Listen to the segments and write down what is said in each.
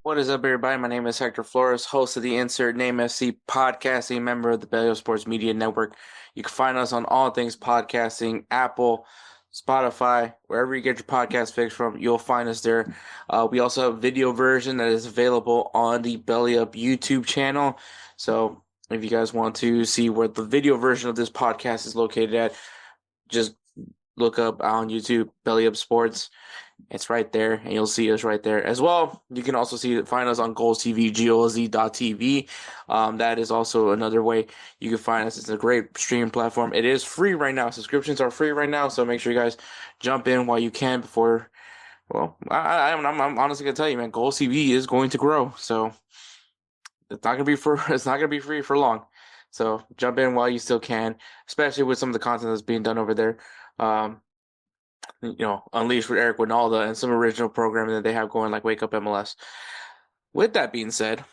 What is up, everybody? My name is Hector Flores, host of the Insert Name FC podcasting, member of the Belly Sports Media Network. You can find us on all things podcasting, Apple, Spotify, wherever you get your podcast fix from, you'll find us there. We also have a video version that is available on the Belly Up YouTube channel. So if you guys want to see where the video version of this podcast is located at, just look up on YouTube, Belly Up Sports. It's right there, and you'll see us right there as well. You can also find us on Goals TV, GOLZ.tv. That is also another way you can find us. It's a great streaming platform. It is free right now. Subscriptions are free right now, so make sure you guys jump in while you can before. Well, I'm honestly gonna tell you, man, Goals TV is going to grow, so it's not gonna be free for long. So jump in while you still can, especially with some of the content that's being done over there. Unleashed with Eric Winalda and some original programming that they have going, like Wake Up MLS. With that being said,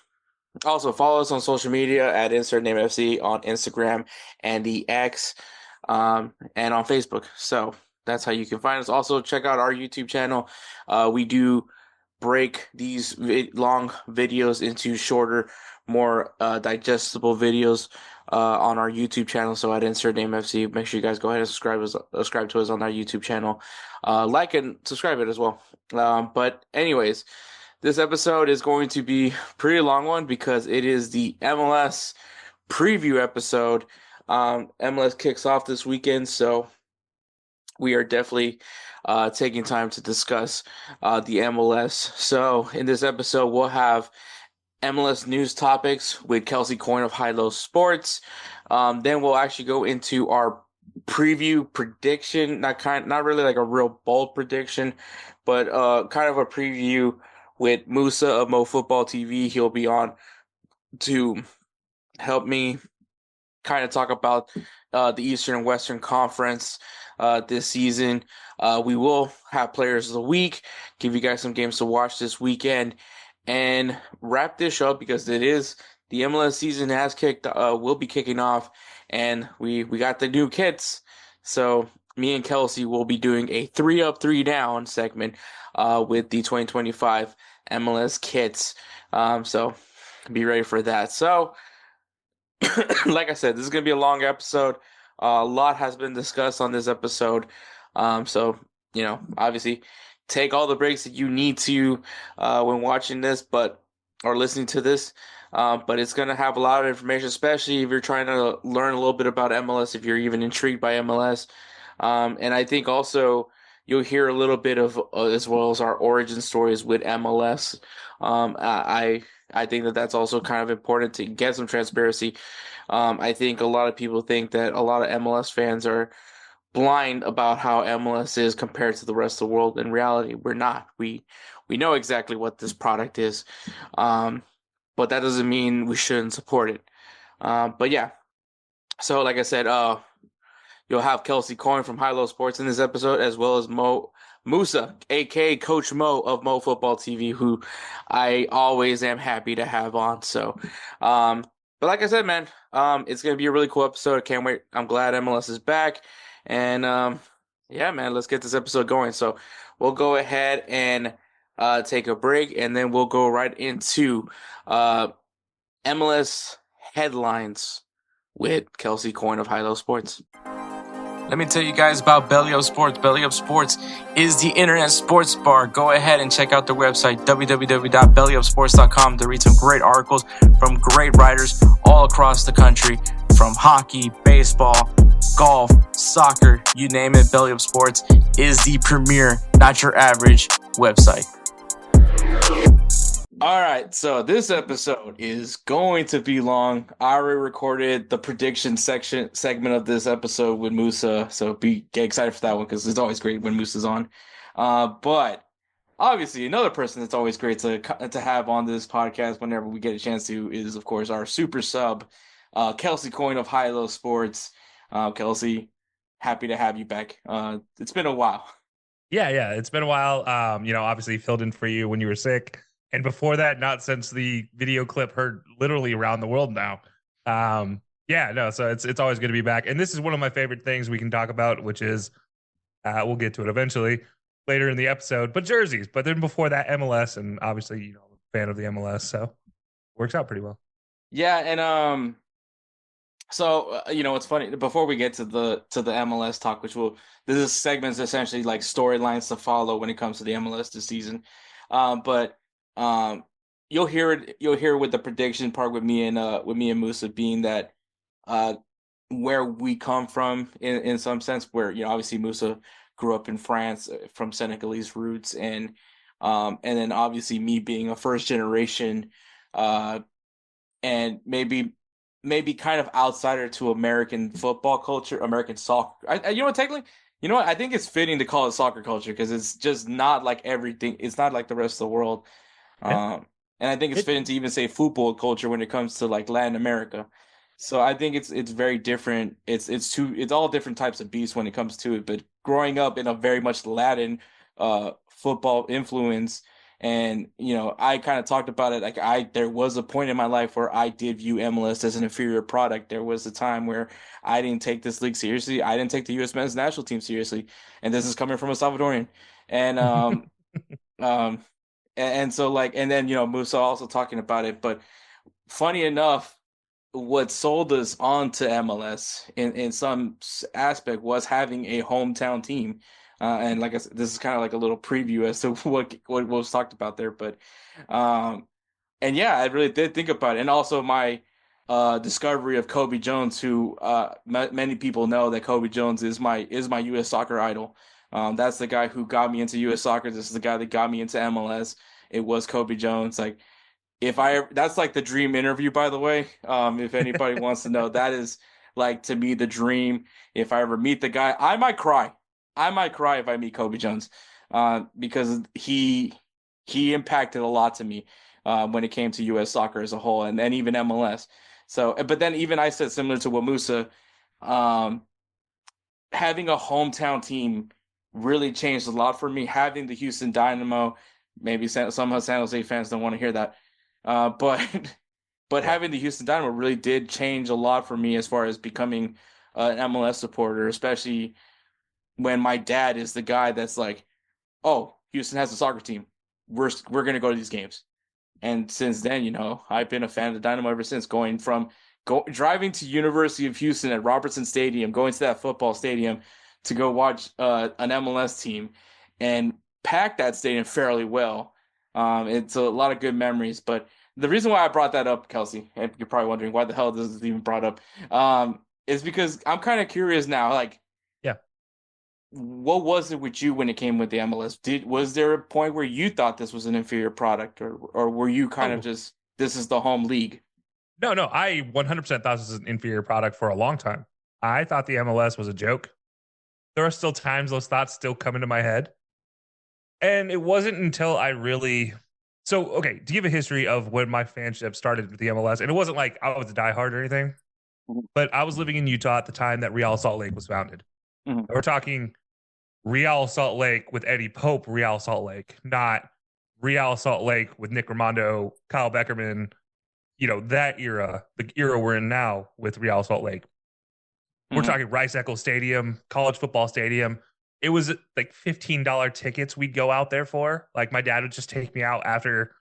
also follow us on social media at Insert Name FC on Instagram and the X, and on Facebook. So that's how you can find us. Also, check out our YouTube channel. We do break these long videos into shorter, more digestible videos on our YouTube channel. So at Insert Name FC, make sure you guys go ahead and subscribe to us on our YouTube channel. Like and subscribe it as well. But anyways, this episode is going to be a pretty long one because it is the MLS preview episode. MLS kicks off this weekend, so we are definitely taking time to discuss the MLS. So in this episode, we'll have MLS news topics with Kelsey Coyne of High Low Sports. Then we'll actually go into our preview prediction, not really like a real bold prediction, but kind of a preview with Musa of Mo Football TV. He'll be on to help me kind of talk about the Eastern and Western Conference this season. We will have players of the week, give you guys some games to watch this weekend, and wrap this up because it is the MLS season will be kicking off, and we got the new kits. So me and Kelsey will be doing a 3 up, 3 down segment with the 2025 MLS kits. So be ready for that. So like I said, this is going to be a long episode. A lot has been discussed on this episode. So, obviously take all the breaks that you need to when watching this, or listening to this. But it's going to have a lot of information, especially if you're trying to learn a little bit about MLS, if you're even intrigued by MLS. And I think also you'll hear a little bit of, as well as our origin stories with MLS. I think that that's also kind of important to get some transparency. I think a lot of people think that a lot of MLS fans are blind about how MLS is compared to the rest of the world. In reality, we're not. We know exactly what this product is, but that doesn't mean we shouldn't support it. But yeah, so like I said, you'll have Kelsey Coyne from High Low Sports in this episode, as well as Musa, aka Coach Mo of Mo Football TV, who I always am happy to have on. So, but like I said, man, it's gonna be a really cool episode. I can't wait. I'm glad MLS is back, and yeah, man, let's get this episode going. So we'll go ahead and take a break, and then we'll go right into MLS headlines with Kelsey Coyne of High Low Sports. Let me tell you guys about Belly Up Sports. Belly Up Sports is the internet sports bar. Go ahead and check out their website, www.bellyupsports.com, to read some great articles from great writers all across the country, from hockey, baseball, golf, soccer, you name it. Belly Up Sports is the premier, not your average website. All right, so this episode is going to be long. I already recorded the prediction segment of this episode with Musa, so get excited for that one because it's always great when Musa's on. But obviously, another person that's always great to have on this podcast whenever we get a chance to is, of course, our super sub, Kelsey Coyne of High Low Sports. Kelsey, happy to have you back. It's been a while. Yeah, it's been a while. Obviously filled in for you when you were sick. And before that, not since the video clip heard literally around the world now. So it's always good to be back. And this is one of my favorite things we can talk about, which is, we'll get to it eventually later in the episode, but jerseys. But then before that, MLS, and obviously, fan of the MLS, so works out pretty well. Yeah, and so it's funny. Before we get to the MLS talk, which will this is segments essentially like storylines to follow when it comes to the MLS this season. But um, you'll hear with the prediction part with me and Musa being that uh where we come from in some sense, where obviously Musa grew up in France from Senegalese roots, and then obviously me being a first generation uh and maybe kind of outsider to American football culture, American soccer. Technically, I think it's fitting to call it soccer culture because it's just not like everything. It's not like the rest of the world. Yeah. Um, and I think it's It fitting to even say football culture when it comes to like Latin America. So I think it's very different. It's all different types of beasts when it comes to it. But growing up in a very much Latin football influence, and I kind of talked about it like there was a point in my life where I did view MLS as an inferior product. There was a time where I didn't take this league seriously. I didn't take the U.S. men's national team seriously, and this is coming from a Salvadorian. And um and so like and then Musa also talking about it, but funny enough, what sold us on to MLS in some aspect was having a hometown team. And like I said, this is kind of like a little preview as to what was talked about there. But and yeah, I really did think about it. And also my discovery of Kobe Jones, who many people know that Kobe Jones is my U.S. soccer idol. That's the guy who got me into U.S. soccer. This is the guy that got me into MLS. It was Kobe Jones. Like that's like the dream interview, by the way. If anybody wants to know, that is like to me the dream. If I ever meet the guy, I might cry. I might cry if I meet Kobe Jones, because he impacted a lot to me when it came to U.S. soccer as a whole, and then even MLS. So, but then even I said similar to what Musa, um, having a hometown team really changed a lot for me. Having the Houston Dynamo, maybe some San Jose fans don't want to hear that, but but yeah. having the Houston Dynamo really did change a lot for me as far as becoming an MLS supporter, especially when my dad is the guy that's like, "Oh, Houston has a soccer team. We're gonna go to these games." And since then, I've been a fan of the Dynamo ever since. Driving to University of Houston at Robertson Stadium, going to that football stadium to go watch an MLS team, and pack that stadium fairly well. It's a lot of good memories. But the reason why I brought that up, Kelsey, and you're probably wondering why the hell this is even brought up, is because I'm kind of curious now. Like, Yeah. what was it with you when it came with the MLS? Was there a point where you thought this was an inferior product, or were you kind of Oh, just this is the home league? no. I 100% thought this was an inferior product for a long time. I thought the MLS was a joke. There are still times those thoughts still come into my head. And it wasn't until I really so okay, to give a history of when my fanship started with the MLS, and it wasn't like I was a diehard or anything, but I was living in Utah at the time that Real Salt Lake was founded. Mhm. We're talking Real Salt Lake with Eddie Pope, Real Salt Lake, not Real Salt Lake with Nick Rimando, Kyle Beckerman, that era, the era we're in now with Real Salt Lake. We're Mhm. talking Rice Eccles Stadium, college football stadium. It was like $15 tickets we'd go out there for. Like my dad would just take me out after,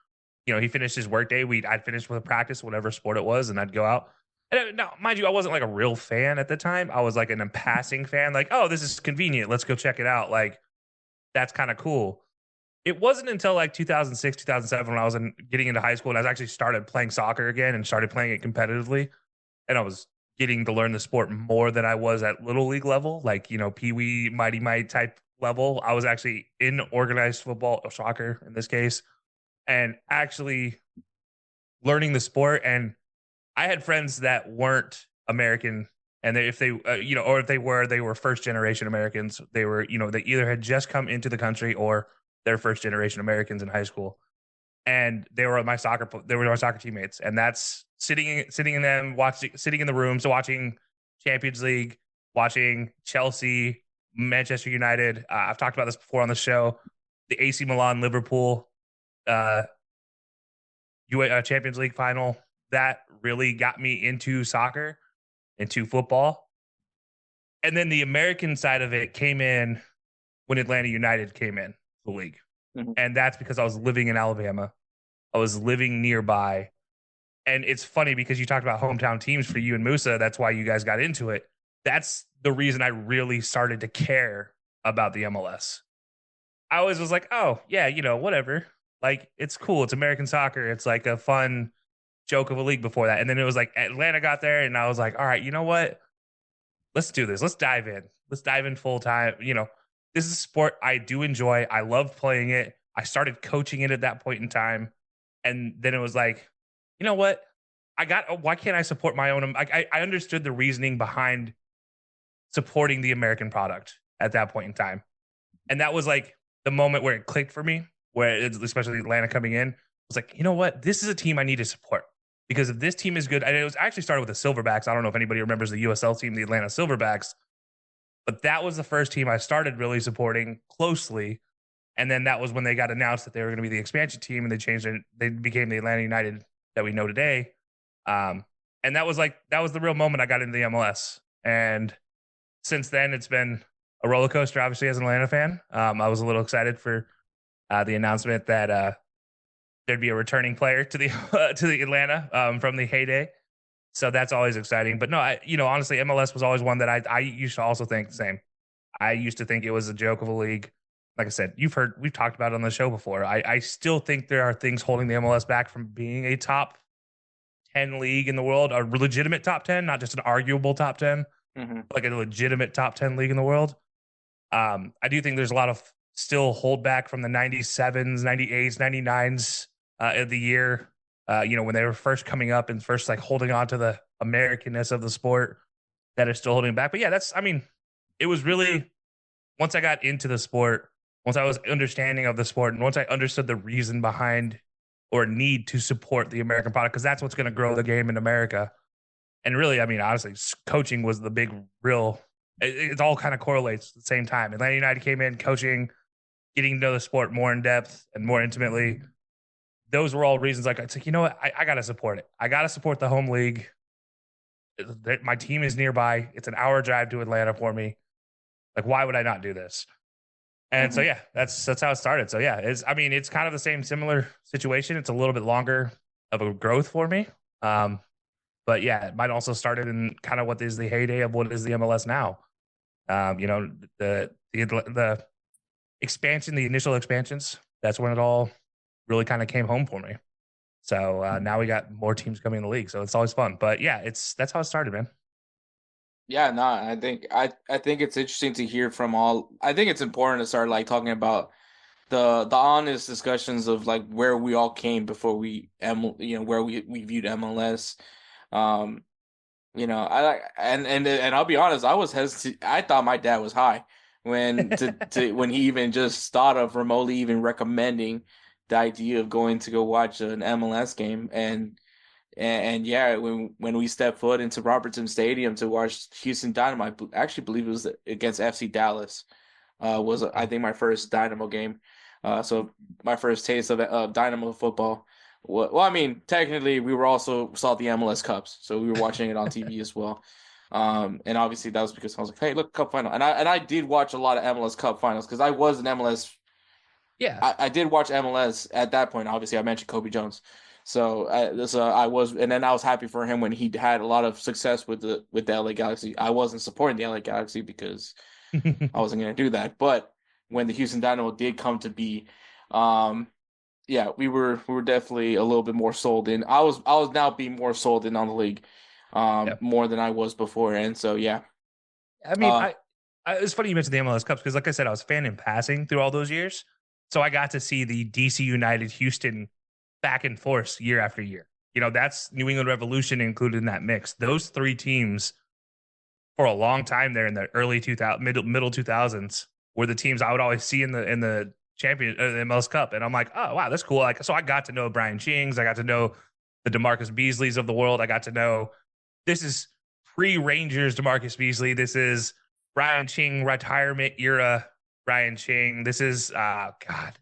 he finished his workday. I'd finish with a practice, whatever sport it was, and I'd go out. And now, mind you, I wasn't like a real fan at the time. I was like an passing fan, like, oh, this is convenient. Let's go check it out. Like, that's kind of cool. It wasn't until like 2006, 2007 when I was getting into high school and I was actually started playing soccer again and started playing it competitively. And I was getting to learn the sport more than I was at little league level, like, Pee Wee, Mighty Might type level. I was actually in organized football or soccer in this case and actually learning the sport. And I had friends that weren't American, and if they, or if they were first generation Americans. They were, they either had just come into the country or they're first generation Americans in high school, and they were my soccer teammates, and that's sitting in them watching, sitting in the room, so watching Champions League, watching Chelsea, Manchester United. I've talked about this before on the show. The AC Milan Liverpool uh, Champions League final, that really got me into soccer, into football. And then the American side of it came in when Atlanta United came in the league. Mhm. And that's because I was living in Alabama. I was living nearby. And it's funny because you talked about hometown teams for you and Musa. That's why you guys got into it. That's the reason I really started to care about the MLS. I always was like, oh, yeah, whatever. Like, it's cool. It's American soccer. It's like a fun joke of a league before that. And then it was like Atlanta got there, and I was like, all right, you know what? Let's do this. Let's dive in. Let's dive in full time. This is a sport I do enjoy. I love playing it. I started coaching it at that point in time. And then it was like, you know what? Why can't I support my own? I understood the reasoning behind supporting the American product at that point in time. And that was like the moment where it clicked for me, where it's, especially Atlanta coming in, I was like, you know what? This is a team I need to support because if this team is good, and it was actually started with the Silverbacks. I don't know if anybody remembers the USL team, the Atlanta Silverbacks, but that was the first team I started really supporting closely. And then that was when they got announced that they were going to be the expansion team, and they changed it. They became the Atlanta United that we know today. And that was the real moment I got into the MLS. And since then, it's been a roller coaster. Obviously, as an Atlanta fan, I was a little excited for the announcement that there'd be a returning player to the to the Atlanta from the heyday. So that's always exciting. But no, honestly, MLS was always one that I used to also think the same. I used to think it was a joke of a league. Like I said, we've talked about it on the show before. I still think there are things holding the MLS back from being a top 10 league in the world, a legitimate top 10, not just an arguable top 10, like a legitimate top 10 league in the world. I do think there's a lot of still hold back from the 97s, 98s, 99s of the year, when they were first coming up and first like holding on to the Americanness of the sport that is still holding back. But yeah, it was really once I got into the sport, once I was understanding of the sport, and once I understood the reason behind or need to support the American product, because that's what's going to grow the game in America. And really, I mean, honestly, coaching was the big real. It all kind of correlates at the same time. Atlanta United came in coaching, getting to know the sport more in depth and more intimately. Those were all reasons. Like, it's like, you know what? I got to support it. I got to support the home league. My team is nearby. It's an hour drive to Atlanta for me. Like, why would I not do this? And so yeah, that's how it started. So yeah, it's kind of the similar situation. It's a little bit longer of a growth for me. But yeah, it might also started in kind of what is the heyday of what is the MLS now. The expansion, the initial expansions, that's when it all really kind of came home for me. So now we got more teams coming in the league. So it's always fun. But yeah, that's how it started, man. Yeah, no, I think it's interesting to hear from all. I think it's important to start like talking about the honest discussions of like where we all came before where we viewed MLS. Um, I like and I'll be honest, I was hesitant. I thought my dad was high when he even just thought of remotely even recommending the idea of going to go watch an MLS game. And yeah, when we stepped foot into Robertson Stadium to watch Houston Dynamo, I actually believe it was against FC Dallas. Was I think my first Dynamo game. So my first taste of Dynamo football. Well, I mean, technically we were also saw the MLS Cups, so we were watching it on TV as well. And obviously that was because I was like, hey, look, Cup final, and I did watch a lot of MLS Cup finals because I was an MLS. Yeah. I did watch MLS at that point. Obviously, I mentioned Kobe Jones. So I was, and then I was happy for him when he had a lot of success with the LA Galaxy. I wasn't supporting the LA Galaxy because I wasn't going to do that. But when the Houston Dynamo did come to be, yeah, we were definitely a little bit more sold in. I was now being more sold in on the league, Yep. more than I was before. And so yeah, I mean, uh, it's funny you mentioned the MLS Cups because, like I said, I was a fan in passing through all those years. So I got to see the DC United Houston back and forth year after year. That's New England Revolution included in that mix. Those three teams for a long time there in the early 2000 middle 2000s were the teams I would always see in the champion the MLS Cup, and I'm like, oh wow, that's cool. Like, so I got to know Brian Chings, I got to know the DeMarcus Beasleys of the world. I got to know this is pre-Rangers DeMarcus Beasley. This is Brian Ching retirement era Brian Ching. This is God,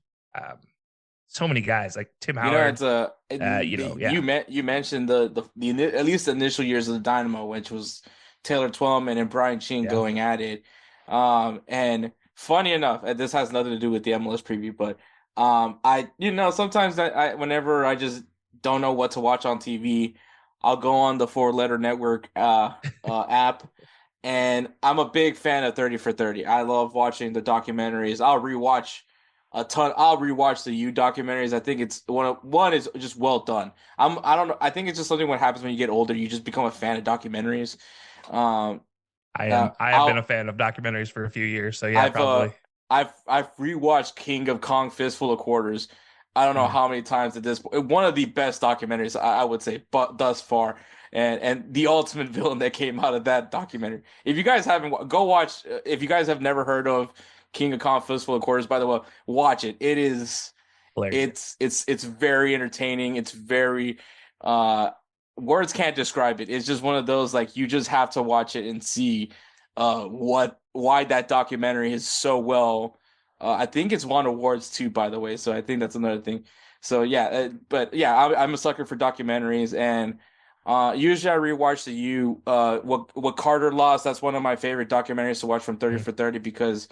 so many guys like Tim Howard. it's you Yeah, you mentioned the at least the initial years of the Dynamo, which was Taylor Twellman and Brian Chin yeah, going at it. And funny enough, and this has nothing to do with the MLS preview, but Sometimes whenever I just don't know what to watch on TV, I'll go on the Four Letter Network app, and I'm a big fan of 30 for 30. I love watching the documentaries. I'll rewatch a ton. I'll rewatch the U documentaries. I think it's one is just well done. I don't know. I think it's just something what happens when you get older. You just become a fan of documentaries. Um, I have been a I'll fan of documentaries for a few years, so yeah, I've uh probably. I've rewatched King of Kong Fistful of Quarters. I don't know Mm, how many times at this point. One of the best documentaries I would say, but thus far, and the ultimate villain that came out of that documentary. If you guys haven't, go watch. If you guys have never heard of King of Kong Fistful of Quarters, by the way, watch it. hilarious. It's very entertaining. It's very uh words can't describe it. It's just one of those like you just have to watch it and see what why that documentary is so well. I think it's won awards too, by the way. So I think that's another thing. So yeah, but yeah, I'm a sucker for documentaries, and usually I rewatch the U. What Carter Lost. That's one of my favorite documentaries to watch from 30 Mm, for 30 because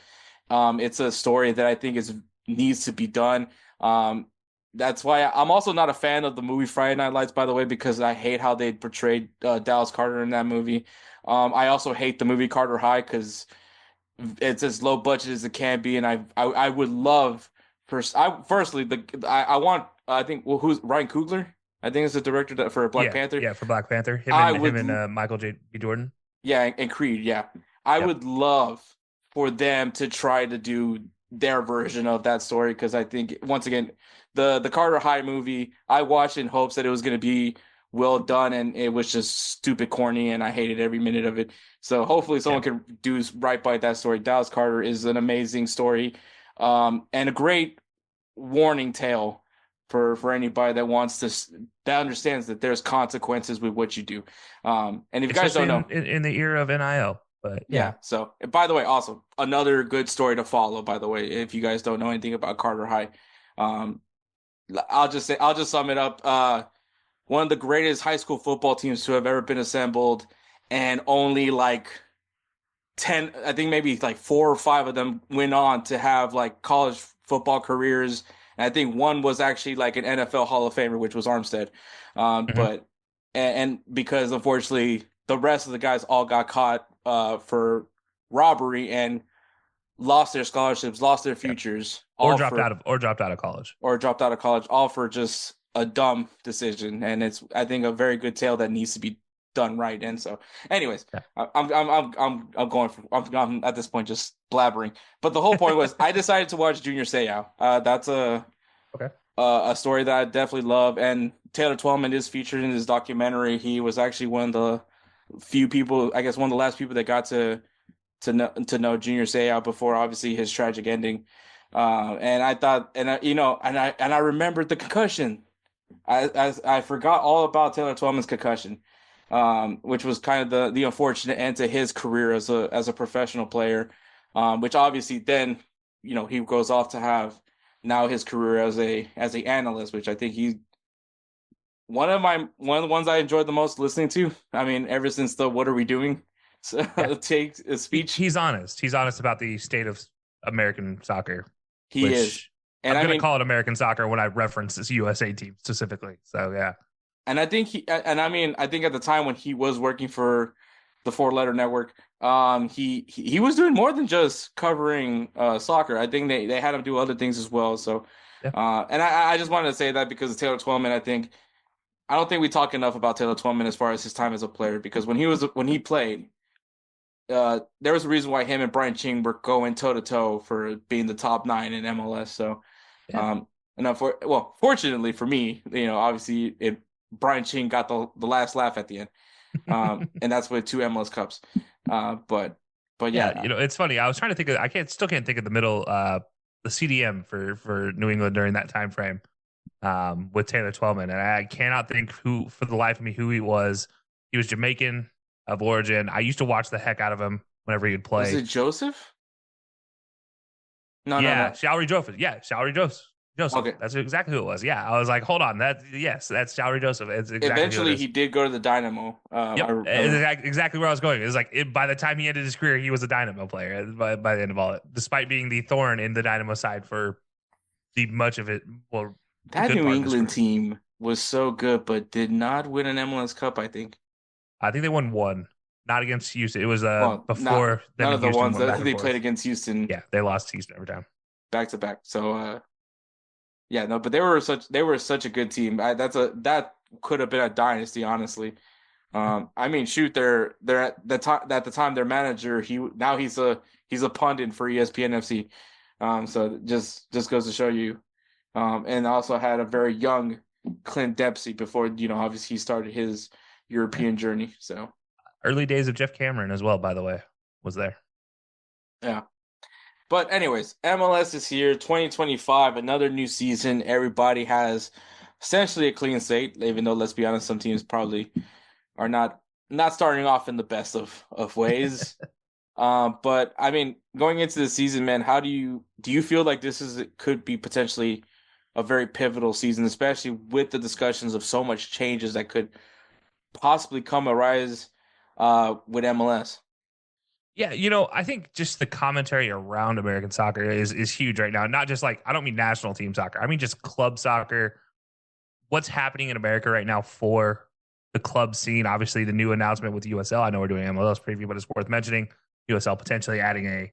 it's a story that I think is needs to be done. Um, that's why I'm also not a fan of the movie Friday Night Lights, by the way, because I hate how they portrayed Dallas Carter in that movie. I also hate the movie Carter High because it's as low budget as it can be, and I would love firstly I want I think well, who's Ryan Coogler? I think is the director for Black yeah, Panther. yeah, for Black Panther, I him would and Michael J. B. Jordan. Yeah, and Creed, yeah. I Yep. would love for them to try to do their version of that story because I think once again, the Carter High movie, I watched in hopes that it was going to be well done, and it was just stupid corny, and I hated every minute of it. So hopefully someone Yeah. can do right by that story. Dallas Carter is an amazing story, and a great warning tale for anybody that wants that understands that there's consequences with what you do. And if you guys Especially don't know. in the era of NIL. But Yeah. yeah. So, by the way, also another good story to follow. By the way, if you guys don't know anything about Carter High, um, I'll just sum it up. One of the greatest high school football teams to have ever been assembled, and only like 10, I think maybe like four or five of them went on to have like college football careers. And I think one was actually like an NFL Hall of Famer, which was Armstead. Mhm. But and because unfortunately the rest of the guys all got caught for robbery and lost their scholarships, lost their Yeah. futures, all for Or dropped out of college. or dropped out of college, all for just a dumb decision. And it's I think a very good tale that needs to be done right. And so, anyways, Yeah. I'm going for I'm at this point just blabbering. But the whole point was I decided to watch Junior Seau. That's Okay. a story that I definitely love, and Taylor Twellman is featured in this documentary. He was actually one of the few people, I guess, one of the last people that got to know Junior Seau before obviously his tragic ending. And I thought, and I remembered the concussion. I forgot all about Taylor Twellman's concussion, which was kind of the unfortunate end to his career as a professional player. Which obviously then he goes off to have now his career as a analyst, which I think he one of the ones I enjoyed the most listening to. I mean, ever since the "What Are We Doing" Yeah. take a speech, He's honest. He's honest about the state of American soccer, he is. which And I'm I going to mean, call it American soccer when I reference this USA team specifically. So, yeah. and I think I mean, I think at the time when he was working for the Four Letter Network, he was doing more than just covering soccer. I think they had him do other things as well. So, Yeah. and I just wanted to say that because of Taylor Twellman, I don't think we talk enough about Taylor Twellman as far as his time as a player because when he played, there was a reason why him and Brian Ching were going toe to toe for being the top nine in MLS. So, Yeah. um, and fortunately for me, obviously Brian Ching got the last laugh at the end, and that's with two MLS Cups. But Yeah. yeah, It's funny. I was trying to think of, still can't think of the middle, the CDM for New England during that time frame with Taylor Twellman. And I cannot think for the life of me, who he was. He was Jamaican of origin. I used to watch the heck out of him whenever he'd was play. it Joseph? No, no, Yeah, no. Showery Joseph. Yeah, Showery Joseph. Joseph. Okay. That's exactly who it was. Yeah, I was like, hold on, that's Showery Joseph. It's exactly who it Eventually, is. he did go to the Dynamo. Yep, exactly where I was going. It was like by the time he ended his career, he was a Dynamo player by the end of all it, despite being the thorn in the Dynamo side for the much of it, well, the That good New part of his England career. team was so good, but did not win an MLS Cup, I think. I think they won one, not against Houston. It was Well, not before them none and of the Houston ones went that back and they played forth. against Houston Yeah, they lost to Houston every time. back to back. So yeah, no, but they were such a good team. That could have been a dynasty, honestly. I mean, shoot, they're at the time their manager he's a pundit for ESPN FC. So just goes to show you. And also had a very young Clint Dempsey before obviously he started his Yeah. European journey. So Early days of Jeff Cameron as well, by the way, was there. yeah. But anyways, MLS is here, 2025, another new season. Everybody has essentially a clean slate, even though let's be honest, some teams probably are not starting off in the best of ways. But I mean, going into the season, man, how do you feel like this could be potentially a very pivotal season, especially with the discussions of so much changes that could possibly come arise with MLS? Yeah, I think just the commentary around American soccer is huge right now. Not just like I don't mean national team soccer. I mean just club soccer. What's happening in America right now for the club scene? Obviously, the new announcement with USL. I know we're doing MLS preview, but it's worth mentioning USL potentially adding a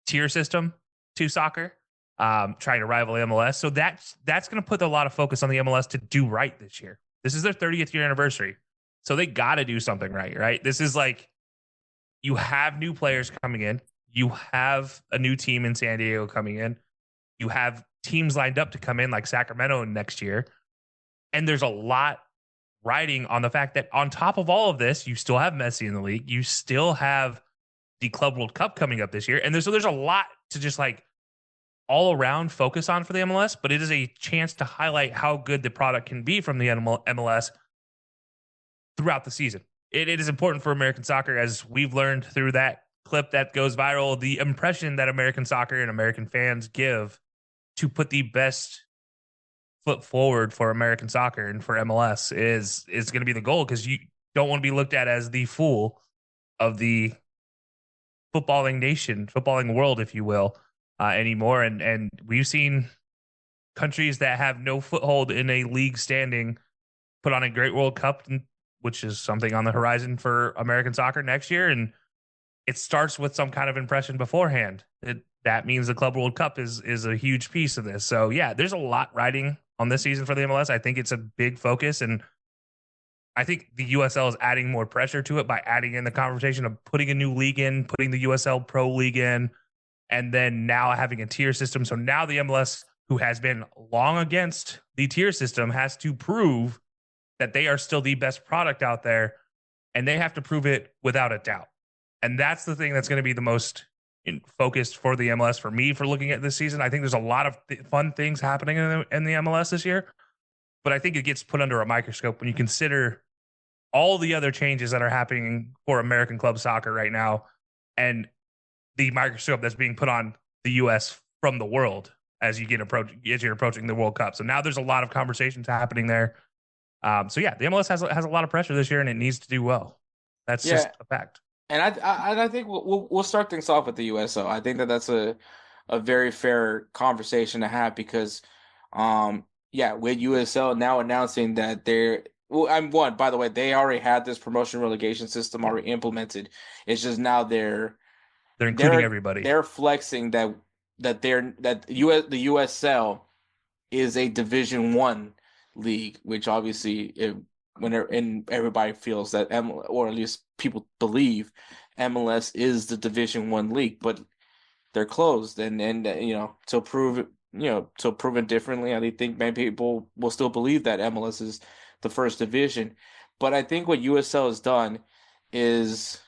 tier system to soccer, trying to rival MLS. So that's going to put a lot of focus on the MLS to do right this year. This is their 30th year anniversary, so they got to do something right. Right? This is like you have new players coming in. You have a new team in San Diego coming in. You have teams lined up to come in like Sacramento next year. And there's a lot riding on the fact that on top of all of this, you still have Messi in the league. You still have the Club World Cup coming up this year. And there's a lot to just like all around focus on for the MLS, but it is a chance to highlight how good the product can be from the MLS throughout the season. It is important for American soccer, as we've learned through that clip that goes viral, the impression that American soccer and American fans give to put the best foot forward for American soccer and for MLS is going to be the goal, because you don't want to be looked at as the fool of the footballing nation, footballing world, if you will, anymore. And we've seen countries that have no foothold in a league standing put on a great World Cup, which is something on the horizon for American soccer next year. And it starts with some kind of impression beforehand. That means the Club World Cup is a huge piece of this. So yeah, there's a lot riding on this season for the MLS. I think it's a big focus, and I think the USL is adding more pressure to it by adding in the conversation of putting a new league in, putting the USL Pro League in, and then now having a tier system. So now the MLS, who has been long against the tier system, has to prove that they are still the best product out there, and they have to prove it without a doubt. And that's the thing that's going to be the most focused for the MLS for me for looking at this season. I think there's a lot of fun things happening in the MLS this year, but I think it gets put under a microscope when you consider all the other changes that are happening for American club soccer right now, and the microscope that's being put on the U.S. from the world as you're approaching the World Cup. So now there's a lot of conversations happening there. So yeah, the MLS has a lot of pressure this year, and it needs to do well. That's just Yeah, a fact. and I think we'll start things off with the USO. I think that's a very fair conversation to have because, yeah, with USL now announcing that they're well, I'm one, by the way, they already had this promotion relegation system Yeah, already implemented. It's just now they're including they're everybody. they're flexing that the USL is a Division One league, which obviously and everybody feels that or at least people believe MLS is the Division One league, but they're closed, and to prove it differently, I think many people will still believe that MLS is the first division, but I think what USL has done is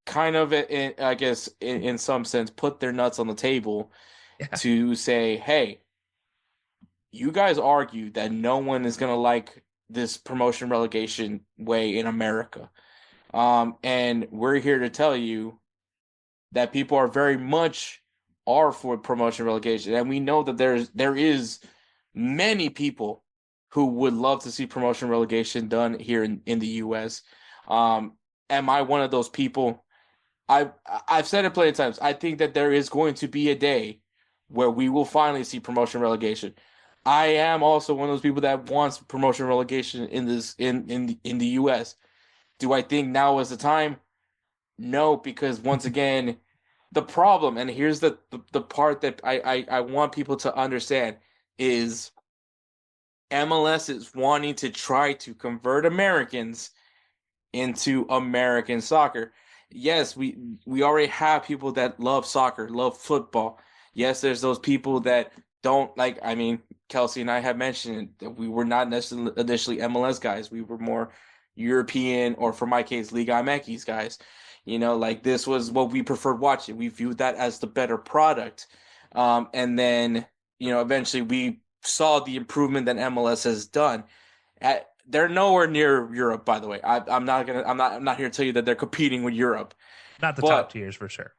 kind of, I guess, in some sense, put their nuts on the table Yeah, to say, hey, you guys argue that no one is gonna like this promotion relegation way in America. And we're here to tell you that people are very much are for promotion relegation. And we know that there is many people who would love to see promotion relegation done here in the US. Am I one of those people? I've said it plenty of times. I think that there is going to be a day where we will finally see promotion relegation. I am also one of those people that wants promotion relegation in this in the US. Do I think now is the time? No, because once again, the problem, and here's the part that I want people to understand is MLS is wanting to try to convert Americans into American soccer. Yes, we already have people that love soccer, love football. Yes, there's those people that don't like. I mean, Kelsey and I have mentioned that we were not necessarily initially MLS guys. We were more European, or for my case, Liga MX guys. Like this was what we preferred watching. We viewed that as the better product. And then, eventually we saw the improvement that MLS has done. They're nowhere near Europe, by the way. I'm not here to tell you that they're competing with Europe, Not the top but tiers for sure.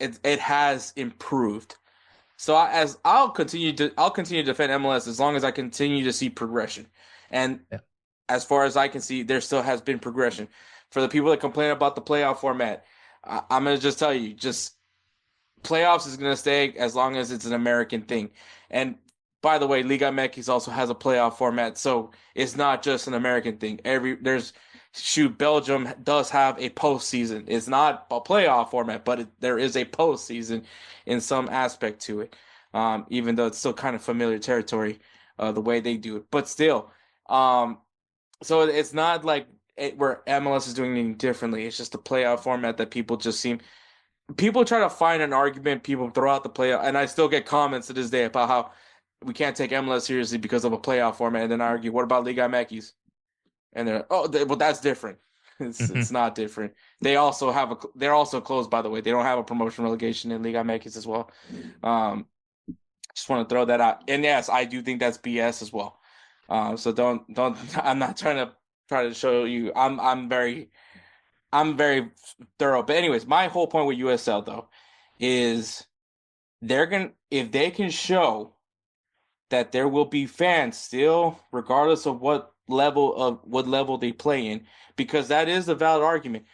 it has improved. So I'll continue to defend MLS as long as I continue to see progression. And Yeah. as far as I can see, there still has been progression. For the people that complain about the playoff format, I'm gonna just tell you, just playoffs is going to stay as long as it's an American thing. And by the way, Liga MX also has a playoff format, so it's not just an American thing. Belgium does have a postseason. It's not a playoff format, but there is a postseason in some aspect to it. Even though it's still kind of familiar territory, the way they do it, but still, so it's not like where MLS is doing anything differently. It's just a playoff format that people try to find an argument, people throw out the playoff, and I still get comments to this day about how we can't take MLS seriously because of a playoff format. And then I argue, what about Liga MX? And well, that's different. It's not different. They're also closed, by the way. They don't have a promotion relegation in Liga MX as well. Just want to throw that out. And yes, I do think that's BS as well. So don't. I'm not try to show you. I'm very thorough. But anyways, my whole point with USL though is if they can show that there will be fans still, regardless of what level they play in, because that is a valid argument.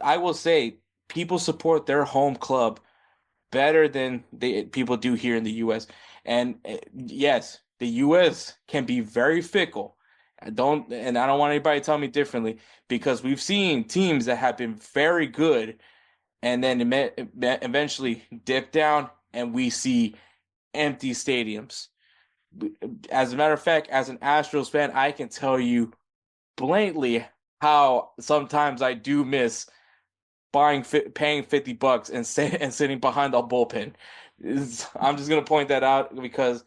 I will say people support their home club better than people do here in the US. And yes, the US can be very fickle. I don't want anybody to tell me differently, because we've seen teams that have been very good and then eventually dip down, and we see empty stadiums. As a matter of fact, as an Astros fan, I can tell you blatantly how sometimes I do miss paying $50 and sitting behind the bullpen. I'm just gonna point that out because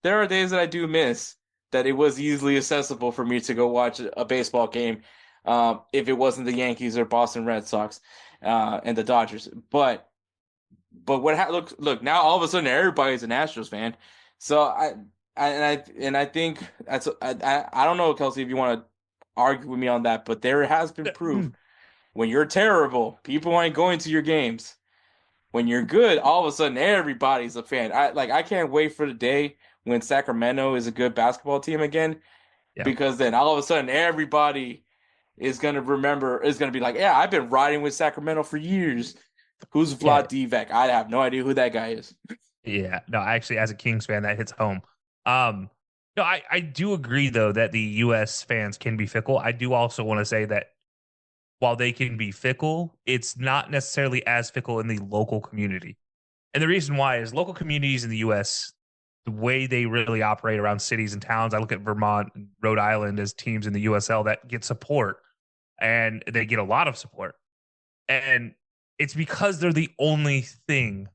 there are days that I do miss that it was easily accessible for me to go watch a baseball game, if it wasn't the Yankees or Boston Red Sox, and the Dodgers. But look now, all of a sudden everybody's an Astros fan. So I think I don't know, Kelsey, if you want to argue with me on that, but there has been proof when you're terrible, people ain't going to your games. When you're good, all of a sudden everybody's a fan. I can't wait for the day when Sacramento is a good basketball team again, Yeah. because then all of a sudden everybody is gonna be like, yeah, I've been riding with Sacramento for years. Who's Yeah. Vlad Divac? I have no idea who that guy is. Yeah. No, actually, as a Kings fan, that hits home. No, I do agree though that the US fans can be fickle. I do also want to say that while they can be fickle, it's not necessarily as fickle in the local community. And the reason why is local communities in the US, the way they really operate around cities and towns. I look at Vermont and Rhode Island as teams in the USL that get support, and they get a lot of support. And it's because they're the only thing,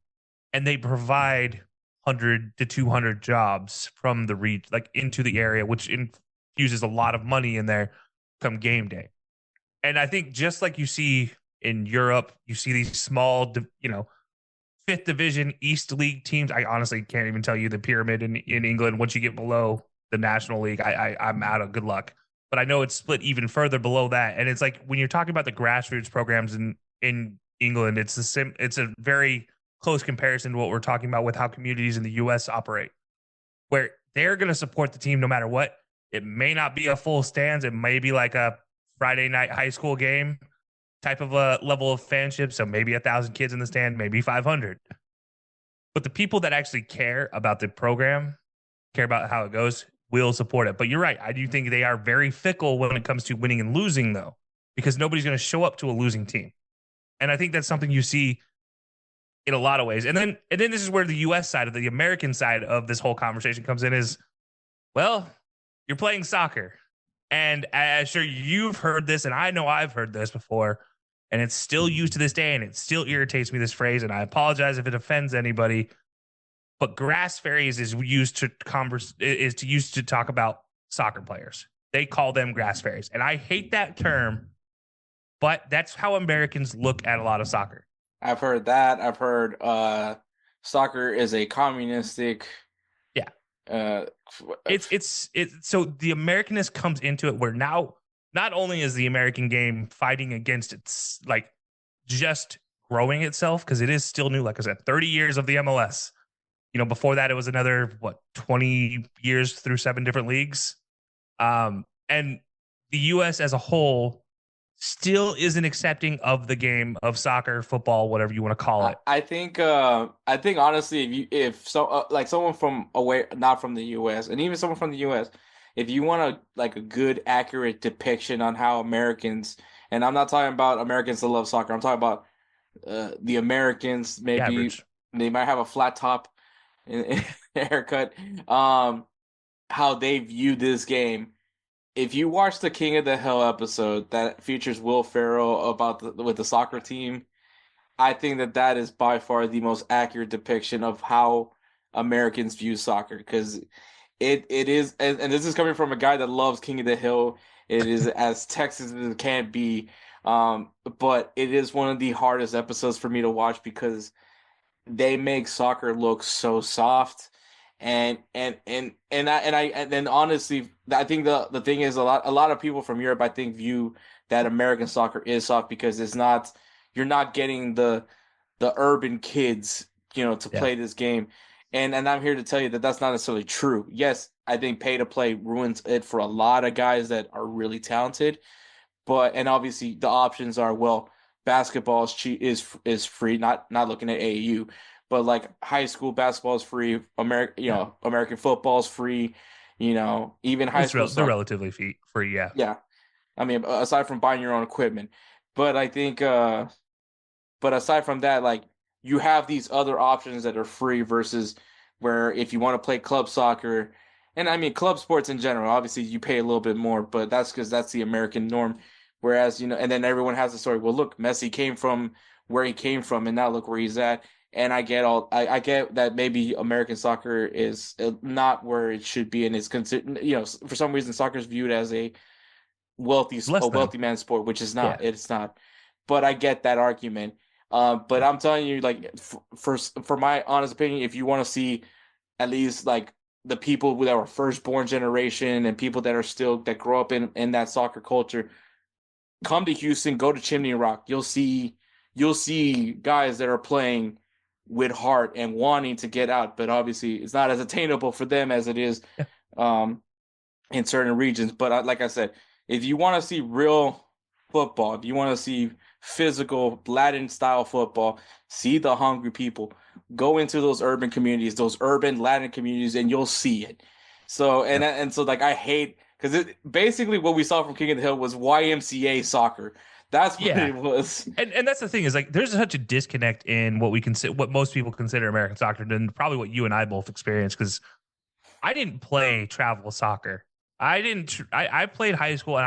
and they provide 100 to 200 jobs from the region, like into the area, which infuses a lot of money in there come game day. And I think just like you see in Europe, you see these small, fifth division East League teams. I honestly can't even tell you the pyramid in England. Once you get below the National League, I'm out of good luck. But I know it's split even further below that. And it's like when you're talking about the grassroots programs in England, it's a very close comparison to what we're talking about with how communities in the US operate, where they're going to support the team no matter what. It may not be a full stands. It may be like a Friday night high school game type of a level of fanship. So maybe 1,000 kids in the stand, maybe 500. But the people that actually care about the program, care about how it goes, will support it. But you're right. I do think they are very fickle when it comes to winning and losing, though, because nobody's going to show up to a losing team. And I think that's something you see in a lot of ways. And then this is where the US side of the American side of this whole conversation comes in is, well, you're playing soccer. And I'm sure you've heard this, and I know I've heard this before, and it's still used to this day, and it still irritates me, this phrase, and I apologize if it offends anybody. But grass fairies is used to talk about soccer players. They call them grass fairies. And I hate that term, but that's how Americans look at a lot of soccer. I've heard that. I've heard soccer is a communistic. Yeah. Uh, it's so the Americanness comes into it where now not only is the American game fighting against its like just growing itself, because it is still new, like I said, 30 years of the MLS. Before that, it was another, 20 years through 7 different leagues. And the U.S. as a whole still isn't accepting of the game of soccer, football, whatever you want to call it. I think honestly, if someone from away, not from the U.S., and even someone from the U.S., if you want a good, accurate depiction on how Americans, and I'm not talking about Americans that love soccer, I'm talking about the Americans, maybe Average. they might have a flat top haircut, how they view this game. If you watch the King of the Hill episode that features Will Ferrell with the soccer team, I think that is by far the most accurate depiction of how Americans view soccer, because it is, and this is coming from a guy that loves King of the Hill. It is as Texas as it can be, but it is one of the hardest episodes for me to watch because they make soccer look so soft. And then honestly, I think the thing is a lot of people from Europe, I think, view that American soccer is soft because you're not getting the urban kids, to Yeah. play this game. And I'm here to tell you that that's not necessarily true. Yes, I think pay to play ruins it for a lot of guys that are really talented, and obviously the options are, well, basketball is cheap, is free. Not looking at AAU, but like high school basketball is free. Yeah. American football is free. Even high school They're soccer. relatively free. Yeah. Yeah, I mean, aside from buying your own equipment, but I think, but aside from that, like, you have these other options that are free versus where if you want to play club soccer, and I mean club sports in general, obviously you pay a little bit more, but that's because that's the American norm. Whereas, and then everyone has the story. Well, look, Messi came from where he came from, and now look where he's at. And I get that maybe American soccer is not where it should be, and is considered, for some reason, soccer is viewed as Less a than. wealthy man's sport, which is Yeah. not. It's not. But I get that argument. But I'm telling you, like, for my honest opinion, if you want to see at least like the people that were firstborn generation and people that are still that grow up in that soccer culture, come to Houston, go to Chimney Rock. You'll see guys that are playing with heart and wanting to get out, but obviously it's not as attainable for them as it is Yeah. um, in certain regions. But like I said, if you want to see real football, if you want to see physical Latin style football, see the hungry people, go into those urban communities, those urban Latin communities, and you'll see it. So Yeah. and so like I hate because basically what we saw from King of the Hill was YMCA soccer. That's what Yeah. it was. And that's the thing is like there's such a disconnect in what we consider, what most people consider American soccer, and probably what you and I both experienced, because I didn't play travel soccer. I didn't. I played high school, and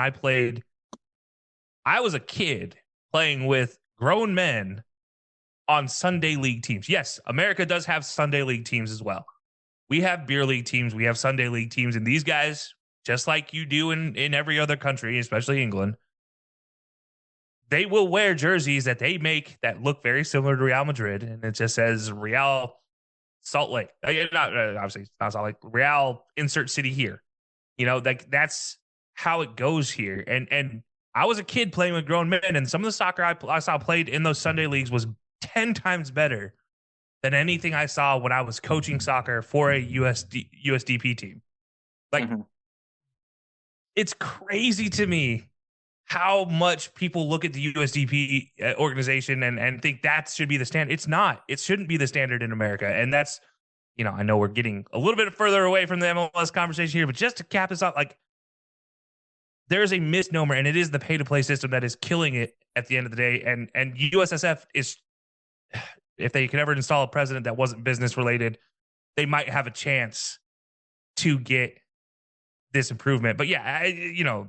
I was a kid playing with grown men on Sunday league teams. Yes, America does have Sunday league teams as well. We have beer league teams. We have Sunday league teams, and these guys, just like you do in every other country, especially England, they will wear jerseys that they make that look very similar to Real Madrid, and it just says Real Salt Lake. Not obviously it's not Salt Lake. Real insert city here. Like that's how it goes here. And I was a kid playing with grown men, and some of the soccer I saw played in those Sunday leagues was 10 times better than anything I saw when I was coaching soccer for a USDP team. Like, Mm-hmm. it's crazy to me how much people look at the USDP organization and think that should be the standard. It's not. It shouldn't be the standard in America. And that's, I know we're getting a little bit further away from the MLS conversation here, but just to cap this off, like, there's a misnomer, and it is the pay to play system that is killing it at the end of the day. And USSF is, if they could ever install a president that wasn't business related, they might have a chance to get this improvement. But yeah,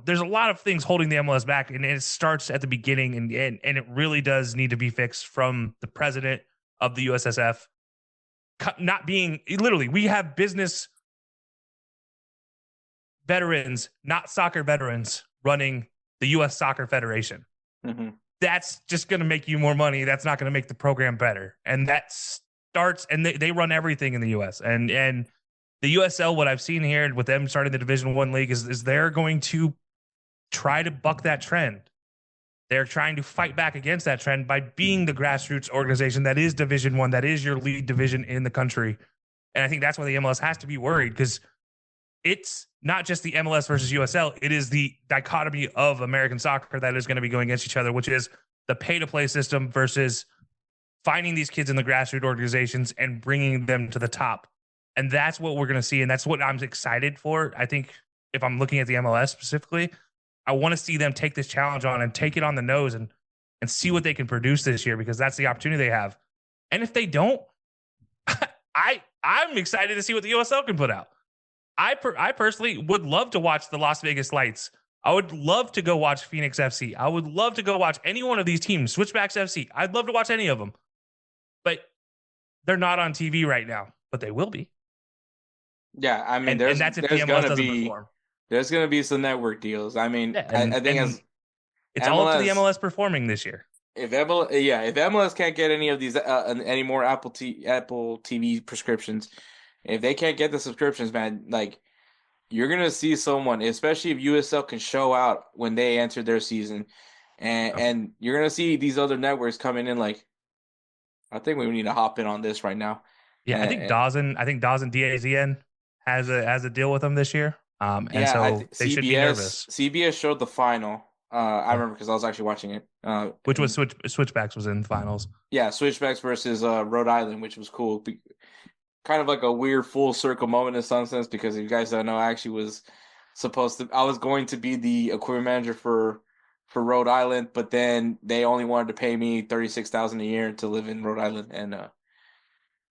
there's a lot of things holding the MLS back, and it starts at the beginning, and it really does need to be fixed from the president of the USSF not being, literally, we have business veterans, not soccer veterans, running the U.S. Soccer Federation. Mm-hmm. That's just going to make you more money. That's not going to make the program better. And that starts, and they run everything in the U.S. And the USL, what I've seen here with them starting the Division I league is they're going to try to buck that trend. They're trying to fight back against that trend by being the grassroots organization that is Division I, that is your lead division in the country. And I think that's why the MLS has to be worried, because it's not just the MLS versus USL. It is the dichotomy of American soccer that is going to be going against each other, which is the pay-to-play system versus finding these kids in the grassroots organizations and bringing them to the top. And that's what we're going to see, and that's what I'm excited for. I think if I'm looking at the MLS specifically, I want to see them take this challenge on and take it on the nose and see what they can produce this year, because that's the opportunity they have. And if they don't, I'm excited to see what the USL can put out. I personally would love to watch the Las Vegas Lights. I would love to go watch Phoenix FC. I would love to go watch any one of these teams, Switchbacks FC. I'd love to watch any of them. But they're not on TV right now, but they will be. Yeah, I mean, and that's if the MLS doesn't perform. There's going to be some network deals. I mean, yeah, I think as it's MLS, all up to the MLS performing this year. If MLS can't get any of these any more Apple TV prescriptions, if they can't get the subscriptions, man, like, you're gonna see someone, especially if USL can show out when they enter their season, and you're gonna see these other networks coming in like, I think we need to hop in on this right now. Yeah, I think Dawson DAZN has a deal with them this year. And so they should be nervous. CBS showed the final. I remember because I was actually watching it. Which was Switchbacks was in the finals. Yeah, Switchbacks versus Rhode Island, which was cool. Kind of like a weird full circle moment in some sense, because if you guys don't know, I actually I was going to be the equipment manager for Rhode Island, but then they only wanted to pay me $36,000 a year to live in Rhode Island, and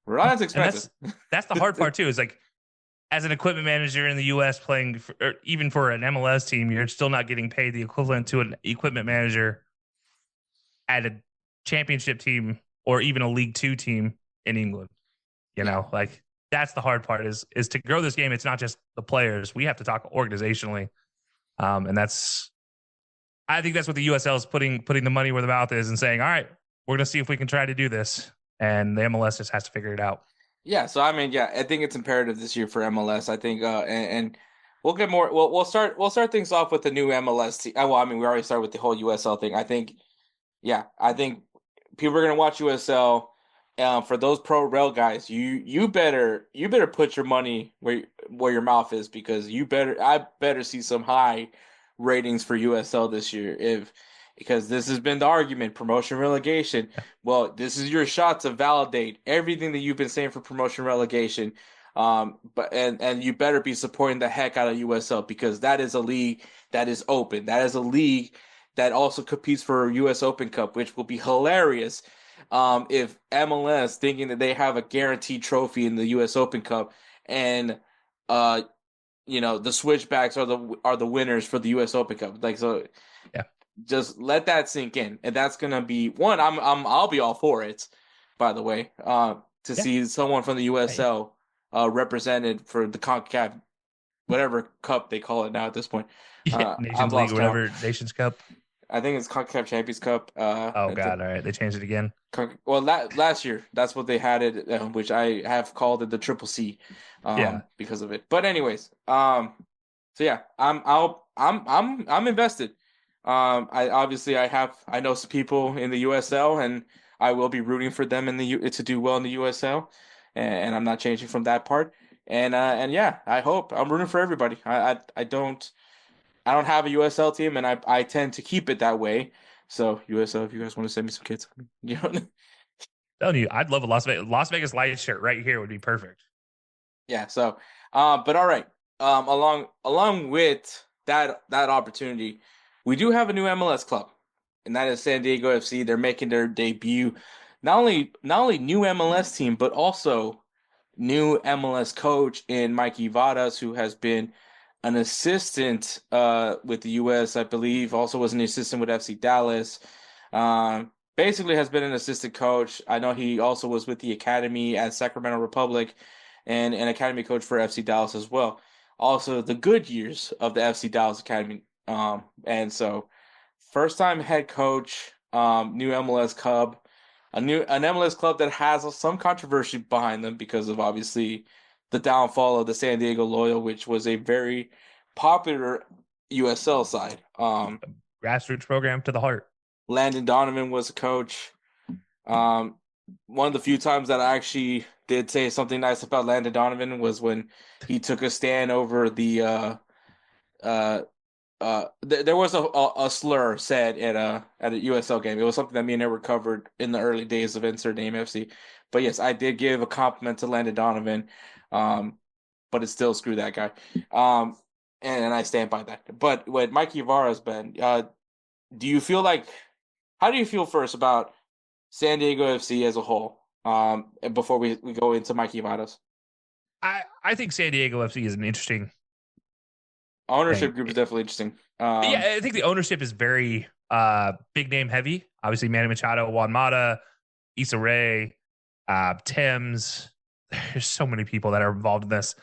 Rhode Island's expensive. That's the hard part too. Is like, as an equipment manager in the U.S. playing or even for an MLS team, you're still not getting paid the equivalent to an equipment manager at a championship team or even a League Two team in England. Like, that's the hard part is to grow this game. It's not just the players. We have to talk organizationally. And I think that's what the USL is putting the money where the mouth is and saying, all right, we're going to see if we can try to do this. And the MLS just has to figure it out. Yeah, so I mean, yeah, I think it's imperative this year for MLS. I think, and we'll get more. We'll start things off with the new MLS team. Well, I mean, we already started with the whole USL thing. I think people are gonna watch USL. For those pro rel guys, you better put your money where your mouth is, because I better see some high ratings for USL this year, because this has been the argument, promotion relegation. Well, this is your shot to validate everything that you've been saying for promotion relegation. But you better be supporting the heck out of USL, because that is a league that is open. That is a league that also competes for US Open Cup, which will be hilarious. If MLS, thinking that they have a guaranteed trophy in the US Open Cup, and the Switchbacks are the winners for the US Open Cup. Like, so yeah. Just let that sink in, and that's gonna be one. I'll be all for it. By the way, see someone from the USL represented for the CONCACAF, whatever cup they call it now at this point. Nations League, whatever, Nations Cup. I think it's CONCACAF Champions Cup. Oh God! All right, they changed it again. Well, last year that's what they had it, which I have called it the Triple C, because of it. But anyways, so yeah, I'm invested. I know some people in the USL, and I will be rooting for them to do well in the USL, and I'm not changing from that part. And yeah, I hope I'm rooting for everybody. I don't. I don't have a USL team, and I tend to keep it that way. So USL, if you guys want to send me some kids, you know, Telling you, I'd love a Las Vegas Lights shirt right here would be perfect. yeah. So, but all right. Along with that opportunity, we do have a new MLS club, and that is San Diego FC. They're making their debut. Not only new MLS team, but also new MLS coach in Mikey Vargas, who has been an assistant with the US, I believe. Also was an assistant with FC Dallas. Basically has been an assistant coach. I know he also was with the academy at Sacramento Republic and an academy coach for FC Dallas as well. Also the good years of the FC Dallas Academy. And so first time head coach, new MLS club, an MLS club that has some controversy behind them because of obviously the downfall of the San Diego Loyal, which was a very popular USL side. Grassroots program to the heart. Landon Donovan was a coach. Um, One of the few times that I actually did say something nice about Landon Donovan was when he took a stand over the uh, there was a slur said at a USL game. It was something that me and Edward covered in the early days of Insert Name FC. But yes, I did give a compliment to Landon Donovan, um, but it's still screw that guy, and I stand by that. But with Mikey Vargas, Ben, do you feel like how do you feel first about San Diego FC as a whole? And before we go into Mikey Vargas, I think San Diego FC is an interesting thing. ownership group is definitely interesting. Yeah, I think the ownership is very big name heavy. Obviously, Manny Machado, Juan Mata, Issa Rae, Thames. There's so many people that are involved in this.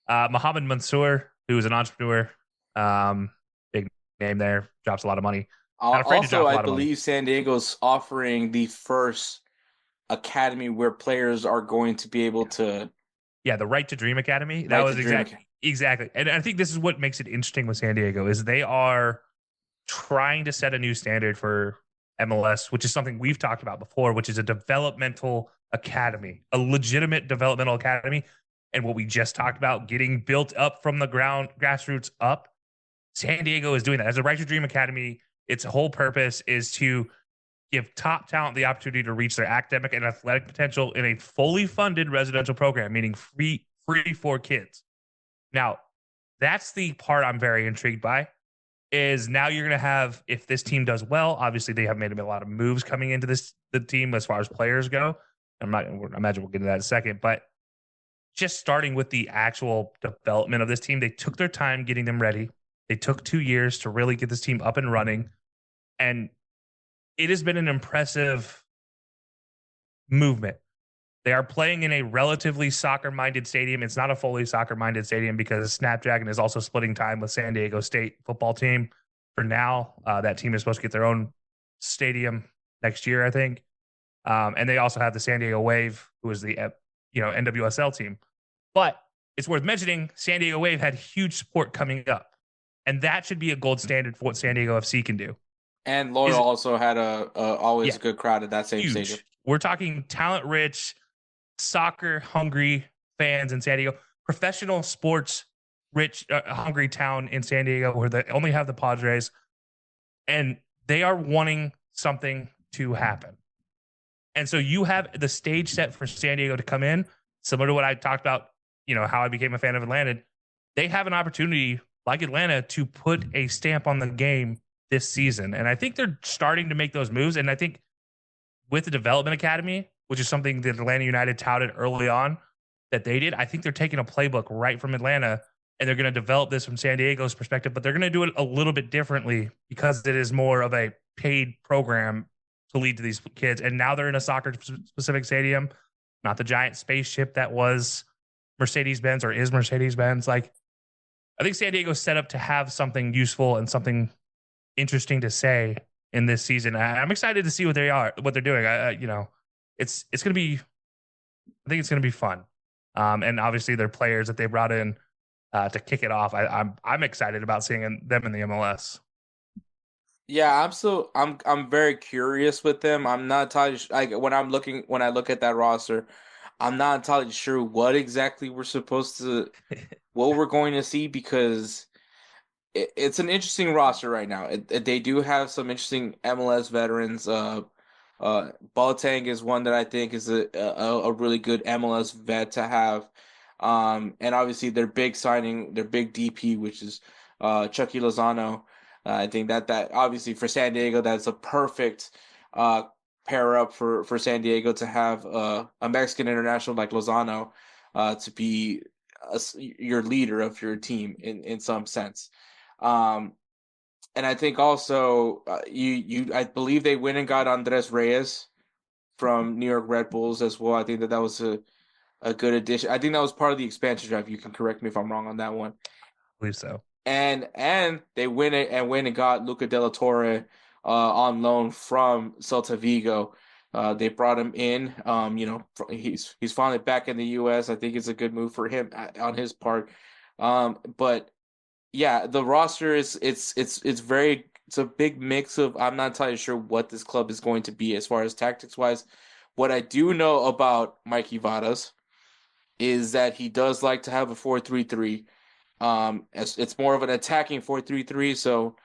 Mohammed Mansour, who is an entrepreneur, big name there, drops a lot of money. Not afraid to Also, drop a I lot of money. believe San Diego's offering the first academy where players are going to be able to Yeah, the Right to Dream Academy. That write to was dream academy. exactly. And I think this is what makes it interesting with San Diego is they are trying to set a new standard for MLS, which is something we've talked about before, which is a developmental academy, a legitimate developmental academy. And what we just talked about, getting built up from the ground, grassroots up. San Diego is doing that. As a Right to Dream Academy, its whole purpose is to give top talent the opportunity to reach their academic and athletic potential in a fully funded residential program, meaning free for kids. Now, that's the part I'm very intrigued by. Is now you're going to have, if this team does well, obviously they have made a lot of moves coming into the team as far as players go. I'm not, I imagine we'll get into that in a second, but just starting with the actual development of this team, they took their time getting them ready. They took 2 years to really get this team up and running. And it has been an impressive movement. They are playing in a relatively soccer-minded stadium. It's not a fully soccer-minded stadium because Snapdragon is also splitting time with San Diego State football team. For now, that team is supposed to get their own stadium next year, I think. And they also have the San Diego Wave, who is the NWSL team. But it's worth mentioning, San Diego Wave had huge support coming up, and that should be a gold standard for what San Diego FC can do. And Loyal Is also had always Yeah, a good crowd at that same stadium. huge. We're talking talent-rich, soccer-hungry fans in San Diego, professional sports rich, hungry town in San Diego where they only have the Padres, and they are wanting something to happen. And so you have the stage set for San Diego to come in, similar to what I talked about, how I became a fan of Atlanta. They have an opportunity, like Atlanta, to put a stamp on the game this season. And I think they're starting to make those moves. And I think with the Development Academy, which is something that Atlanta United touted early on that they did, I think they're taking a playbook right from Atlanta and they're going to develop this from San Diego's perspective, but they're going to do it a little bit differently because it is more of a paid program to lead to these kids. And now they're in a soccer specific stadium, not the giant spaceship that was Mercedes-Benz or is Mercedes-Benz. Like, I think San Diego's set up to have something useful and something interesting to say in this season. I'm excited to see what they're doing. It's going to be, I think it's going to be fun. And obviously their players that they brought in to kick it off. I'm excited about seeing them in the MLS. Yeah, I'm very curious with them. I'm not entirely like when I look at that roster, I'm not entirely sure what exactly we're going to see because it's an interesting roster right now. They do have some interesting MLS veterans. Boateng is one that I think is a really good MLS vet to have. And obviously their big signing, their big DP, which is Chucky Lozano. I think that obviously for San Diego, that's a perfect uh, pair up for San Diego to have a Mexican international like Lozano to be your leader of your team in some sense. Um, and I think also I believe they went and got Andres Reyes from New York Red Bulls as well. I think that was a good addition. I think that was part of the expansion draft. You can correct me if I'm wrong on that one. I believe so. And they went and got Luca De La Torre on loan from Celta Vigo. They brought him in. He's finally back in the U.S. I think it's a good move for him on his part. But yeah, the roster is it's a big mix of I'm not entirely sure what this club is going to be as far as tactics wise. What I do know about Mikey Vargas is that he does like to have a 4-3-3. It's more of an attacking 4-3-3. So,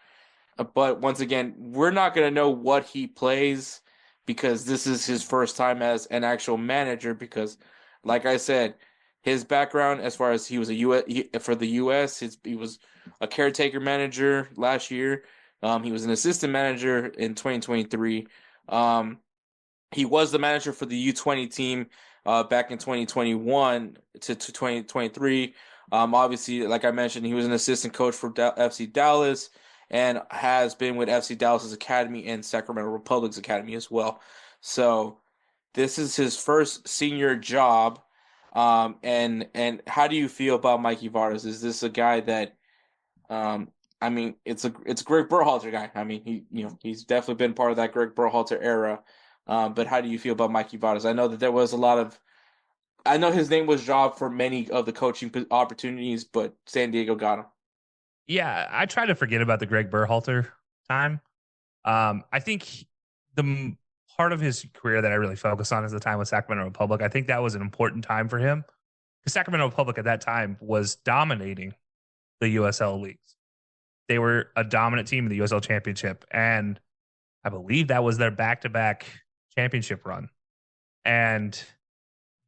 but once again, we're not going to know what he plays because this is his first time as an actual manager. Because, like I said, his background as far as he was a US for the US, he was a caretaker manager last year. He was an assistant manager in 2023. Um, he was the manager for the U20 team back in 2021 to 2023. Obviously, like I mentioned, he was an assistant coach for FC Dallas and has been with FC Dallas's academy and Sacramento Republic's academy as well. So this is his first senior job. And how do you feel about Mikey Vargas? Is this a guy that um, I mean, it's a Greg Berhalter guy. I mean, he's definitely been part of that Greg Berhalter era. But how do you feel about Mikey Vargas? I know that there was a lot of. I know his name was dropped for many of the coaching opportunities, but San Diego got him. Yeah, I try to forget about the Greg Berhalter time. I think part of his career that I really focus on is the time with Sacramento Republic. I think that was an important time for him because Sacramento Republic at that time was dominating the USL leagues. They were a dominant team in the USL Championship, and I believe that was their back-to-back championship run. And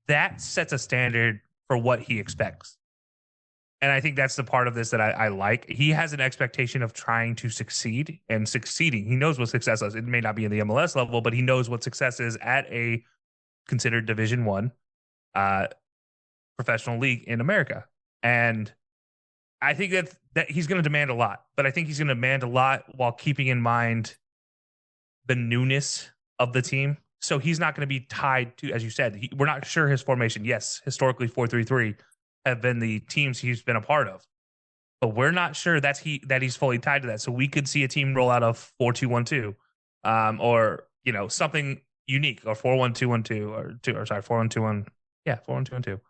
that sets a standard for what he expects. And I think that's the part of this that I like. He has an expectation of trying to succeed and succeeding. He knows what success is. It may not be in the MLS level, but he knows what success is at a considered Division One professional league in America. And I think that he's going to demand a lot, but I think he's going to demand a lot while keeping in mind the newness of the team. So he's not going to be tied to, as you said, we're not sure his formation. Yes, historically 4-3-3 have been the teams he's been a part of, but we're not sure that he's fully tied to that. So we could see a team roll out of 4-2-1-2, or something unique, or 4-1-2-1-2, or 4-1-2-1, 4-1-2-1-2,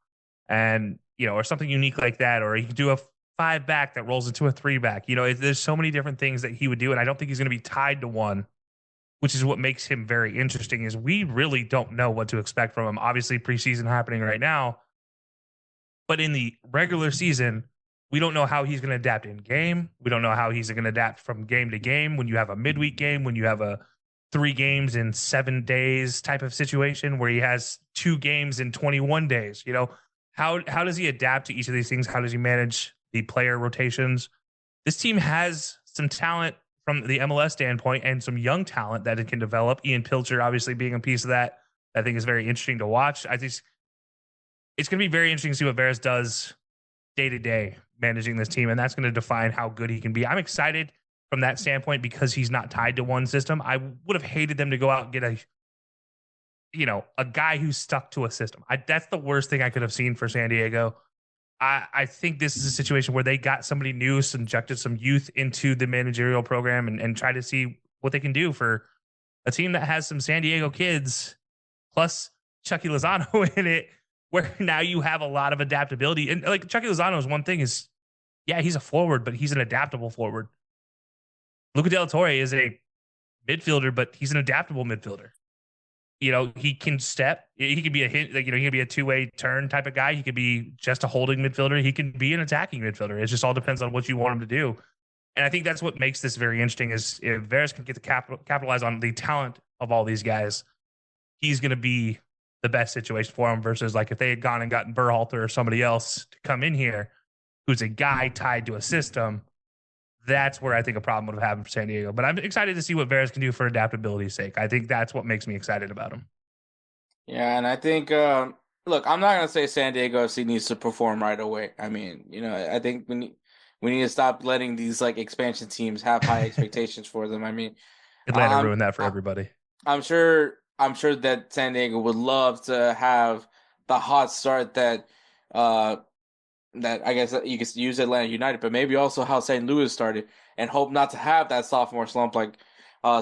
and or something unique like that, or he could do a 5-back that rolls into a 3-back. There's so many different things that he would do, and I don't think he's going to be tied to one, which is what makes him very interesting. Is we really don't know what to expect from him. Obviously, preseason happening right now. But in the regular season, we don't know how he's going to adapt in game. We don't know how he's going to adapt from game to game. When you have a midweek game, when you have a 3 games in 7 days type of situation where he has 2 games in 21 days, how does he adapt to each of these things? How does he manage the player rotations? This team has some talent from the MLS standpoint and some young talent that it can develop. Ian Pilcher obviously being a piece of that, I think is very interesting to watch. I think it's going to be very interesting to see what Vargas does day to day managing this team, and that's going to define how good he can be. I'm excited from that standpoint because he's not tied to one system. I would have hated them to go out and get a guy who's stuck to a system. That's the worst thing I could have seen for San Diego. I think this is a situation where they got somebody new, injected some youth into the managerial program and try to see what they can do for a team that has some San Diego kids plus Chucky Lozano in it, where now you have a lot of adaptability. And like Chucky Lozano's one thing is, he's a forward, but he's an adaptable forward. Luca De La Torre is a midfielder, but he's an adaptable midfielder. He can step. He could be he can be a 2-way turn type of guy. He could be just a holding midfielder. He can be an attacking midfielder. It just all depends on what you want him to do. And I think that's what makes this very interesting is if Veras can get to capitalize on the talent of all these guys, he's going to be the best situation for him versus like if they had gone and gotten Berhalter or somebody else to come in here who's a guy tied to a system, that's where I think a problem would have happened for San Diego. But I'm excited to see what Veras can do for adaptability's sake. I think that's what makes me excited about him. Yeah, and I think look, I'm not gonna say San Diego FC needs to perform right away. I mean, I think we need to stop letting these like expansion teams have high expectations for them. I mean, Atlanta I'm ruined that for I, everybody. I'm sure that San Diego would love to have the hot start uh that I guess you could use Atlanta United, but maybe also how St. Louis started, and hope not to have that sophomore slump like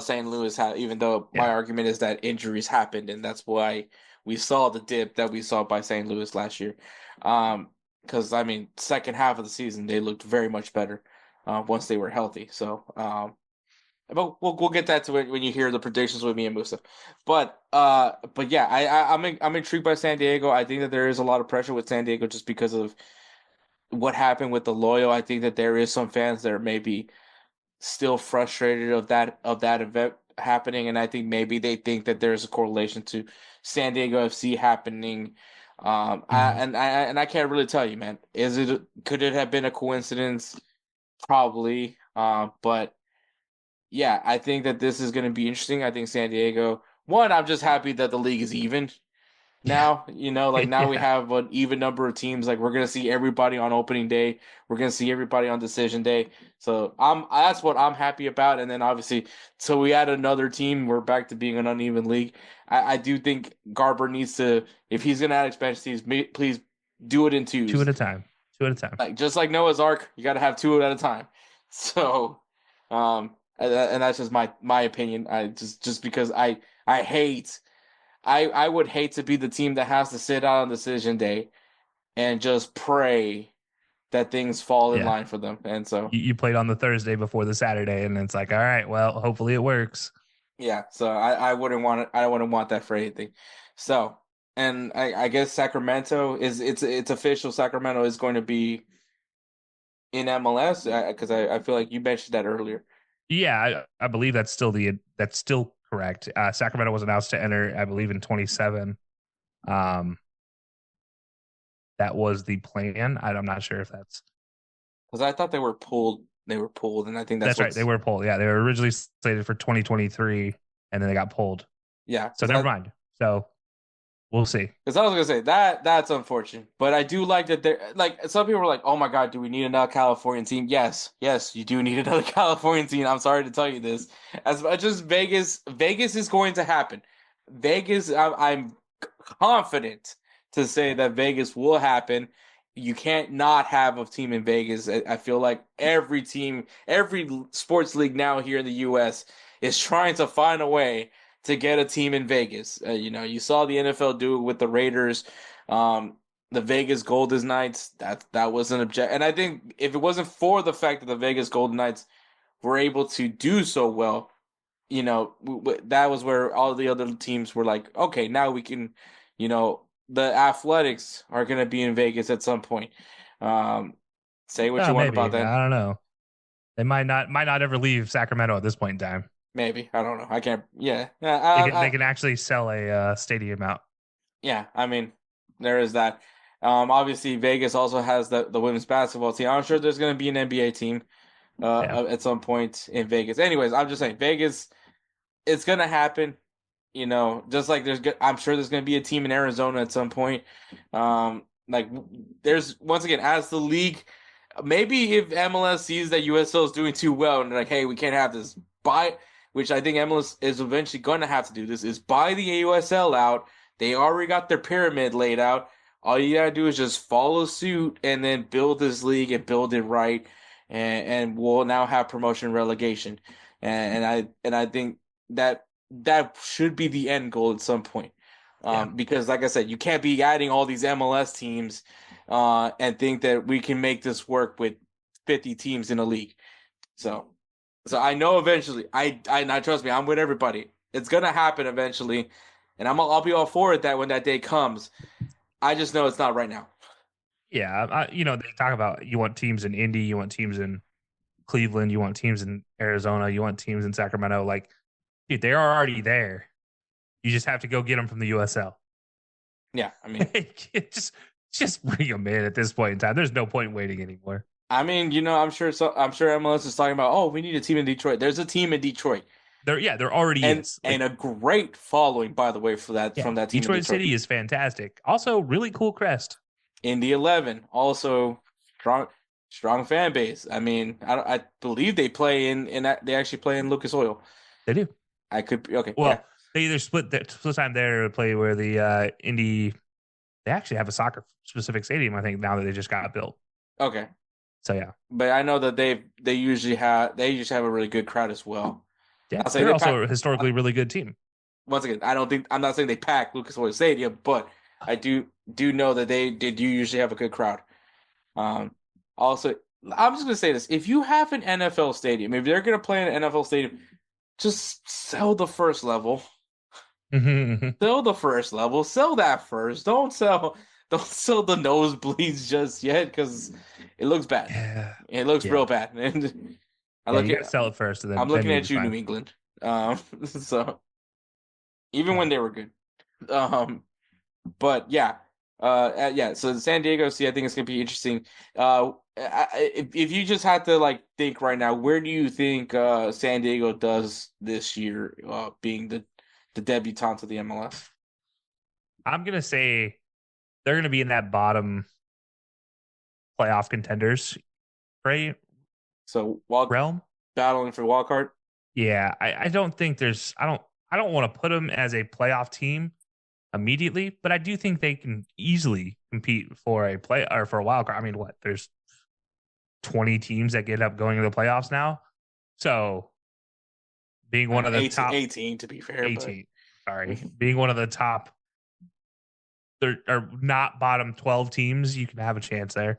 St. Louis had. Even though my Yeah. argument is that injuries happened, and that's why we saw the dip that we saw by St. Louis last year. Because I mean, second half of the season they looked very much better once they were healthy. So, but we'll get that to it when you hear the predictions with me and Musa. But yeah, I'm intrigued by San Diego. I think that there is a lot of pressure with San Diego just because of what happened with the Loyal. I think that there is some fans that are maybe still frustrated of that event happening, and I think maybe they think that there's a correlation to San Diego FC happening. Mhm. I can't really tell you, man. Could it have been a coincidence? Probably. But yeah, I think that this is going to be interesting. I think San Diego. One, I'm just happy that the league is even Yeah. now. Like now we Yeah. have an even number of teams. Like we're gonna see everybody on opening day. We're gonna see everybody on decision day. So that's what I'm happy about. And then obviously, so we add another team. We're back to being an uneven league. I do think Garber needs to, if he's gonna add expansion teams, please do it in Two twos. at a time. Two at a time. Like just like Noah's Ark, you got to have two at a time. So, and that's just my opinion. I just because I hate. I would hate to be the team that has to sit out on decision day and just pray that things fall in Yeah. line for them. And so, You played on the Thursday before the Saturday, and it's like, all right, well, hopefully it works. yeah, so I wouldn't want it. I wouldn't want that for anything. So, and I guess Sacramento it's official. Sacramento is going to be in MLS because I feel like you mentioned that earlier. Yeah, I believe that's still correct. Sacramento was announced to enter, I believe, in 27. Um, that was the plan. I'm not sure if Because I thought they were pulled. They were pulled, and I think that's that's right. They what's were pulled. Yeah, they were originally slated for 2023, and then they got pulled. yeah. So never mind. So we'll see. Because I was gonna say that's unfortunate, but I do like that there. Like some people were like, "Oh my God, do we need another Californian team?" Yes, yes, you do need another Californian team. I'm sorry to tell you this. As much as Vegas is going to happen. Vegas, I'm confident to say that Vegas will happen. You can't not have a team in Vegas. I feel like every team, every sports league now here in the U.S. is trying to find a way to get a team in Vegas. You saw the NFL do it with the Raiders, um, the Vegas Golden Knights. That was an object, and I think if it wasn't for the fact that the Vegas Golden Knights were able to do so well, that was where all the other teams were like, okay, now we can, the Athletics are going to be in Vegas at some point. Um, say what Oh, you want about maybe. that. I don't know. They might not ever leave Sacramento at this point in time. Maybe I don't know. I can't. Yeah, yeah. They can actually sell a stadium out. Yeah, I mean, there is that. Obviously, Vegas also has the women's basketball team. I'm sure there's going to be an NBA team Yeah. at some point in Vegas. Anyways, I'm just saying, Vegas, it's going to happen. Just like I'm sure there's going to be a team in Arizona at some point. Like there's once again as the league, maybe if MLS sees that USL is doing too well and they're like, hey, we can't have this. Buy, which I think MLS is eventually going to have to do this is buy the USL out. They already got their pyramid laid out. All you gotta do is just follow suit and then build this league and build it right, and we'll now have promotion and relegation. And I think that should be the end goal at some point. Yeah. Because like I said, you can't be adding all these MLS teams and think that we can make this work with 50 teams in a league. So, so I know eventually. I trust me. I'm with everybody. It's gonna happen eventually, and I'll be all for it that when that day comes. I just know it's not right now. Yeah. They talk about you want teams in Indy, you want teams in Cleveland, you want teams in Arizona, you want teams in Sacramento. Like, dude, they are already there. You just have to go get them from the USL. Yeah, I mean, just bring them in at this point in time. There's no point waiting anymore. I'm sure. So I'm sure MLS is talking about. Oh, we need a team in Detroit. There's a team in Detroit, There already and is. and a great following, by the way, for that Yeah, from that team in Detroit Detroit. City is fantastic. Also, really cool crest. Indy 11, also strong fan base. I mean, I believe they play in that they actually play in Lucas Oil. They do. I could be okay. Yeah, Well, they either split time there to play where the Indy. They actually have a soccer specific stadium. I think now that they just got built. okay. So yeah, But I know that they usually have a really good crowd as well. yeah, I'll say they're they also pack. a historically really good team. Once again, I'm not saying they pack Lucas Oil Stadium, but I do know that they do usually have a good crowd. Also, I'm just gonna say this: if you have an NFL stadium, if they're gonna play in an NFL stadium, just sell the first level. Sell the first level. Sell that first. Don't sell the nosebleeds just yet because it looks bad. Yeah, It looks yeah, real bad. And I yeah. look You got to at sell it first, and I'm then looking you'll at be you, New fine. England. So even Yeah. when they were good. Um, but yeah. Yeah, so San Diego, see, I think it's gonna be interesting. If you just had to like think right now, where do you think San Diego does this year, being the debutante of the MLS? I'm gonna say they're gonna be in that bottom playoff contenders, right? So while Realm. battling for wild card, Yeah, I don't think there's. I don't want to put them as a playoff team immediately, but I do think they can easily compete for a play or for a wild card. I mean, what? There's 20 teams that get up going to the playoffs now. So being one of the 18, top 18 to be fair, but 18, sorry, being one of the top there are not bottom 12 teams, you can have a chance there.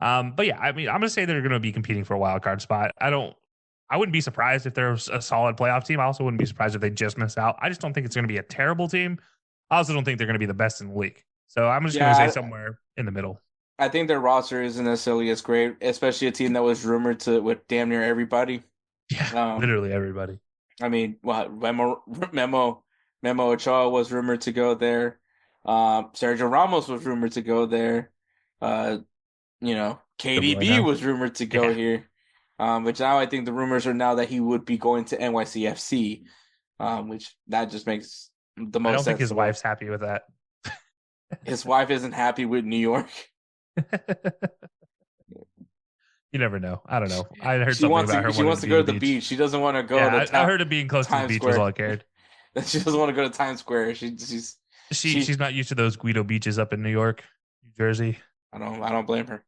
But yeah, I mean, I'm gonna say they're gonna be competing for a wild card spot. I wouldn't be surprised if there's a solid playoff team. I also wouldn't be surprised if they just miss out. I just don't think it's gonna be a terrible team. I also don't think they're gonna be the best in the league. So I'm just gonna say yeah, somewhere in the middle. I think their roster isn't necessarily as great, especially a team that was rumored to with damn near everybody. Yeah, Um, literally everybody. I mean, well, Memo Ochoa was rumored to go there. Sergio Ramos was rumored to go there. Uh, De KDB Bruyne. was rumored to go Yeah, here. Which now I think the rumors are now that he would be going to NYCFC. Which that just makes the I most don't think sense his to me. wife's happy with that. His wife isn't happy with New York. You never know. I don't know. I heard She something wants about her to she wanting wants to to be go to the the beach. beach. She doesn't want to go to Yeah, I heard it being close to the Times beach was all Square. I cared. She doesn't want to go to Times Square. She She's not used to those Guido beaches up in New York, New Jersey. I don't blame her.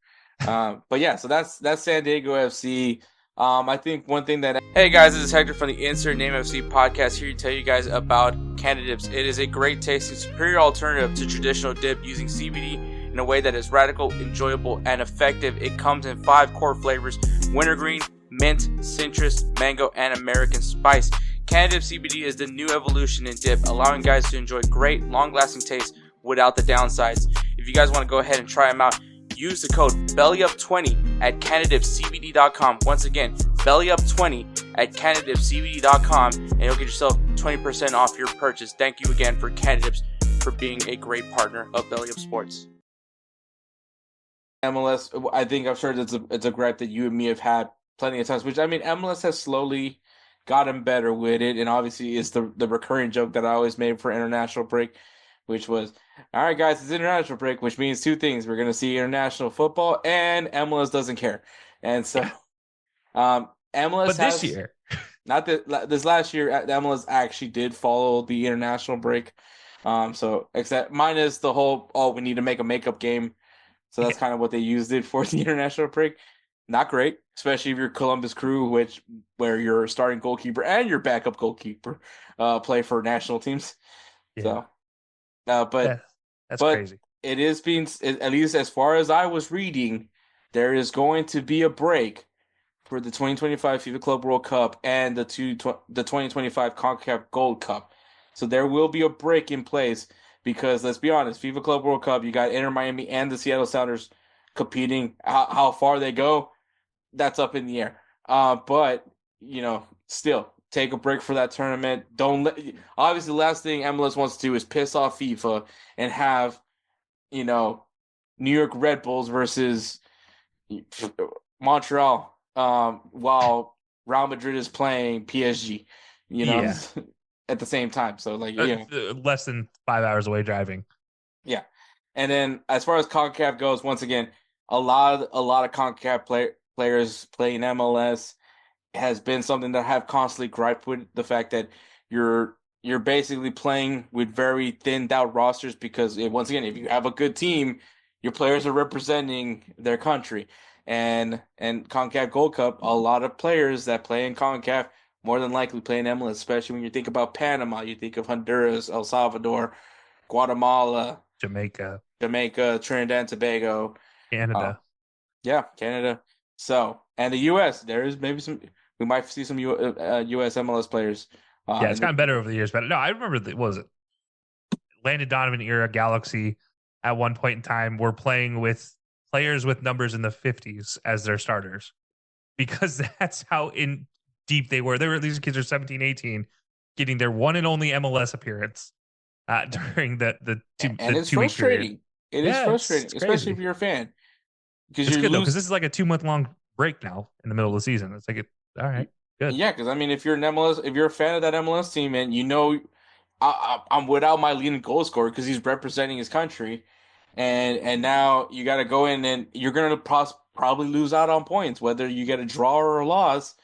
But yeah, so that's San Diego FC. I think one thing that hey guys, this is Hector from the Insert Name FC podcast here to tell you guys about Candidips. It is a great tasting, superior alternative to traditional dip using CBD in a way that is radical, enjoyable, and effective. It comes in 5 core flavors: wintergreen, mint, citrus, mango, and American spice. Candidips CBD is the new evolution in dip, allowing guys to enjoy great, long-lasting taste without the downsides. If you guys want to go ahead and try them out, use the code BELLYUP20 at CannadipCBD.com. Once again, BELLYUP20 at CannadipCBD.com, and you'll get yourself 20% off your purchase. Thank you again for Cannadips for being a great partner of Belly Up Sports. MLS, I think I'm sure it's a gripe that you and me have had plenty of times, which I mean, MLS has slowly gotten better with it, and obviously it's the recurring joke that I always made for international break, which was, all right, guys, it's international break, which means 2 things: we're gonna see international football, and MLS doesn't care, and so MLS But this has year, not that this last year the MLS actually did follow the international break, so except minus the whole we need to make a makeup game, so that's yeah, kind of what they used it for the international break. Not great, especially if you're Columbus Crew, where your starting goalkeeper and your backup goalkeeper play for national teams. yeah, So, but that, that's but crazy. it is being, at least as far as I was reading, there is going to be a break for the 2025 FIFA Club World Cup and the 2025 CONCACAF Gold Cup. So there will be a break in place because let's be honest, FIFA Club World Cup, you got Inter Miami and the Seattle Sounders competing. How far they go, that's up in the air. But still take a break for that tournament. Don't let obviously the last thing MLS wants to do is piss off FIFA and have you know New York Red Bulls versus Montreal, while Real Madrid is playing PSG, you know, Yeah, at the same time. So like, less than 5 hours away driving. yeah. And then as far as CONCACAF goes, once again, a lot of CONCACAF players playing MLS has been something that I have constantly griped with the fact that you're basically playing with very thinned out rosters because once again, if you have a good team, your players are representing their country. And CONCACAF Gold Cup, a lot of players that play in CONCACAF more than likely play in MLS, especially when you think about Panama, you think of Honduras, El Salvador, Guatemala, Jamaica, Jamaica, Trinidad and Tobago. Uh, Canada. yeah, Canada. So, and the U.S. There is maybe some. We might see some U.S. MLS players. Yeah, In it's the gotten better over the years. But no, I remember what was it Landon Donovan era Galaxy at one point in time were playing with players with numbers in the 50s as their starters because that's how in deep they were. These kids are 17, 18, getting their one and only MLS appearance during and the it's 2 week period. frustrating. It is Yeah, it's frustrating, especially if crazy. you're a fan, because It's you good though because lose. this is like a 2 month long break now in the middle of the season. It's like all right, good. Yeah, because I mean, if you're an MLS, if you're a fan of that MLS team, and I'm without my leading goal scorer because he's representing his country, and now you got to go in and you're gonna probably lose out on points, whether you get a draw or a loss.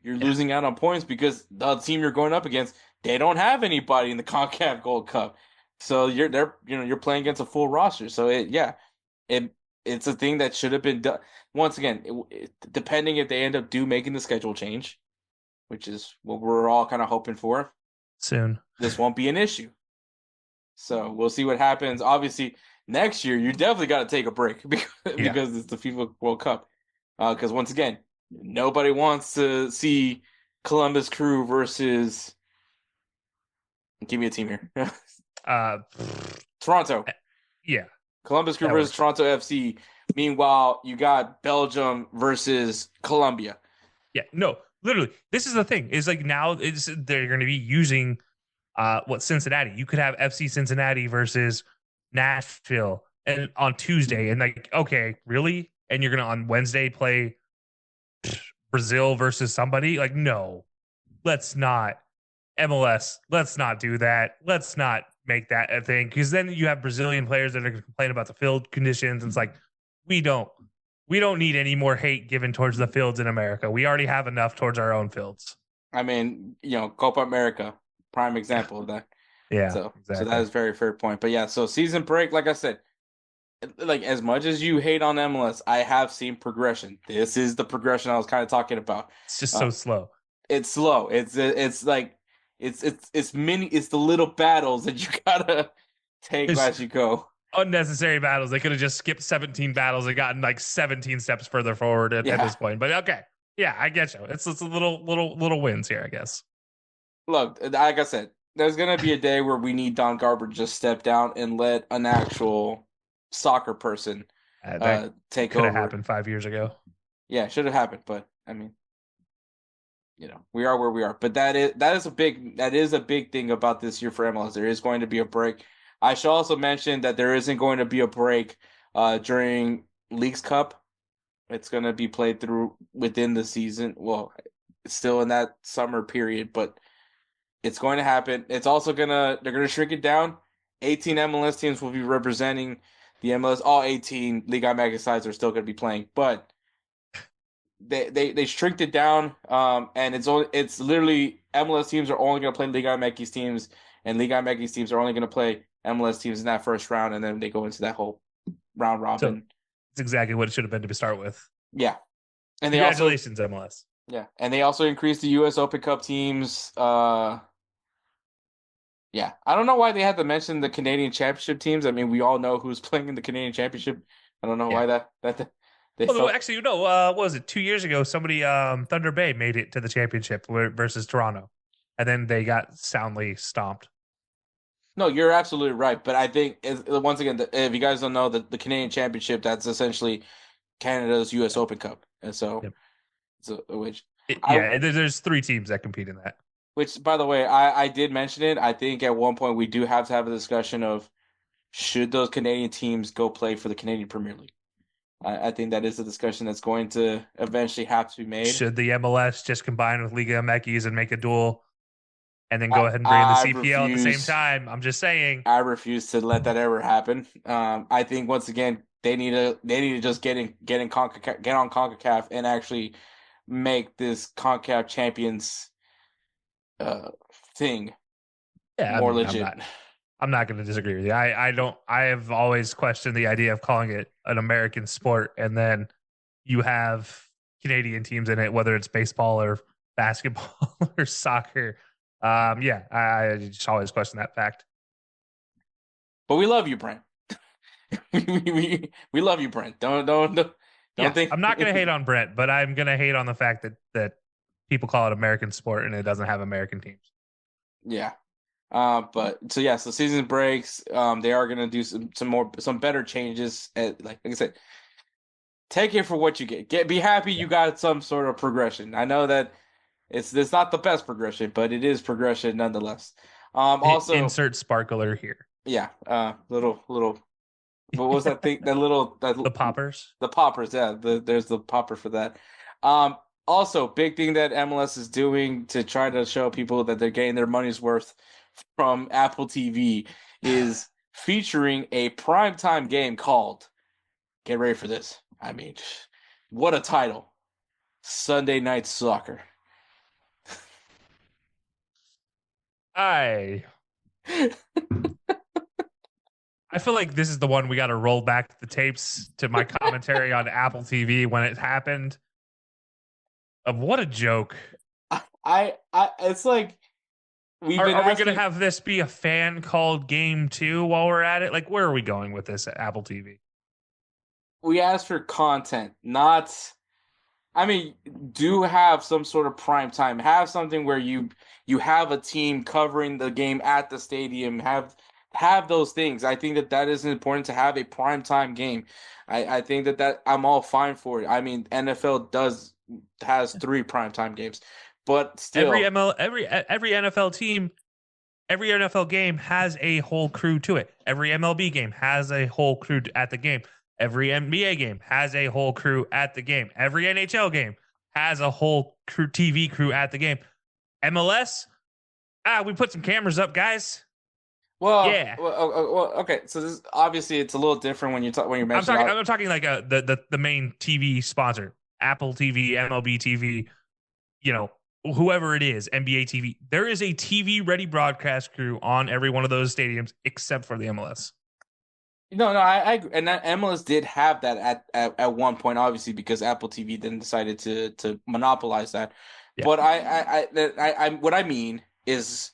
You're Yeah, losing out on points because the team you're going up against, they don't have anybody in the CONCACAF Gold Cup. So you're playing against a full roster. So it it's a thing that should have been done. Once again, depending if they end up making the schedule change, which is what we're all kind of hoping for, soon. this won't be an issue. So we'll see what happens. Obviously, next year you definitely got to take a break Yeah. because it's the FIFA World Cup. Because once again, nobody wants to see Columbus Crew versus. Give me a team here. Uh, Toronto. yeah, Columbus Crew that versus works. Toronto FC. Meanwhile, you got Belgium versus Colombia. Yeah, no, literally, this is the thing. Is like now they're going to be using what Cincinnati. You could have FC Cincinnati versus Nashville and on Tuesday, and like, okay, really? And you're gonna on Wednesday play Brazil versus somebody? Like, no, let's not. MLS, let's not do that. Let's not make that a thing because then you have Brazilian players that are going to complain about the field conditions. And it's like we don't we don't need any more hate given towards the fields in America. We already have enough towards our own fields. I mean, Copa America, prime Yeah, example of that. yeah, So that exactly. is a very fair point. But yeah, so season break, like I said, like as much as you hate on MLS, I have seen progression. This is the progression I was kind of talking about. It's just Uh, so slow. it's slow. It's like it's the little battles that you gotta take It's as you go. unnecessary battles. They could have just skipped 17 battles and gotten like 17 steps further forward at Yeah. this point. But okay, yeah, I get you. It's a little wins here, I guess. Look, like I said, there's gonna be a day where we need Don Garber to just step down and let an actual soccer person That take could have over. happened 5 years ago. Yeah, it should have happened, but I mean, we are where we are. But that is a big thing about this year for MLS. There is going to be a break. I should also mention that there isn't going to be a break during Leagues Cup. It's going to be played through within the season. Well, it's still in that summer period, but it's going to happen. They're gonna shrink it down. 18 MLS teams will be representing the MLS. All 18 Liga MX sides are still going to be playing, but they shrinked it down. And it's literally MLS teams are only going to play Liga MX teams, and Liga MX teams are only going to play MLS teams in that first round, and then they go into that whole round So robin. it's exactly what it should have been to start with. Yeah, and they also Congratulations, MLS. increased the U.S. Open Cup teams. Yeah, I don't know why they had to mention the Canadian Championship teams. I mean, we all know who's playing in the Canadian Championship. I don't know Yeah. why that they Well, felt. actually, what was it? 2 years ago, somebody, Thunder Bay made it to the championship versus Toronto, and then they got soundly stomped. No, you're absolutely right. But I think once again, if you guys don't know, the Canadian Championship, that's essentially Canada's U.S. Open Cup, and so Yep. So, which I Yeah, there's 3 teams that compete in that. which by the way, I did mention it. I think at one point we do have to have a discussion of should those Canadian teams go play for the Canadian Premier League. I think that is a discussion that's going to eventually have to be made. Should the MLS just combine with Liga MX and make a duel and then I, go ahead and bring in the I CPL at the same refuse. time? I'm just saying. I refuse to let that ever happen. I think once again they need to just get on CONCACAF and actually make this CONCACAF champions uh thing Yeah, I more mean, legit. I'm not going to disagree with you. I don't. I have always questioned the idea of calling it an American sport, and then you have Canadian teams in it, whether it's baseball or basketball or soccer. Yeah, I just always question that fact. But we love you, Brent. we love you, Brent. Don't Yeah, think. I'm not going to hate on Brent, but I'm going to hate on the fact that people call it American sport and it doesn't have American teams. Yeah. But so yeah, so season breaks. They are gonna do some better changes. Like I said, take it for what you get. Be happy Yeah. you got some sort of progression. I know that it's not the best progression, but it is progression nonetheless. Also, Insert sparkler here. yeah, little. What was that thing? That little that The poppers. the poppers. Yeah, there's the popper for that. Um, Also, big thing that MLS is doing to try to show people that they're getting their money's worth from Apple TV is featuring a primetime game called. Get ready for this. I mean, what a title! Sunday Night Soccer. I I feel like this is the one we got to roll back the tapes to my commentary on Apple TV when it happened. Of what a joke. It's like we've been Are we going to asking. have this be a fan called game two while we're at it? Like, where are we going with this at Apple TV? We asked for content, not. I mean, do have some sort of prime time. Have something where you have a team covering the game at the stadium. Have those things. I think that is important to have a prime time game. I think that I'm all fine for it. I mean, NFL does has 3 primetime games, but Every still, ML, every NFL team, every NFL game has a whole crew to it. Every MLB game has a whole crew at the game. Every NBA game has a whole crew at the game. Every NHL game has a whole crew, TV crew at the game. MLS, we put some cameras up, guys. Yeah, okay. So this obviously it's a little different when you I'm mention talking. out. I'm talking like the main TV sponsor, Apple TV, MLB TV. You know, whoever it is, NBA TV. There is a TV ready broadcast crew on every one of those stadiums except for the MLS. No, I agree. And that MLS did have that at one point, obviously, because Apple TV then decided to monopolize that. Yeah. But what I mean is,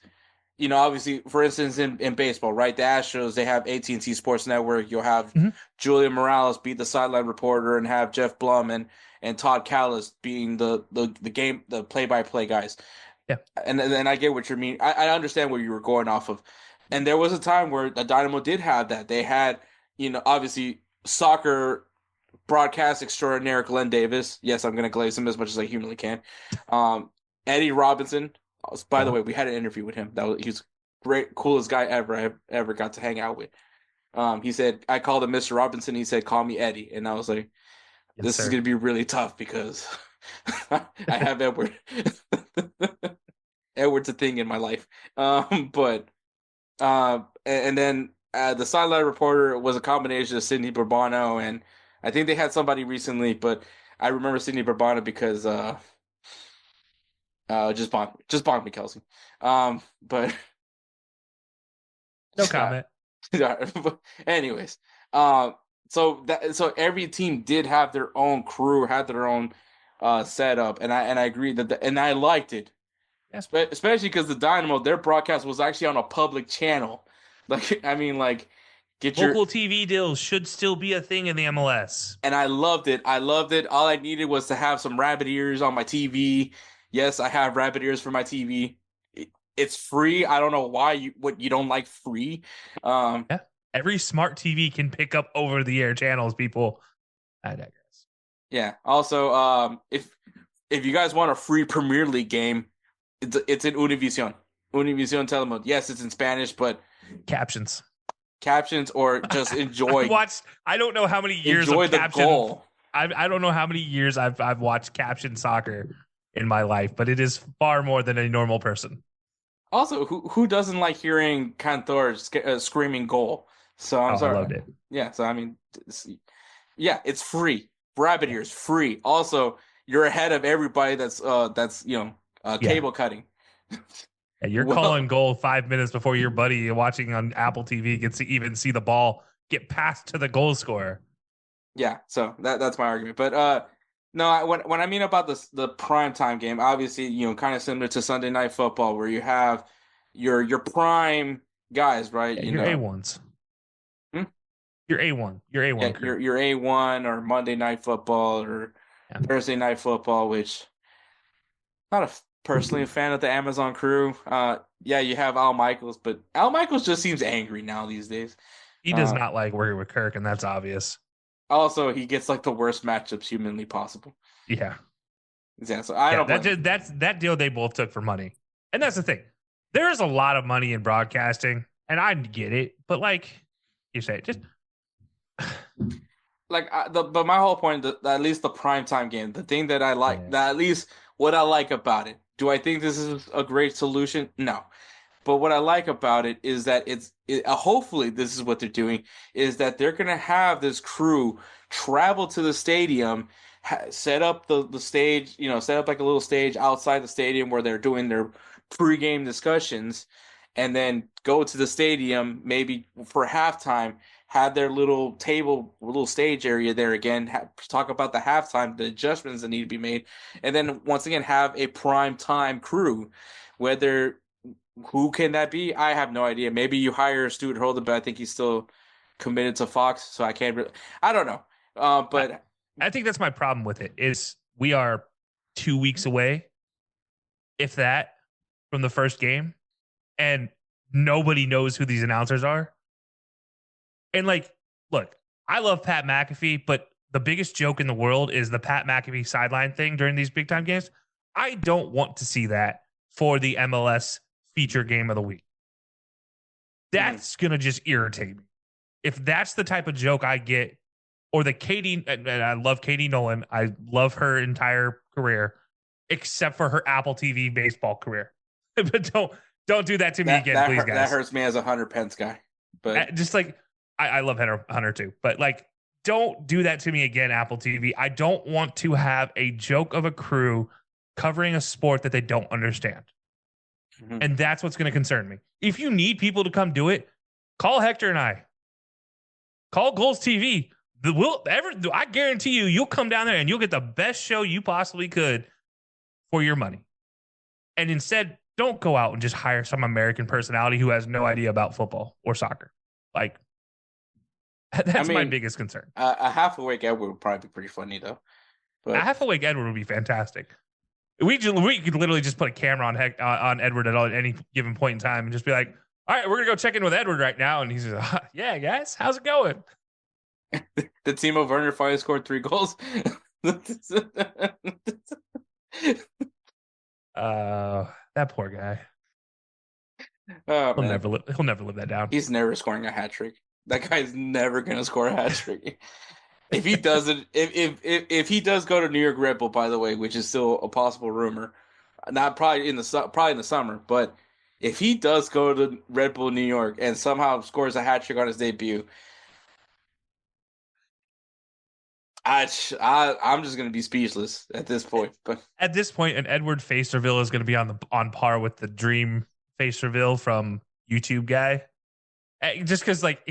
obviously, for instance, in baseball, right? The Astros, they have AT&T Sports Network. You'll have Mhm. Julian Morales be the sideline reporter and have Jeff Blum and Todd Callis being the play-by-play guys. Yeah. And I get what you mean. I understand where you were going off of. And there was a time where the Dynamo did have that. They had, obviously soccer broadcast extraordinaire Glenn Davis. Yes, I'm going to glaze him as much as I humanly can. Um, Eddie Robinson. By the Uh-huh. way, we had an interview with him. He's great, coolest guy ever I ever got to hang out with. He said I called him Mr. Robinson. He said call me Eddie, and I was like, Yes, this is sir. going to be really tough because I have Edward. Edward's a thing in my life. But and then the sideline reporter was a combination of Sidney Bourbano and I think they had somebody recently, but I remember Sidney Bourbano because just bonk me, Kelsey. But No comment. but anyways, um, so every team did have their own crew, had their own setup, and I agree and I liked it. Yes. Especially because the Dynamo, their broadcast was actually on a public channel. Like, I mean, like, get your. Local TV deals should still be a thing in the MLS. And I loved it. I loved it. All I needed was to have some rabbit ears on my TV. Yes, I have rabbit ears for my TV. It's free. I don't know why you don't like free. Um, Yeah. Every smart TV can pick up over the air channels, people. I digress. yeah. Also, if you guys want a free Premier League game, it's in Univision. Univision Telemode. Yes, it's in Spanish, but Captions. captions or just I watched. I don't know how many years of enjoy the caption. goal. I don't know how many years I've watched caption soccer in my life, but it is far more than a normal person. Also, who doesn't like hearing Cantor screaming goal? So I'm Oh, I sorry. loved it. Yeah, so I mean, yeah, it's free. Rabbit ears free. Also, you're ahead of everybody that's Yeah. cable cutting. Yeah, you're calling Well, goal 5 minutes before your buddy watching on Apple TV gets to even see the ball get passed to the goal scorer. yeah, so that's my argument. But no, when I mean about the prime time game, obviously, kind of similar to Sunday Night Football, where you have your prime guys, right? Yeah, you're A1s. Hmm? You're A1. You're Yeah, A1 crew. your A1 or Monday Night Football or Yeah. Thursday Night Football, which not personally a fan of the Amazon crew. Yeah, you have Al Michaels, but Al Michaels just seems angry now these days. He does Uh, not like working with Kirk, and that's obvious. Also, he gets like the worst matchups humanly possible. Yeah. Yeah, so I Yeah, don't blame him. that's that deal they both took for money. And that's the thing. There is a lot of money in broadcasting, and I get it, but like you say, just Like but my whole point, at least the primetime game, the thing that I like, yeah. that at least what I like about it. Do I think this is a great solution? No. But what I like about it is that hopefully this is what they're doing is that they're gonna have this crew travel to the stadium, set up the stage, set up like a little stage outside the stadium where they're doing their pregame discussions, and then go to the stadium maybe for halftime, have their little table, little stage area there again, talk about the halftime, the adjustments that need to be made, and then once again have a prime time crew, whether who can that be? I have no idea. Maybe you hire Stuart Holden, but I think he's still committed to Fox, so I can't really. I don't know. I, But I think that's my problem with it is we are 2 weeks away, if that, from the first game, and nobody knows who these announcers are. And like, look, I love Pat McAfee, but the biggest joke in the world is the Pat McAfee sideline thing during these big time games. I don't want to see that for the MLS feature game of the week. That's gonna just irritate me. If that's the type of joke I get, or the Katie, and I love Katie Nolan, I love her entire career, except for her Apple TV baseball career. But don't do that to me again, please, that guys. hurts me as a Hunter Pence guy. But Just like I love Hunter too, but like don't do that to me again, Apple TV. I don't want to have a joke of a crew covering a sport that they don't understand. mhm. And that's what's going to concern me. If you need people to come do it, call Hector and I. Call Goals TV. I guarantee you'll come down there and you'll get the best show you possibly could for your money. And instead, don't go out and just hire some American personality who has no idea about football or soccer. Like, that's my biggest concern. A half awake Edward would probably be pretty funny though. A But half awake Edward would be fantastic. We could literally just put a camera on Edward at any given point in time and just be like, all right, we're gonna go check in with Edward right now, and he's just, yeah, guys, how's it going? the Timo Werner finally scored 3 goals. That poor guy. Oh man, He'll never live that down. he's never scoring a hat trick. That guy's never gonna score a hat trick. If he doesn't, if he does go to New York Red Bull, by the way, which is still a possible rumor, not probably in the summer, but if he does go to Red Bull New York and somehow scores a hat trick on his debut, I'm just gonna be speechless at this point. But At this point, an Edward face reveal is going to be on par with the Dream face reveal from YouTube guy. Just because like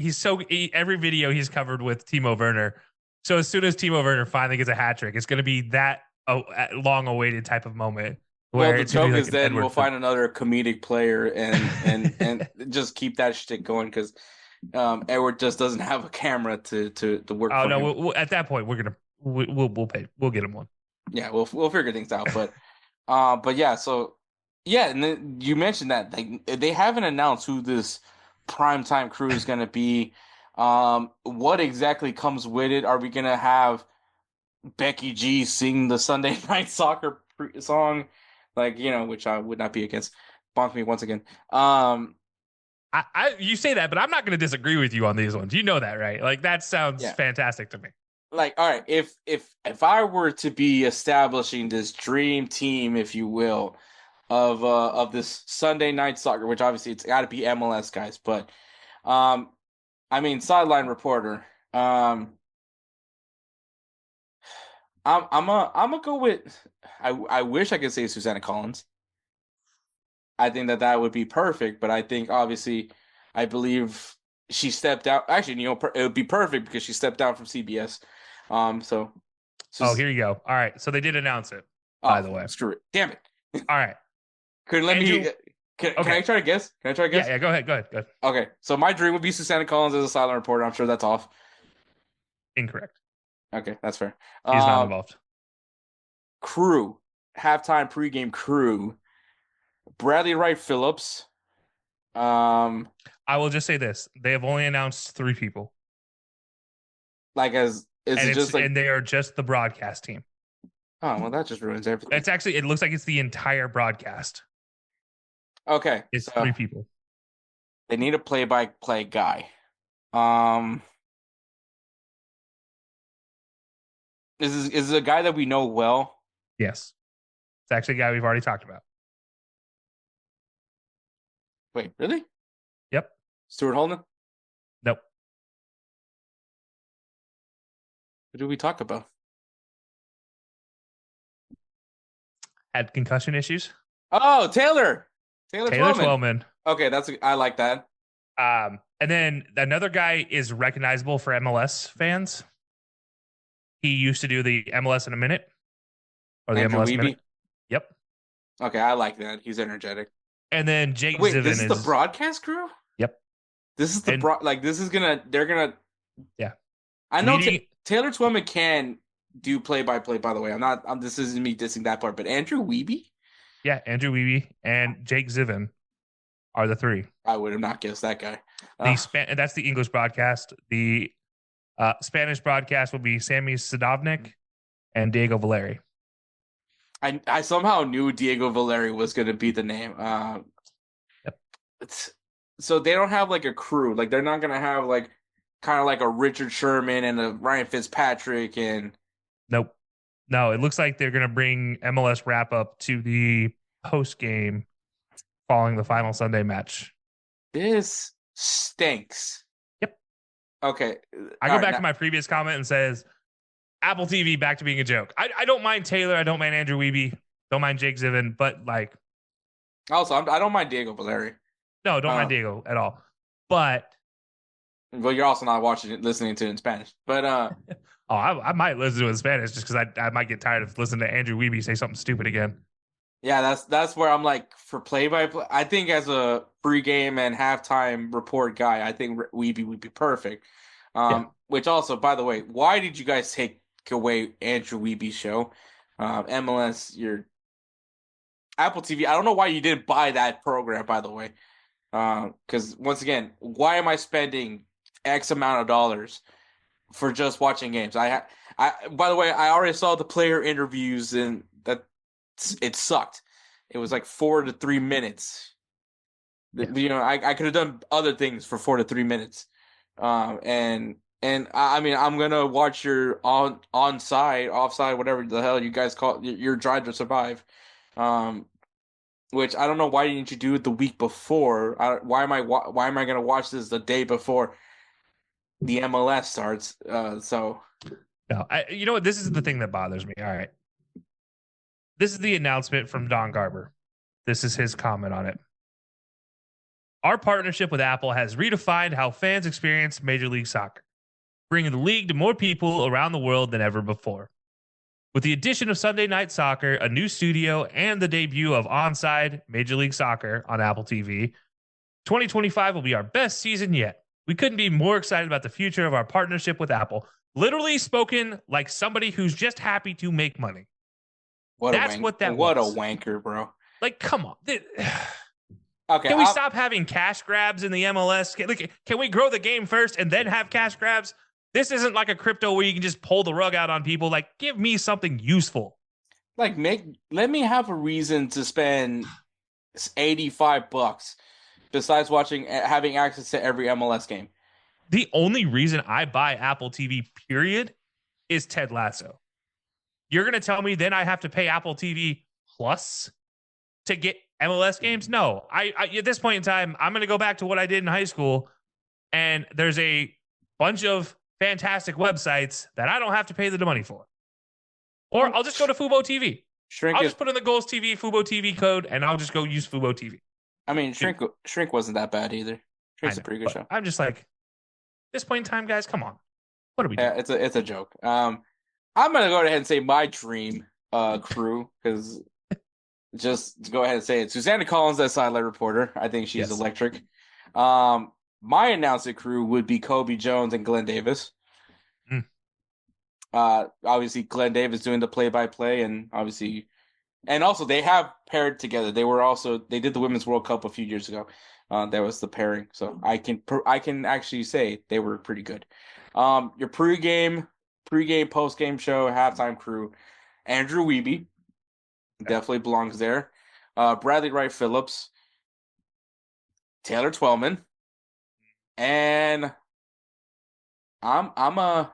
every video he's covered with Timo Werner. So as soon as Timo Werner finally gets a hat trick, it's going to be that long awaited type of moment. well, Where the it's gonna joke be like is an then Edward we'll find another comedic player and just keep that shit going because Edward just doesn't have a camera to work Oh for no! him. At that point, we'll pay. We'll get him one. Yeah, we'll figure things out. But yeah, so yeah, and then you mentioned that like they haven't announced who this primetime crew is gonna be. What exactly comes with it? Are we gonna have Becky G sing the Sunday Night Soccer song, like which I would not be against. Bonk me once again. You say that, but I'm not going to disagree with you on these ones. You know that, right? Like that sounds Yeah. fantastic to me. Like, all right, if I were to be establishing this dream team, if you will, of this Sunday night soccer, which obviously it's got to be MLS guys, but um, I mean sideline reporter. I'm gonna go with. I wish I could say Susanna Collins. I think that would be perfect, but I think obviously, I believe she stepped out. Actually, it would be perfect because she stepped down from CBS. So, Oh, just here you go. All right. So they did announce it, by oh, the way. screw it, damn it. All right. Couldn't let Andrew, me. Can okay. I try to guess? Can I try to guess? Yeah, go ahead. Go ahead. Go ahead. Okay, so my dream would be Susanna Collins as a silent reporter. I'm sure that's off. Incorrect. Okay, that's fair. He's not Um, involved. crew, halftime pregame crew. Bradley Wright Phillips. Um, I will just say this. They have only announced 3 people. like as is And it just like they are just the broadcast team. oh well that just ruins everything. It looks like it's the entire broadcast. Okay, It's so 3 people. they need a play-by-play guy. Um, is this a guy that we know well? Yes. It's actually a guy we've already talked about. Wait, really? Yep. Stuart Holden? Nope. What did we talk about? Had concussion issues. Oh, Taylor Twellman. Twellman. Okay, I like that. And then another guy is recognizable for MLS fans. He used to do the MLS in a minute. Or the Andrew MLS Wiebe? minute. Yep. Okay, I like that. He's energetic. And then Jake Wait, Ziven this is the broadcast crew? Yep. This is the they're gonna Yeah. I know Taylor Twellman can do play-by-play, by the way. This isn't me dissing that part, but Andrew Wiebe? Yeah, Andrew Wiebe and Jake Ziven are the 3. I would have not guessed that guy. That's the English broadcast. The Spanish broadcast will be Sammy Sadovnik and Diego Valeri. I somehow knew Diego Valeri was going to be the name. Yep. So they don't have like a crew. Like they're not going to have like kind of like a Richard Sherman and a Ryan Fitzpatrick and. Nope. No, it looks like they're going to bring MLS wrap up to the post game following the final Sunday match. This stinks. Yep. Okay. I go back to my previous comment and says Apple TV back to being a joke. I don't mind Taylor. I don't mind Andrew Wiebe. Don't mind Jake Ziven. But like. Also, I don't mind Diego Valeri. No, don't mind Diego at all. But. Well, you're also not listening to it in Spanish. But. I might listen to it in Spanish just because I might get tired of listening to Andrew Wiebe say something stupid again. Yeah, that's where I'm like for play-by-play. I think as a pregame and halftime report guy, I think Wiebe would be perfect. Which also, by the way, why did you guys take away Andrew Wiebe's show? MLS, your Apple TV. I don't know why you didn't buy that program, by the way. Because once again, why am I spending X amount of dollars for just watching games? I by the way, I already saw the player interviews and that it sucked. It was like 4 to 3 minutes. Yeah. I could have done other things for 4 to 3 minutes. And I mean, I'm gonna watch your onside, offside, whatever the hell you guys call it, your Drive to Survive. Which I don't know why didn't you do it the week before? Why am I gonna watch this the day before the MLS starts? No, you know what? This is the thing that bothers me. All right, this is the announcement from Don Garber. This is his comment on it. Our partnership with Apple has redefined how fans experience Major League Soccer, bringing the league to more people around the world than ever before. With the addition of Sunday Night Soccer, a new studio, and the debut of Onside Major League Soccer on Apple TV, 2025 will be our best season yet. We couldn't be more excited about the future of our partnership with Apple. Literally spoken like somebody who's just happy to make money. That's what that was. What a wanker, bro. Like, come on. Okay, can we stop having cash grabs in the MLS? Can we grow the game first and then have cash grabs? This isn't like a crypto where you can just pull the rug out on people. Like, give me something useful. Like, let me have a reason to spend $85 besides watching having access to every MLS game. The only reason I buy Apple TV, period, is Ted Lasso. You're going to tell me then I have to pay Apple TV Plus to get MLS games? No. I at this point in time, I'm going to go back to what I did in high school, and there's a bunch of fantastic websites that I don't have to pay the money for. Or I'll just go to Fubo TV. Shrink I'll is, just put in the Goals TV Fubo TV code, and I'll just go use Fubo TV. I mean, Shrink wasn't that bad either. I Shrink's a know, pretty good but show. I'm just like, at this point in time, guys, come on. What are we doing? Yeah, it's a joke. I'm gonna go ahead and say my dream crew, because just to go ahead and say it. Susanna Collins, that sideline reporter. I think she's Yes. electric. My announcing crew would be Kobe Jones and Glenn Davis. Mm. Obviously Glenn Davis doing the play-by-play, and also they have paired together. They did the Women's World Cup a few years ago. That was the pairing, so I can actually say they were pretty good. Your pregame, post-game show, halftime crew, Andrew Wiebe definitely belongs there. Bradley Wright Phillips, Taylor Twellman, and I'm a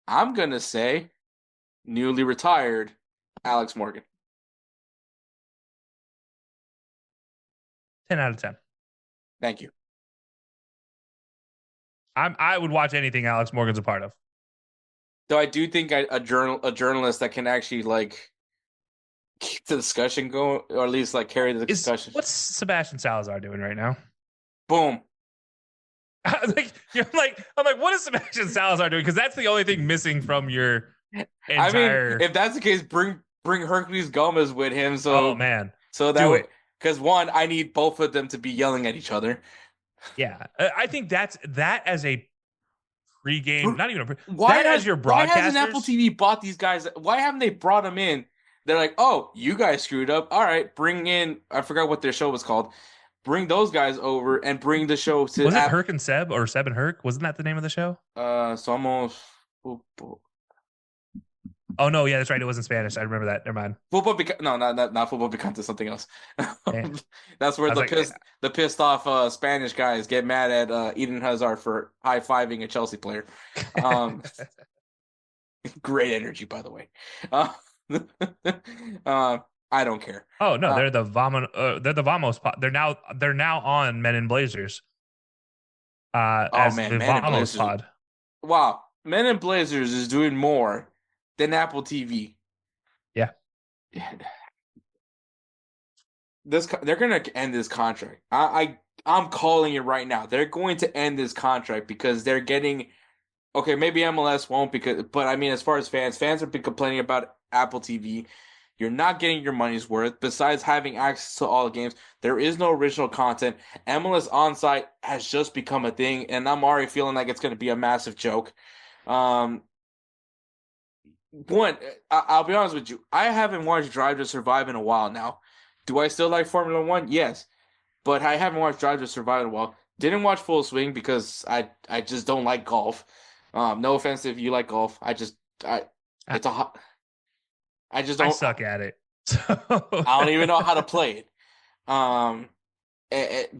I'm gonna say newly retired Alex Morgan. 10 out of 10. Thank you. I would watch anything Alex Morgan's a part of. Though I do think a journalist that can actually like keep the discussion going, or at least like carry the discussion. What's Sebastian Salazar doing right now? Boom. I'm like, what is Sebastian Salazar doing? Because that's the only thing missing from your entire. I mean, if that's the case, bring Hercules Gomez with him. Oh man, so that would, because one, I need both of them to be yelling at each other. Yeah, I think that as a pregame, not even as your broadcasters. Why hasn't Apple TV bought these guys? Why haven't they brought them in? They're like, oh, you guys screwed up. All right, bring in. I forgot what their show was called. Bring those guys over and bring the show to. Was it Herc and Seb, or Seb and Herc? Wasn't that the name of the show? Somos. Oh no, yeah, that's right. It was in Spanish. I remember that. Never mind. No, not football picante, something else. Yeah. That's where the pissed off Spanish guys get mad at Eden Hazard for high fiving a Chelsea player. Great energy, by the way. I don't care. Oh no, they're the Vamos pod. They're now on Men in Blazers. As the Vamos pod. Wow, Men in Blazers is doing more than Apple TV. Yeah. They're gonna end this contract. I'm calling it right now. They're going to end this contract because they're getting. Okay, maybe MLS won't, but I mean, as far as fans have been complaining about Apple TV. You're not getting your money's worth. Besides having access to all the games, there is no original content. MLS Onsite has just become a thing, and I'm already feeling like it's going to be a massive joke. I'll be honest with you. I haven't watched Drive to Survive in a while now. Do I still like Formula One? Yes, but I haven't watched Drive to Survive in a while. Didn't watch Full Swing because I just don't like golf. No offense if you like golf. It's a hot. I just don't. I suck at it. I don't even know how to play it.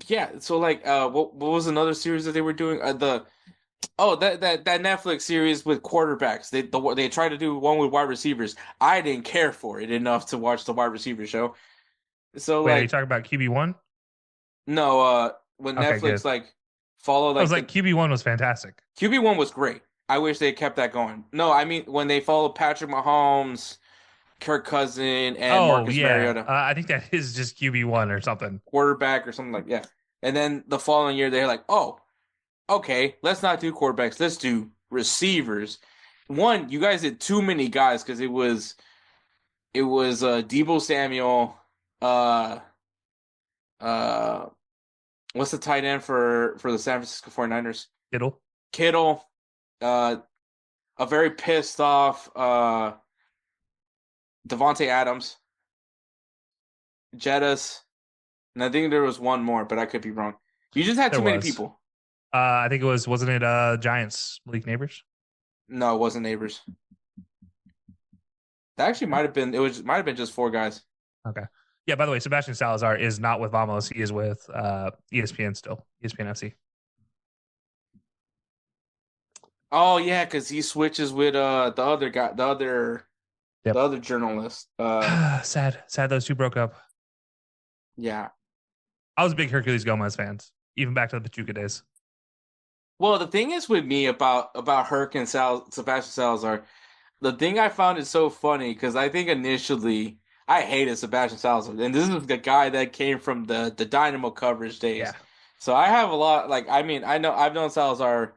Yeah. So like, what was another series that they were doing? That Netflix series with quarterbacks. They tried to do one with wide receivers. I didn't care for it enough to watch the wide receiver show. So wait, are you talking about QB1? No. When Netflix good. like followed, I was like QB1 was fantastic. QB1 was great. I wish they kept that going. No, I mean when they followed Patrick Mahomes, Kirk Cousin, and Marcus Mariota. I think that is just QB1 or something. Quarterback or something like that. And then the following year, they're like, oh, okay, let's not do quarterbacks. Let's do receivers. One, you guys did too many guys because it was Deebo Samuel, what's the tight end for the San Francisco 49ers? Kittle, a very pissed off Devontae Adams, Jettas, and I think there was one more, but I could be wrong. You just had too many people. I think wasn't it Giants, Malik Neighbors? No, it wasn't Neighbors. That actually might have been just four guys. Okay. Yeah, by the way, Sebastian Salazar is not with Vamos. He is with ESPN still, ESPN FC. Oh yeah, because he switches with the other guy, the Yep. other journalist. Sad those two broke up. Yeah. I was a big Hercules Gomez fans, even back to the Pachuca days. Well, the thing is with me about Herc and Sebastian Salazar, the thing I found is so funny because I think initially I hated Sebastian Salazar, and this is the guy that came from the Dynamo coverage days. Yeah. So I have a lot like I mean I know I've known Salazar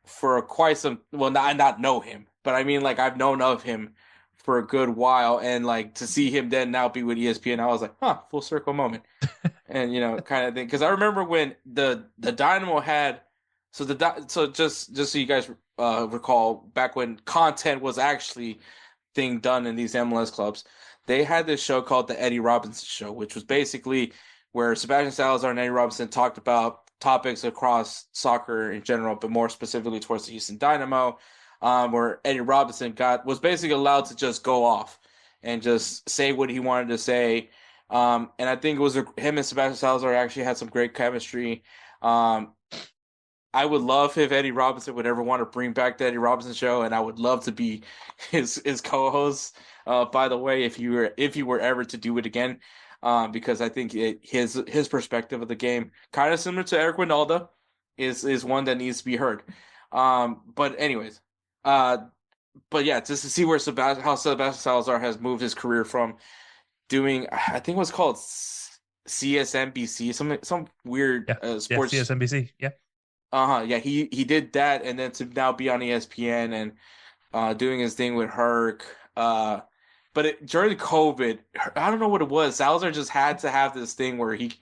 for quite some well not know him, but I mean like I've known of him for a good while, and like to see him then now be with ESPN, I was like, huh, full circle moment. And kind of thing because I remember when the Dynamo had so just so you guys recall back when content was actually thing done in these MLS clubs, they had this show called the Eddie Robinson Show, which was basically where Sebastian Salazar and Eddie Robinson talked about topics across soccer in general, but more specifically towards the Houston Dynamo, where Eddie Robinson was basically allowed to just go off and just say what he wanted to say. And I think it was him and Sebastian Salazar actually had some great chemistry. Um, I would love if Eddie Robinson would ever want to bring back the Eddie Robinson show, and I would love to be his co-host. By the way, if you were ever to do it again, because I think his perspective of the game, kind of similar to Eric Winalda, is one that needs to be heard. But anyways, uh, but yeah, just to see how Sebastian Salazar has moved his career from doing I think it was called CSNBC, some weird Yeah. Yeah. sports. CSNBC. Yeah. Yeah, he did that, and then to now be on ESPN and doing his thing with Herc. But during COVID, I don't know what it was. Salazar just had to have this thing where he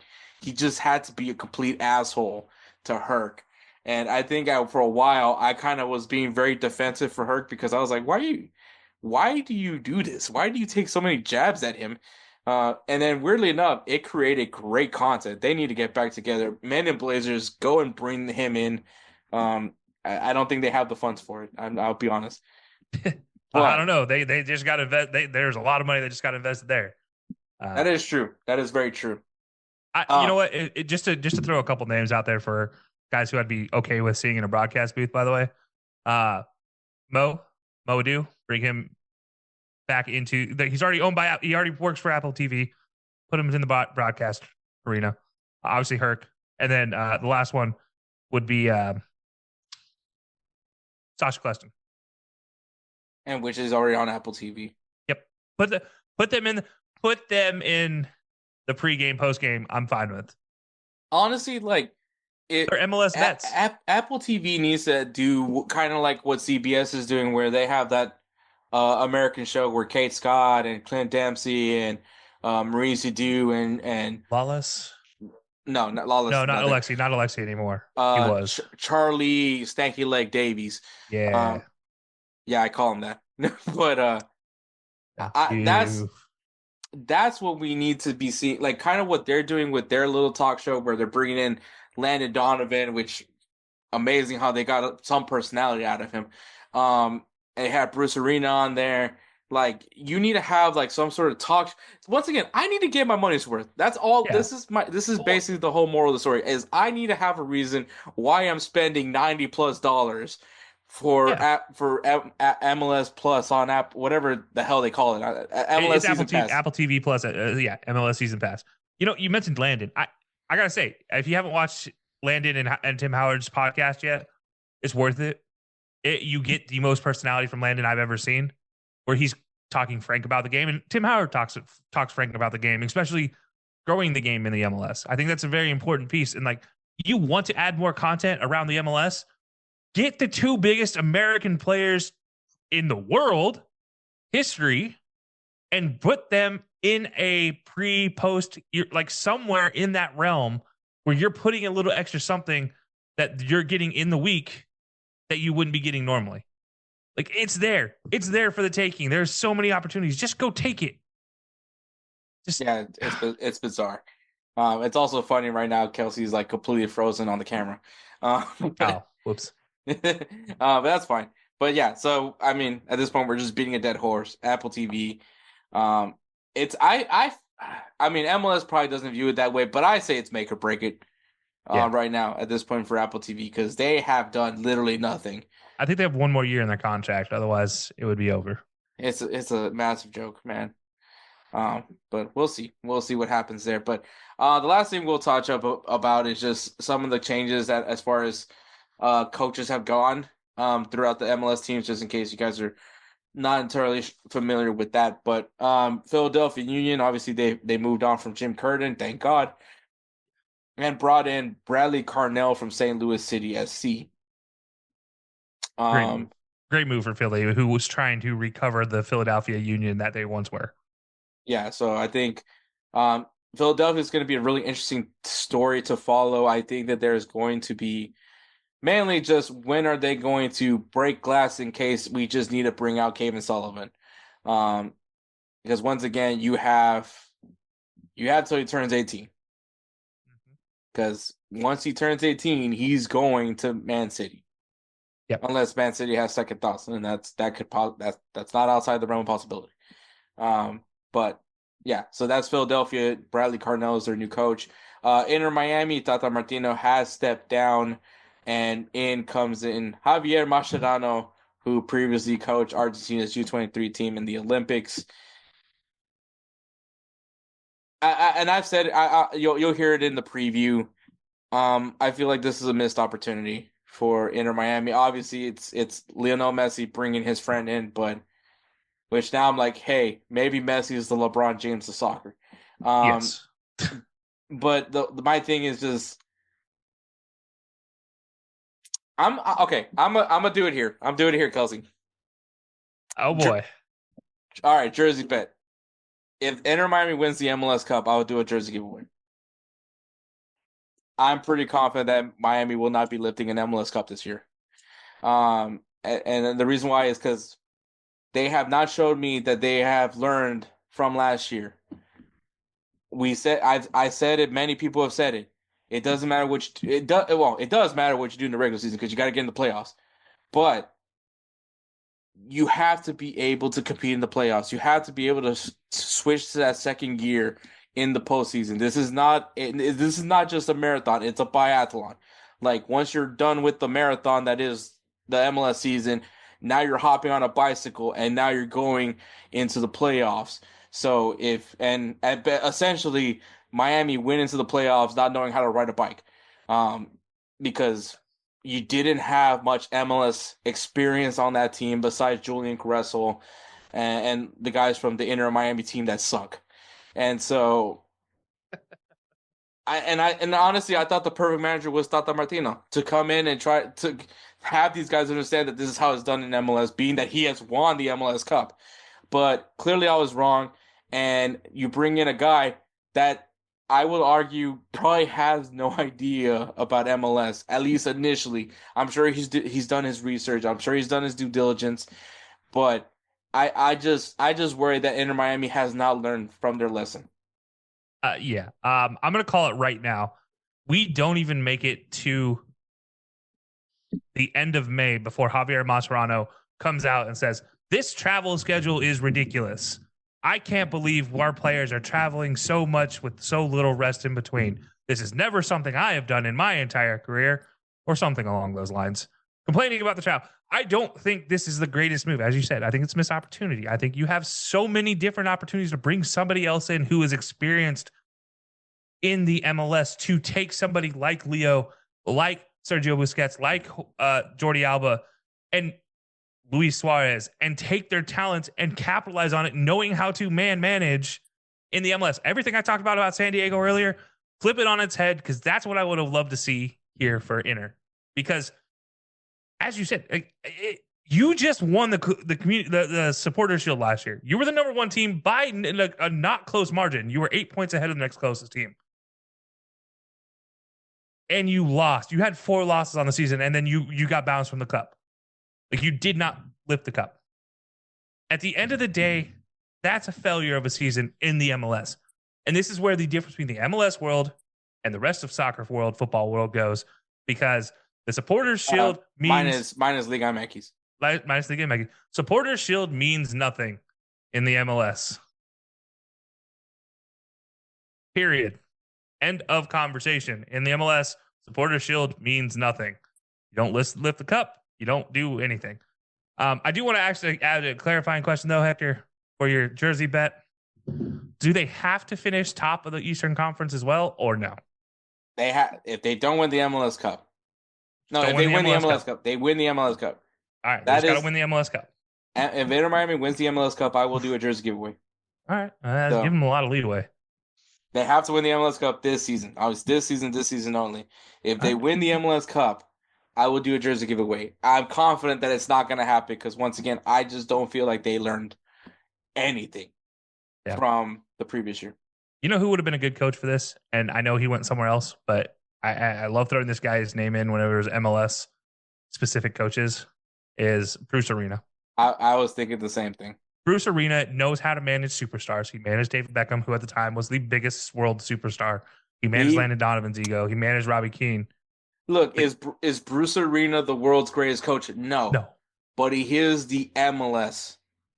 just had to be a complete asshole to Herc. And I think for a while I kind of was being very defensive for Herc because I was like, why do you do this? Why do you take so many jabs at him? And then weirdly enough, it created great content. They need to get back together. Men in Blazers, go and bring him in. I don't think they have the funds for it. I'll be honest. I don't But know. They just got to there's a lot of money that just got invested there. that Uh, is true. That is very true. you know Um, what? Just to throw a couple names out there for guys who I'd be okay with seeing in a broadcast booth. By the way, uh, Mo Adu, bring him back into he's already owned by he already works for Apple TV. Put him in the broadcast arena. Obviously Herc, and then the last one would be Sasha Cleston. and which is already on Apple TV. Yep. Put the put them in put them in the pregame postgame. I'm fine with. Honestly, like They're it. MLS vets. Apple TV needs to do kind of like what CBS is doing, where they have that American show where Kate Scott and Clint Dempsey and Maurice Dew and Lawless. no, not Lawless, No, not another Alexi. Not Alexi anymore. He was. Charlie Stanky Leg Davies. Yeah. Um, yeah, I call him that. But Thank I you. that's what we need to be seeing, like kind of what they're doing with their little talk show where they're bringing in Landon Donovan, which amazing how they got some personality out of him. They had Bruce Arena on there. Like you need to have like some sort of talk. Once again, I need to get my money's worth. That's all. Yeah. This is Well, basically the whole moral of the story. Is I need to have a reason why I'm spending $90+ yeah. for MLS Plus on app whatever the hell they call it, MLS It's Season Pass. Apple TV Plus. Yeah, MLS season pass. You know, you mentioned Landon. I gotta say, if you haven't watched Landon and Tim Howard's podcast yet, it's worth it. You get the most personality from Landon I've ever seen, where he's talking frank about the game, and Tim Howard talks frank about the game, especially growing the game in the MLS. I think that's a very important piece. And like, you want to add more content around the MLS, get the two biggest American players in the world history and put them in a pre-post, like somewhere in that realm where you're putting a little extra something that you're getting in the week that you wouldn't be getting normally. Like it's there for the taking. There's so many opportunities. Just go take it. Just Yeah, it's bizarre. It's also funny right now. Kelsey's like completely frozen on the camera. oh, whoops. But that's fine. But yeah, so I mean, at this point, we're just beating a dead horse. Apple TV. Um, it's I mean, MLS probably doesn't view it that way, but I say it's make or break it Yeah. right now at this point for Apple TV because they have done literally nothing. I think they have one more year in their contract. Otherwise, it would be over. It's a massive joke, man. But we'll see. We'll see what happens there. But the last thing we'll touch up about is just some of the changes that as far as coaches have gone throughout the MLS teams, just in case you guys are not entirely familiar with that. But Philadelphia Union, obviously they moved on from Jim Curtin, thank God, and brought in Bradley Carnell from St. Louis City SC. Great move. Um, Great move for Philly, who was trying to recover the Philadelphia Union that they once were. yeah, so I think Philadelphia is going to be a really interesting story to follow. I think that there's going to be mainly just when are they going to break glass in case we just need to bring out Kevin Sullivan. Um, because once again, you have till he turns 18. Because once he turns 18, he's going to Man City. Yep. Unless Man City has second thoughts, and that's not outside the realm of possibility. But yeah, so that's Philadelphia. Bradley Carnell is their new coach. Inter Miami, Tata Martino has stepped down, and in comes in Javier Mascherano, who previously coached Argentina's U23 team in the Olympics. And I've said you'll hear it in the preview. I feel like this is a missed opportunity for Inter Miami. Obviously, it's Lionel Messi bringing his friend in, but which now I'm like, hey, maybe Messi is the LeBron James of soccer. Um, Yes. but my thing is just I'm okay. I'm gonna do it here. I'm doing it here, Kelsey. Oh boy. All right, jersey bet. If Inter Miami wins the MLS Cup, I would do a jersey giveaway. I'm pretty confident that Miami will not be lifting an MLS Cup this year. And the reason why is because they have not showed me that they have learned from last year. I said it. Many people have said it. It doesn't matter which it does. Well, it does matter what you do in the regular season because you got to get in the playoffs. But you have to be able to compete in the playoffs. You have to be able to switch to that second gear in the postseason. This is not just a marathon; it's a biathlon. Like once you're done with the marathon that is the MLS season, now you're hopping on a bicycle and now you're going into the playoffs. So essentially Miami went into the playoffs not knowing how to ride a bike, because you didn't have much MLS experience on that team besides Julian Caressel and the guys from the Inter Miami team that sunk. And so and honestly, I thought the perfect manager was Tata Martino to come in and try to have these guys understand that this is how it's done in MLS, being that he has won the MLS Cup. But clearly, I was wrong, and you bring in a guy that I will argue probably has no idea about MLS, at least initially. I'm sure he's done his research. I'm sure he's done his due diligence, but I just worry that Inter Miami has not learned from their lesson. Yeah. I'm gonna call it right now. We don't even make it to the end of May before Javier Mascherano comes out and says this travel schedule is ridiculous. I can't believe our players are traveling so much with so little rest in between. This is never something I have done in my entire career, or something along those lines. Complaining about the travel. I don't think this is the greatest move. As you said, I think it's a missed opportunity. I think you have so many different opportunities to bring somebody else in who is experienced in the MLS to take somebody like Leo, like Sergio Busquets, like Jordi Alba, and Luis Suarez, and take their talents and capitalize on it, knowing how to manage in the MLS. Everything I talked about San Diego earlier, flip it on its head, because that's what I would have loved to see here for Inter. Because, as you said, you just won the supporter shield last year. You were the number one team by a not close margin. You were 8 points ahead of the next closest team. And you lost. You had 4 losses on the season, and then you got bounced from the cup. Like, you did not lift the cup. At the end of the day, that's a failure of a season in the MLS. And this is where the difference between the MLS world and the rest of soccer world, football world goes, because the supporters shield means mine is Liga MX. minus the game, Mikey. Supporter Shield means nothing in the MLS. Period. End of conversation. In the MLS, Supporter Shield means nothing. You don't lift the cup. You don't do anything. I do want to actually add a clarifying question, though, Hector, for your jersey bet. Do they have to finish top of the Eastern Conference as well, or no? They have if they don't win the MLS Cup. No, Don't if win they the win the MLS MLS Cup. Cup, they win the MLS Cup. All right, they That just got to is, win the MLS Cup. if Inter Miami wins the MLS Cup, I will do a jersey giveaway. All right, So give them a lot of leeway. they have to win the MLS Cup this season. Obviously, this season only. If they win the MLS Cup, I will do a jersey giveaway. I'm confident that it's not going to happen because, once again, I just don't feel like they learned anything from the previous year. You know who would have been a good coach for this? And I know he went somewhere else, but I love throwing this guy's name in whenever there's MLS specific coaches, is Bruce Arena. I was thinking the same thing. Bruce Arena knows how to manage superstars. He managed David Beckham, who at the time was the biggest world superstar. He managed Landon Donovan's ego. He managed Robbie Keane. Look, is Bruce Arena the world's greatest coach? No. But he is the MLS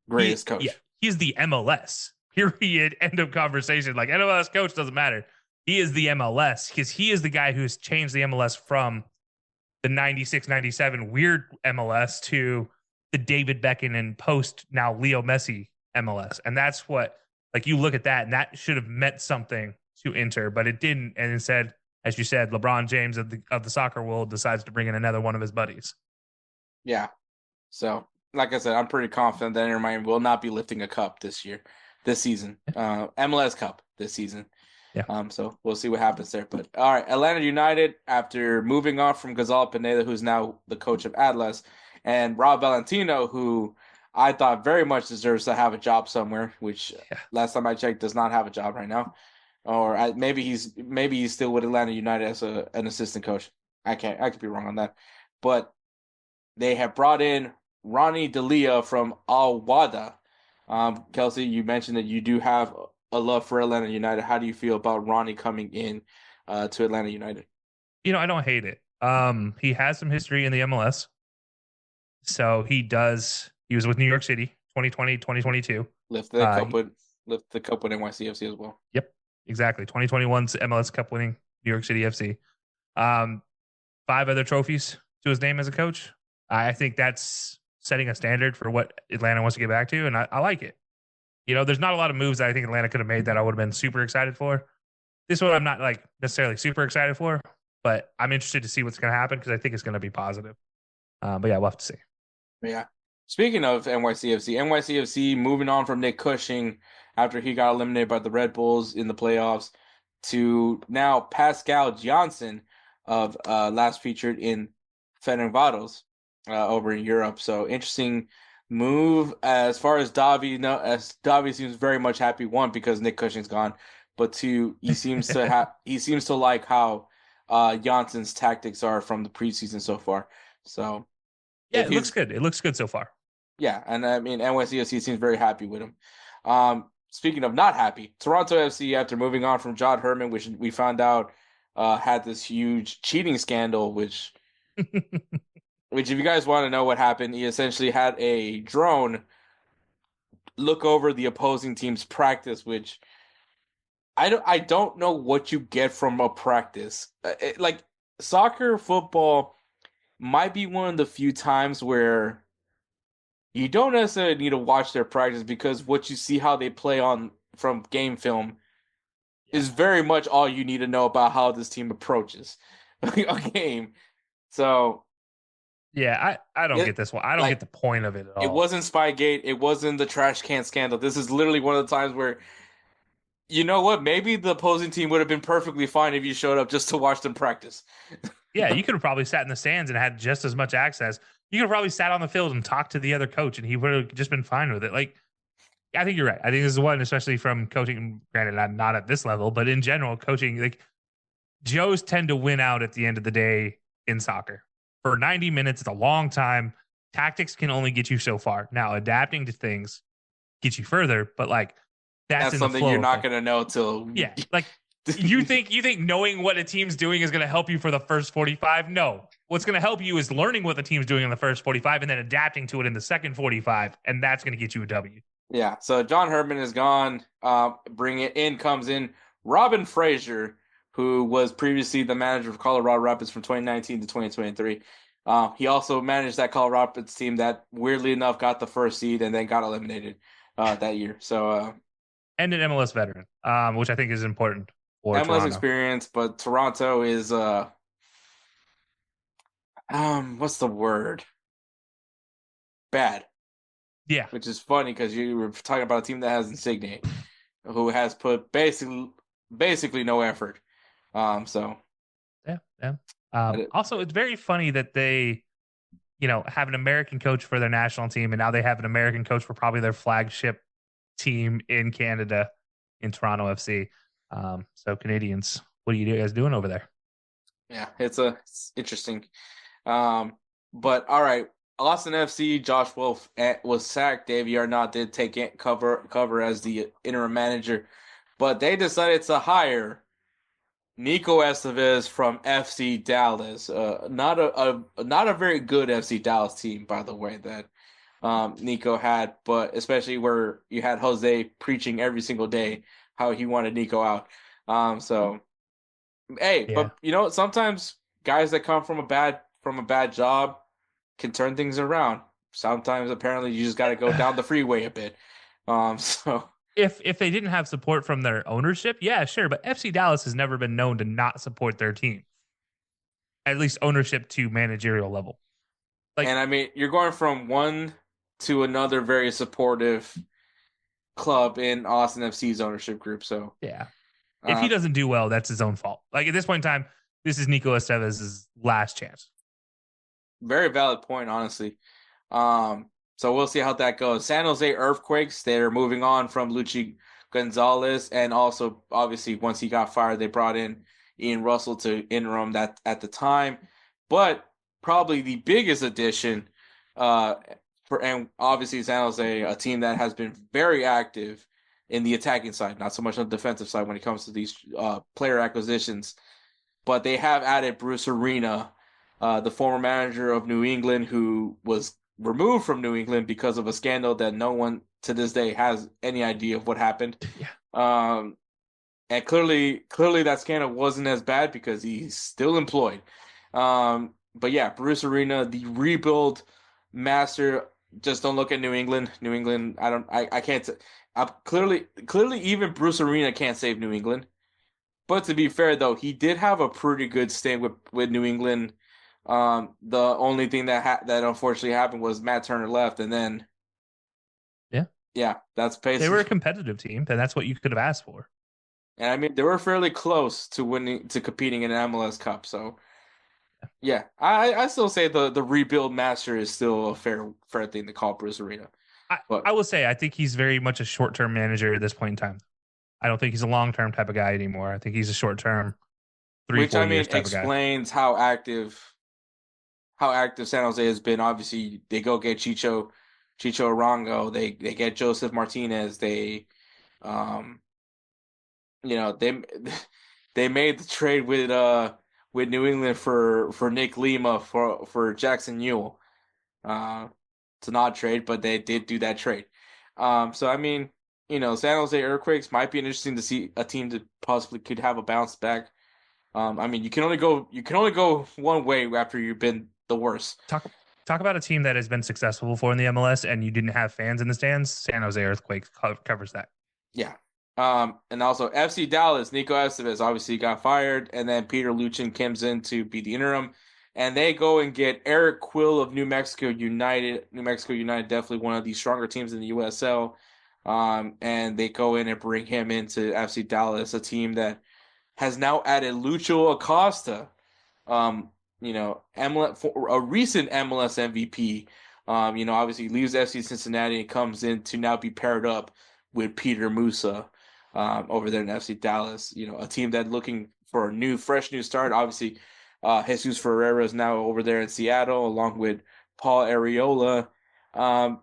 greatest coach. Yeah, he's the MLS. Period. End of conversation. Like, MLS coach doesn't matter. He is the MLS because he is the guy who's changed the MLS from the 96, 97 weird MLS to the David Beckham and post now Leo Messi MLS. And that's what, like, you look at that and that should have meant something to Inter, but it didn't. And instead, as you said, LeBron James of the soccer world decides to bring in another one of his buddies. Yeah. So, like I said, I'm pretty confident that Inter Miami will not be lifting a cup this season. MLS Cup this season. Yeah. So we'll see what happens there. But all right, Atlanta United, after moving on from Gonzalo Pineda, who's now the coach of Atlas, and Rob Valentino, who I thought very much deserves to have a job somewhere, which last time I checked does not have a job right now. Or maybe he's still with Atlanta United as an assistant coach. I could be wrong on that. But they have brought in Ronnie Delia from Al Wada. Kelsey, you mentioned that you do have a love for Atlanta United. How do you feel about Ronnie coming in to Atlanta United? You know, I don't hate it. He has some history in the MLS. So he was with New York City 2020, 2022. Lift the cup with NYCFC as well. Yep, exactly. 2021's MLS Cup winning New York City FC. 5 other trophies to his name as a coach. I think that's setting a standard for what Atlanta wants to get back to, and I like it. You know, there's not a lot of moves that I think Atlanta could have made that I would have been super excited for. This one I'm not like necessarily super excited for, but I'm interested to see what's going to happen because I think it's going to be positive. But yeah, we'll have to see. Yeah. Speaking of NYCFC moving on from Nick Cushing after he got eliminated by the Red Bulls in the playoffs to now Pascal Johnson of last featured in Fenerbahce over in Europe. So interesting move as far as Davi. As Davi seems very much happy, one, because Nick Cushing's gone, but two, he seems to like how Johnson's tactics are from the preseason so far. So yeah, it looks good. It looks good so far. Yeah, and I mean NYCFC seems very happy with him. Speaking of not happy, Toronto FC, after moving on from John Herman, which we found out had this huge cheating scandal, which if you guys want to know what happened, he essentially had a drone look over the opposing team's practice, which I don't know what you get from a practice. Like soccer, football might be one of the few times where you don't necessarily need to watch their practice because what you see how they play on from game film is very much all you need to know about how this team approaches a game. So yeah, I don't get this one. I don't get the point of it at all. It wasn't Spygate. It wasn't the trash can scandal. This is literally one of the times where, you know what? Maybe the opposing team would have been perfectly fine if you showed up just to watch them practice. Yeah, you could have probably sat in the stands and had just as much access. You could have probably sat on the field and talked to the other coach, and he would have just been fine with it. Like, I think you're right. I think this is one, especially from coaching. Granted, I'm not at this level, but in general, coaching, like, Joes tend to win out at the end of the day in soccer. For 90 minutes, it's a long time. Tactics can only get you so far. Now, adapting to things gets you further, but like that's something you're not going to know till yeah. Like You think knowing what a team's doing is going to help you for the first 45? No. What's going to help you is learning what the team's doing in the first 45 and then adapting to it in the second 45, and that's going to get you a W. Yeah, so John Herdman is gone. Comes in Robin Fraser, who was previously the manager of Colorado Rapids from 2019 to 2023. He also managed that Colorado Rapids team that, weirdly enough, got the first seed and then got eliminated that year. So And an MLS veteran, which I think is important for MLS Toronto. experience, but Toronto is what's the word? Bad. Yeah. Which is funny because you were talking about a team that has Insigne, who has put basically no effort. So Yeah. Yeah. I- Also, it's very funny that they, have an American coach for their national team, and now they have an American coach for probably their flagship team in Canada, in Toronto FC. So Canadians, what are you guys doing over there? yeah, it's interesting. But all right, Austin FC, Josh Wolf was sacked. Davey Arnott did take cover as the interim manager, but they decided to hire Nico Estevez from FC Dallas. Not a very good FC Dallas team, by the way, that Nico had, but especially where you had Jose preaching every single day how he wanted Nico out. So hey, Yeah. but sometimes guys that come from a bad job can turn things around. Sometimes apparently you just got to go down the freeway a bit. So If they didn't have support from their ownership, yeah, sure. But FC Dallas has never been known to not support their team, at least ownership to managerial level. and Like, I mean, you're going from one to another very supportive club in Austin FC's ownership group. So yeah, if he uh, doesn't do well, that's his own fault. Like at this point in time, this is Nico Estevez's last chance. very valid point, honestly. So we'll see how that goes. San Jose Earthquakes, they're moving on from Luchi Gonzalez, and also obviously once he got fired, they brought in Ian Russell to interim that at the time. But probably the biggest addition, uh, and obviously San Jose, a team that has been very active in the attacking side, not so much on the defensive side when it comes to these player acquisitions. But they have added Bruce Arena, the former manager of New England, who was removed from New England because of a scandal that no one to this day has any idea of what happened. Yeah. Um, and clearly that scandal wasn't as bad because he's still employed. But yeah, Bruce Arena, the rebuild master. Just don't look at New England. New England, I can't. I clearly even Bruce Arena can't save New England. But to be fair, though, he did have a pretty good stint with New England. The only thing that unfortunately happened was Matt Turner left, and then Yeah. yeah, that's They were a basically. competitive team, and that's what you could have asked for. And I mean, they were fairly close to competing in an MLS Cup. So yeah, I still say the rebuild master is still a fair thing to call Bruce Arena. I But will say, I think he's very much a short term manager at this point in time. I don't think he's a long term type of guy anymore. I think he's a short term, three, which four I mean years type of guy. explains how active San Jose has been. Obviously, they go get Chicho Arango. They get Joseph Martinez. Um, they they made the trade with New England for Nick Lima for Jackson Newell. It's an odd trade, but they did do that trade. So I mean, San Jose Earthquakes might be interesting to see a team that possibly could have a bounce back. I mean, you can only go one way after you've been the worst. Talk about a team that has been successful before in the MLS and you didn't have fans in the stands. San Jose Earthquakes covers that. Yeah. And also FC Dallas, Nico Estevez obviously got fired, and then Peter Luchin comes in to be the interim, and they go and get Eric Quill of New Mexico United. New Mexico United, definitely one of the stronger teams in the USL. And they go in and bring him into FC Dallas, a team that has now added Lucho Acosta, MLS, for a recent MLS MVP. Obviously leaves FC Cincinnati and comes in to now be paired up with Peter Musa over there in FC Dallas. A team that looking for a fresh new start. Obviously, Jesus Ferreira is now over there in Seattle along with Paul Areola. Um,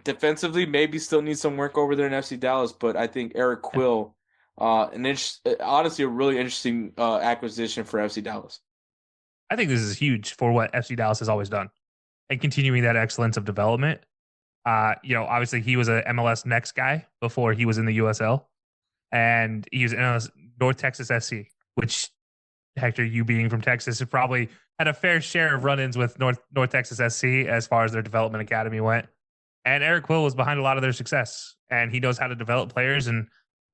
Defensively, maybe still needs some work over there in FC Dallas, but I think Eric Yeah. Quill Honestly, a really interesting acquisition for FC Dallas. I think this is huge for what FC Dallas has always done and continuing that excellence of development. Obviously he was a MLS next guy before he was in the USL, and he was in North Texas SC, which Hector, you being from Texas, have probably had a fair share of run-ins with North Texas SC as far as their development academy went. And Eric Quill was behind a lot of their success, and he knows how to develop players. And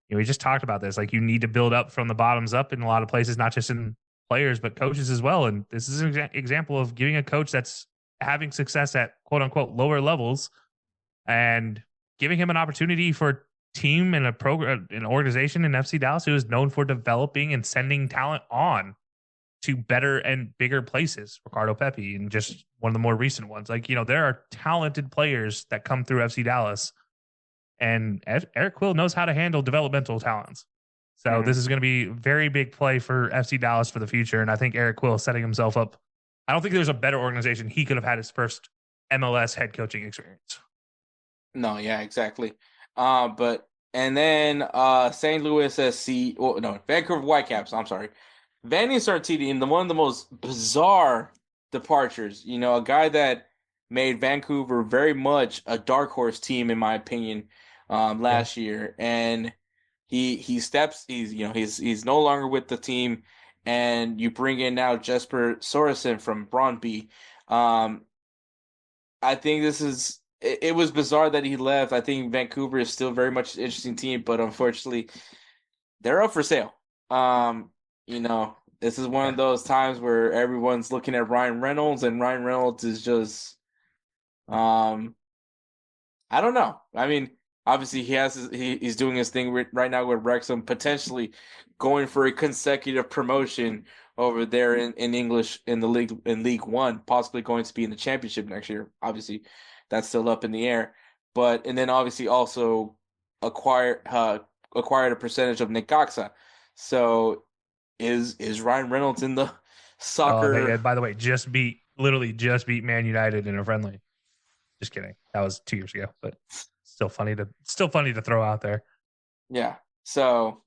we just talked about this. Like, you need to build up from the bottoms up in a lot of places, not just in players but coaches as well. And this is an example of giving a coach that's having success at quote unquote lower levels and giving him an opportunity for a team and a program, an organization in FC Dallas who is known for developing and sending talent on to better and bigger places. Ricardo Pepi, and just one of the more recent ones. Like, there are talented players that come through FC Dallas, and Eric Quill knows how to handle developmental talents. So this is going to be a very big play for FC Dallas for the future. And I think Eric Quill is setting himself up. I don't think there's a better organization he could have had his first MLS head coaching experience. No, yeah, exactly. But and then St. Louis SC, well, no, Vancouver Whitecaps. I'm sorry, Vanni Sartini, in one of the most bizarre departures. A guy that made Vancouver very much a dark horse team, in my opinion, Yeah. last year, and he steps. He's no longer with the team, and you bring in now Jesper Sorensen from Brøndby. I think it was bizarre that he left. I think Vancouver is still very much an interesting team, but unfortunately, they're up for sale. This is one Yeah. of those times where everyone's looking at Ryan Reynolds, and Ryan Reynolds is just, um, I don't know. I mean, obviously he's doing his thing right now with Wrexham, potentially going for a consecutive promotion over there in English in the league in League One, possibly going to be in the championship next year. Obviously, that's still up in the air. But and then obviously also acquired a percentage of Necaxa. So is Ryan Reynolds in the Oh, they soccer? by the way literally just beat Man United in a friendly. Just kidding. That was 2 years ago, but still funny to throw out there. Yeah. So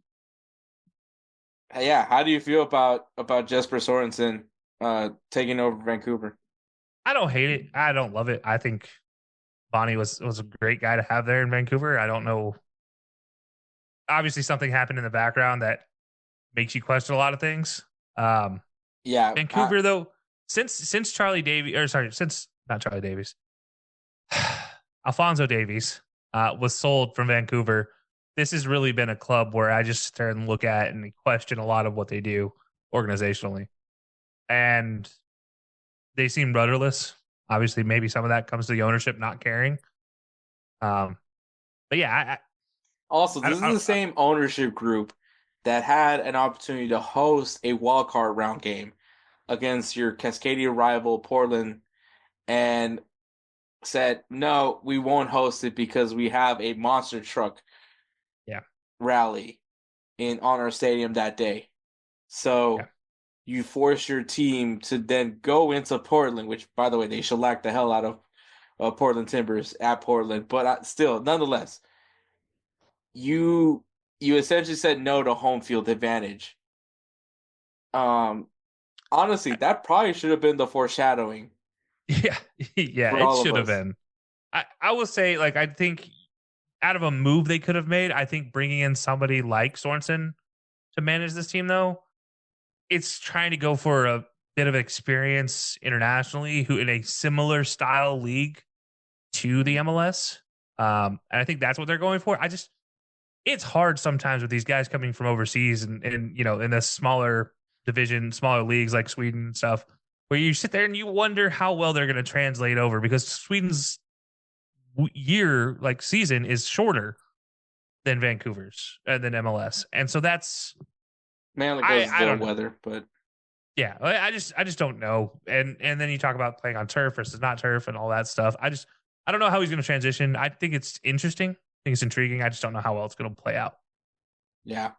yeah, how do you feel about Jesper Sorensen taking over Vancouver? I don't hate it. I don't love it. I think Bonnie was a great guy to have there in Vancouver. I don't know. Obviously, something happened in the background that makes you question a lot of things. Um, Yeah, Vancouver, though, since Charlie Davies, or sorry, since not Charlie Davies, Alfonso Davies was sold from Vancouver. This has really been a club where I just sit there and look at and question a lot of what they do organizationally, and they seem rudderless. Obviously, maybe some of that comes to the ownership not caring. Um, but yeah, also, I, this I, is I, the same ownership group that had an opportunity to host a wild card round game against your Cascadia rival Portland and said, "No, we won't host it because we have a monster truck yeah, rally in on our stadium that day." yeah, So you force your team to then go into Portland, which, by the way, they shellacked the hell out of Portland Timbers at Portland. But still, nonetheless, you you essentially said no to home field advantage. Um, Honestly, that probably should have been the foreshadowing yeah, yeah. for It all of should have us. been. I will say, like, I think out of a move they could have made, I think bringing in somebody like Sorensen to manage this team, though, it's trying to go for a bit of experience internationally, who in a similar style league to the MLS. And I think that's what they're going for. It's hard sometimes with these guys coming from overseas and in the smaller division, smaller leagues like Sweden and stuff, where you sit there and you wonder how well they're going to translate over because Sweden's year, like season, is shorter than Vancouver's and than MLS, and so that's Mainly because of I the don't know. weather, but Yeah, I just don't know. And then you talk about playing on turf versus not turf and all that stuff. I don't know how he's going to transition. I think it's interesting. I think it's intriguing. I just don't know how well it's going to play out. yeah.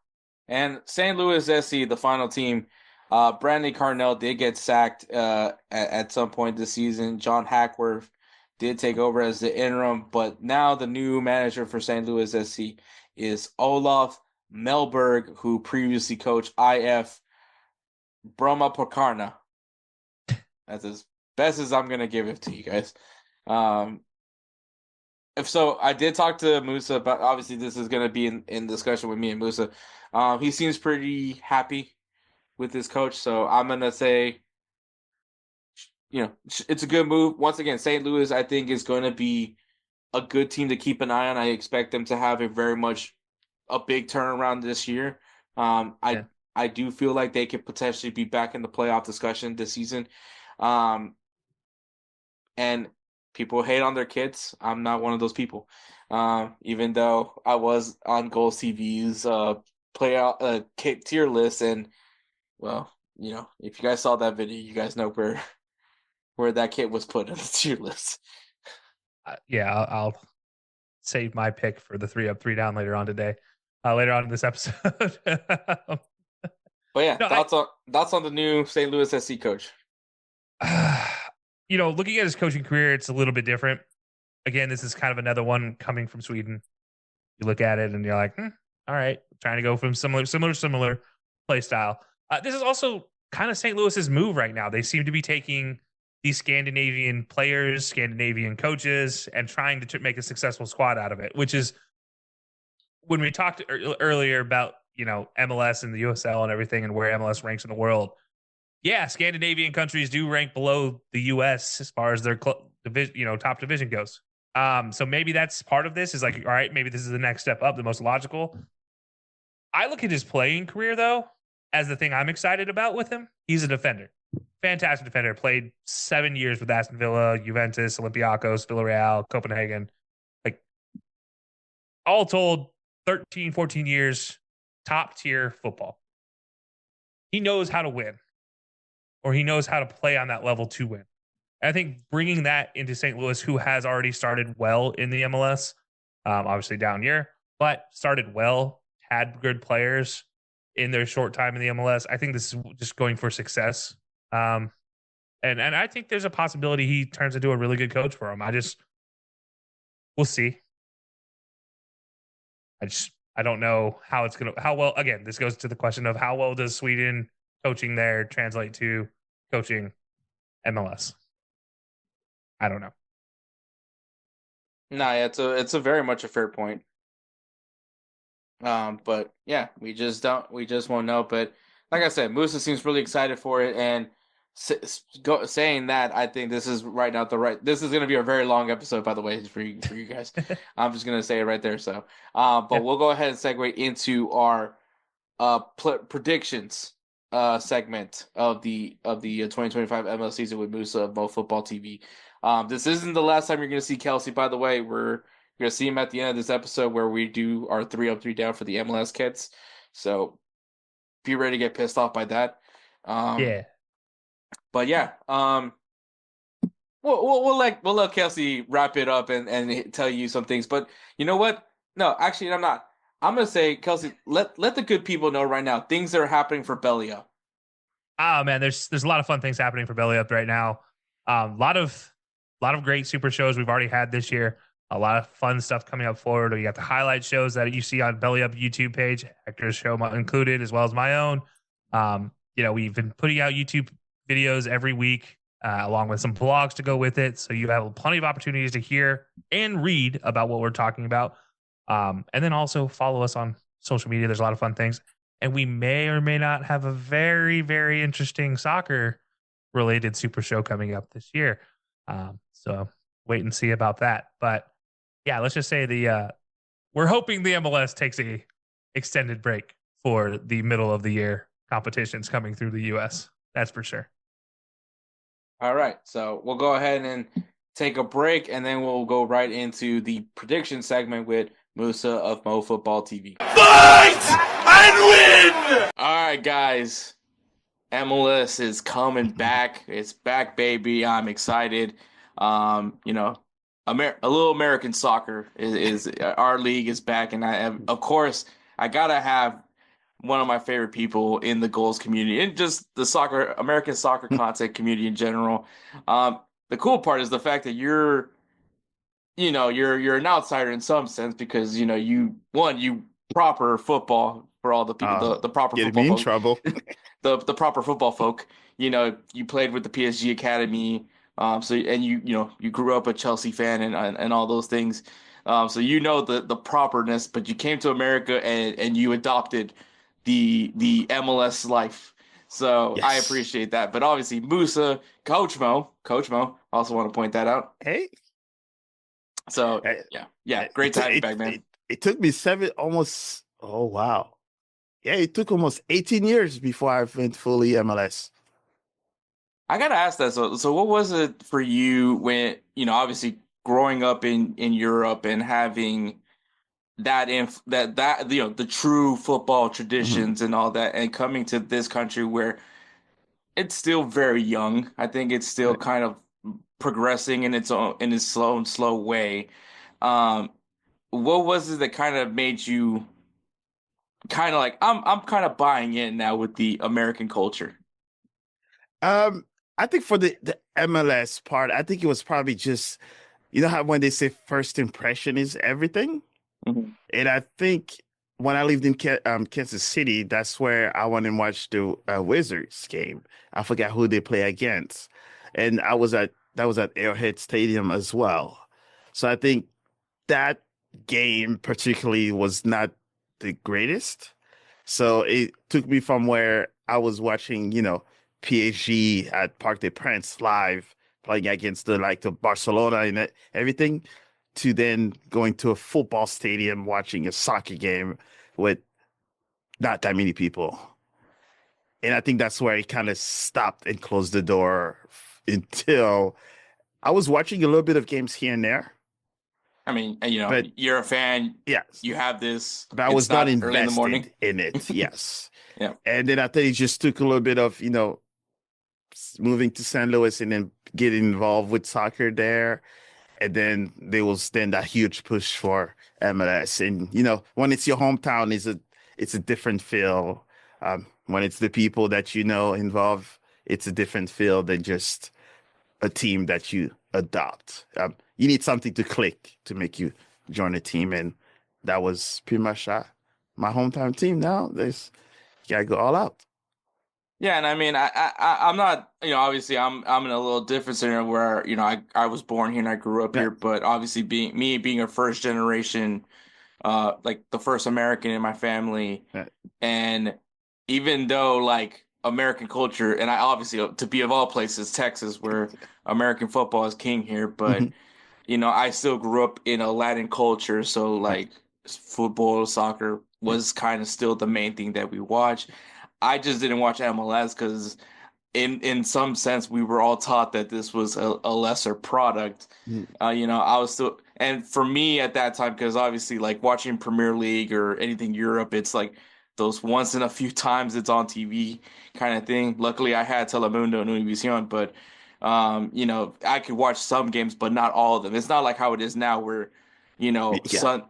And St. Louis SC, the final team, Brandon Carnell did get sacked at some point this season. John Hackworth did take over as the interim, but now the new manager for St. Louis SC is Olaf Melberg, who previously coached IF Brahma Pokarna. That's as best as I'm gonna give it to you guys. Um, if so, I did talk to Musa, but obviously this is gonna be in discussion with me and Musa. He seems pretty happy with his coach, so I'm gonna say, it's a good move. Once again, St. Louis, I think, is going to be a good team to keep an eye on. I expect them to have a big turnaround this year. Um, I Yeah. I do feel like they could potentially be back in the playoff discussion this season. Um, and people hate on their kids. I'm not one of those people. Even though I was on Goals TV's playoff kid tier list, and well, if you guys saw that video, you guys know where that kid was put in the tier list. Yeah, I'll save my pick for the 3 up, 3 down later on today, later on in this episode. But yeah, No, thoughts on the new St. Louis SC coach. looking at his coaching career, it's a little bit different. Again, this is kind of another one coming from Sweden. You look at it and you're like, all right, trying to go from similar play style. This is also kind of St. Louis's move right now. They seem to be taking these Scandinavian players, Scandinavian coaches, and trying to make a successful squad out of it, which is when we talked earlier about, MLS and the USL and everything and where MLS ranks in the world. Yeah, Scandinavian countries do rank below the US as far as their division, top division goes. So maybe that's part of this is like, all right, maybe this is the next step up, the most logical. I look at his playing career though as the thing I'm excited about with him. He's a defender, fantastic defender. Played 7 years with Aston Villa, Juventus, Olympiacos, Villarreal, Copenhagen. Like all told, 13, 14 years, top tier football. He knows how to win, or he knows how to play on that level to win. I think bringing that into St. Louis, who has already started well in the MLS, obviously down year, but started well, had good players in their short time in the MLS. I think this is just going for success. And I think there's a possibility he turns into a really good coach for him. We'll see. I don't know how well, again, this goes to the question of how well does Sweden coaching there translate to coaching MLS? I don't know. Nah, yeah, it's a very much a fair point. But yeah, we just won't know. But like I said, Musa seems really excited for it, and saying that, I think this is right now This is going to be a very long episode, by the way, for you guys. I'm just going to say it right there. So, but Yeah. we'll go ahead and segue into our predictions segment of the 2025 MLS season with Musa of Mo Football TV. This isn't the last time you're going to see Kelsey, by the way. We're going to see him at the end of this episode where we do our 3 up, 3 down for the MLS kids. So be ready to get pissed off by that. Um, Yeah. but yeah, we'll let Kelsey wrap it up and tell you some things. But you know what? No, actually, I'm not. I'm gonna say, Kelsey, let the good people know right now things that are happening for Belly Up. Oh man, there's a lot of fun things happening for Belly Up right now. A lot of great super shows we've already had this year. A lot of fun stuff coming up forward. We got the highlight shows that you see on Belly Up YouTube page, Hector's show included, as well as my own. We've been putting out YouTube videos every week, along with some blogs to go with it. So you have plenty of opportunities to hear and read about what we're talking about. And then also follow us on social media. There's a lot of fun things. And we may or may not have a very, very interesting soccer related super show coming up this year. So wait and see about that. But yeah, let's just say we're hoping the MLS takes a extended break for the middle of the year competitions coming through the US. That's for sure. All right, so we'll go ahead and take a break, and then we'll go right into the prediction segment with Musa of Mo Football TV. Fight and win! All right, guys. MLS is coming back. It's back, baby. I'm excited. A little American soccer is our league is back, and of course, I gotta have one of my favorite people in the goals community and just the American soccer content community in general. The cool part is the fact that you're an outsider in some sense because you proper football for all the people, the proper Getting football me in folk, trouble. the proper football folk. You played with the PSG academy, so and you grew up a Chelsea fan and all those things. So you know the properness, but you came to America and you adopted the MLS life. So I Yes. appreciate that. But obviously Musa, Coach Mo, also want to point that out. Hey, So eh, yeah, great to have you back, man. it took me seven almost. Oh wow. Yeah, it took almost 18 years before I went fully MLS. I gotta ask that. So what was it for you when, obviously growing up in Europe and having that the true football Mhm. traditions and all that, and coming to this country where it's still very young. I think it's still Right. kind of progressing in its slow way. Um, what was it that kind of made you kind of like I'm kind of buying in now with the American culture? Um, I think for the MLS part, I think it was probably just you know how when they say first impression is everything, Mhm. and I think when I lived in Kansas City, that's where I went and watched the Wizards game. I forgot who they play against, and I was at that was at Arrowhead Stadium as well. So I think that game particularly was not the greatest. So it took me from where I was watching, PSG at Parc des Princes live playing against the like the Barcelona and everything, to then going to a football stadium watching a soccer game with not that many people. And I think that's where it kind of stopped and closed the door until I was watching a little bit of games here and there. I mean, But you're a fan. yeah, You have this. but I It's was not not early in the morning. invested in it. Yes. Yeah. And then I think it just took a little bit of, moving to St. Louis and then getting involved with soccer there. And then there was then that huge push for MLS. And, when it's your hometown, it's a different feel. When it's the people that you know involved, it's a different feel than just a team that you adopt. You need something to click to make you join a team. And that was pretty much my hometown team now. You gotta go all out. Yeah, and I mean, I'm not, obviously, I'm in a little different scenario where, I was born here and I grew up Yeah, here, but obviously, being a first generation, like the first American in my family, yeah. and even though like American culture, and I obviously to be of all places, Texas, where American football is king here, but Mhm. I still grew up in a Latin culture, so Right. like football, soccer Yeah. was kind of still the main thing that we watch. I just didn't watch MLS because in some sense we were all taught that this was a lesser product. Mhm. I was still, and for me at that time, because obviously like watching Premier League or anything Europe, it's like those once in a few times it's on TV kind of thing. Luckily, I had Telemundo and Univision, but I could watch some games, but not all of them. It's not like how it is now, where Yeah.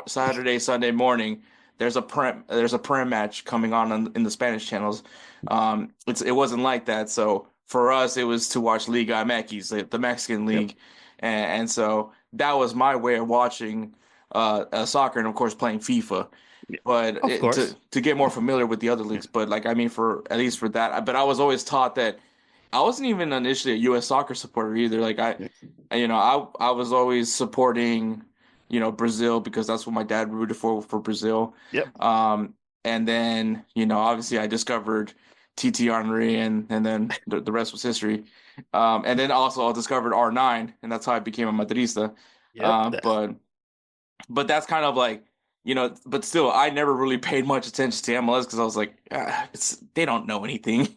Saturday, Sunday morning. There's a prem match coming on in the Spanish channels. It wasn't like that. So for us, it was to watch Liga MX, the Mexican Yep. league, and so that was my way of watching soccer, and of course playing FIFA. Yeah. But Of course. to get more familiar with the other Yeah. leagues, but like I mean, for at least for that, but I was always taught that I wasn't even initially a U.S. soccer supporter either. Like Yeah. I was always supporting, Brazil because that's what my dad rooted for Brazil. Yep. Um, and then, obviously I discovered TT Henry and then the rest was history. And then also I discovered R9 and that's how I became a Madrista. Yep. Uh, but but that's kind of like, but still I never really paid much attention to MLS because I was like, they don't know anything.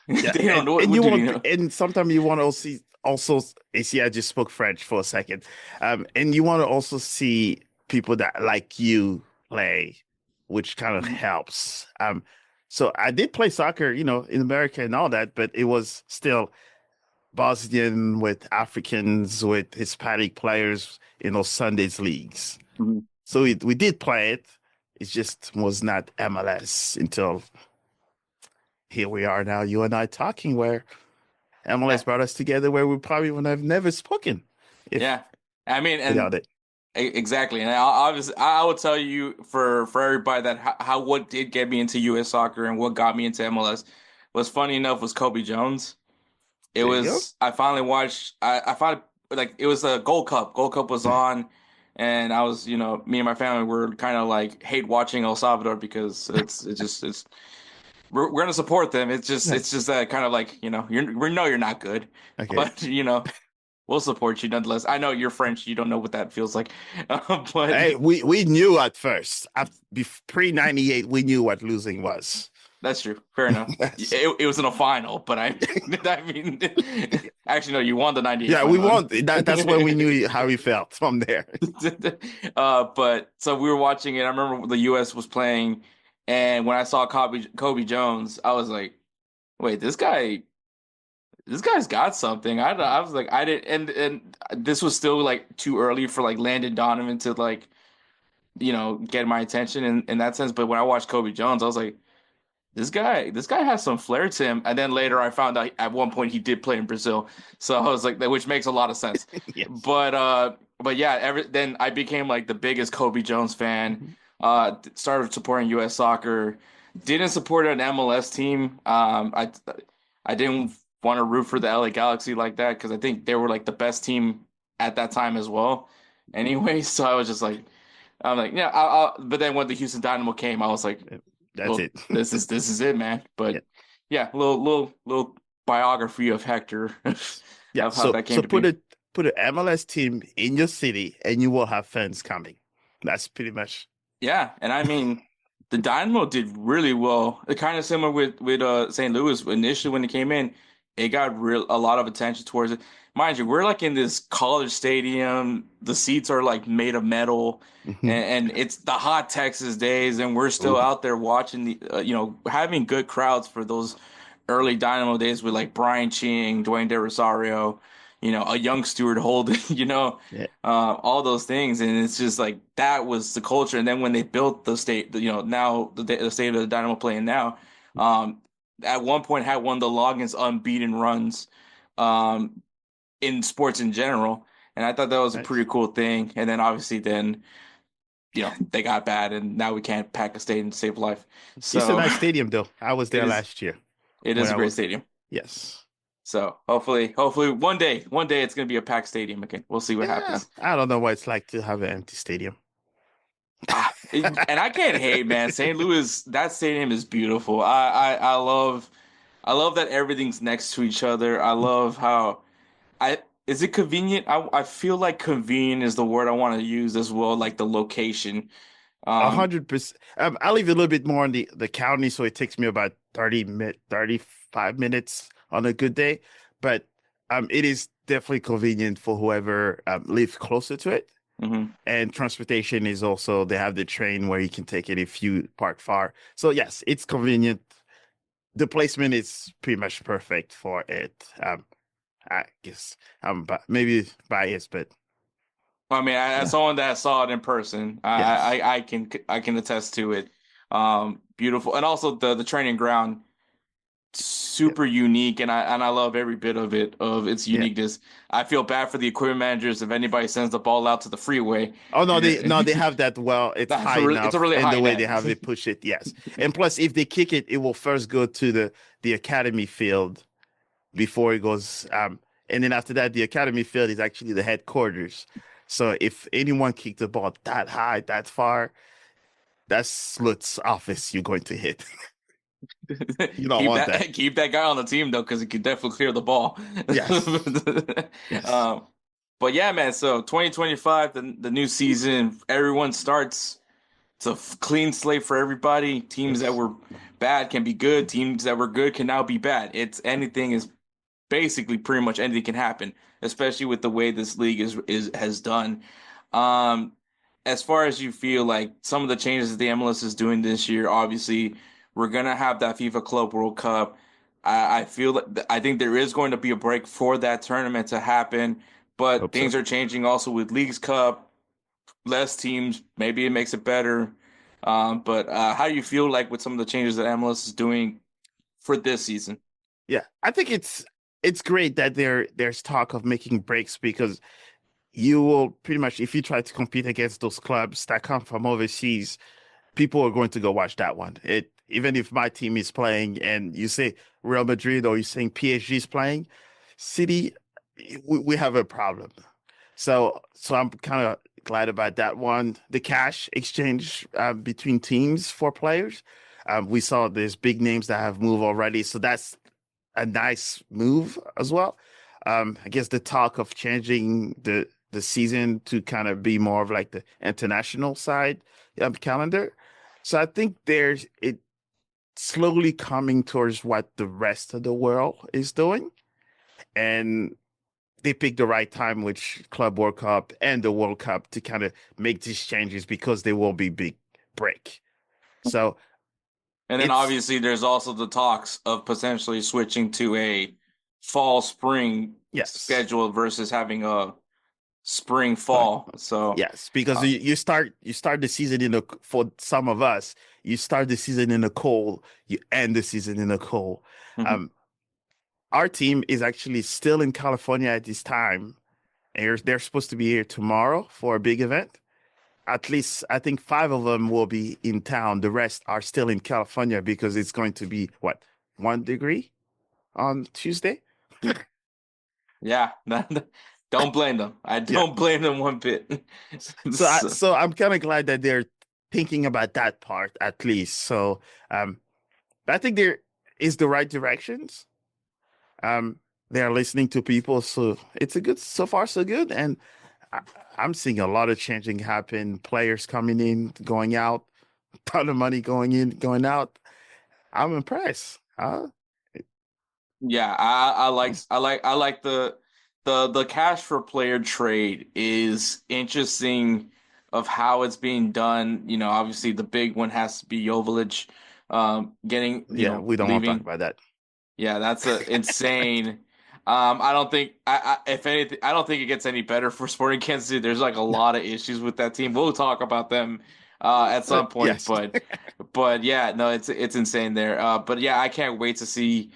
Yeah. They don't And know you what do you want know? and sometimes you want to also see I just spoke French for a second. And you want to also see people that like you play, which kind of helps. So I did play soccer, in America and all that, but it was still Bosnian with Africans with Hispanic players in those Sundays leagues. Mhm. So we did play it. It just was not MLS until here we are now, you and I talking where MLS Yeah. brought us together where we probably would have never spoken if Yeah. I mean, without it. Exactly, and obviously, I will tell you for everybody that how what did get me into U.S. soccer and what got me into MLS was funny enough was Kobe Jones. It There you go. was I finally watched. I finally like it was a Gold Cup. Gold Cup was on, and I was me and my family were kind of like hate watching El Salvador because it's we're gonna support them. It's just that kind of like we know you're not good, Okay. but we'll support you nonetheless. I know you're French. You don't know what that feels like, but Hey, we knew at first. Pre 98, we knew what losing was. that's true. Fair enough. Yes. It was in a final, but I mean, actually, no, you won the '98 Yeah, we final. won. That's when we knew how he felt from there. But so we were watching it. I remember the U.S. was playing, and when I saw Kobe Jones, I was like, "Wait, this guy's got something." I was like, I didn't, and this was still like too early for like Landon Donovan to like get my attention in that sense. But when I watched Kobe Jones, I was like, this guy has some flair to him. And then later I found out at one point he did play in Brazil. So I was like, which makes a lot of sense. Yes. But yeah, then I became like the biggest Kobe Jones fan. Mhm. Started supporting US soccer. Didn't support an MLS team. I didn't want to root for the LA Galaxy like that because I think they were like the best team at that time as well. Anyway, so I was just like, I'm like, yeah, but then when the Houston Dynamo came, I was like, That's well, it. this is it, man. Yeah. But yeah, little biography of Hector Yeah. of how So that came so to be. put an MLS team in your city and you will have fans coming. That's pretty much Yeah, and I mean, the Dynamo did really well. It kind of similar with St. Louis initially when it came in, it got a lot of attention towards it. Mind you, we're like in this college stadium. The seats are like made of metal, mhm. and it's the hot Texas days, and we're still Ooh. out there watching having good crowds for those early Dynamo days with like Brian Ching, Dwayne De Rosario, a young Stuart Holden, Yeah. all those things, and it's just like that was the culture. And then when they built the state, now the state of the Dynamo playing now, um, at one point had one of the longest unbeaten runs, um, in sports in general, and I thought that was a Nice. pretty cool thing. And then obviously then they got bad, and now we can't pack a stadium to save life. It's a So nice stadium though. I was it there is last year it when is a I great was stadium. yes. So hopefully one day it's gonna be a packed stadium again. We'll see what Yeah. happens. I don't know what it's like to have an empty stadium. And I can't hate, man. St. Louis, that stadium is beautiful. I love that everything's next to each other. I love how I is it convenient? I feel like convenient is the word I want to use as well, like the location. A Um, 100%. I live a little bit more in the county, so it takes me about 35 minutes on a good day. But it is definitely convenient for whoever lives closer to it. mhm. And transportation is also, they have the train where you can take it if you park far. So yes, it's convenient. The placement is pretty much perfect for it. I guess maybe biased, but I mean, as yeah, someone that saw it in person, yes. I can attest to it. Beautiful, and also the training ground, Yeah. super unique, and I love every bit of it of its Yeah. uniqueness. I feel bad for the equipment managers if anybody sends the ball out to the freeway. Oh no, You're they have that well, it's That's high it's a enough really and high the way they net. have it push it, yes. And plus if they kick it, it will first go to the academy field before it goes and then after that the academy field is actually the headquarters. So if anyone kicked the ball that high, that far, that's Lutz office you're going to hit. You don't Keep want that that. keep that guy on the team though, because he can definitely clear the ball. Yes. Yes. Um, but yeah, man. So 2025, the new season, everyone starts. It's a clean slate for everybody. Teams that Yes. were bad can be good. Teams that were good can now be bad. It's anything is basically pretty much anything can happen, especially with the way this league is has done. Um, as far as you feel like some of the changes that the MLS is doing this year, obviously we're gonna have that FIFA Club World Cup. I feel like I think there is going to be a break for that tournament to happen, but Hope so. things are changing also with Leagues Cup, less teams, maybe it makes it better. But how do you feel like with some of the changes that MLS is doing for this season? Yeah. I think it's great that there's talk of making breaks because you will pretty much, if you try to compete against those clubs that come from overseas, people are going to go watch that one. Even if my team is playing and you say Real Madrid or you're saying PSG is playing, City, we have a problem. So I'm kind of glad about that one. The cash exchange between teams for players. We saw there's big names that have moved already, so that's a nice move as well. I guess the talk of changing the season to kind of be more of like the international side calendar. So I think there's it slowly coming towards what the rest of the world is doing, and they picked the right time with Club World Cup and the World Cup to kind of make these changes because they will be big break. So And then it's obviously there's also the talks of potentially switching to a fall spring yes. schedule versus having a spring Uh, fall. So, Yes, because uh, you start the season in the for some of us, you start the season in the cold, you end the season in the cold. mhm. Um, our team is actually still in California at this time, and they're supposed to be here tomorrow for a big event. At least I think five of them will be in town. The rest are still in California because it's going to be what 1 degree on Tuesday. Yeah, don't blame them. I Yeah. don't blame them one bit. So, So I'm kind of glad that they're thinking about that part at least. So I think there is the right directions. Um, they are listening to people, so it's a good so far so good. And I, I'm seeing a lot of changing happen. Players coming in, going out, ton of money going in, going out. I'm impressed. yeah, I like the cash for player trade is interesting of how it's being done. You know, obviously the big one has to be Jovic, getting, Yeah, we don't want to talk leaving. about that. Yeah, that's a insane. I don't think if anything, I don't think it gets any better for Sporting Kansas City. There's like a lot of issues with that team. We'll talk about them at some point, Yes. but yeah, no, it's insane there. But yeah, I can't wait to see.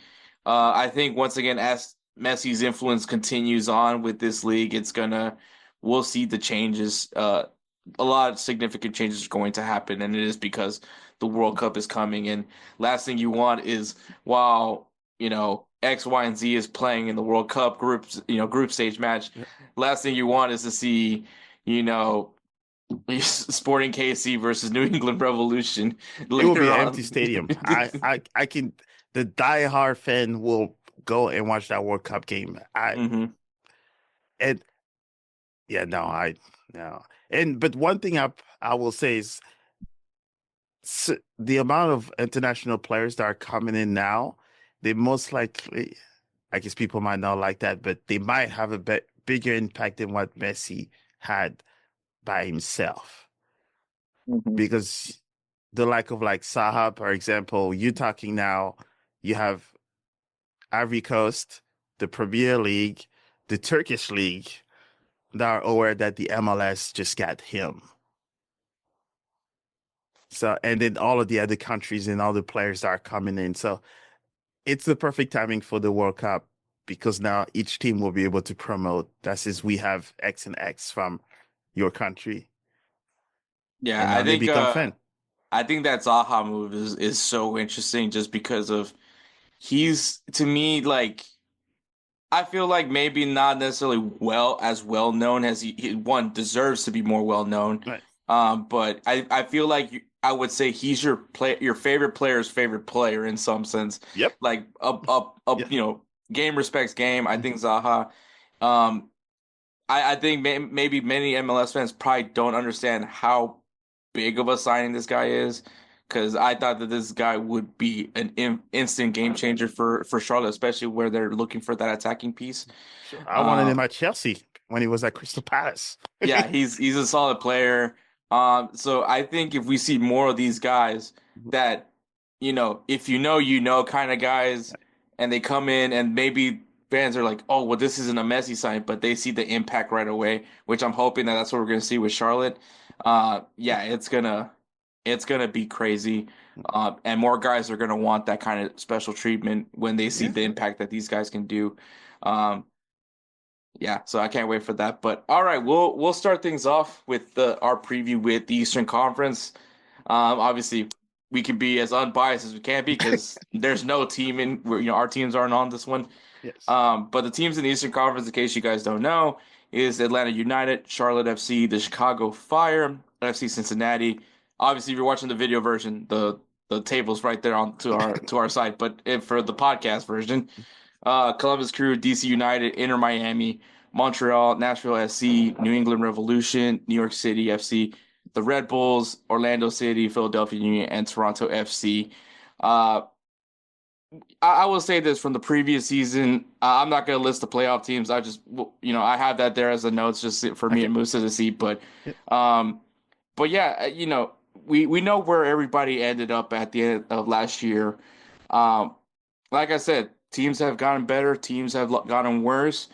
I think once again, as Messi's influence continues on with this league, we'll see the changes. A lot of significant changes are going to happen, and it is because the World Cup is coming. And last thing you want is while X, Y, and Z is playing in the World Cup group stage match. Last thing you want is to see, you know, Sporting KC versus New England Revolution It will be later an empty on. stadium. I can the diehard fan will go and watch that World Cup game. Hmm. And yeah, no, I no. And but one thing I will say is the amount of international players that are coming in now, they most likely, I guess people might not like that, but they might have a bigger impact than what Messi had by himself. Hmm. Because the lack of like Zaha, for example, you're talking now, you have Ivory Coast, the Premier League, the Turkish League that are aware that the MLS just got him. So, and then all of the other countries and all the players that are coming in. So it's the perfect timing for the World Cup because now each team will be able to promote. That says we have X and X from your country, Yeah, and now they become fan. I think that Zaha move is so interesting just because of he's to me like I feel like maybe not necessarily well known as he one deserves to be more well known. Right. But I feel like I would say he's your favorite player's favorite player in some sense. Yep. Like Yeah. game respects game. I Mhm. think Zaha. Um, I think maybe many MLS fans probably don't understand how big of a signing this guy is, because I thought that this guy would be an instant game changer for Charlotte, especially where they're looking for that attacking piece. Sure. I wanted him Um, at Chelsea when he was at Crystal Palace. yeah, he's a solid player. So I think if we see more of these guys that, if kind of guys, and they come in and maybe fans are like, oh, well, this isn't a Messi sign, but they see the impact right away, which I'm hoping that's what we're gonna see with Charlotte. Yeah, it's gonna be crazy. And more guys are gonna want that kind of special treatment when they see Yeah. the impact that these guys can do. Um, Yeah, so I can't wait for that. But all right, we'll start things off with our preview with the Eastern Conference. Obviously, we can be as unbiased as we can be because there's no team in where our teams aren't on this one. Yes. But the teams in the Eastern Conference, in case you guys don't know, is Atlanta United, Charlotte FC, the Chicago Fire, FC Cincinnati. Obviously, if you're watching the video version, the table's right there on to our site. But if for the podcast version, Columbus Crew, DC United, Inter Miami, Montreal, Nashville SC, New England Revolution, New York City FC, the Red Bulls, Orlando City, Philadelphia Union, and Toronto FC. Uh, I will say this from the previous season. I'm not going to list the playoff teams. I have that there as a notes just for me Okay. and Musa to see. But, Yeah. um, but yeah, we know where everybody ended up at the end of last year. Um, like I said, teams have gotten better. Teams have gotten worse.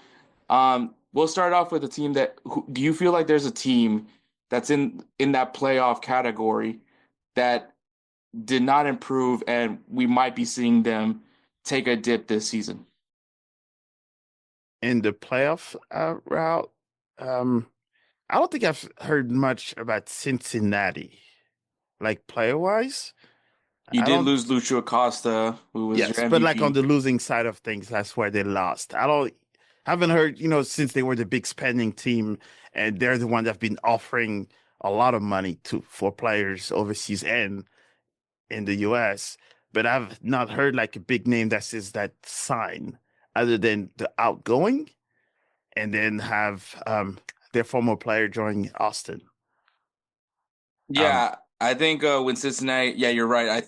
We'll start off with a team do you feel like there's a team that's in that playoff category that did not improve, and we might be seeing them take a dip this season? In the playoff route, um, I don't think I've heard much about Cincinnati, like player wise. You I did don't. lose Lucio Acosta, who was your Yes, but like on MVP. the losing side of things, that's where they lost. I don't haven't heard, since they were the big spending team and they're the one that've been offering a lot of money to for players overseas and in the US, but I've not heard like a big name that says that sign other than the outgoing and then have their former player join Austin. Um, Yeah, I think when Cincinnati, yeah, you're right.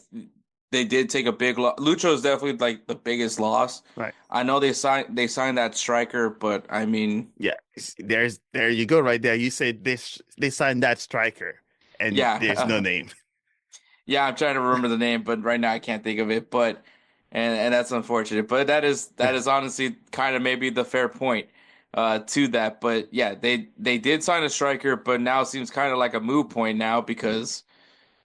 They did take a big loss. Lucho is definitely like the biggest loss. right. I know they signed that striker, but I mean, Yeah, there you go right there. You said this they signed that striker and there's no yeah, name. yeah. I'm trying to remember the name, but right now I can't think of it. But and that's unfortunate. But that is honestly kind of maybe the fair point to that. But yeah, they did sign a striker, but now it seems kind of like a moot point now because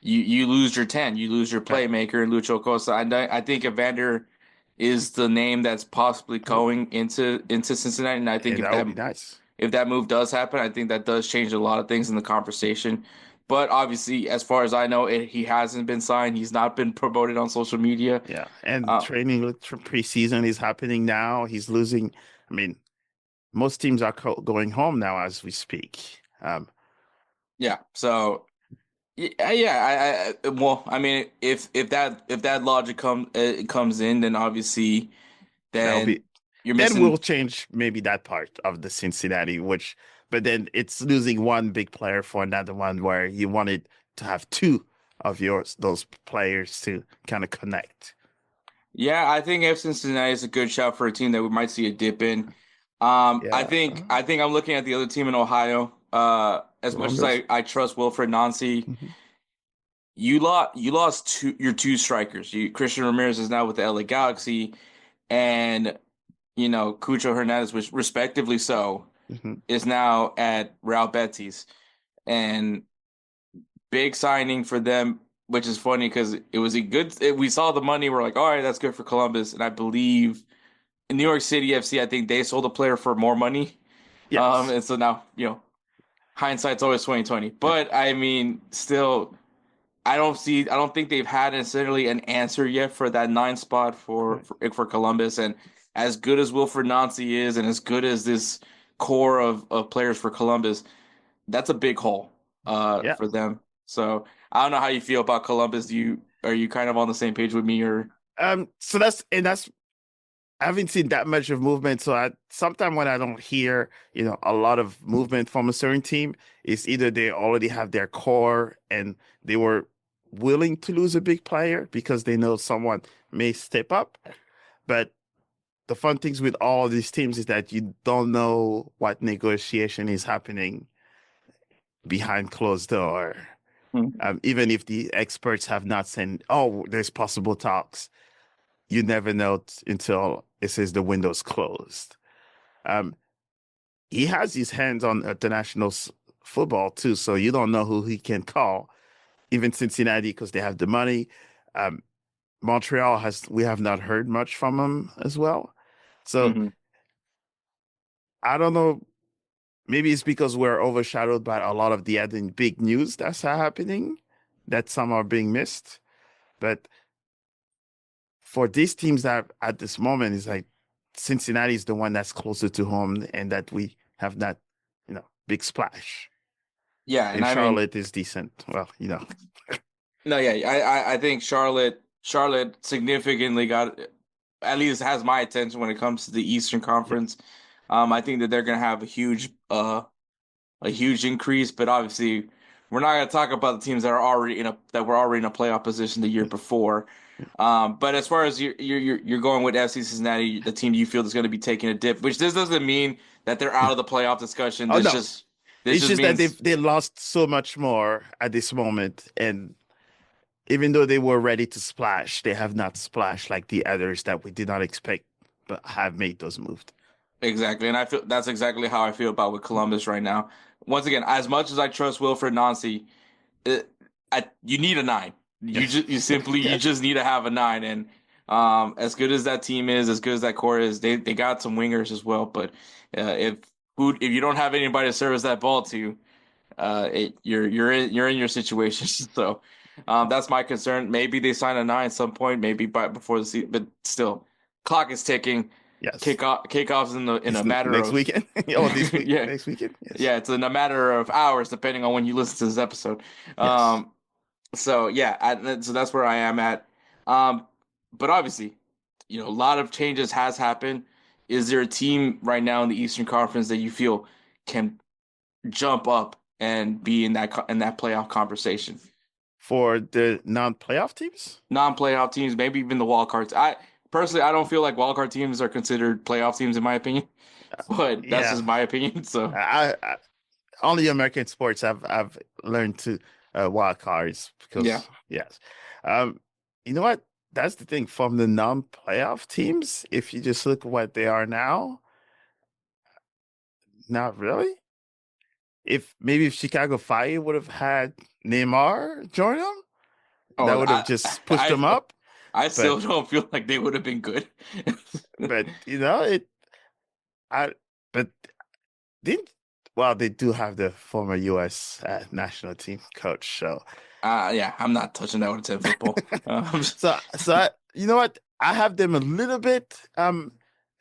you lose your 10, you lose your Right. playmaker in Lucho Costa. I think Evander is the name that's possibly Oh, going into Cincinnati, and I think and that would be nice. if that move does happen, I think that does change a lot of things in the conversation. But obviously, as far as I know, he hasn't been signed. He's not been promoted on social media. Yeah, and Uh, training preseason is happening now. He's losing. I mean, most teams are going home now as we speak. yeah. So yeah. Well, I mean, if that logic comes in, then obviously, That'll then be you're then we'll missing. change maybe that part of the Cincinnati, but then it's losing one big player for another one where you wanted to have two of those players to kind of connect. Yeah, I think if Cincinnati is a good shot for a team that we might see a dip in. I Yeah, think I think I'm looking at the other team in Ohio. As much as Columbus. I trust Wilfried Nancy, Hmm. you lost your two strikers. Christian Ramirez is now with the LA Galaxy, and Cucho Hernandez, which respectively so, Hmm. is now at Real Betis, and big signing for them. Which is funny because it was a good. We saw the money. We're like, all right, that's good for Columbus, and I believe in New York City FC, I think they sold a player for more money. Yes. And so now, hindsight's always 2020. Yeah. But I mean, still, I don't think they've had necessarily an answer yet for that nine spot for Right. for Columbus. And as good as Wilfred Nancy is, and as good as this core of players for Columbus, that's a big hole Yeah. for them. So I don't know how you feel about Columbus. Are you kind of on the same page with me, or So that's I haven't seen that much of movement. So sometimes when I don't hear, a lot of movement from a certain team, it's either they already have their core and they were willing to lose a big player because they know someone may step up. But the fun things with all of these teams is that you don't know what negotiation is happening behind closed door. Even if the experts have not said, oh, there's possible talks, you never know until it says the window's closed. Um, he has his hands on international football too, so you don't know who he can call. Even Cincinnati, because they have the money. Um, we have not heard much from him as well. So Mhm. I don't know. Maybe it's because we're overshadowed by a lot of the other big news that's happening, that some are being missed. But for these teams that at this moment is like Cincinnati is the one that's closer to home and that we have that, big splash. Yeah, and And I mean, Charlotte is decent. Well, no, yeah, I think Charlotte significantly got at least has my attention when it comes to the Eastern yeah, Conference. I think that they're gonna have a huge increase, but obviously we're not gonna talk about the teams that were already in a playoff position the year before. But as far as you're going with FC Cincinnati, the team you feel is going to be taking a dip, which this doesn't mean that they're out yeah. of the playoff discussion. Oh no. This It's just just that means they lost so much more at this moment. And even though they were ready to splash, they have not splashed like the others that we did not expect but have made those moves. exactly, and I feel that's exactly how I feel about with Columbus right now. Once again, as much as I trust Wilfried Nancy, you need a nine. Yes. You Yes. just need to have a nine. And as good as that team is, as good as that core is, they got some wingers as well. But if you don't have anybody to service that ball to, you're in your situation. So that's my concern. Maybe they sign a nine at some point, maybe before the season, but still, clock is ticking. Yes. Kickoffs in It's a matter next of weekend. Oh, this week, yeah. next weekend. Yes. Yeah, it's in a matter of hours, depending on when you listen to this episode. Yes. Um, so yeah, so that's where I am at. Um, but obviously, a lot of changes has happened. Is there a team right now in the Eastern Conference that you feel can jump up and be in that playoff conversation? For the non-playoff teams? Non-playoff teams, maybe even the wild cards. I personally, I don't feel like wild card teams are considered playoff teams in my opinion, but that's Yeah. just my opinion. So I only American sports I've learned to wild cards yeah. because yes. Um, you know what? That's the thing from the non-playoff teams. If you just look at what they are now, not really. If Chicago Fire would have had Neymar join them, that Oh, would have just pushed I them up. I But still don't feel like they would have been good. but I but didn't well they do have the former U.S. National team coach, so Yeah, I'm not touching that with a 10 football. you know what? I have them a little bit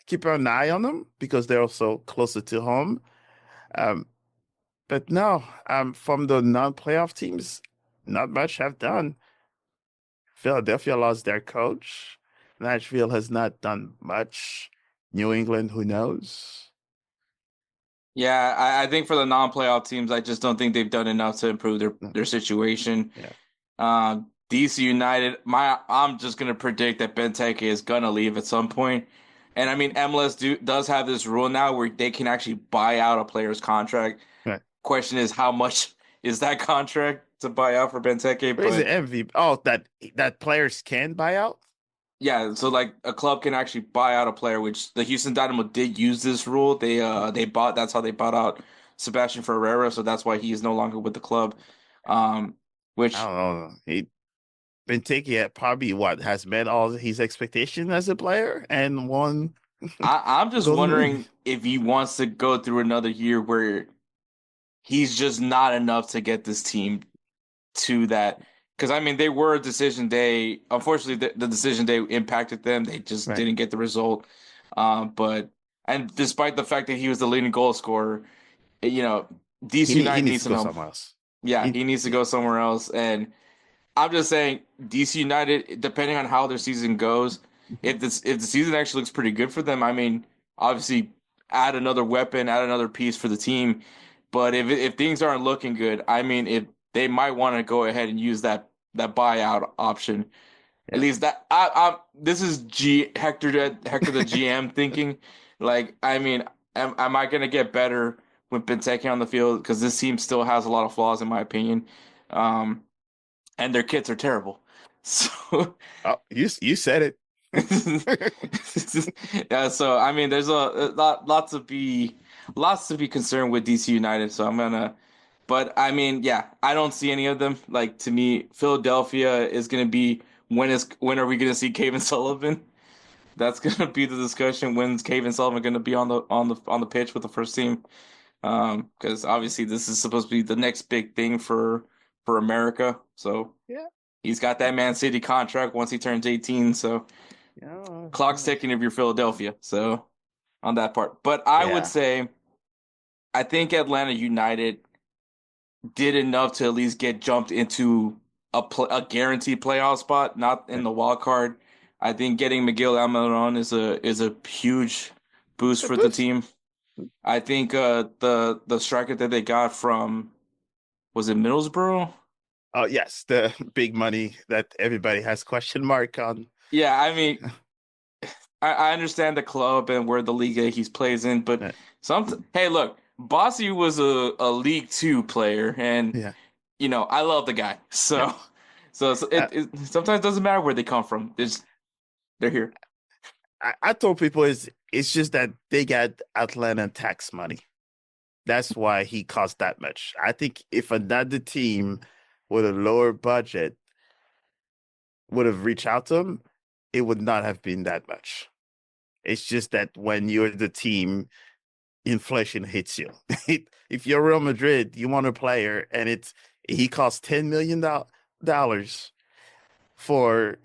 keep an eye on them because they're also closer to home. Um, but no, from the non-playoff teams, not much have done. Philadelphia lost their coach. Nashville has not done much. New England, who knows? Yeah, I think for the non-playoff teams, I just don't think they've done enough to improve No. their situation. Yeah. DC United, I'm just gonna predict that Benteke is gonna leave at some point. And I mean, MLS does have this rule now where they can actually buy out a player's contract. Right. Question is, how much is that contract to buy out for Benteke? Where is the But MVP? Oh, that players can buy out? yeah, so like a club can actually buy out a player, which the Houston Dynamo did use this rule. They bought that's how they bought out Sebastian Ferreira, so that's why he is no longer with the club. Um, I which don't know. Benteke had probably what has met all his expectations as a player and won I'm just Golden Boot. wondering if he wants to go through another year where he's just not enough to get this team to that. Because I mean, they were a decision day. Unfortunately, the decision day impacted them. They just Right. didn't get the result. But and despite the fact that he was the leading goal scorer, you know, DC He United needs needs to some go help. somewhere else. Yeah, He, he needs to he- go somewhere else. And I'm just saying, DC United, depending on how their season goes, if the season actually looks pretty good for them, I mean, obviously add another weapon, add another piece for the team. But if things aren't looking good, I mean, if they might want to go ahead and use that buyout option. At yeah. least that I this is G Hector the GM thinking. Like, I mean, am I gonna get better with Benteke on the field? Because this team still has a lot of flaws in my opinion. Um, and their kits are terrible. So Oh, you said it. yeah, so I mean, there's a lot, lots to be concerned with DC United. So I'm gonna, but I mean, yeah, I don't see any of them. Like to me, Philadelphia is gonna be when are we gonna see Kevin Sullivan? That's gonna be the discussion. When's Cave and Sullivan gonna be on the pitch with the first team? Because obviously this is supposed to be the next big thing for America. So Yeah. he's got that Man City contract once he turns 18. So Yeah. clock's ticking if you're Philadelphia. So on that part, but I would Yeah. say I think Atlanta United did enough to at least get jumped into a guaranteed playoff spot, not in the wild card. I think getting Miguel Almiron is a huge boost A for the boost. team. I think the striker that they got from was it Middlesbrough? Oh yes, the big money that everybody has question mark on. Yeah, I mean, I understand the club and where the league he's plays in, but hey, look, Bossy was a League Two player, and Yeah. I love the guy. Yeah. So it sometimes doesn't matter where they come from. They're here. I told people it's just that they got Atlanta tax money. That's why he cost that much. I think if another team with a lower budget would have reached out to him, it would not have been that much. It's just that when you're the team, inflation hits you. If you're Real Madrid, you want a player, and he costs $10 million for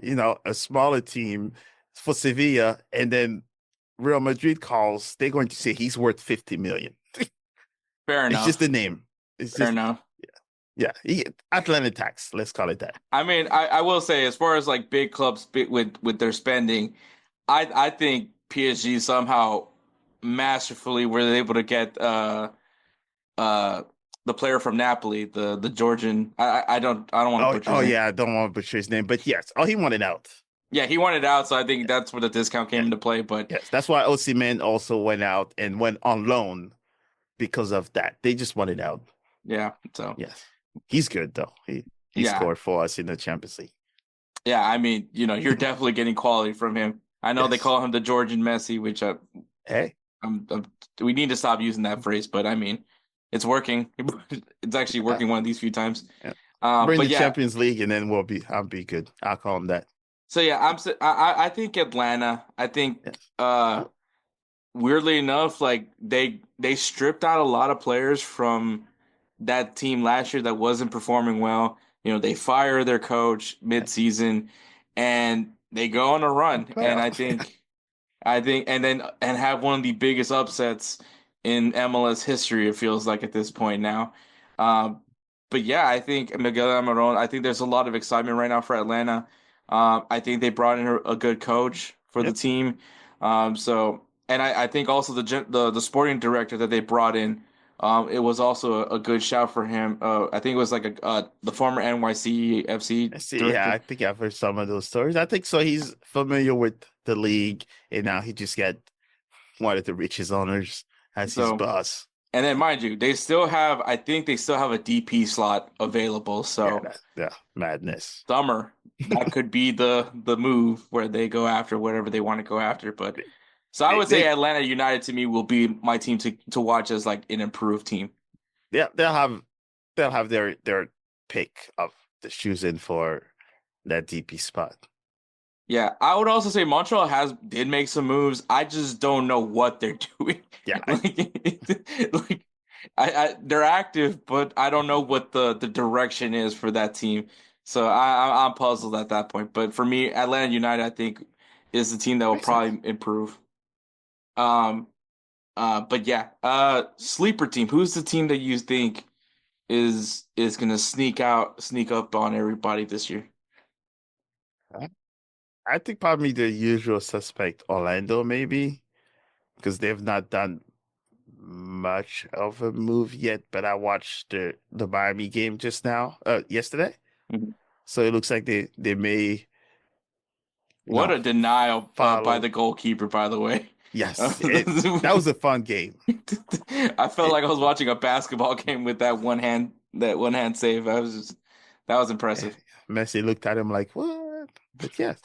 a smaller team for Sevilla, and then Real Madrid calls, they're going to say he's worth 50 million. Fair It's just enough. a name. It's Fair just enough. Atlanta tax. Let's call it that. I mean, I will say as far as like big clubs with their spending, I think PSG somehow masterfully were able to get uh the player from Napoli, the Georgian. I don't want to butcher Oh his name. yeah, I don't want to butcher his name, but yes. Oh, he wanted out. Yeah, he wanted out, so I think that's where the discount came Yeah. into play. But Yes, that's why Osimhen also went out and went on loan because of that. They just wanted out. yeah, so Yes, he's good though. He yeah, scored for us in the Champions League. yeah. I mean, you're definitely getting quality from him. I know they Yes. call him the Georgian Messi, which Hey, we need to stop using that phrase. But I mean, it's working. It's actually uh, working one of these few times. bring But the yeah, Champions League and then I'll be good. I'll call him that. so yeah, I think Atlanta. I think Yes. weirdly enough, like they stripped out a lot of players from that team last year that wasn't performing well. They fire their coach mid-season and they go on a run. And I Playoff. think and have one of the biggest upsets in MLS history, it feels like at this point now. Um, but yeah, I think Miguel Almiron, I think there's a lot of excitement right now for Atlanta. I think they brought in a good coach for the Yep. team. And I think also the sporting director that they brought in, it was also a good shout for him. I think it was like the former NYC FC I see. Yeah, director. I think I've heard some of those stories. I think so. He's familiar with the league, and now he just got one of the richest owners as his So, boss. and then mind you, I think they still have a DP slot available. Yeah, So madness. summer, that could be the move where they go after whatever they want to go after. But so I They, would say they Atlanta United to me will be my team to watch as like an improved team. yeah, they'll have their pick of the shoes in for that DP spot. Yeah, I would also say Montreal did make some moves. I just don't know what they're doing. Yeah, Like they're active, but I don't know what the direction is for that team. So I'm puzzled at that point. But for me, Atlanta United, I think, is the team that will makes sense. probably improve. Um, but yeah, sleeper team. Who's the team that you think is gonna sneak up on everybody this year? I think probably the usual suspect, Orlando, maybe, because they've not done much of a move yet. But I watched the Miami game just now, yesterday. Mhm. So it looks like they may, you What know, a denial by follow. the goalkeeper, by the way. Yes, that was a fun game. I felt It, like I was watching a basketball game with that one hand save. That was eh, impressive. Messi looked at him like, what? But yes.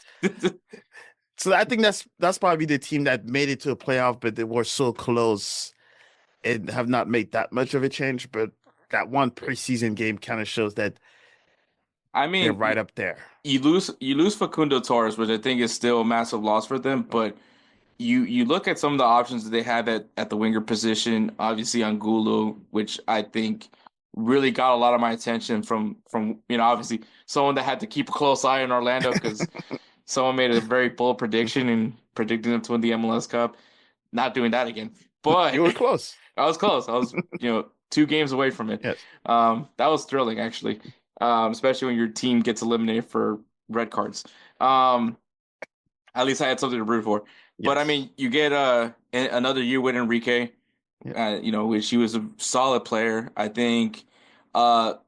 So I think that's probably the team that made it to a playoff, but they were so close and have not made that much of a change. But that one preseason game kind of shows that I They're mean, right up there. you lose Facundo Torres, which I think is still a massive loss for them, but you look at some of the options that they have at the winger position, obviously Angulo, which I think really got a lot of my attention from obviously someone that had to keep a close eye on Orlando because someone made a very bold prediction and predicting them to win the MLS Cup. Not doing that again. You But were close. I was close. I was, 2 games away from it. Yes. That was thrilling actually. Especially when your team gets eliminated for red cards. Um, at least I had something to root for. But I Yes. mean, you get another year with Enrique, Yeah. which he was a solid player. I think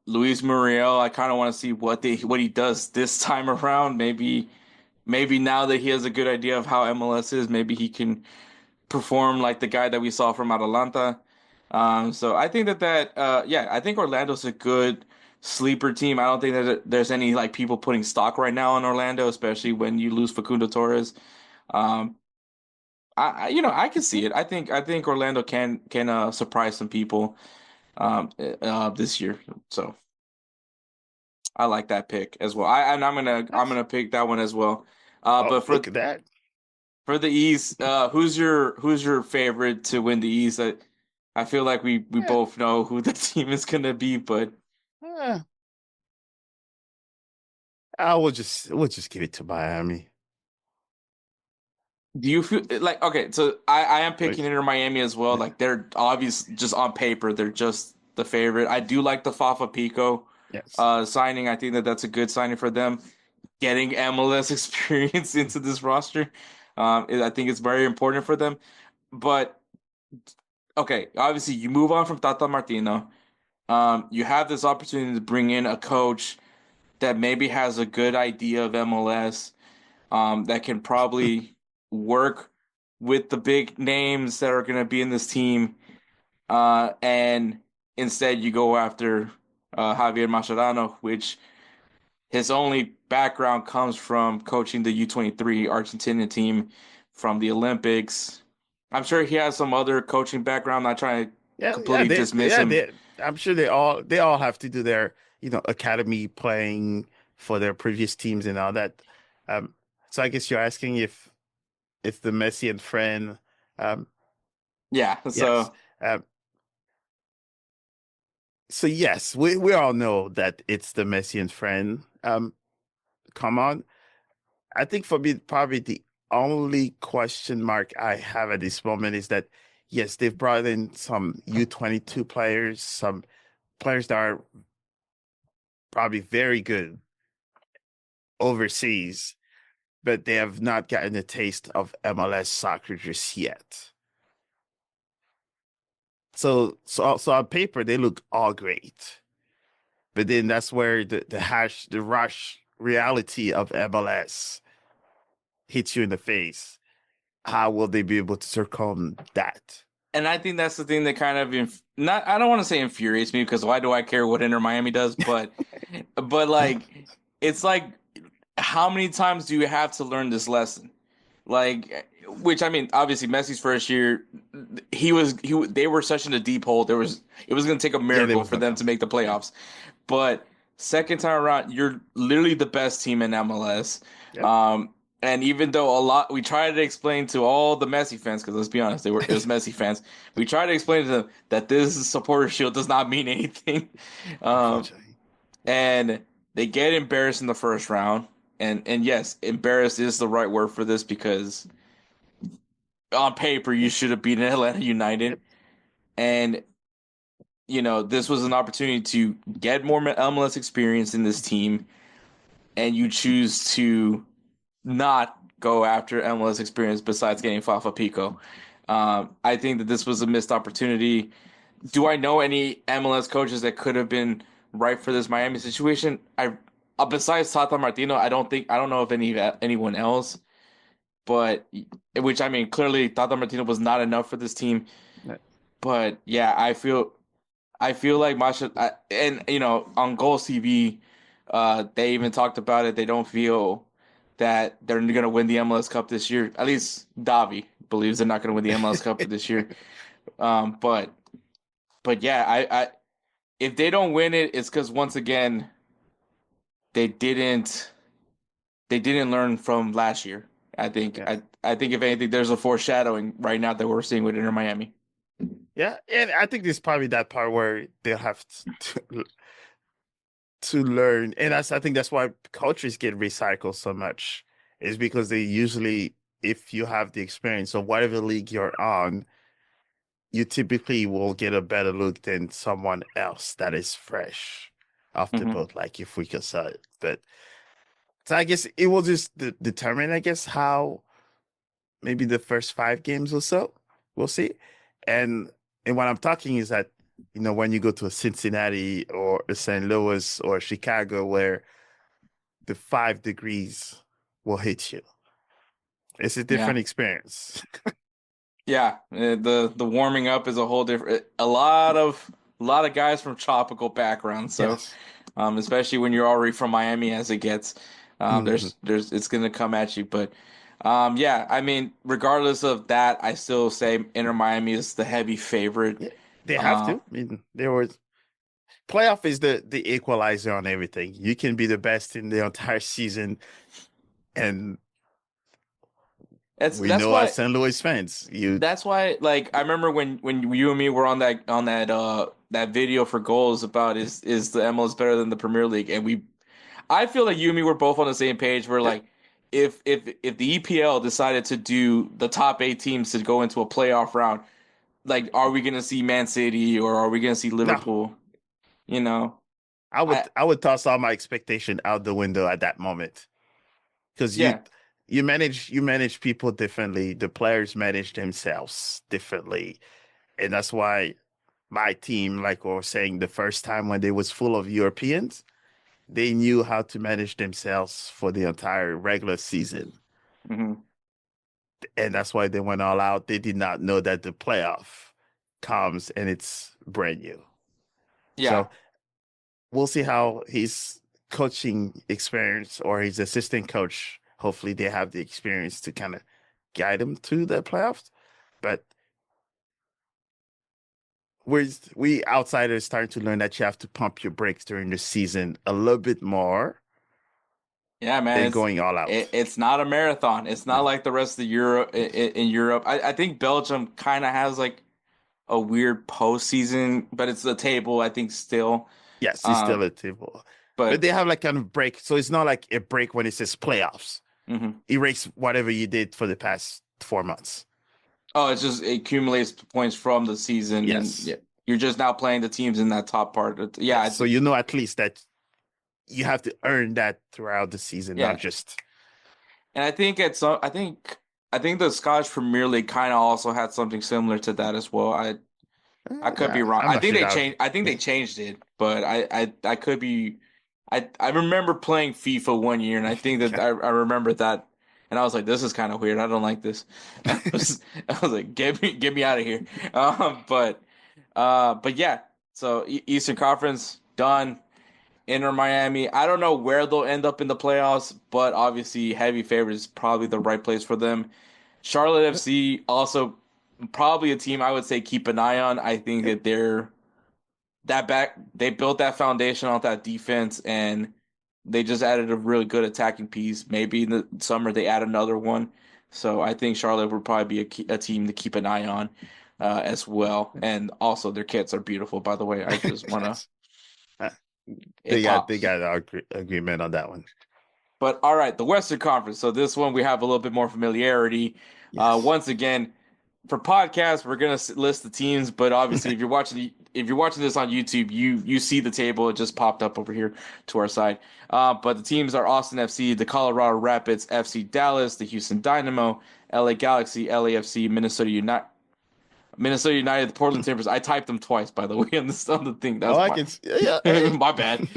Luis Muriel, I kind of want to see what he does this time around. Maybe now that he has a good idea of how MLS is, maybe he can perform like the guy that we saw from Atalanta. So I think yeah, I think Orlando's a good sleeper team. I don't think that there's any like people putting stock right now on Orlando, especially when you lose Facundo Torres. Um, I can see it. I think Orlando can surprise some people this year. So I like that pick as well. I'm gonna Yes. pick that one as well. But Oh, look at that. for the East, who's your favorite to win the East? I feel like we Yeah. both know who the team is gonna be, but Uh, we'll just give it to Miami. do you feel like okay? So I am picking Like, Inter Miami as well. yeah. Like they're obvious, just on paper, they're just the favorite. I do like the Fafa Pico Yes. signing. I think that that's a good signing for them. Getting MLS experience into this roster, I think it's very important for them. But okay, obviously you move on from Tata Martino. You have this opportunity to bring in a coach that maybe has a good idea of MLS, that can probably work with the big names that are going to be in this team. And instead, you go after Javier Mascherano, which his only background comes from coaching the U23 Argentinian team from the Olympics. I'm sure he has some other coaching background. I'm not trying to Yeah, yeah, completely dismiss him. I'm sure they all have to do their, academy playing for their previous teams and all that. Um, so I guess you're asking if the Messi and friend, um, Yeah, yes. so Um, so yes, we all know that it's the Messi and friend. Come on. I think for me, probably the only question mark I have at this moment is that yes, they've brought in some U22 players, some players that are probably very good overseas, but they have not gotten a taste of MLS soccer just yet. So on paper they look all great, but then that's where the rush reality of MLS hits you in the face. How will they be able to circum that? and I think that's the thing that kind of not I don't want to say infuriates me because why do I care what Inter Miami does, but like it's like how many times do you have to learn this lesson? Like which I mean obviously Messi's first year they were such in a deep hole it was going to take a Yeah, there miracle was for no them to coming. make the Yeah, playoffs. But second time around, you're literally the best team in MLS. yep. Um, and even though a lot, we tried to explain to all the Messi fans, because let's be honest, it was Messi fans. We tried to explain to them that this supporter shield does not mean anything. Um, Unfortunately, and they get embarrassed in the first round. And yes, embarrassed is the right word for this because on paper you yeah, should have beaten Atlanta United. yep. And this was an opportunity to get more MLS experience in this team, and you choose to not go after MLS experience besides getting Fafa Pico. I think that this was a missed opportunity. Do I know any MLS coaches that could have been right for this Miami situation? Besides Tata Martino, I don't know of anyone else. But which I mean, clearly Tata Martino was not enough for this team. Yeah. But yeah, I feel like Masha, and on Goals TV, they even talked about it. They don't feel that they're going to win the MLS Cup this year. At least Davi believes they're not going to win the MLS Cup for this year. But yeah, I if they don't win it, it's because once again they didn't they didn't learn from last year. I think Yeah. I think if anything, there's a foreshadowing right now that we're seeing with Inter Miami. Yeah, and I think this is probably that part where they'll have to learn, and I think that's why cultures get recycled so much, is because they usually, if you have the experience of whatever league you're on, you typically will get a better look than someone else that is fresh off the Hmm. boat, like if we could say it. But so I guess it will just determine, I guess, how maybe the first 5 games or so. We'll see. And and what I'm talking is that, when you go to a Cincinnati or a St. Louis or Chicago where the 5 degrees will hit you. It's a Yeah. different experience. Yeah, the warming up is a whole different. A lot of guys from tropical backgrounds, so Yes. especially when you're already from Miami as it gets, Hmm. there's it's gonna come at you. But yeah, I mean, regardless of that, I still say Inter Miami is the heavy favorite. Yeah, they have Uh, to. I mean, there was playoff is the equalizer on everything. You can be the best in the entire season, and that's we that's know as why St. Louis fans, you that's why like I remember when you and me were on that video for goals about is the MLS better than the Premier League, and we I feel like you and me were both on the same page. Where yeah, like, if the EPL decided to do the top 8 teams to go into a playoff round, like, are we gonna see Man City or are we gonna see no, Liverpool? You know, I I would I would toss all my expectation out the window at that moment because yeah. you manage people differently. The players manage themselves differently, and that's why my team, like I was saying, the first time when they was full of Europeans, they knew how to manage themselves for the entire regular season. Hmm. And that's why they went all out. They did not know that the playoff comes and it's brand new. Yeah, So we'll see how his coaching experience or his assistant coach, hopefully they have the experience to kind of guide him to the playoffs. But we outsiders starting to learn that you have to pump your brakes during the season a little bit more yeah, man. than going all out. It's not a marathon. It's not No. like the rest of the Europe in Europe. I think Belgium kind of has like a weird postseason, but it's the table. I think still. Yes, it's Uh, still a table. But but they have like kind of break. So it's not like a break when it says playoffs. mhm. Erase whatever you did for the past 4 months. Oh, it's just it accumulates points from the season, and Yes. yeah, you're just now playing the teams in that top part. Yeah, Yes. So you know at least that you have to earn that throughout the season, not yeah, just and I think I think the Scottish Premier League kind of also had something similar to that as well. I could be wrong. I'm not sure that I think they changed it, but I could be. I remember playing FIFA one year, and I think that I remember that, and I was like, this is kind of weird. I don't like this. I was like, get me out of here. But yeah. So Eastern Conference done. Inter Miami. I don't know where they'll end up in the playoffs, but obviously heavy favorite is probably the right place for them. Charlotte FC also probably a team I would say keep an eye on. I think yep. that they built that foundation on that defense and they just added a really good attacking piece. Maybe in the summer they add another one. So I think Charlotte would probably be a team to keep an eye on as well. And also their kits are beautiful, by the way. I just wanna Uh, it they got pops. an agreement on that one. But all right, the Western Conference. So this one we have a little bit more familiarity. Yes. Once again, for podcasts, we're gonna list the teams. But obviously, if you're watching this on YouTube, you see the table. It just popped up over here to our side. But the teams are Austin FC, the Colorado Rapids, FC Dallas, the Houston Dynamo, LA Galaxy, LAFC, Minnesota United, the Portland Timbers. I typed them twice, by the way, on the thing. Oh, That's I my can yeah, hey. my bad.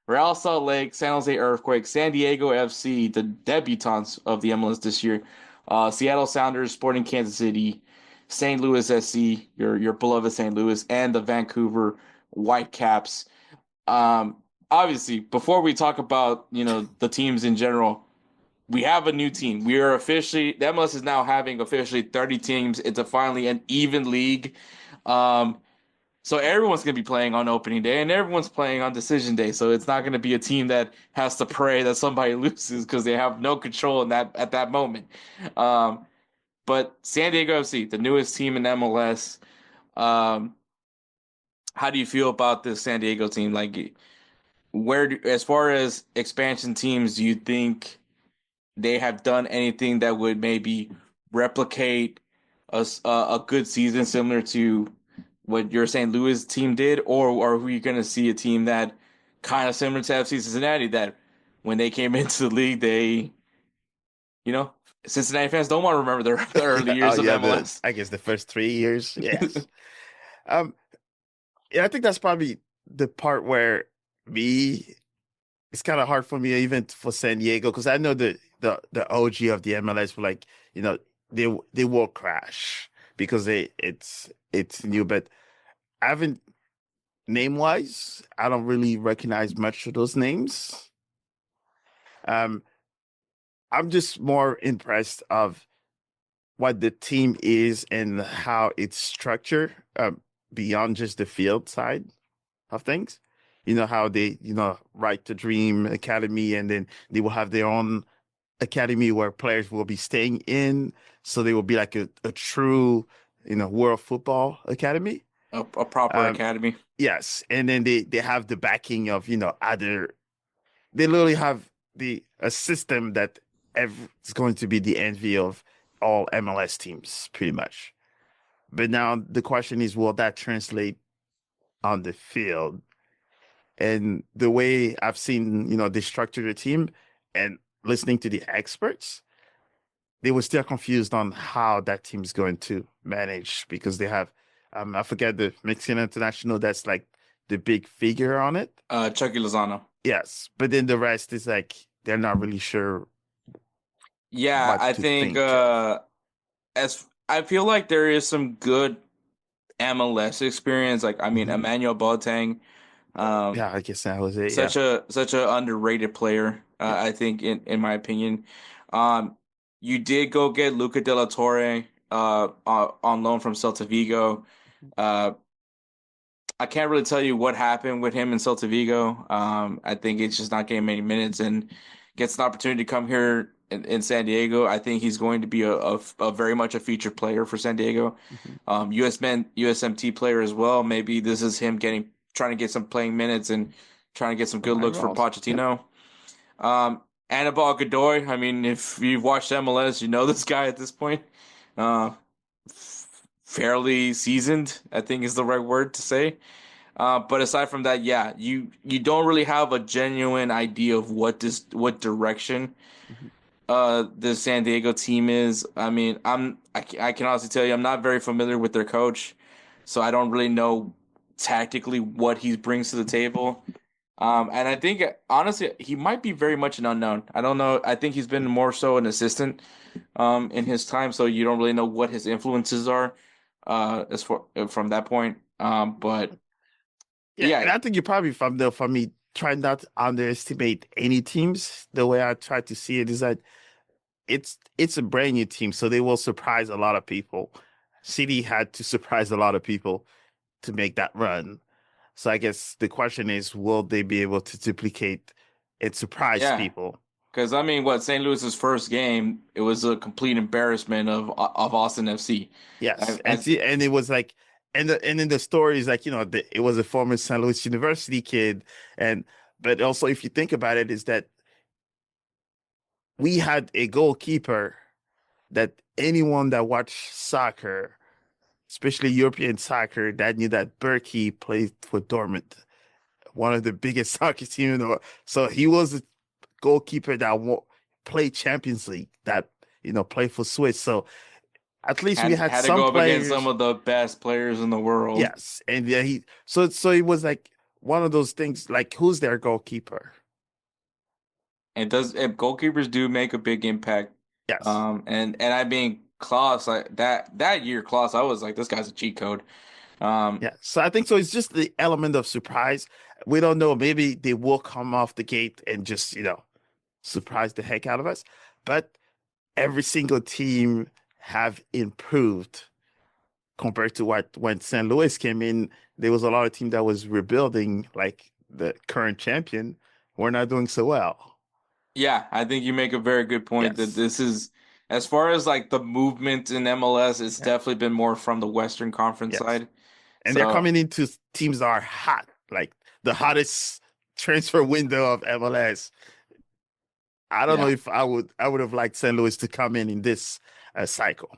Real Salt Lake, San Jose Earthquake, San Diego FC, the debutants of the MLS this year. Seattle Sounders, Sporting Kansas City, St. Louis SC, your beloved St. Louis, and the Vancouver Whitecaps. Um, Obviously, before we talk about the teams in general, we have a new team. We are officially the MLS is now having officially 30 teams. It's a finally an even league. Um, So everyone's going to be playing on opening day and everyone's playing on decision day. So it's not going to be a team that has to pray that somebody loses because they have no control in that at that moment. Um, but San Diego FC, the newest team in MLS, um, how do you feel about this San Diego team? Like, as far as expansion teams, do you think they have done anything that would maybe replicate a good season similar to what your St. Louis team did, or are we going to see a team that kind of similar to FC Cincinnati that when they came into the league, you know, Cincinnati fans don't want to remember the early Oh years of yeah, MLS. I guess the first 3 years. Yes. Um, yeah, I think that's probably the part where me it's kind of hard for me even for San Diego because I know the OG of the MLS were like, you know, they will crash because it's new, but I haven't name wise, I don't really recognize much of those names. Um, I'm just more impressed of what the team is and how it's structured beyond just the field side of things. You know how they, Right to Dream Academy, and then they will have their own academy where players will be staying in, so they will be like a true, world football academy. A proper Um, academy. yes, and then they have the backing of other. They literally have the a system that is going to be the envy of all MLS teams, pretty much. But now the question is, will that translate on the field? And the way I've seen, they structure the team and listening to the experts, they were still confused on how that team's going to manage because they have, I forget the Mexican international that's like the big figure on it. Chucky Lozano. Yes, but then the rest is like they're not really sure Yeah, what I to think think of. as I feel like there is some good MLS experience. Like I mean, Mhm. Emmanuel Boateng, um, Yeah, I guess San Jose. Yeah, such a underrated player. yeah. I think in my opinion, um, you did go get Luca De La Torre on loan from Celta Vigo. Uh, I can't really tell you what happened with him in Celta Vigo. I think it's just not getting many minutes and gets an opportunity to come here in San Diego. I think he's going to be a very much a featured player for San Diego. Mhm. USMT player as well. Maybe this is him trying to get some playing minutes and trying to get some good Combined looks for roles. Yep. Pochettino. Anibal Godoy. I mean, if you've watched MLS, you know this guy at this point. Uh, Fairly seasoned, I think is the right word to say. But aside from that, yeah, you don't really have a genuine idea of what direction Mhm. the San Diego team is. I mean, I can honestly tell you I'm not very familiar with their coach, so I don't really know tactically what he brings to the table. And I think honestly he might be very much an unknown. I don't know. I think he's been more so an assistant in his time, so you don't really know what his influences are as for from that point. But Yeah, and yeah, I think you probably for me trying not to underestimate any teams. The way I try to see it is that it's a brand new team, so they will surprise a lot of people. City had to surprise a lot of people to make that run. So I guess the question is, will they be able to duplicate and surprise yeah. people? Because I mean, what St. Louis's first game, it was a complete embarrassment of Austin FC. Yes, and As see, and it was like, and then the story is like, it was a former St. Louis University kid, and but also if you think about it, is that we had a goalkeeper that anyone that watched soccer, especially European soccer, that knew that Berkey played for Dortmund, one of the biggest soccer teams in the world. So he was a goalkeeper that played Champions League, that played for Swiss. So at least we had had to some go up against some players. of the best players in the world. Yes, and yeah, so it was like one of those things. Like, who's their goalkeeper? Goalkeepers do make a big impact. Yes, And I mean Klaus, like that year, Klaus, I was like, this guy's a cheat code. Um, yeah. So I think so. It's just the element of surprise. We don't know. Maybe they will come off the gate and just surprise the heck out of us. But every single team have improved compared to what when St. Louis came in. there was a lot of team that was rebuilding, like the current champion, were not doing so well. Yeah, I think you make a very good point that Yes. this is, as far as like the movement in MLS, it's Yeah. definitely been more from the Western Conference Yes. side. And they're So coming into teams that are hot, like the hottest transfer window of MLS. I don't know yeah. if I would have liked St. Louis to come in this cycle.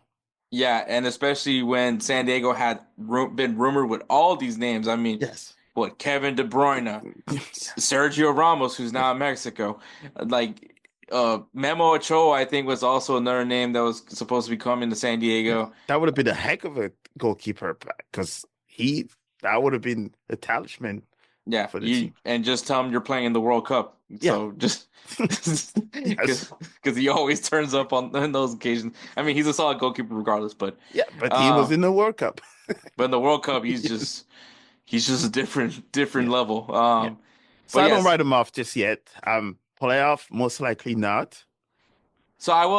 Yeah, and especially when San Diego had been rumored with all these names. I mean, Yes. what, Kevin De Bruyne, Sergio Ramos, who's now in Mexico, like Memo Ochoa, I think was also another name that was supposed to be coming to San Yeah. Diego. That would have been a heck of a goalkeeper because he that would have been a talisman Yeah, for the you team. and just tell him you're playing in the World Cup. Yeah. So just Yes. because he always turns up on those occasions. I mean, he's a solid goalkeeper regardless, Yeah, but he was uh, in the World Cup. but in the World Cup, Yes. he's just a different Yeah. level. Yeah. So But I don't yes, write him off just yet. Playoff, most likely not. so I Yes.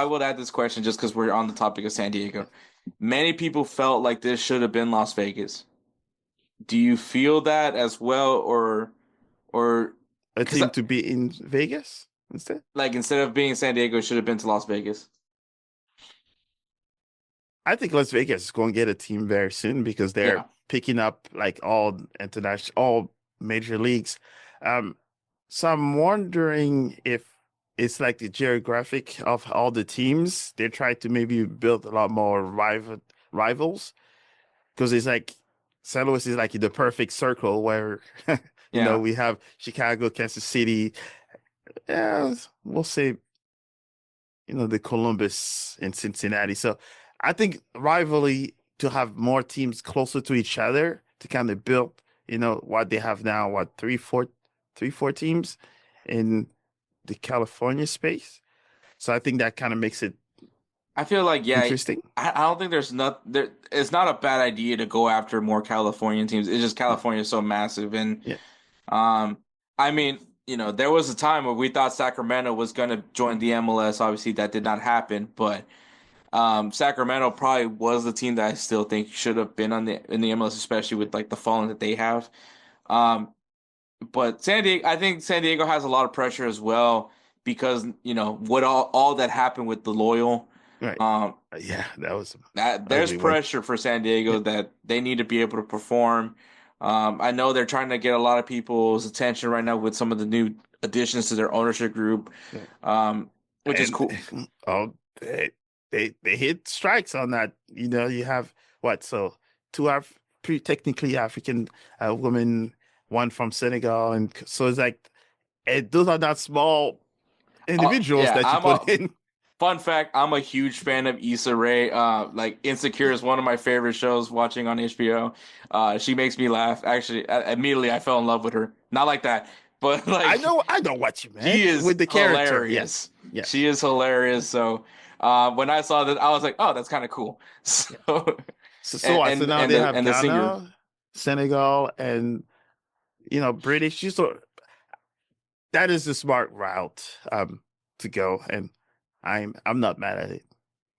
will add this question just because we're on the topic of San Diego. Yes. Many people felt like this should have been Las Vegas. Do you feel that as well, or A because team to be in Vegas instead. like instead of being San Diego, it should have been to Las Vegas? I think Las Vegas is going to get a team very soon because they're Yeah, picking up like all major leagues. Um, so I'm wondering if it's like the geographic of all the teams. They try to maybe build a lot more rivals because it's like St. Louis is like the perfect circle where yeah. we have Chicago, Kansas City. Yeah, we'll say the Columbus and Cincinnati. So I think rivalry to have more teams closer to each other to kind of build, what they have now, what four teams in the California space. So I think that kind of makes it I feel like yeah, interesting. I don't think there's not there. It's not a bad idea to go after more Californian teams. It's just Yeah, California is so massive, and yeah, um, I mean, there was a time where we thought Sacramento was going to join the MLS. Obviously, that did not happen, but Sacramento probably was the team that I still think should have been on the MLS, especially with like the following that they have. Um, but I think San Diego has a lot of pressure as well because what all that happened with the Loyal. right. Um, Yeah, that was an that there's ugly one. pressure for San Yeah, Diego that they need to be able to perform. I know they're trying to get a lot of people's attention right now with some of the new additions to their ownership group, yeah. um, which is And cool. oh, they hit strikes on that. You have what? So two are pretty technically African women, one from Senegal, and so it's like those are not small individuals Yeah, that you I'm put a in. fun fact. I'm a huge fan of Issa Rae. Like Insecure is one of my favorite shows watching on HBO. She makes me laugh. Actually, immediately I fell in love with her. Not like that, but like I know what you she meant is with the character. hilarious. Yes, yes, She is hilarious. So when I saw that, I was like, oh, that's kind of cool. yeah. So So now and they the have singer. Ghana, Senegal, and British. So that is the smart route to go, and I'm not mad at it.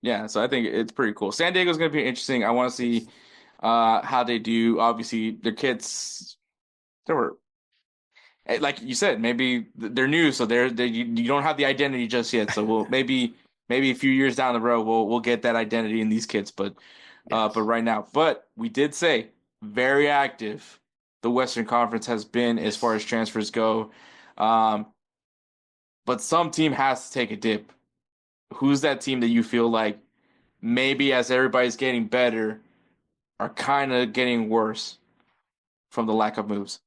Yeah, so I think it's pretty cool. San Diego's going to be interesting. I want to see Yes. how they do. Obviously, their kids, they were like you said, maybe they're new, so you don't have the identity just yet. So we'll maybe a few years down the road we'll get that identity in these kids. But Yes. right now, but we did say very active. The Western Conference has been as far Yes. as transfers go. Um, but some team has to take a dip. Who's that team that you feel like maybe as everybody's getting better are kind of getting worse from the lack of moves?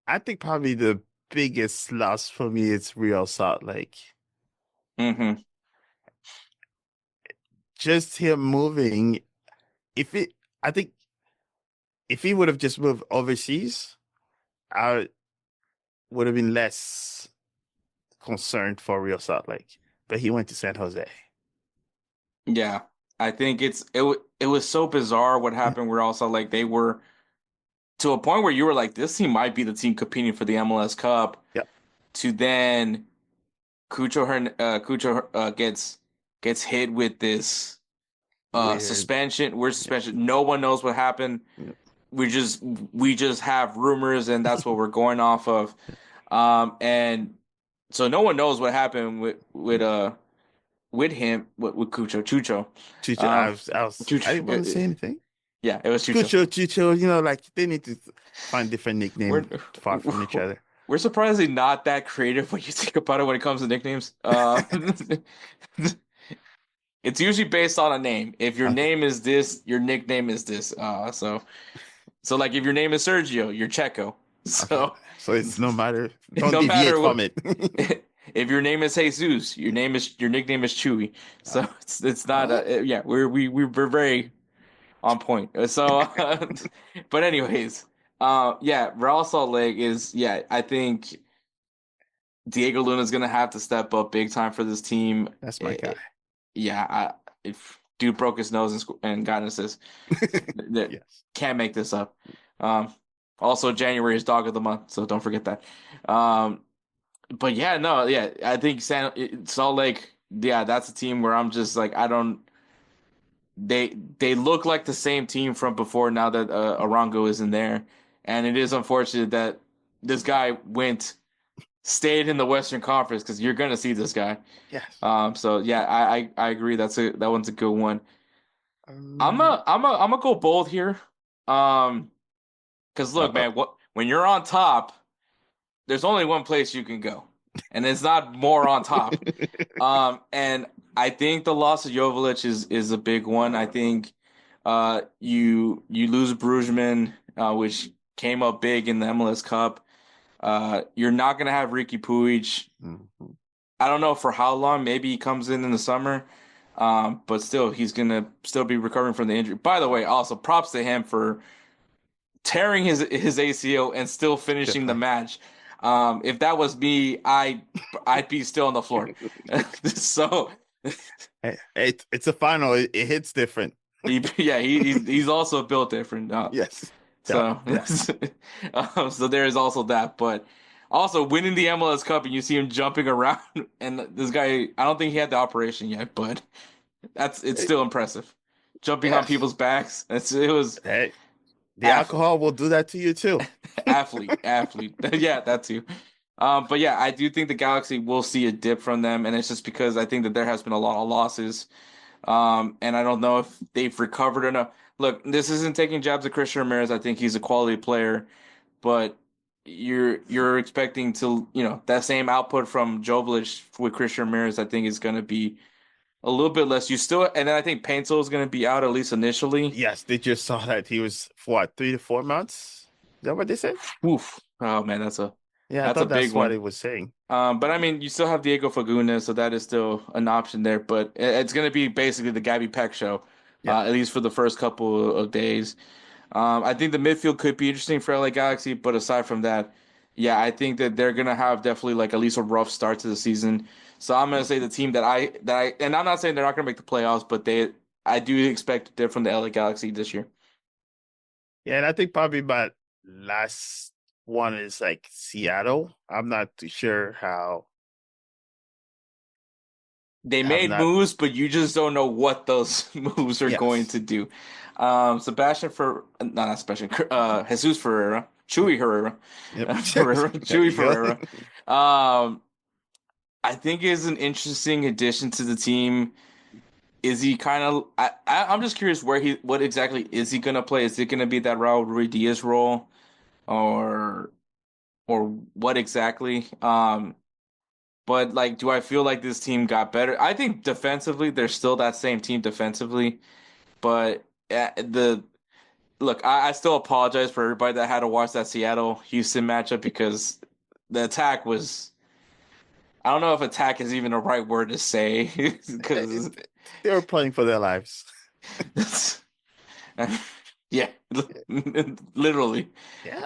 I think probably the biggest loss for me is Real Salt Lake. Hmm. Just him moving. If it, I think if he would have just moved overseas, I would have been less concerned for Real Salt Lake. But he went to San Jose. Yeah, I think it was so bizarre what Yeah. happened. Where also like they were to a point where you were like, this team might be the team competing for the MLS Cup. Yeah. To then Cucho gets hit with this. Weird. suspension. We're Yeah. suspension. No one knows what happened. Yeah. We just have rumors, and that's what we're going off of. And so no one knows what happened with him with Chucho. Chicho, Um, I didn't want to Chucho. say anything. Yeah, it was Chucho. Chicho, like they need to find different We're nickname far from each other. we're surprisingly not that creative when you think about it when it comes to nicknames. It's usually based on a name. If your Okay. name is this, your nickname is this. So like if your name is Sergio, you're Checo. Okay. So So it's no matter, don't no deviate matter from what, it. if your name is Jesus, your nickname is Chewy. Uh, So it's not what? yeah, we're very on point. So but anyways, yeah, Real Salt Lake is yeah, I think Diego Luna's gonna have to step up big time for this team. That's my guy. Yeah, if dude broke his nose and got an assist, that Yes. can't make this up. Um, also January is dog of the month, so don't forget that. Um, but yeah, no, yeah, I think Salt Lake, yeah, that's a team where I'm just like I don't. They look like the same team from before now that Arango isn't there, and it is unfortunate that this guy stayed in the Western Conference because you're gonna see this guy. Yes. So yeah, I agree. That one's a good one. Um, I'm a go bold here. Um, because look, uh-oh. man, when you're on top, there's only one place you can go, and it's not more on top. And I think the loss of Jovic is a big one. I think you lose Brugman, which came up big in the MLS Cup. You're not gonna have Ricky Puig. Mhm. I don't know for how long. Maybe he comes in the summer. But still, he's gonna still be recovering from the injury. By the way, also props to him for tearing his ACL and still Still finishing the fine. match. If that was me, I'd be still on the floor. So It's a final. It hits different. yeah, he's also built different. Yes. So Yeah. so there is also that, but also winning the MLS Cup and you see him jumping around, and this guy, I don't think he had the operation yet, but it's Eh, still impressive. Jumping on Yes. people's backs. It was Hey, the athlete, alcohol will do that to you too. athlete. Yeah, that too. But yeah, I do think the Galaxy will see a dip from them, and it's just because I think that there has been a lot of losses. And I don't know if they've recovered enough. Look, this isn't taking jabs at Christian Ramirez. I think he's a quality player, but you're expecting to, that same output from Jovic with Christian Ramirez. I think is going to be a little bit less. You still, and then I think Paintel is going to be out at least initially. Yes, they just saw that he was for what, 3 to 4 months? Is that what they said? Oof. Oh man, that's a Yeah, I that's a thought big that's what one. it was saying. But I mean, you still have Diego Faguna, so that is still an option there. But it's going to be basically the Gabby Peck show, Yeah. at least for the first couple of days. I think the midfield could be interesting for LA Galaxy, but aside from that, yeah, I think that they're gonna have definitely like at least a rough start to the season. So I'm gonna say the team and I'm not saying they're not gonna make the playoffs, but I do expect a dip from the LA Galaxy this year. Yeah, and I think probably my last one is like Seattle. I'm not too sure how. They I'm made not. moves, but you just don't know what those moves are going Yes. to do. Sebastian for no, not Sebastian, Jesus Ferreira, Chewy Herrera, Yep. Ferreira, There Chewy you go. Ferreira. Um, I think is an interesting addition to the team. Is he kind of? I'm just curious what exactly is he gonna play? Is it gonna be that Raul Ruiz role, or or what exactly? But like, do I feel like this team got better? I think defensively, they're still that same team defensively. But the look, I still apologize for everybody that had to watch that Seattle Houston matchup because the attack was. I don't know if attack is even the right word to say because They were playing for their lives. yeah, literally.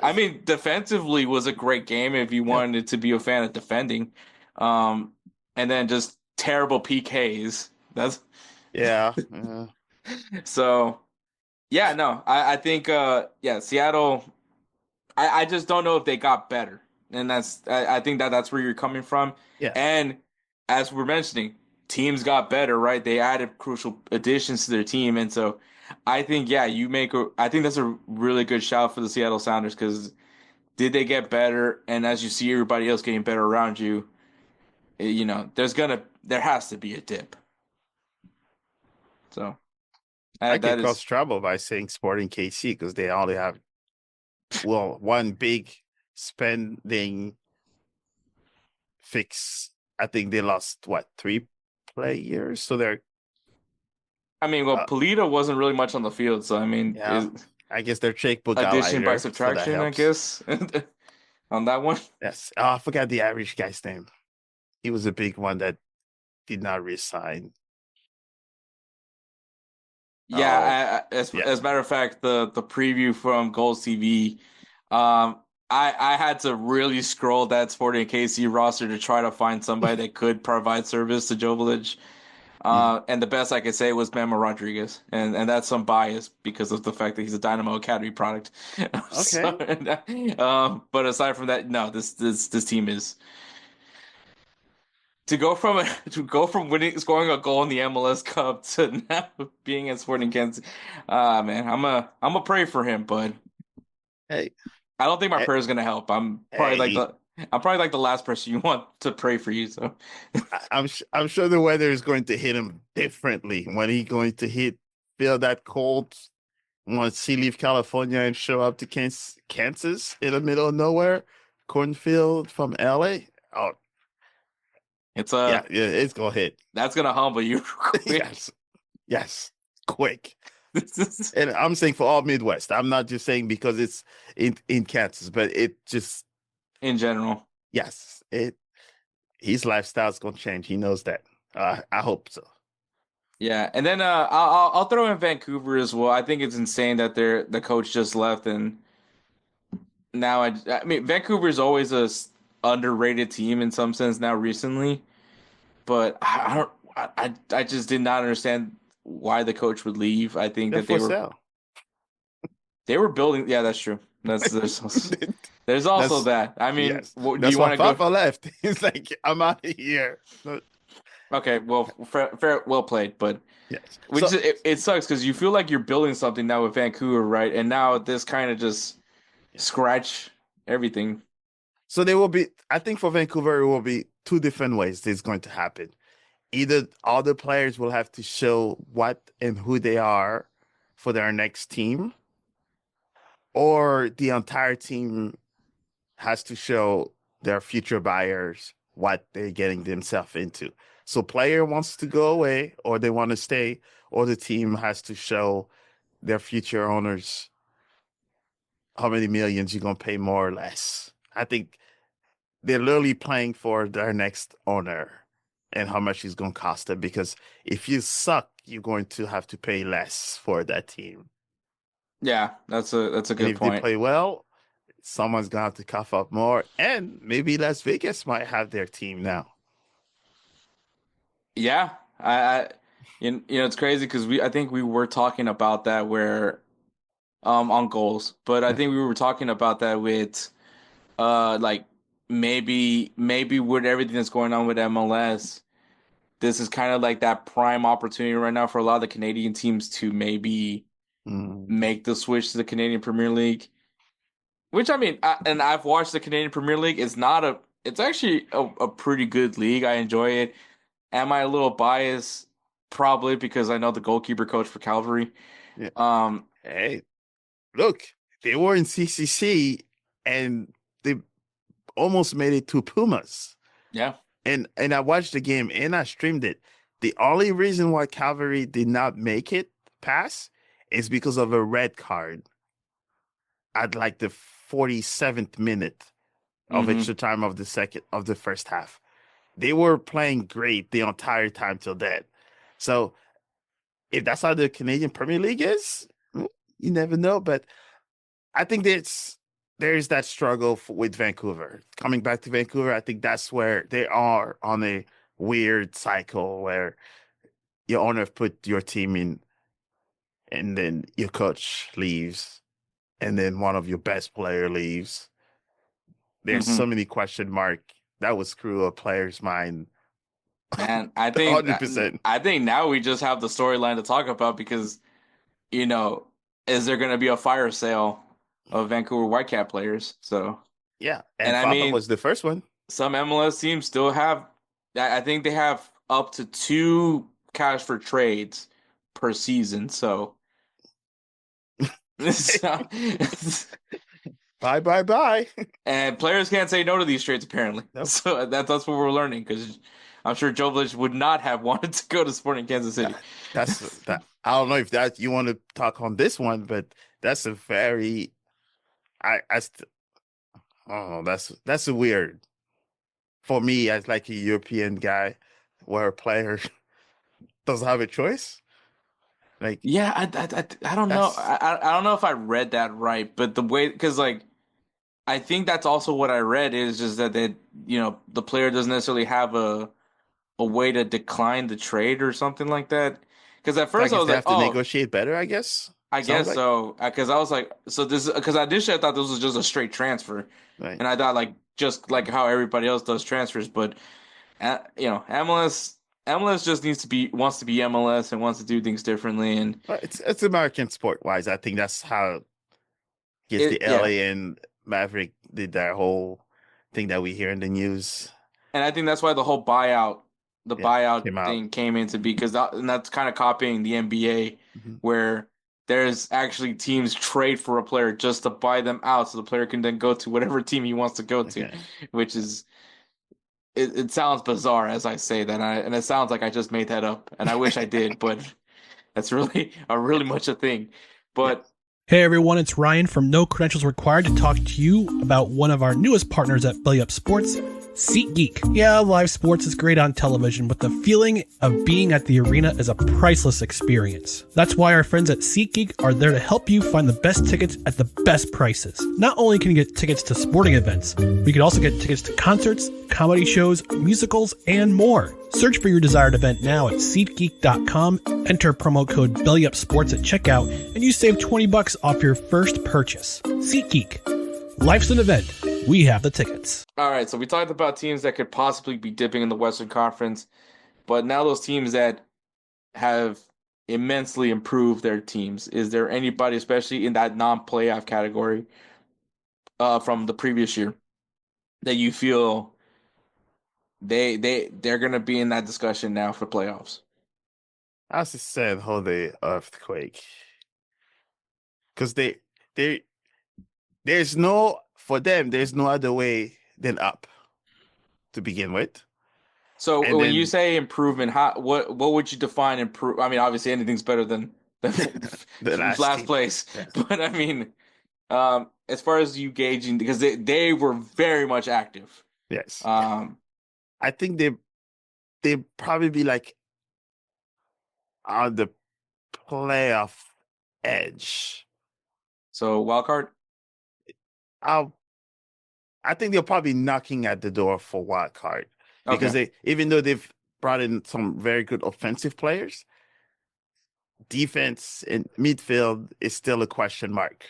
I Yes. mean, defensively was a great game if you Yep. wanted to be a fan of defending. Um, and then just terrible PKs. That's Yeah. so yeah, no, I think yeah, Seattle I just don't know if they got better. And I think that's where you're coming from. Yes. And as we're mentioning, teams got better, right? They added crucial additions to their team, and so I think I think that's a really good shout for the Seattle Sounders because did they get better? And as you see everybody else getting better around you, there has to be a dip. So I can that cause is, trouble by saying Sporting KC because they only have one big spending fix. I think they lost what 3 players, so they're I mean, well, uh, Polito wasn't really much on the field, so I mean, yeah. I guess their checkbook got addition by lighter, so that subtraction, I helps. guess, on that one. Yes. Oh, I forgot the Irish guy's name. He was a big one that did not resign. Oh, Yeah, yeah. as a matter of fact, the preview from Goals TV, um, I had to really scroll that Sporting KC roster to try to find somebody that could provide service to Joe Village. Mhm. And the best I could say was Memo Rodriguez, and that's some bias because of the fact that he's a Dynamo Academy product. So, Okay. but aside from that, no, this team is to go from scoring a goal in the MLS Cup to now being at Sporting Kansas. Man, I'm a pray for him, but Hey, I don't think my hey, prayer is gonna help. hey. I'm probably like the last person you want to pray for you. So I'm sure the weather is going to hit him differently when he going to feel that cold once he leave California and show up to Kansas in the middle of nowhere, cornfield from LA. Oh, it's yeah, it's gonna hit. that's gonna humble you quick. Yes, yes, quick. This is And I'm saying for all Midwest. I'm not just saying because it's in Kansas, but it just in general. yes, it his lifestyle's gonna change. He knows that. I hope so. Yeah, and then I'll throw in Vancouver as well. I think it's insane that the coach just left, and now I mean Vancouver is always underrated team in some sense now recently, but I don't I just did not understand why the coach would leave. I think They're that for sale. they were building. Yeah, that's true. There's also That's that. I mean, yes. do you That's why want to go? Papa left. He's like, I'm out of here. But, Okay, well, well played, but. yes. Which it sucks because you feel like you're building something now with Vancouver, right? And now this kind of just scratch everything. So there will be, I think for Vancouver, it will be two different ways this is going to happen. Either all the players will have to show what and who they are for their next team, or the entire team has to show their future buyers what they're getting themselves into. So player wants to go away or they want to stay, or the team has to show their future owners how many millions you're gonna pay more or less. I think they're literally playing for their next owner and how much it's gonna cost them because if you suck, you're going to have to pay less for that team. Yeah, that's a And good if they point. play well, someone's gonna have to cough up more. And maybe Las Vegas might have their team now. Yeah, I it's crazy because I think we were talking about that where on goals, but I think we were talking about that with like maybe with everything that's going on with MLS. This is kind of like that prime opportunity right now for a lot of the Canadian teams to maybe Mm. make the switch to the Canadian Premier League. Which I mean, and I've watched the Canadian Premier League. It's actually a pretty good league. I enjoy it. Am I a little biased? Probably because I know the goalkeeper coach for Calvary. Yeah. Um, Hey, look, they were in CCC and they almost made it to Pumas. yeah. And I watched the game and I streamed it. The only reason why Calvary did not make it pass is because of a red card at like the 47th minute of Hmm. extra time of the first half. They were playing great the entire time till then. So if that's how the Canadian Premier League is, you never know. But I think there's that struggle with Vancouver. Coming back to Vancouver, I think that's where they are on a weird cycle where your owner put your team in, and then your coach leaves, and then one of your best player leaves. There's Hmm. so many question mark that would screw a player's mind Man, I think 100%. I think now we just have the storyline to talk about because, you know, is there going to be a fire sale of Vancouver Whitecap players? So, Yeah, and and I Faber mean, was the first one. some MLS teams still have, I think they have up to two cash for trades per season. So, so Bye, bye, bye. and players can't say no to these trades apparently. Nope. So that's what we're learning because I'm sure Joe Village would not have wanted to go to Sporting Kansas City. That's that. I don't know if that you want to talk on this one, but that's a very I st oh that's a weird for me as like a European guy where a player doesn't have a choice. Like Yeah, I don't know. that's I don't know if I read that right, but the way because like I think that's also what I read is just that the player doesn't necessarily have a way to decline the trade or something like that. Because at I first I guess was they like, have to oh, negotiate better, I guess. I Sounds guess like. so. Because I was like, so this because initially I thought this was just a straight transfer, Right. and I thought like just like how everybody else does transfers, but MLS just wants to be MLS and wants to do things differently, and But it's American sport wise. I think that's how guess it the yeah. LA and Maverick did that whole thing that we hear in the news. And I think that's why the Yeah, buyout came out. thing came into because that's kind of copying the NBA, Mhm. where there's actually teams trade for a player just to buy them out, so the player can then go to whatever team he wants to go to, Okay. which is it sounds bizarre as I say that, and it sounds like I just made that up, and I wish I did, but that's really a really much a thing. Yeah. But Hey everyone, it's Ryan from No Credentials Required to talk to you about one of our newest partners at Belly Up Sports, SeatGeek. Yeah, live sports is great on television, but the feeling of being at the arena is a priceless experience. That's why our friends at SeatGeek are there to help you find the best tickets at the best prices. Not only can you get tickets to sporting events, but you can also get tickets to concerts, comedy shows, musicals, and more. Search for your desired event now at SeatGeek.com, enter promo code BellyUpSports at checkout, and you save $20 off your first purchase. SeatGeek. Life's an event. We have the tickets. all right, so we talked about teams that could possibly be dipping in the Western Conference, but now those teams that have immensely improved their teams. Is there anybody, especially in that non-playoff category, from the previous year, that you feel they're gonna be in that discussion now for playoffs? As I said, how the earthquake. Because they there's no for them, there's no other way than up to begin with. So And when you then say improvement, how what would you define improve? I mean, obviously anything's better than the last last team. place, Yes. but I mean, as far as you gauging, because they were very much active. Yes. Yeah. Um, I think they probably be like on the playoff edge. so wild card. I'll I think they're probably knocking at the door for wild card because Okay. they even though they've brought in some very good offensive players, defense and midfield is still a question mark.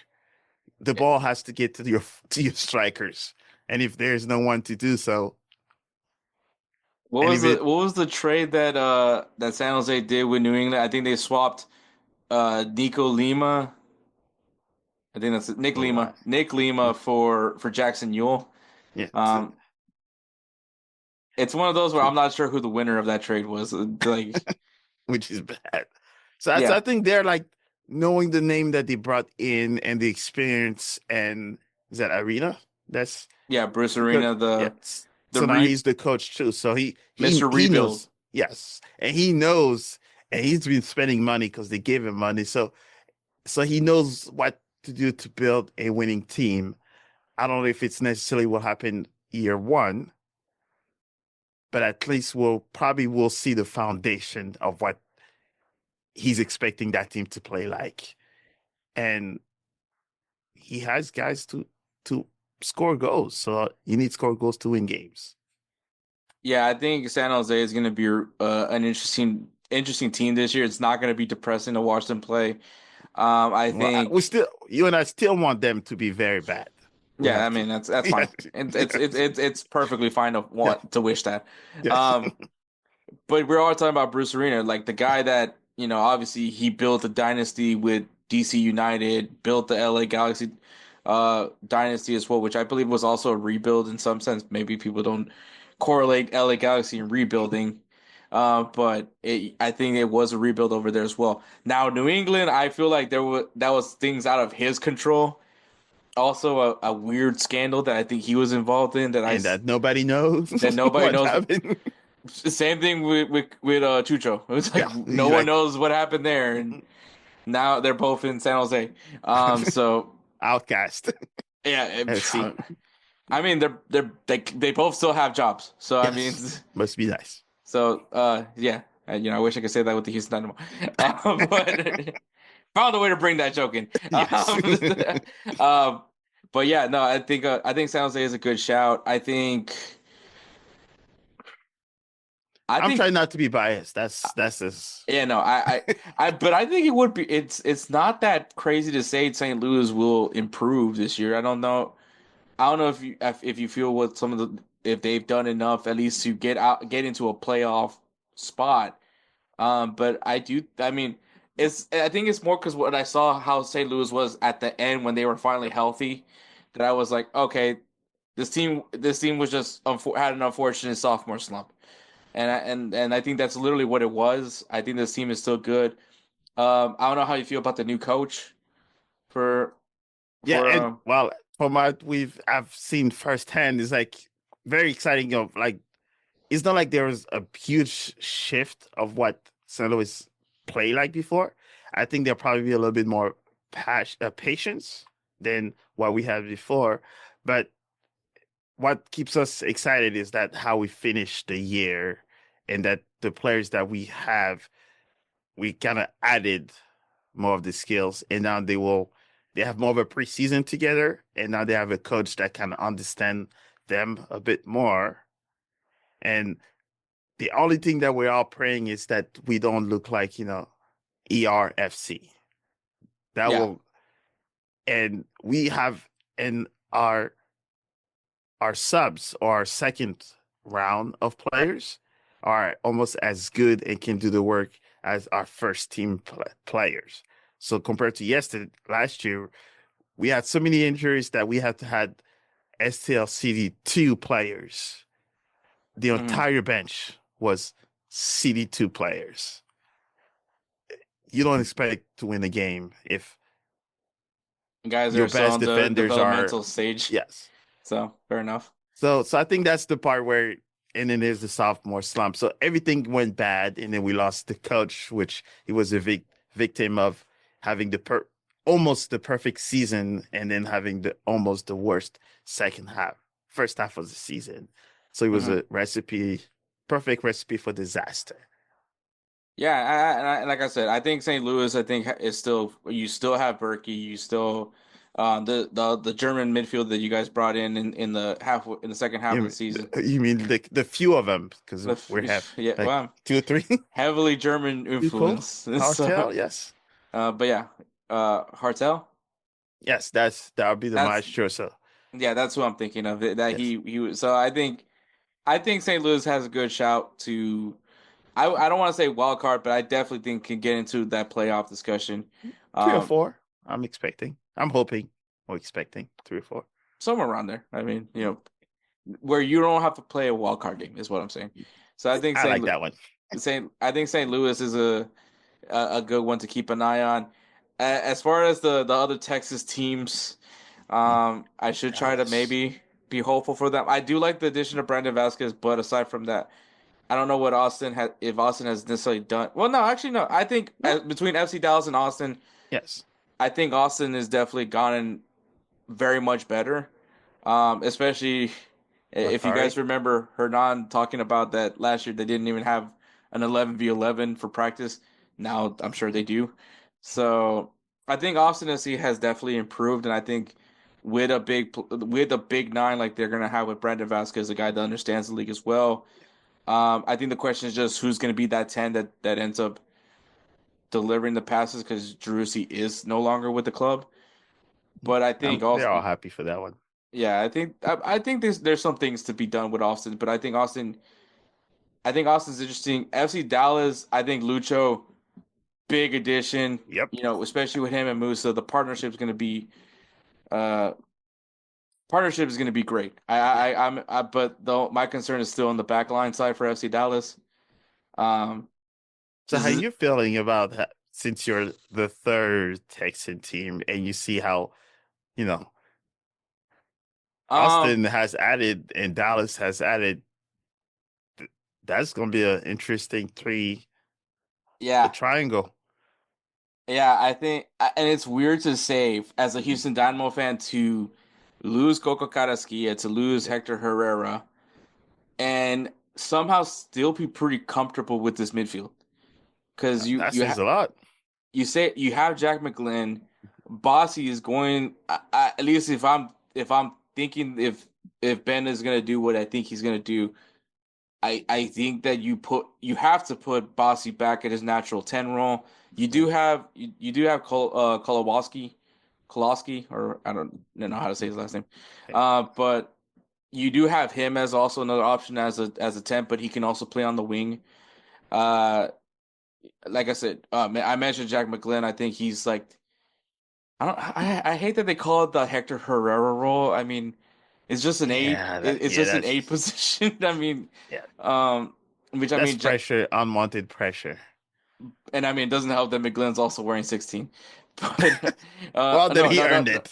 The ball has to get to your strikers, and if there's no one to do so, and if it What was the trade that San Jose did with New England? I think they swapped Nico Lima. I think that's it. Nick oh Lima. wow, Nick Lima for Jackson Ewell. yeah, Um, it's one of those where I'm not sure who the winner of that trade was. Like, which is bad. So I yeah, think they're like knowing the name that they brought in and the experience and is that Arena? That's yeah, Bruce because Arena, yes. the So now re he's the coach too. So Mr. he Rebuild. knows yes, and he knows, and he's been spending money because they gave him money. So he knows what to do to build a winning team. I don't know if it's necessarily what happened year one, but at least we'll see the foundation of what he's expecting that team to play like. And he has guys to score goals. So you need score goals to win games. Yeah, I think San Jose is going to be an interesting team this year. It's not going to be depressing to watch them play. I Well, think, you and I still want them to be very bad. We yeah, I have to. mean that's Yeah. fine. It's perfectly fine to Yeah. want to wish that. Yeah. Um, But we're all talking about Bruce Arena, like the guy that, obviously he built a dynasty with DC United, built the LA Galaxy dynasty as well, which I believe was also a rebuild in some sense. Maybe people don't correlate LA Galaxy and rebuilding. But I think it was a rebuild over there as well. Now, New England, I feel like that was things out of his control. Also, a weird scandal that I think he was involved in And that nobody knows that nobody what knows. happened. Same thing with Chucho. It's like Yeah, no one exactly. knows what happened there, and now they're both in San Jose. So Outcast. yeah, FC I mean they both still have jobs. So I mean, yes, must be nice. so yeah, I wish I could say that with the Houston Dynamo, but found a way to bring that joke in. Yes. Um, but yeah, no, I think San Jose is a good shout. I I'm think trying not to be biased. That's this. Yeah, no, but I think it would be. It's not that crazy to say St. Louis will improve this year. I don't know. I don't know if you feel what some of if they've done enough at least to get into a playoff spot. But I do. I mean, I think it's more because what I saw how St. Louis was at the end when they were finally healthy, that I was like, okay, this team was just had an unfortunate sophomore slump. And I think that's literally what it was. I think this team is still good. I don't know how you feel about the new coach for Yeah, for and well, from what I've seen firsthand, is like very exciting. Of like, it's not like there was a huge shift of what St. Louis play like before. I think there'll probably be a little bit more patience than what we had before. But what keeps us excited is that how we finish the year and that the players that we have, we kind of added more of the skills, and now they have more of a preseason together, and now they have a coach that kind of understand them a bit more. And the only thing that we're all praying is that we don't look like, ERFC. That yeah. will, and we have in our subs or our second round of players are almost as good and can do the work as our first team players. So compared to last year, we had so many injuries that we had STL CD2 players. The Mhm. entire bench was CD2 players. You don't expect to win a game if Guys your are still best on the defenders are, developmental stage, yes. so fair enough. So I think that's the part where, and then there's the sophomore slump. So everything went bad, and then we lost the coach, which he was a victim of having almost the perfect season, and then having almost the worst first half of the season. So it was Mhm. a perfect recipe for disaster. Yeah, like I said, I think St. Louis. I think is still you still have Berkey. You still the German midfield that you guys brought in the second half of the season. You mean the few of them, because we have Yeah, like well, two or three heavily German people. influence. So, Cartel, yes. but yeah, Hartel. Yes, that would be the That's maestro. So Yeah, that's who I'm thinking of. That yes. he was. So I think St. Louis has a good shout to. I don't want to say wild card, but I definitely think can get into that playoff discussion. Three or Um, four. I'm expecting. I'm hoping or expecting 3 or 4. Somewhere around there. I mean, where you don't have to play a wild card game is what I'm saying. So I think I like that one. St. Louis is a good one to keep an eye on. As far as the other Texas teams, I should try to Dallas. maybe be hopeful for them. I do like the addition of Brandon Vasquez, but aside from that, I don't know what if Austin has necessarily done. Well, no, actually, no. I think No. between FC Dallas and Austin, Yes. I think Austin has definitely gotten very much better. Especially if you guys Bakari. remember Hernan talking about that last year, they didn't even have an 11v11 for practice. Now I'm sure they do. So I think Austin FC has definitely improved, and I think with a big nine like they're gonna have with Brandon Vasquez, a guy that understands the league as well. I think the question is just who's going to be that 10 that ends up delivering the passes because Jerussi is no longer with the club. But I think They're all also, happy for that one. yeah, I think there's some things to be done with Austin, but I think Austin I think Austin's interesting. FC Dallas, I think Lucho, big addition. Yep. Especially with him and Musa, the uh partnership is gonna be great. But though my concern is still on the back line side for FC Dallas. Um, So this how is you feeling about that since you're the third Texan team and you see how, you know, um Austin has added and Dallas has added. That's going to be an interesting a yeah. triangle. Yeah, I think, and it's weird to say as a Houston Dynamo fan to lose Coco Carrasquilla, to lose Yep. Hector Herrera, and somehow still be pretty comfortable with this midfield. Because That says a lot. you say you have Jack McGlynn, Bossy is going. At least if I'm thinking if Ben is gonna do what I think he's gonna do, I think that you have to put Bossy back at his natural 10 role. You do have Kowalski, or I don't know how to say his last name. Okay. But you do have him as also another option as a 10, but he can also play on the wing. Uh, like I said, I mentioned Jack McGlynn. I think he's like I hate that they call it the Hector Herrera role. I mean, it's just an eight. It's just an eight That's position. I mean, yeah. um, which I That's mean, pressure, unwanted pressure. and I mean, it doesn't help that McGlynn's also wearing 16. But Well, then no, he no, no, earned no. it.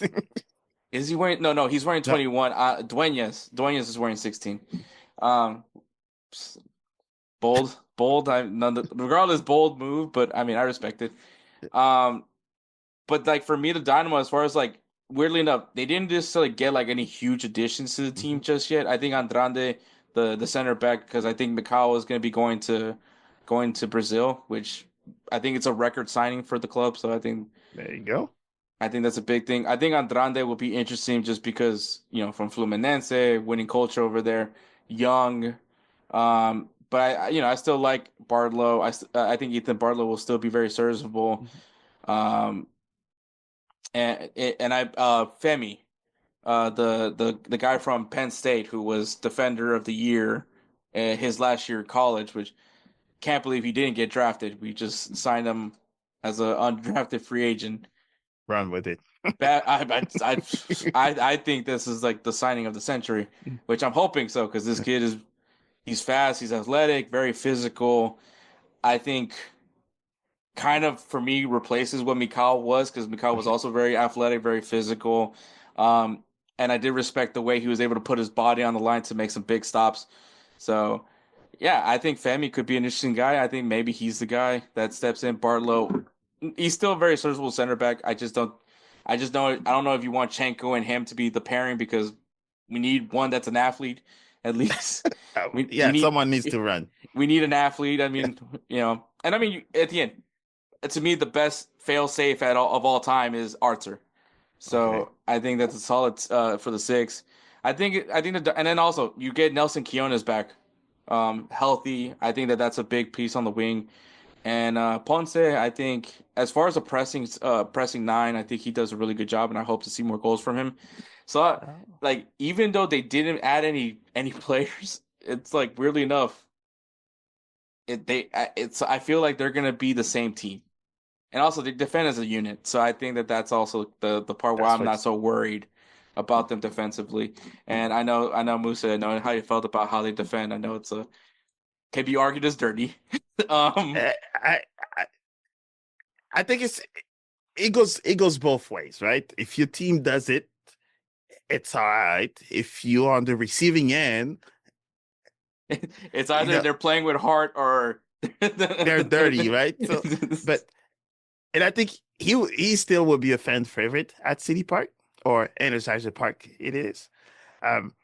Is he wearing? No, no, he's wearing No, 21. Duenas is wearing 16. Um, bold. Regardless, bold move. But I mean, I respect it. Um, but like for me, the Dynamo, as far as like weirdly enough, they didn't necessarily get like any huge additions to the team mhm. just yet. I think Andrade, the center back, because I think Mikao is going to be going to Brazil, which I think it's a record signing for the club. So There you go. I think that's a big thing. I think Andrade will be interesting just because from Fluminense, winning culture over there, young. But I still like Bardlow. I think Ethan Bardlow will still be very serviceable. Mhm. Um, and I Femi, the guy from Penn State who was defender of the year, his last year of college, which can't believe he didn't get drafted. We just signed him as an undrafted free agent. Run with it. Bad, I think this is like the signing of the century, which I'm hoping so because this kid he's fast, he's athletic, very physical. I think kind of for me replaces what Mikal was because Mikal was also very athletic, very physical. Um, and I did respect the way he was able to put his body on the line to make some big stops. So, yeah, I think Femi could be an interesting guy. I think maybe he's the guy that steps in. Bartlow, he's still a very serviceable center back. I just don't, I don't know if you want Chenko and him to be the pairing because we need one that's an athlete at least. We Yeah, need someone needs to run. we need an athlete. I mean, and I mean at the end to me, the best fail safe of all time is Arthur. Okay. So I think that's a solid for the six. And then also you get Nelson Quiones back, healthy. I think that's a big piece on the wing. And Ponce, I think as far as a pressing nine, I think he does a really good job, and I hope to see more goals from him. So Oh, like even though they didn't add any players, it's like weirdly enough, I feel like they're gonna be the same team. And also they defend as a unit. So I think that's also the part where that's I'm what. not so worried about them defensively. And I know Musa, I know how you felt about how they defend. I know it's a can be argued as dirty. um I, I I I think it goes both ways, right? If your team does it, it's all right. If you're on the receiving end, it's you either know, they're playing with heart or they're dirty, right? So, but and I think he still will be a fan favorite at City Park or Energizer Park. It is. Um,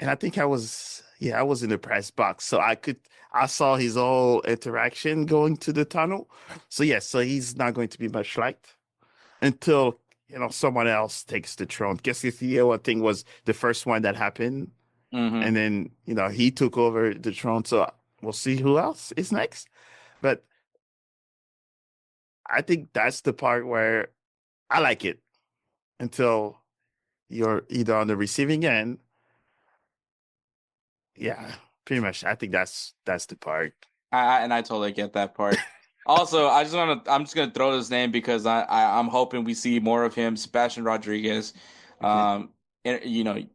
and I think I was in the press box, so I saw his whole interaction going to the tunnel. So yes, so he's not going to be much liked until someone else takes the throne. Castillo, I think, was the first one that happened, hmm and then he took over the throne. So we'll see who else is next. But I think that's the part where I like it until you're either on the receiving end. Yeah. pretty much. I think that's the part. I totally get that part. Also, I'm just gonna throw this name because I'm hoping we see more of him, Sebastian Rodriguez. Okay.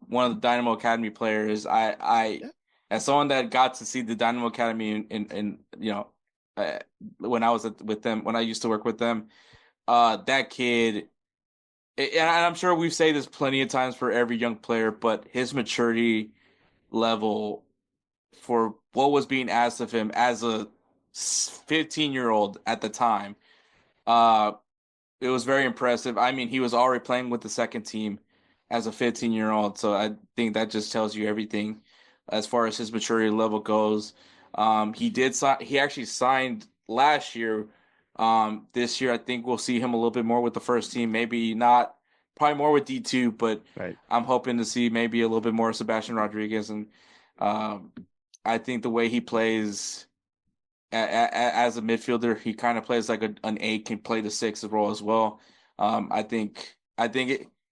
One of the Dynamo Academy players. Yeah. As someone that got to see the Dynamo Academy uh, when I was with them, when I used to work with them, that kid, and I'm sure we've said this plenty of times for every young player, but his maturity level for what was being asked of him as a 15-year-old at the time. Uh, it was very impressive. I mean, he was already playing with the second team as a 15-year-old, so I think that just tells you everything as far as his maturity level goes. He actually signed last year. This year I think we'll see him a little bit more with the first team. Maybe not, probably more with D2, but Right. I'm hoping to see maybe a little bit more of Sebastian Rodriguez. And um, I think the way he plays as a midfielder, he kind of plays like an eight, can play the six role as well.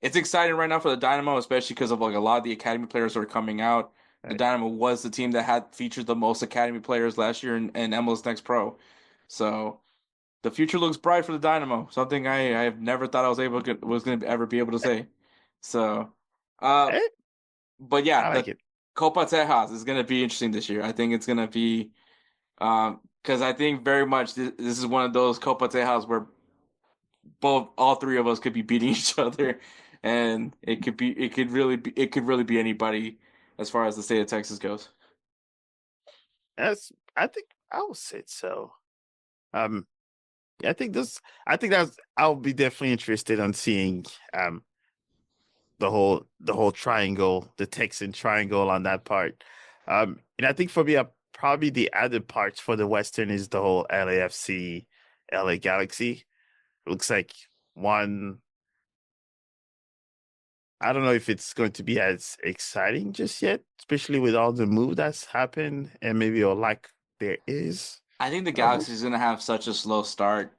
It's exciting right now for the Dynamo, especially because of like a lot of the academy players that are coming out. The Right. Dynamo was the team that had featured the most academy players last year in MLS Next Pro. So the future looks bright for the Dynamo. Something I have never thought I was going to ever be able to say. So, uh, Eh, but yeah, I like the it. Copa Tejas is going to be interesting this year. I think it's going to be because I think very much this is one of those Copa Tejas where all three of us could be beating each other, and it could really be anybody as far as the state of Texas goes. That's I think I would say so. Um, I think this. I think that's. I'll be definitely interested on seeing the whole triangle, the Texan triangle on that part. And I think for me, probably the added parts for the Western is the whole LAFC, LA Galaxy. Looks like one. I don't know if it's going to be as exciting just yet, especially with all the move that's happened and maybe a lack there is I think the of it. Galaxy is going to have such a slow start.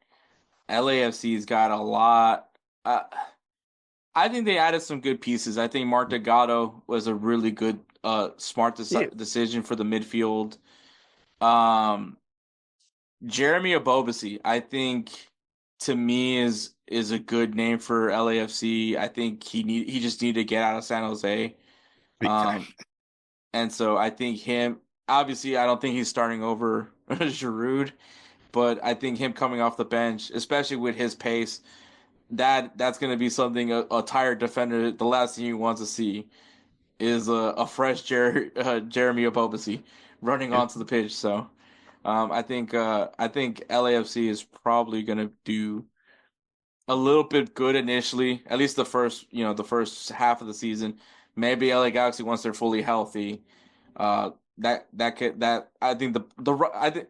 LAFC's got a lot. I think they added some good pieces. I think Mark Delgado was a really good, smart Yeah, decision for the midfield. Um, Jeremy Abobasi, I think to me is a good name for LAFC. I think he just needed to get out of San Jose. big time. Um, and so I think him obviously I don't think he's starting over Giroud, but I think him coming off the bench, especially with his pace, that's going to be something a tired defender, the last thing he wants to see is a fresh Jeremy Abobasi running Yeah, onto the pitch. So I think LAFC is probably gonna do a little bit good initially, at least the first half of the season. Maybe LA Galaxy once they're fully healthy. That I think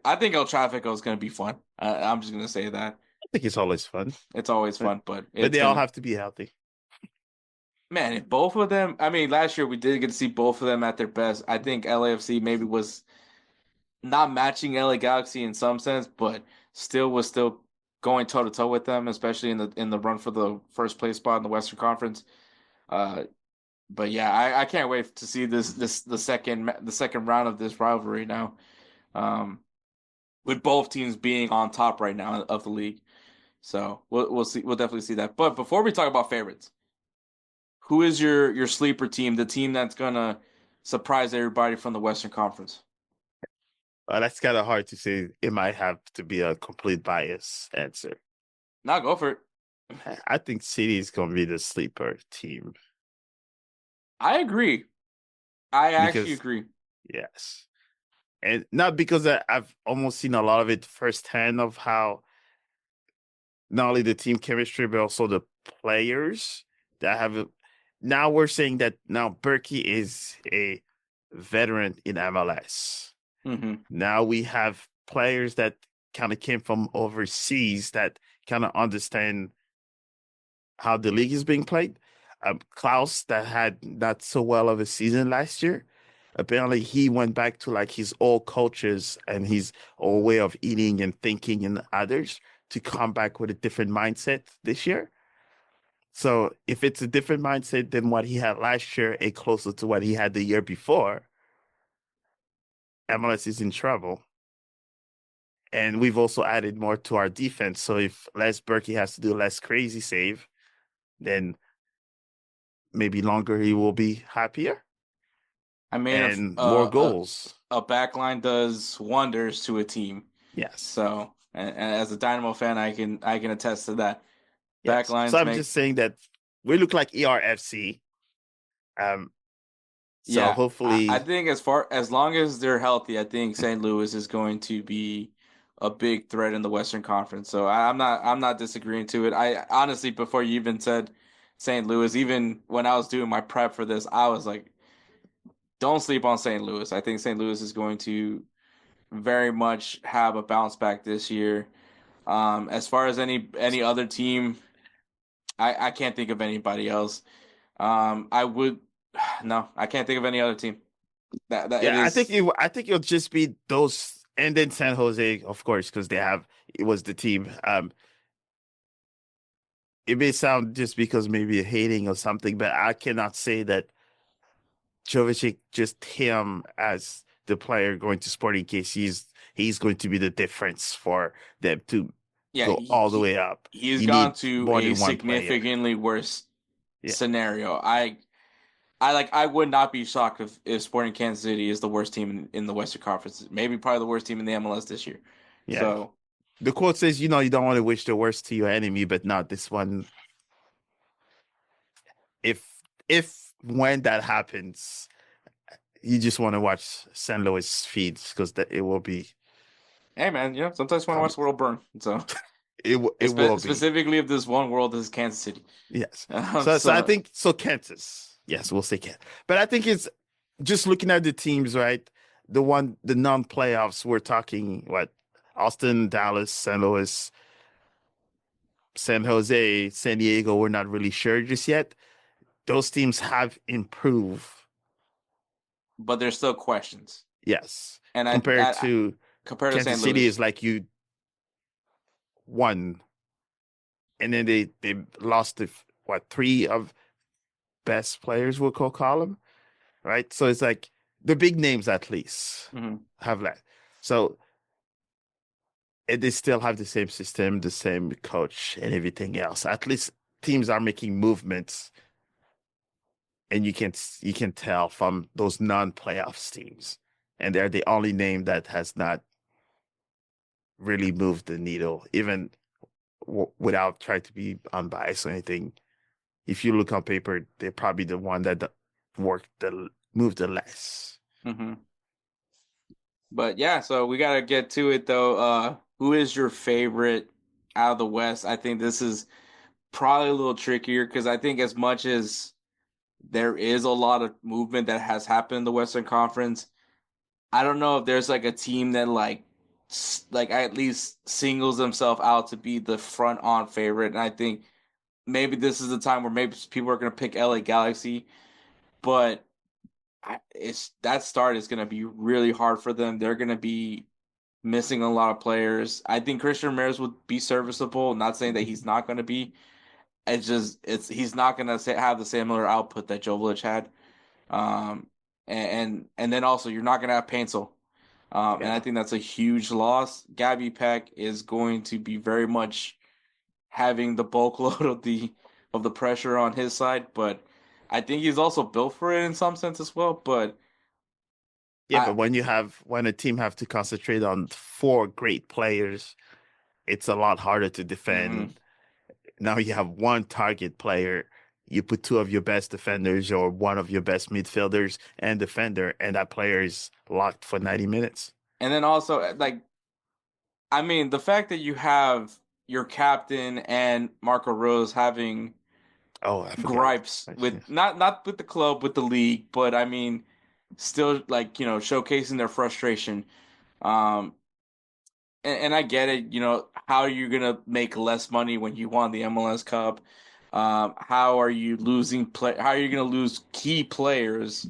I think El Tráfico is gonna be fun. I'm just gonna say that I think it's always fun, it's always but fun, but but it's they all gonna have to be healthy. man. If both of them, I mean, last year we did get to see both of them at their best. I think LAFC maybe was not matching LA Galaxy in some sense, but still going toe to toe with them, especially in the run for the first place spot in the Western Conference. Uh, but yeah, I can't wait to see the second round of this rivalry now. Um, with both teams being on top right now of the league, so we'll definitely see that. But before we talk about favorites, who is your sleeper team? The team that's gonna surprise everybody from the Western Conference? That's kind of hard to say. It might have to be a complete bias answer. Now go for it. I think City is going to be the sleeper team I agree. I actually because agree. yes, and not because I've almost seen a lot of it firsthand of how not only the team chemistry but also the players that have. Now we're saying that now Berkey is a veteran in MLS. Hmm. Now we have players that kind of came from overseas that kind of understand how the league is being played. Klaus, that had not so well of a season last year, apparently he went back to like his old coaches and his old way of eating and thinking and others to come back with a different mindset this year. So if it's a different mindset than what he had last year, and closer to what he had the year before, MLS is in trouble. And we've also added more to our defense. So if Les Berkey has to do less crazy save, then maybe longer he will be happier I mean, if and more goals. a back line does wonders to a team. Yes. So, and as a Dynamo fan, I can attest to that. Back Yes. So lines I'm make just saying that we look like ERFC. Um, so yeah. I hopefully, think as long as they're healthy, I think St. Louis is going to be a big threat in the Western Conference. So I'm not disagreeing to it. I honestly, before you even said St. Louis, even when I was doing my prep for this, I was like, don't sleep on St. Louis. I think St. Louis is going to very much have a bounce back this year. As far as any other team, I can't think of anybody else. I would no, I can't think of any other team. That it yeah, is. I think it'll just be those, and then San Jose, of course, because it was the team. It may sound just because maybe hating or something, but I cannot say that Jovicic, just him as the player going to Sporting case, he's going to be the difference for them to Yeah, go all the way up. he's You gone need to more a than one player. significantly worse Yeah. scenario. I would not be shocked if Sporting Kansas City is the worst team in the Western Conference. Maybe probably the worst team in the MLS this year. Yeah. So The quote says, you know, you don't want to wish the worst to your enemy, but not this one. If if when that happens, you just want to watch San Luis feeds because that it will be hey man, sometimes you want to watch the world burn. So it will be. specifically if this one world is Kansas City. Yes. Um, So I so think so Kansas. Yes, we'll say Kansas. But I think it's just looking at the teams, right? The non-playoffs, we're talking what? Austin, Dallas, St. Louis, San Jose, San Diego, we're not really sure just yet. Those teams have improved. but there's still questions. Yes. And Compared to compared to Kansas St. City Louis. is like you won and then they lost three of best players we'll call them, right? So it's like the big names at least Mm-hmm. have left. So and they still have the same system, the same coach, and everything else. At least teams are making movements, and you can tell from those non-playoffs teams, and they're the only name that has not really moved the needle, even without trying to be unbiased or anything. If you look on paper, they're probably the one that moved the less. Mm-hmm. But yeah, so we gotta get to it though. Who is your favorite out of the West? I think this is probably a little trickier because I think as much as there is a lot of movement that has happened in the Western Conference, I don't know if there's like a team that like at least singles themselves out to be the front on favorite. And I think maybe this is the time where maybe people are gonna pick LA Galaxy, but it's that start is gonna be really hard for them. They're gonna be missing a lot of players. I think Christian Ramirez would be serviceable. Not saying that he's not going to be. It's he's not going to have the similar output that Jovic had. Um, and then also you're not going to have Paintsel. And I Yeah. think that's a huge loss. Gabby Peck is going to be very much having the bulk load of the pressure on his side, but I think he's also built for it in some sense as well. But Yeah, I but when a team have to concentrate on four great players, it's a lot harder to mhm. defend. Now you have one target player, you put two of your best defenders or one of your best midfielders and defender, and that player is locked for 90 minutes. And then also like I mean, the fact that you have your captain and Marco Rose having Oh, I forgot. gripes with not with the club, with the league, but I mean, still like showcasing their frustration. Um, and I get it. How are you gonna make less money when you won the MLS Cup? How are you losing play? How are you gonna lose key players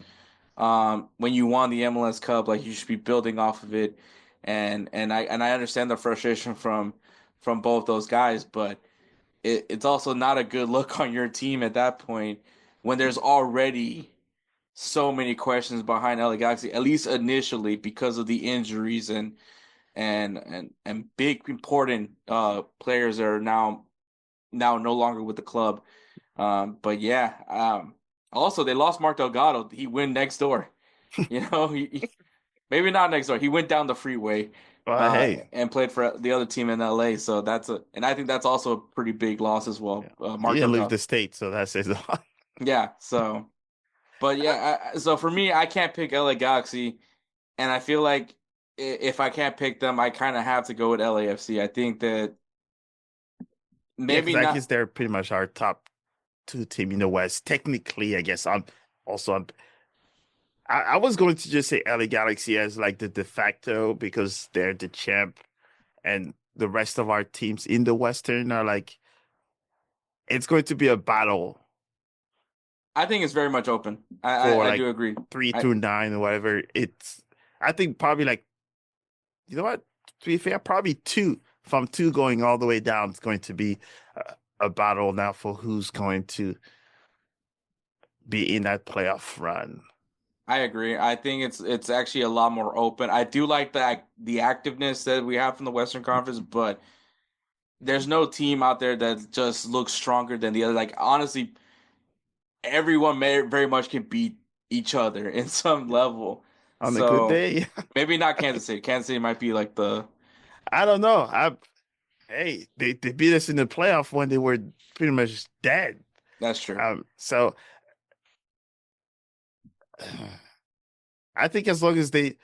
when you won the MLS Cup? Like you should be building off of it, and I understand the frustration from both those guys, but it's also not a good look on your team at that point when there's already so many questions behind LA Galaxy, at least initially, because of the injuries and big important players that are now no longer with the club. But yeah, also they lost Mark Delgado. He went next door. Maybe not next door. He went down the freeway Well, hey, and played for the other team in LA. So and I think that's also a pretty big loss as well. he Mark didn't leave Delgado. the state, so that says a lot. Yeah. So, but yeah. So for me, I can't pick LA Galaxy, and I feel like if I can't pick them, I kind of have to go with LAFC. I think that Yeah, because maybe I not. guess they're pretty much our top two team in the West. Technically, I guess I was going to just say LA Galaxy as like the de facto because they're the champ, and the rest of our teams in the Western are like it's going to be a battle I think it's very much open. for I like do agree. three I through nine or whatever. I think probably like you know what? To be fair, probably two from two going all the way down. It's going to be a battle now for who's going to be in that playoff run. I agree. I think it's actually a lot more open. I do like the activeness that we have from the Western Conference, but there's no team out there that just looks stronger than the other. Like honestly, everyone very much can beat each other in some level. On a good So day, maybe not Kansas City. Kansas City might be like the I don't know. Hey, they beat us in the playoff when they were pretty much dead. that's true. So I think as long as if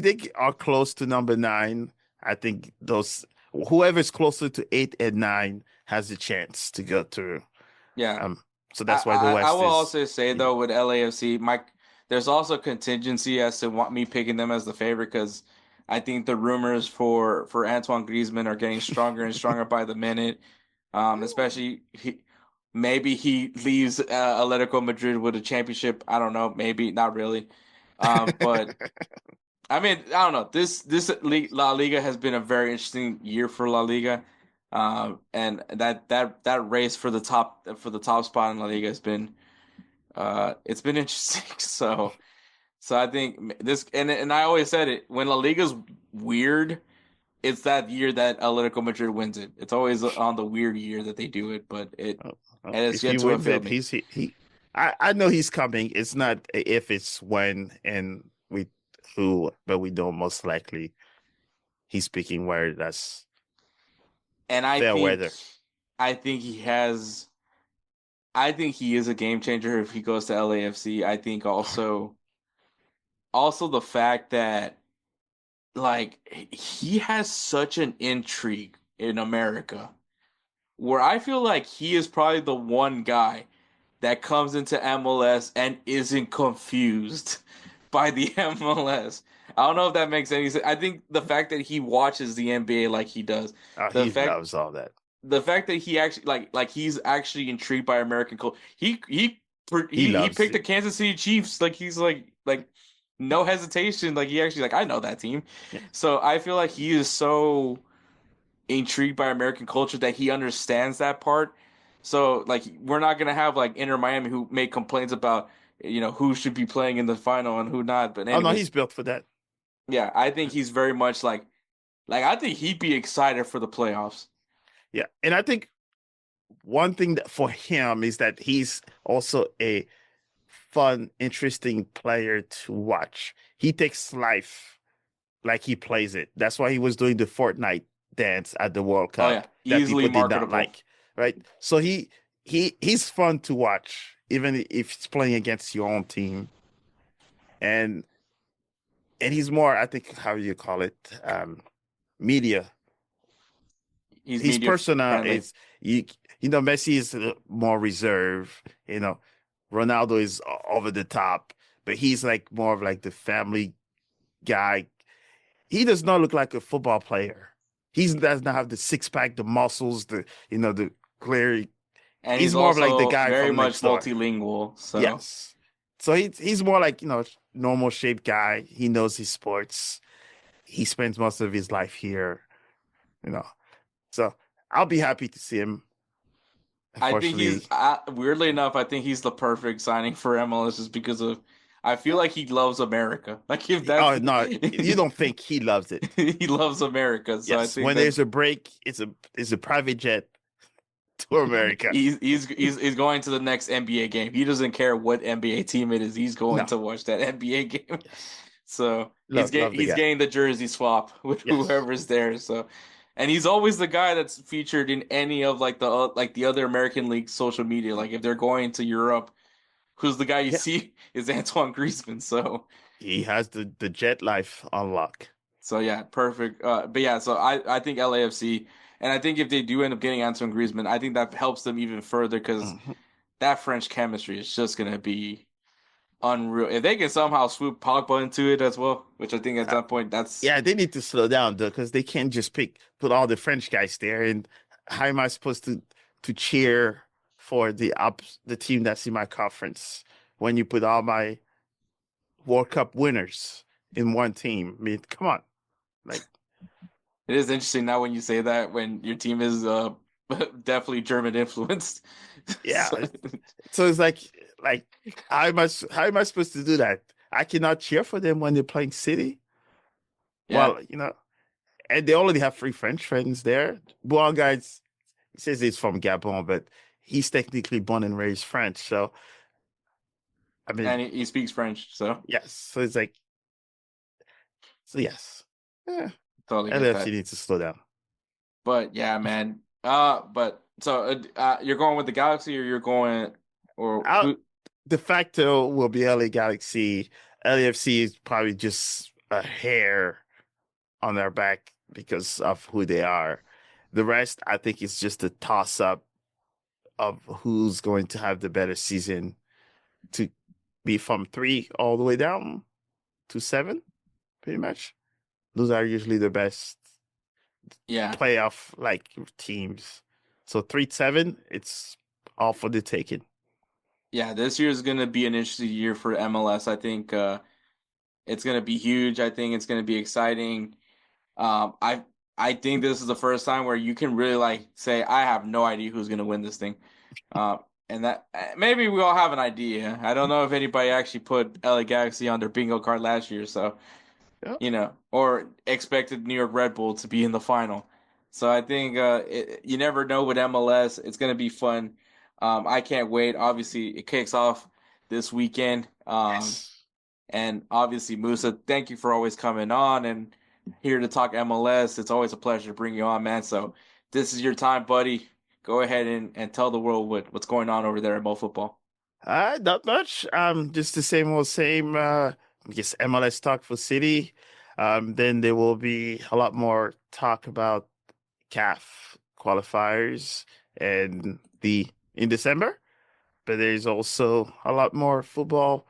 they are close to number nine, I think whoever's closer to 8 and 9 has a chance to go through. Yeah. So that's why the I West will is. also say though with LAFC, Mike, there's also contingency as to want me picking them as the favorite because I think the rumors for Antoine Griezmann are getting stronger and stronger by the minute. Especially maybe he leaves Atletico Madrid with a championship. I don't know, maybe not really. But I mean, I don't know. La Liga has been a very interesting year for La Liga, and that race for the top spot in La Liga has been it's been interesting. So I think this and I always said it when La Liga's weird, it's that year that Atletico Madrid wins it. It's always on the weird year that they do it, but Oh, oh, and it's if he yet to wins fulfill it, me. I know he's coming. It's not if, it's when and we who, but we know most likely he's speaking where that's And fair weather. I think he has. I think he is a game changer if he goes to LAFC. I think also the fact that like he has such an intrigue in America where I feel like he is probably the one guy that comes into MLS and isn't confused by the MLS. I don't know if that makes any sense. I think the fact that he watches the NBA like he does, the He fact loves all that. the fact that he actually like he's actually intrigued by American culture. He He loves picked the it. Kansas City Chiefs like he's like no hesitation. Like he actually like I know that team. Yeah. So I feel like he is so intrigued by American culture that he understands that part. So like we're not gonna have like Inter Miami who make complaints about who should be playing in the final and who not. But Oh no, anyways, he's built for that. yeah, I think he's very much like I think he'd be excited for the playoffs. Yeah, and I think one thing that for him is that he's also a fun, interesting player to watch. He takes life like he plays it. That's why he was doing the Fortnite dance at the World Oh yeah, Cup that easily people did not marketable. like, right? So he's fun to watch, even if he's playing against your own team. And he's more, I think, how you call it, media. He's His media persona friendly. is Messi is more reserved. Ronaldo is over the top, but he's like more of like the family guy. He does not look like a football player. He does not have the six pack, the muscles, the clear. And he's He's more of like the also guy very from much next door. multilingual. So Yes. So he's more like, normal shaped guy. He knows his sports. He spends most of his life here, you know. So I'll be happy to see him. I think Unfortunately, he's weirdly enough, I think he's the perfect signing for MLS just because of I feel like he loves America. Like if that's oh no, you don't think he loves it. he loves America, so I Yes, think when that's there's a break, it's a private jet to America. he's going to the next NBA game. He doesn't care what NBA team it is. He's going No, to watch that NBA game. yes, So love the he's guy. getting the jersey swap with Yes, whoever's there. So, and he's always the guy that's featured in any of like the other American league social media. Like if they're going to Europe, who's the guy you yeah, see is Antoine Griezmann. he has the jet life on lock. So yeah, perfect. But yeah, so I think LAFC, and I think if they do end up getting Antoine Griezmann, I think that helps them even further because Mhm. that French chemistry is just gonna be unreal. If they can somehow swoop Pogba into it as well, which I think at Uh, that point that's yeah, they need to slow down though, because they can't just put all the French guys there. And how am I supposed to cheer for the team that's in my conference when you put all my World Cup winners in one team? I mean, come on, like it is interesting now when you say that when your team is definitely German influenced. yeah. So, So it's like how am I supposed to do that? I cannot cheer for them when they're playing City. yeah, Well, and they already have three French friends there. One guy says he's from Gabon, but he's technically born and raised French. So I mean, and he speaks French, so yes. So it's like, so yes, yeah. totally get LFC that. needs to slow down. But yeah, man. But so you're going with the Galaxy, or you're going, or Out who? De facto will be LA Galaxy. LAFC is probably just a hair on their back because of who they are. The rest, I think, is just a toss up of who's going to have the better season to be from three all the way down to seven, pretty much. Those are usually the best Yeah, playoff like teams. So 3-7, it's all for the taking. yeah. This year is gonna be an interesting year for MLS. I think it's gonna be huge. I think it's gonna be exciting. Um, I I think this is the first time where you can really like say I have no idea who's gonna win this thing. And that maybe we all have an idea. I don't know if anybody actually put LA Galaxy on their bingo card last year, so Yeah. or expected New York Red Bull to be in the final. So I think you never know with MLS. It's gonna be fun. I can't wait. Obviously, it kicks off this weekend. Yes. And obviously, Musa, thank you for always coming on and here to talk MLS. It's always a pleasure to bring you on, man. So this is your time, buddy. Go ahead and tell the world what's going on over there at Mo Football. Not much. Just the same old same. I guess MLS talk for City. Then there will be a lot more talk about CAF qualifiers and the in December. But there's also a lot more football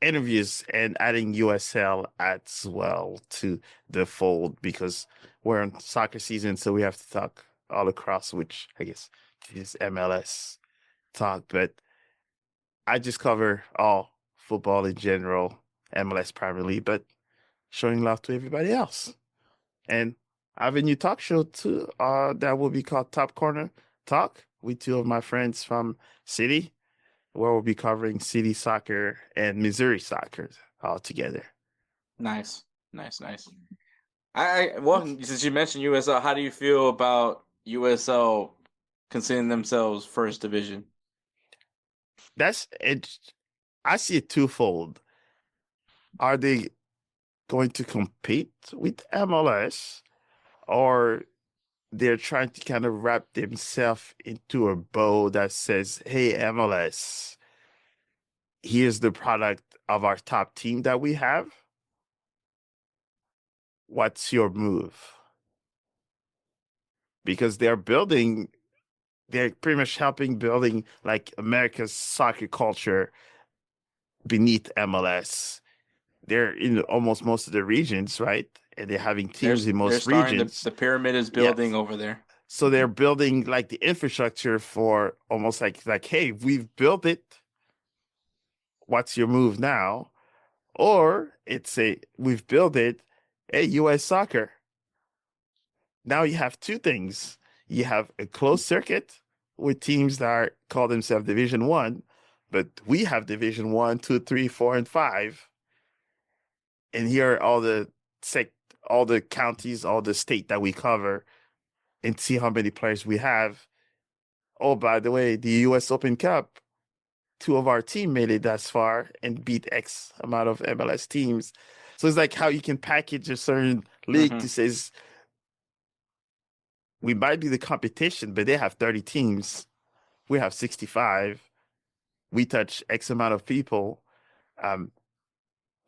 interviews and adding USL as well to the fold because we're in soccer season, so we have to talk all across, which I guess is MLS talk. But I just cover all football in general, MLS primarily, but showing love to everybody else. And I have a new talk show too, that will be called Top Corner Talk with two of my friends from City, where we'll be covering City soccer and Missouri soccer all together. Nice, nice, nice. Well, since you mentioned USL, how do you feel about USL considering themselves first division? That's it. I see it twofold. Are they going to compete with MLS, or they're trying to kind of wrap themselves into a bow that says, hey, MLS, here's the product of our top team that we have. What's your move? Because they're pretty much helping building like America's soccer culture beneath MLS. They're in almost most of the regions, right? And they're having teams in They're most starting regions. the pyramid is building Yes. over there. So they're building like the infrastructure for almost like, hey, we've built it. What's your move now? Or we've built it. Hey, US soccer. Now you have two things. You have a closed circuit with teams that call themselves Division One, but we have Division One, two, three, four, and five. And here are all the counties, all the state that we cover, and see how many players we have. Oh, by the way, the US Open Cup, two of our team made it that far and beat X amount of MLS teams. So it's like how you can package a certain league Mm-hmm. to say we might be the competition, but they have 30 teams. We have 65. We touch X amount of people. Um,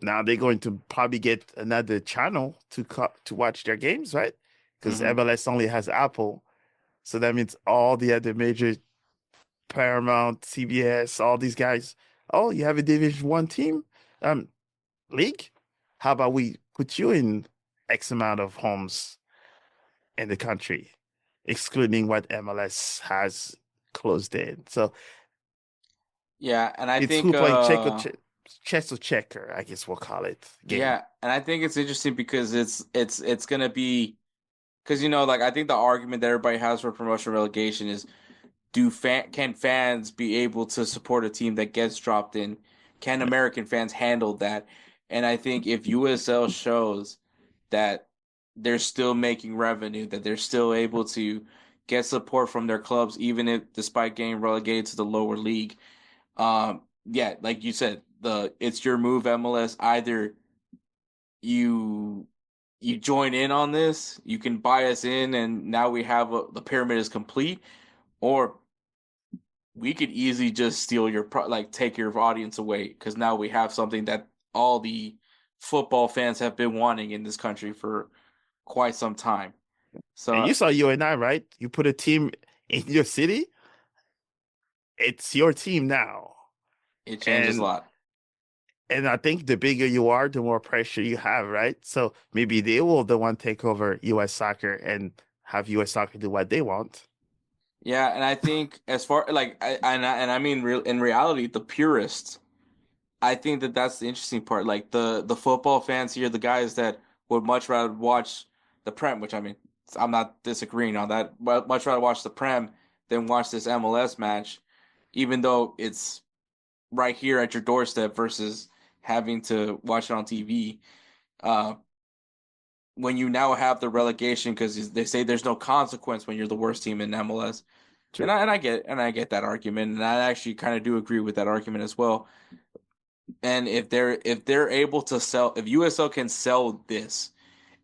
Now they're going to probably get another channel to watch their games, right? Because Mm-hmm. MLS only has Apple. So that means all the other major Paramount, CBS, all these guys. Oh, you have a Division One team, um, league. How about we put you in X amount of homes in the country, excluding what MLS has closed in. So Yeah, and I it's think who playing chess or checker, I guess we'll call it game. yeah, and I think it's interesting because it's gonna be because like I think the argument that everybody has for promotion relegation is can fans be able to support a team that gets dropped in? Can American fans handle that? And I think if USL shows that they're still making revenue, that they're still able to get support from their clubs, even if despite getting relegated to the lower league, yeah, like you said, it's your move, MLS. Either you you join in on this, you can buy us in, and now we have the pyramid is complete, or we could easily just steal like take your audience away because now we have something that all the football fans have been wanting in this country for quite some time. And you So saw UNI, right? You put a team in your city, it's your team now. it changes a And lot. and I think the bigger you are, the more pressure you have, right? So maybe they will the one take over US soccer and have US soccer do what they want. Yeah, and I think as far like I mean real in reality, the purists, I think that that's the interesting part. Like the football fans here, the guys that would much rather watch the Prem, which I mean, I'm not disagreeing on that, but much rather watch the Prem than watch this MLS match, even though it's right here at your doorstep versus having to watch it on TV. Uh, when you now have the relegation, because they say there's no consequence when you're the worst team in MLS, True. and I get that argument, and I actually kind of do agree with that argument as well. And if they're able to sell, if USL can sell this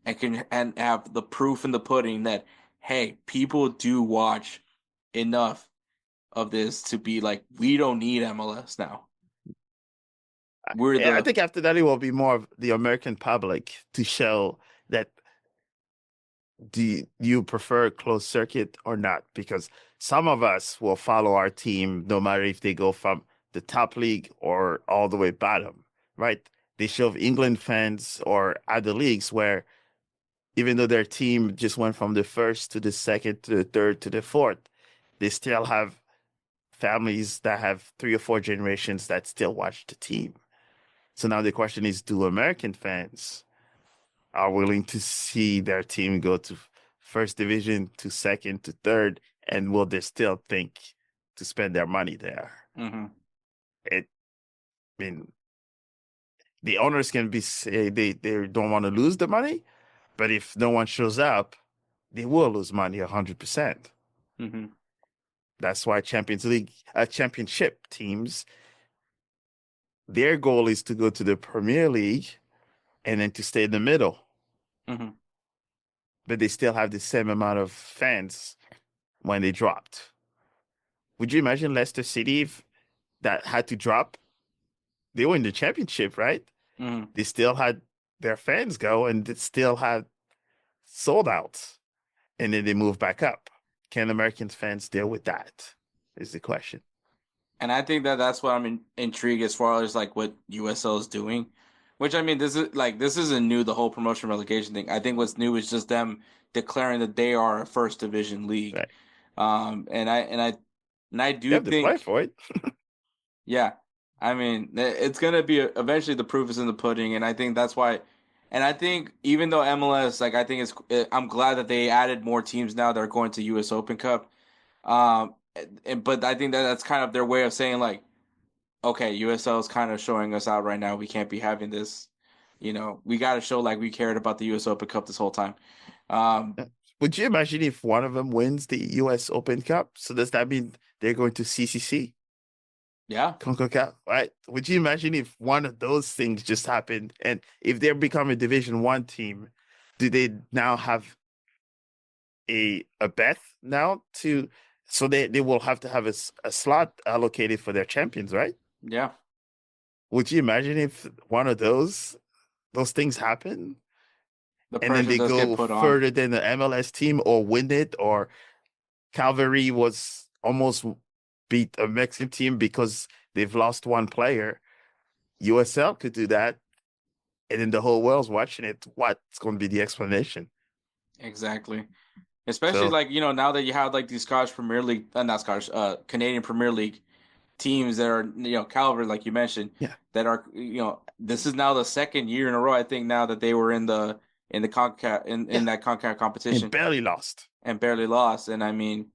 and can and have the proof in the pudding that hey, people do watch enough of this to be like we don't need MLS now. We're I the think after that it will be more of the American public to show that do you prefer closed circuit or not? Because some of us will follow our team no matter if they go from the top league or all the way bottom, right? They show England fans or other leagues where even though their team just went from the first to the second to the third to the fourth, they still have families that have three or four generations that still watch the team. So now the question is, do American fans are willing to see their team go to first division, to second, to third, and will they still think to spend their money there? Mhm. It, I mean, the owners can be say they don't want to lose the money, but if no one shows up, they will lose money 100%. Mhm. That's why championship teams, their goal is to go to the Premier League and then to stay in the middle. Mhm. But they still have the same amount of fans when they dropped. Would you imagine Leicester City if that had to drop? They were in the championship, right? Mhm. They still had their fans go and it still had sold out. And then they moved back up. Can American fans deal with that? Is the question. And I think that that's what I'm intrigued as far as like what USL is doing, which I mean this isn't new, the whole promotion relegation thing. I think what's new is just them declaring that they are a first division league. Right. And I They do have to play think for it. yeah, I mean it's gonna be eventually the proof is in the pudding, and I think that's why. And I think even though MLS, I'm glad that they added more teams now that are going to US Open Cup. but I think that's kind of their way of saying like, okay, USL is kind of showing us out right now. We can't be having this. We got to show like we cared about the US Open Cup this whole time. Um, Would you imagine if one of them wins the US Open Cup? So does that mean they're going to CCC, yeah, CONCACAF, right? Would you imagine if one of those things just happened, and if they become a Division One team, do they now have a bet now to? So they will have to have a slot allocated for their champions, right? yeah. Would you imagine if one of those things happen The and then pressure they does get go put on. further than the MLS team or win it, or Calvary was almost beat a Mexican team because they've lost one player. USL could do that, and then the whole world's watching it. What's going to be the explanation? Exactly. Especially So like, now that you have like these Scottish Premier League, not Scottish, Canadian Premier League teams that are, caliber, like you mentioned, yeah, that are, this is now the second year in a row, I think now that they were in the CONCACAF, in yeah, that CONCACAF and competition barely lost. and barely lost. And I mean,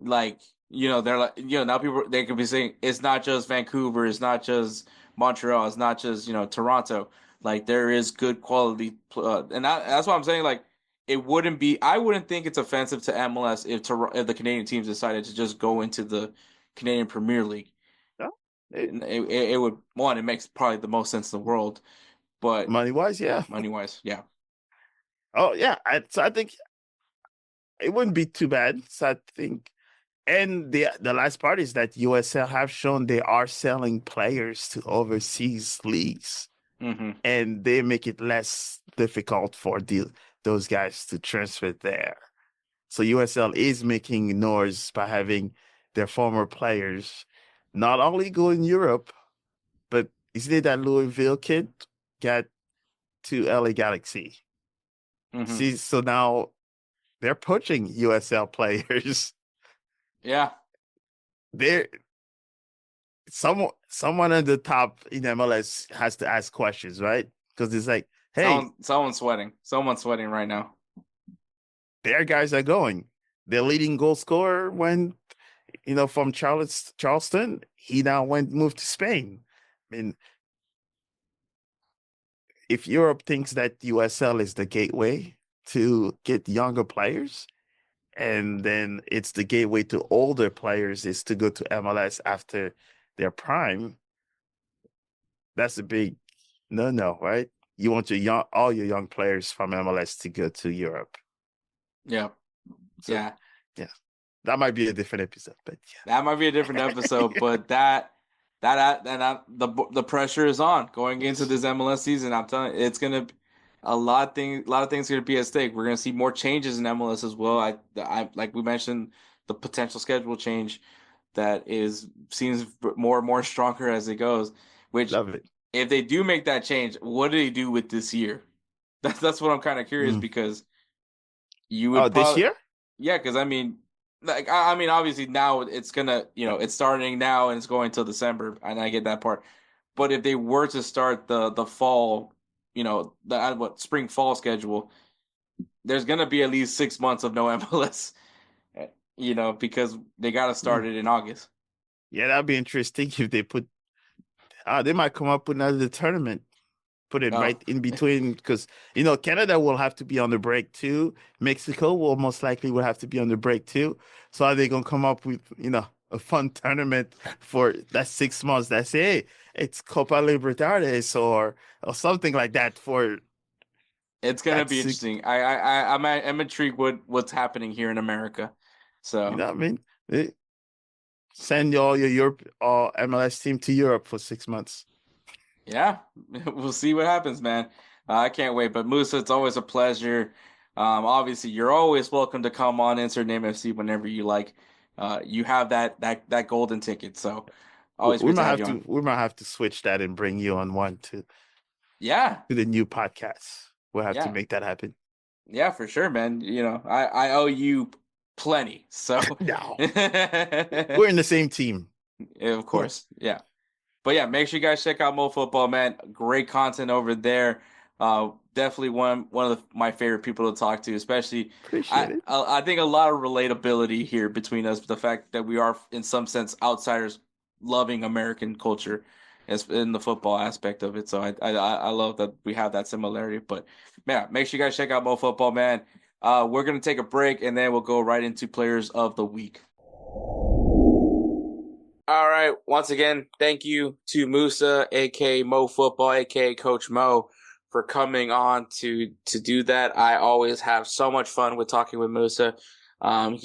like, they're like, now people, they could be saying it's not just Vancouver, it's not just Montreal, it's not just, Toronto. Like there is good quality, and that's why I'm saying like I wouldn't think it's offensive to MLS if the Canadian teams decided to just go into the Canadian Premier League. No, It would, one, it makes probably the most sense in the world, but money wise, yeah. money wise, yeah, Oh yeah, so I think it wouldn't be too bad. So I think, and the last part is that USL have shown they are selling players to overseas leagues, hmm, and they make it less difficult for those guys to transfer there. So USL is making noise by having their former players not only go in Europe, but isn't it that Louisville kid got to LA Galaxy? hmm, See, so now they're poaching USL players. yeah. They're someone at the top in MLS has to ask questions, right? Because it's like, hey, Someone's sweating right now. their guys are going. Their leading goal scorer went, from Charleston. He now moved to Spain. I mean, if Europe thinks that USL is the gateway to get younger players, and then it's the gateway to older players is to go to MLS after their prime, that's a big no, right? You want all your young players from MLS to go to Europe. Yeah, So yeah. yeah, that might be a different episode, but That might be a different episode, yeah. but the pressure is on going into this MLS season. I'm telling you, it's gonna a lot of things gonna be at stake. We're gonna see more changes in MLS as well. I like we mentioned the potential schedule change that seems more and more stronger as it goes. Which, Love it. if they do make that change, what do they do with this year? That's what I'm kind of curious, Mm. because you Oh, would this probably, year? yeah, because I mean, like I mean, obviously now it's gonna, it's starting now and it's going till December, and I get that part. But if they were to start the fall, the what spring fall schedule, there's gonna be at least 6 months of no MLS, because they got to Mm. start it in August. Yeah, that'd be interesting if they put. They might come up with another tournament. Put it Oh, right in between because Canada will have to be on the break too. Mexico will have to be on the break too. So are they gonna come up with a fun tournament for that 6 months? That say, hey, it's Copa Libertadores or something like that for it's gonna that be six. interesting. I'm intrigued what's happening here in America. You So know what I mean? Send all your Europe or MLS team to Europe for 6 months. yeah, we'll see what happens, man. I can't wait. But Musa, it's always a pleasure. Obviously, you're always welcome to come on Insert Name FC whenever you like. You have that golden ticket, so always We great to might have have you on. to switch that and bring you on one Yeah, to the new podcast. We'll have to yeah, make that happen. yeah, for sure, man. I owe you plenty, so No. of We're in the same team. course, yeah. But yeah, make sure you guys check out Mo Football, man. Great content over there. definitely one of my favorite people to talk to. Especially, Appreciate it. I think a lot of relatability here between us. The fact that we are, in some sense, outsiders loving American culture, as in the football aspect of it. So I love that we have that similarity. But yeah, make sure you guys check out Mo Football, man. We're gonna take a break and then we'll go right into players of the week. All right. Once again, thank you to Musa, aka Mo Football, aka Coach Mo, for coming on to do that. I always have so much fun with talking with Musa. I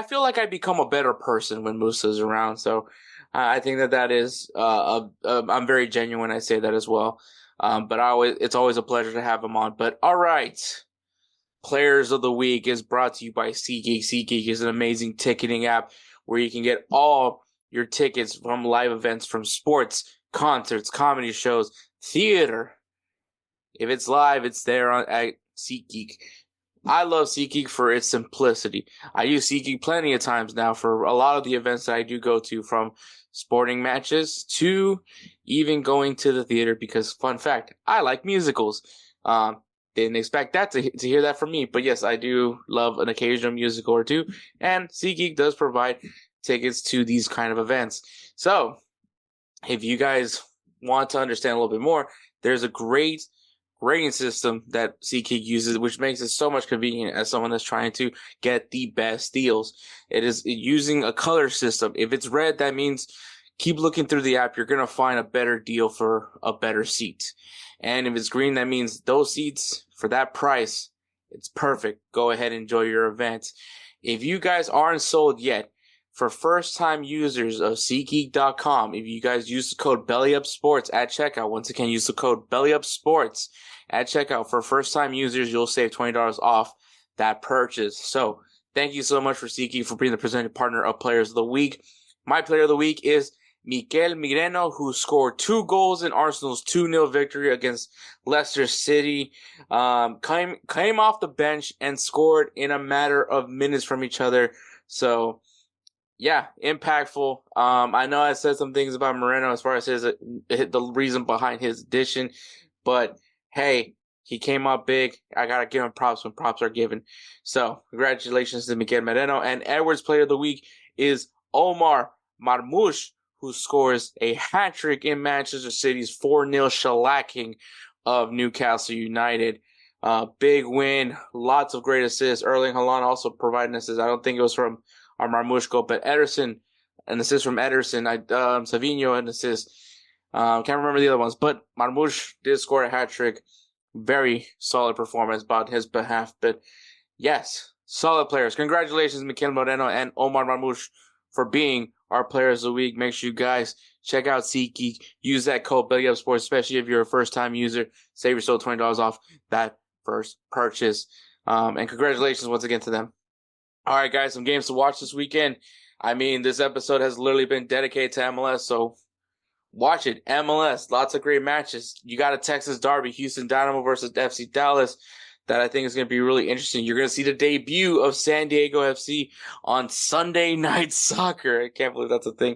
feel like I become a better person when Musa is around. So I think that is I'm very genuine. I say that as well. But it's always a pleasure to have him on. But all right. Players of the Week is brought to you by SeatGeek. SeatGeek is an amazing ticketing app where you can get all your tickets from live events, from sports, concerts, comedy shows, theater. If it's live, it's there at SeatGeek. I love SeatGeek for its simplicity. I use SeatGeek plenty of times now for a lot of the events that I do go to, from sporting matches to even going to the theater, because, fun fact, I like musicals. Didn't expect that to hear that from me, but yes, I do love an occasional musical or two, and SeatGeek does provide tickets to these kind of events. So, if you guys want to understand a little bit more, there's a great rating system that SeatGeek uses, which makes it so much convenient as someone that's trying to get the best deals. It is using a color system. If it's red, that means keep looking through the app. You're going to find a better deal for a better seat. And if it's green, that means those seats for that price, it's perfect. Go ahead and enjoy your event. If you guys aren't sold yet, for first-time users of SeatGeek.com, if you guys use the code BellyUpSports at checkout, once again, use the code BellyUpSports at checkout. For first-time users, you'll save $20 off that purchase. So thank you so much for SeatGeek for being the presenting partner of Players of the Week. My player of the week is Mikel Mireno, who scored 2 goals in Arsenal's 2-0 victory against Leicester City. Came off the bench and scored in a matter of minutes from each other. So, yeah, impactful. I know I said some things about Moreno as far as the reason behind his addition, but hey, he came up big. I gotta give him props when props are given. So, congratulations to Mikel Moreno. And Edwards' player of the week is Omar Marmoush, who scores a hat-trick in Manchester City's 4-0 shellacking of Newcastle United. Big win, lots of great assists. Erling Haaland also providing assists. I don't think it was from our Marmoush goal, but Ederson, an assist from Ederson. Savinho, an assist. Can't remember the other ones, but Marmoush did score a hat-trick. Very solid performance on his behalf. But yes, solid players. Congratulations, Mikel Moreno and Omar Marmoush, for being our players of the week. Make sure you guys check out SeatGeek. Use that code BellyUpSports, especially if you're a first-time user. Save yourself $20 off that first purchase. And congratulations once again to them. All right, guys, some games to watch this weekend. I mean, this episode has literally been dedicated to MLS, so watch it. MLS, lots of great matches. You got a Texas derby, Houston Dynamo versus FC Dallas, that I think is going to be really interesting. You're going to see the debut of San Diego FC on Sunday Night Soccer. I can't believe that's a thing.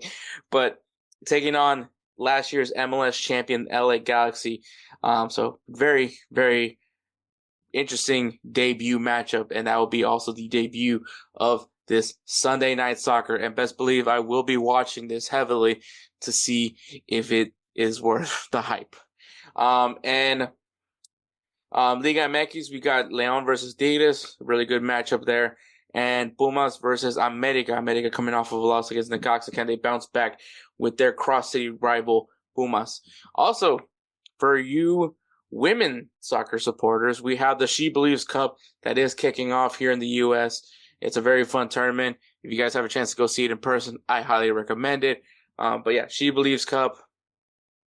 But taking on last year's MLS champion, LA Galaxy. So very, very interesting debut matchup. And that will be also the debut of this Sunday Night Soccer. And best believe I will be watching this heavily to see if it is worth the hype. Liga MX, we got León versus Tigres, really good matchup there. And Pumas versus America. America coming off of a loss against Necaxa. Can they bounce back with their cross-city rival Pumas? Also, for you women soccer supporters, we have the She Believes Cup that is kicking off here in the U.S. It's a very fun tournament. If you guys have a chance to go see it in person, I highly recommend it. But yeah, She Believes Cup.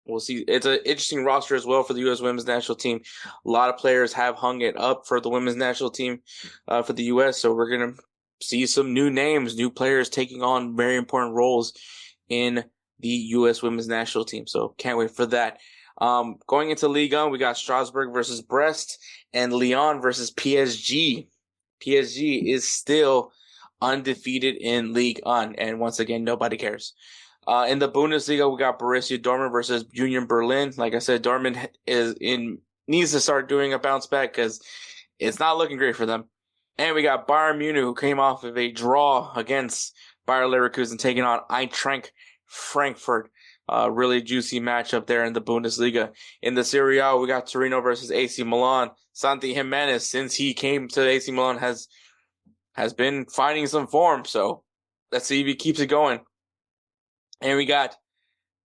We'll see. It's an interesting roster as well for the U.S. women's national team. A lot of players have hung it up for the women's national team for the U.S., so we're going to see some new names, new players taking on very important roles in the U.S. women's national team. So can't wait for that. Going into Ligue 1, we got Strasbourg versus Brest and Lyon versus PSG. PSG is still undefeated in Ligue 1, and once again, nobody cares. In the Bundesliga, we got Borussia Dortmund versus Union Berlin. Like I said, Dortmund needs to start doing a bounce back because it's not looking great for them. And we got Bayern Munich, who came off of a draw against Bayer Leverkusen, taking on Eintracht Frankfurt. Really juicy matchup there in the Bundesliga. In the Serie A, we got Torino versus AC Milan. Santi Jimenez, since he came to AC Milan, has been finding some form. So let's see if he keeps it going. And we got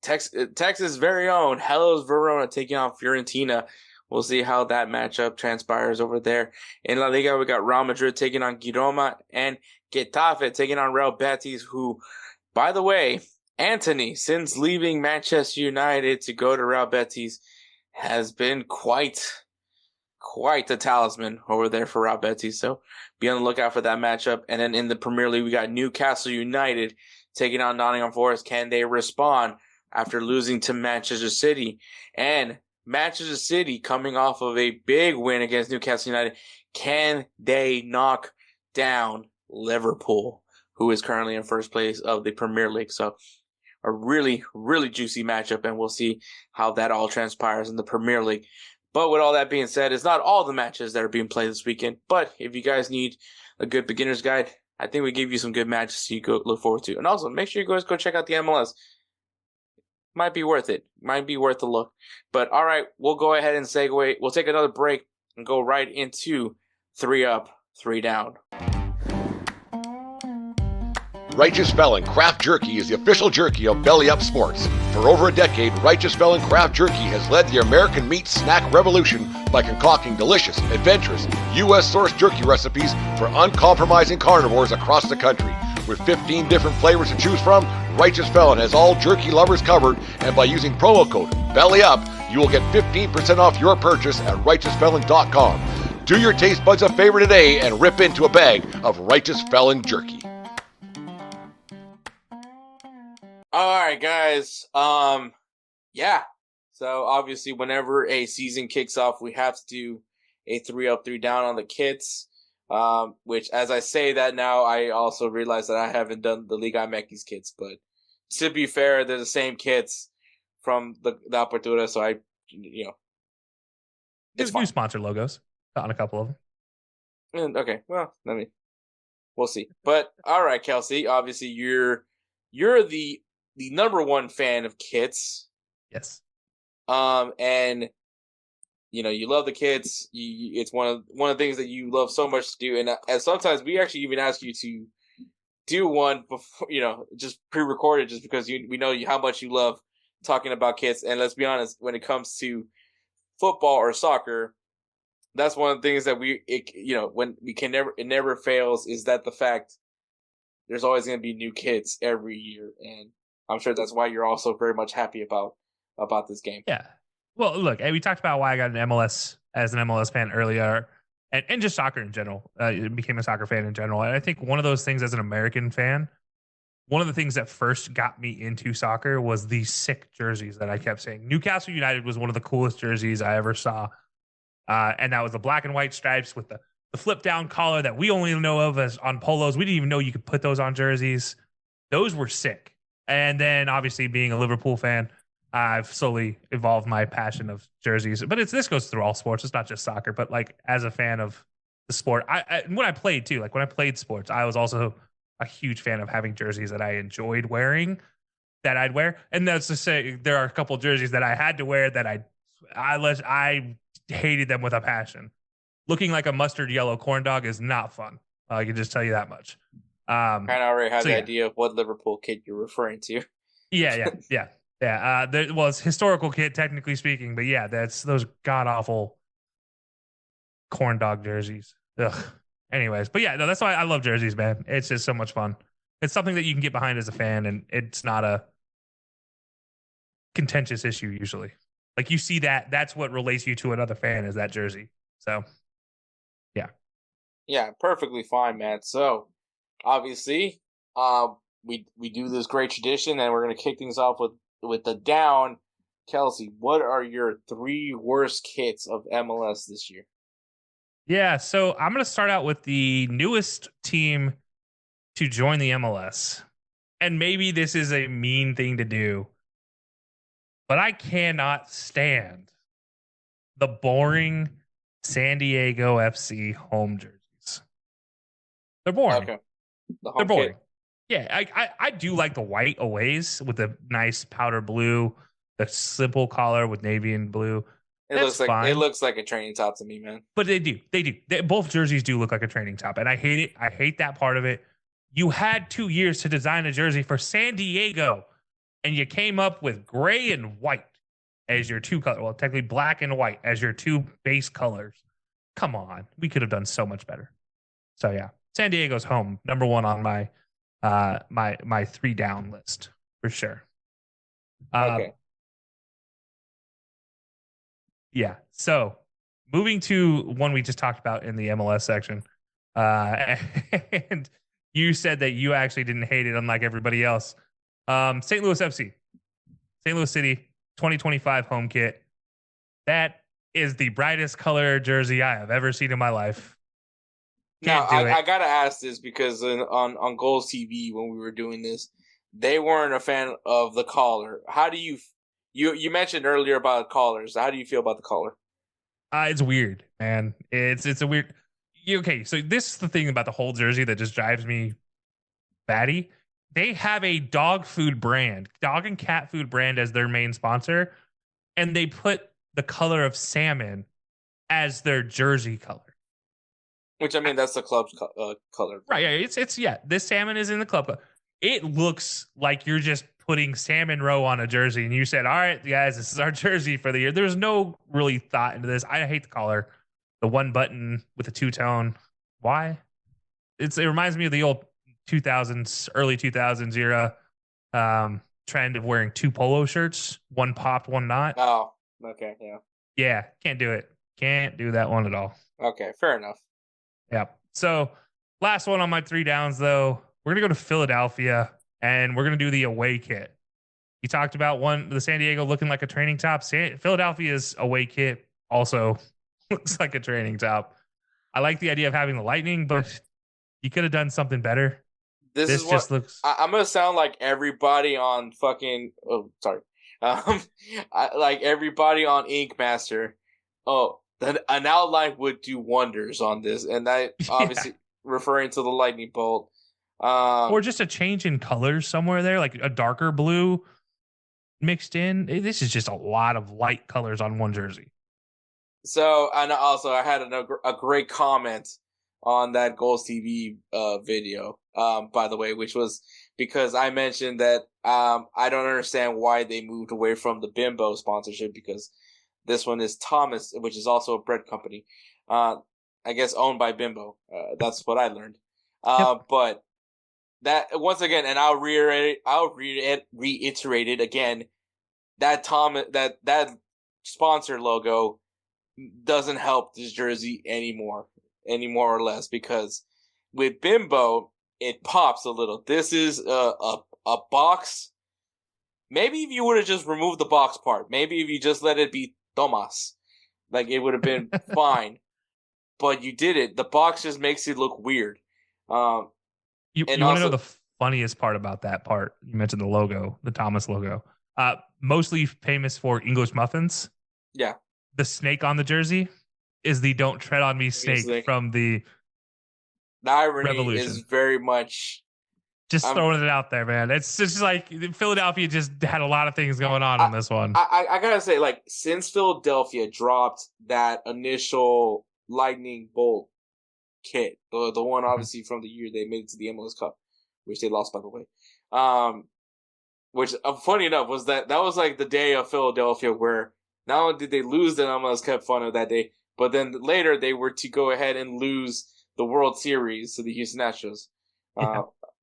Texas' very own Hellas Verona taking on Fiorentina. We'll see how that matchup transpires over there. In La Liga, we got Real Madrid taking on Girona and Getafe taking on Real Betis, who, by the way, Anthony, since leaving Manchester United to go to Real Betis, has been quite the talisman over there for Real Betis. So be on the lookout for that matchup. And then in the Premier League, we got Newcastle United taking on Nottingham Forest. Can they respond after losing to Manchester City? And Manchester City coming off of a big win against Newcastle United. Can they knock down Liverpool, who is currently in first place of the Premier League? So a really, really juicy matchup, and we'll see how that all transpires in the Premier League. But with all that being said, it's not all the matches that are being played this weekend. But if you guys need a good beginner's guide, I think we gave you some good matches you go look forward to. And also, make sure you guys go check out the MLS. Might be worth it. Might be worth a look. But all right, we'll go ahead and segue. We'll take another break and go right into 3 Up, 3 Down. Righteous Felon Craft Jerky is the official jerky of Belly Up Sports. For over a decade, Righteous Felon Craft Jerky has led the American meat snack revolution by concocting delicious, adventurous, U.S.-sourced jerky recipes for uncompromising carnivores across the country. With 15 different flavors to choose from, Righteous Felon has all jerky lovers covered, and by using promo code BELLYUP, you will get 15% off your purchase at righteousfelon.com. Do your taste buds a favor today and rip into a bag of Righteous Felon jerky. All right, guys. Yeah. So obviously, whenever a season kicks off, we have to do a 3 Up, 3 Down on the kits. Which, as I say that now, I also realize that I haven't done the Liga MX kits. But to be fair, they're the same kits from the Apertura, so It's new sponsor logos on a couple of them. Okay, well, we'll see. But all right, Kelsey. Obviously, you're the number one fan of kits. Yes. And you love the kits. It's one of the things that you love so much to do. And sometimes we actually even ask you to do one before, just pre-recorded, just because we know how much you love talking about kits. And let's be honest, when it comes to football or soccer, that's one of the things that it never fails, is that the fact there's always going to be new kits every year. And I'm sure that's why you're also very much happy about this game. Yeah. Well, look, we talked about why I got an MLS as an MLS fan earlier, and just soccer in general. Became a soccer fan in general. And I think one of those things as an American fan, one of the things that first got me into soccer was the sick jerseys that I kept saying. Newcastle United was one of the coolest jerseys I ever saw. And that was the black and white stripes with the flip down collar that we only know of as on polos. We didn't even know you could put those on jerseys. Those were sick. And then obviously being a Liverpool fan, I've slowly evolved my passion of jerseys. But this goes through all sports. It's not just soccer. But like as a fan of the sport, when I played too, like when I played sports, I was also a huge fan of having jerseys that I enjoyed wearing, that I'd wear. And that's to say, there are a couple jerseys that I had to wear that I hated them with a passion. Looking like a mustard yellow corn dog is not fun. I can just tell you that much. Kind of already have the idea of what Liverpool kit you're referring to. Yeah. There was historical kit, technically speaking, but yeah, that's those god awful corn dog jerseys. Ugh. Anyways, but yeah, no, that's why I love jerseys, man. It's just so much fun. It's something that you can get behind as a fan, and it's not a contentious issue usually. Like you see that's what relates you to another fan, is that jersey. So, yeah. Yeah, perfectly fine, man. So, obviously, we do this great tradition, and we're going to kick things off with the down. Kelsey, what are your 3 worst kits of MLS this year? Yeah, so I'm going to start out with the newest team to join the MLS. and maybe this is a mean thing to do, but I cannot stand the boring San Diego FC home jerseys. They're boring. Okay. The They're home boring. kit. Yeah, I do like the white aways with the nice powder blue, the simple collar with navy and blue. It That's fine. It looks like a training top to me, man. But they do. Both jerseys do look like a training top, and I hate it. I hate that part of it. You had 2 years to design a jersey for San Diego, and you came up with gray and white as your two colors. Well, technically black and white as your two base colors. Come on, we could have done so much better. So yeah, San Diego's home, number one on my my 3 down list for sure. Okay. Yeah. So moving to one we just talked about in the MLS section, and you said that you actually didn't hate it, unlike everybody else. St. Louis FC, St. Louis City, 2025 home kit. That is the brightest color jersey I have ever seen in my life. Now, I gotta ask this because on Goals TV when we were doing this, they weren't a fan of the collar. How do you mentioned earlier about collars? How do you feel about the collar? It's weird, man. It's a weird. Okay, so this is the thing about the whole jersey that just drives me batty. They have a dog and cat food brand as their main sponsor, and they put the color of salmon as their jersey color. Which, I mean, that's the club's color. Right, yeah, it's this salmon is in the club. It looks like you're just putting salmon roe on a jersey, and you said, all right, guys, this is our jersey for the year. There's no really thought into this. I hate the collar. The one button with the two-tone. Why? It reminds me of the old 2000s, early 2000s era trend of wearing 2 polo shirts, one popped, one not. Oh, okay, yeah. Yeah, can't do it. Can't do that one at all. Okay, fair enough. Yeah. So last one on my 3 downs, though. We're going to go to Philadelphia, and we're going to do the away kit. You talked about the San Diego looking like a training top. Philadelphia's away kit also looks like a training top. I like the idea of having the lightning, but you could have done something better. This just looks... I'm going to sound like everybody on fucking... Oh, sorry. Like everybody on Ink Master. Oh, an outline would do wonders on this, and that obviously referring to the lightning bolt. Or just a change in colors somewhere there, like a darker blue mixed in. This is just a lot of light colors on one jersey. So, and also I had a great comment on that Goals TV video, by the way, which was because I mentioned that I don't understand why they moved away from the Bimbo sponsorship, because this one is Thomas, which is also a bread company. I guess owned by Bimbo. That's what I learned. But that, once again, and I'll reiterate it again, that sponsor logo doesn't help this jersey anymore or less, because with Bimbo, it pops a little. This is a box. Maybe if you would have just removed the box part, maybe if you just let it be Tomas, like, it would have been fine. But you did it. The box just makes it look weird. You want to know the funniest part about that part? You mentioned the logo, the Thomas logo. Mostly famous for English muffins. Yeah. The snake on the jersey is the "Don't Tread on Me" snake from the irony Revolution. Is very much just throwing it out there, man. It's just like Philadelphia just had a lot of things going on this one. I gotta say, like, since Philadelphia dropped that initial lightning bolt kit, the one obviously from the year they made it to the MLS Cup, which they lost, by the way. Which, funny enough, was that was like the day of Philadelphia where not only did they lose the MLS Cup final that day, but then later they were to go ahead and lose the World Series to the Houston Astros.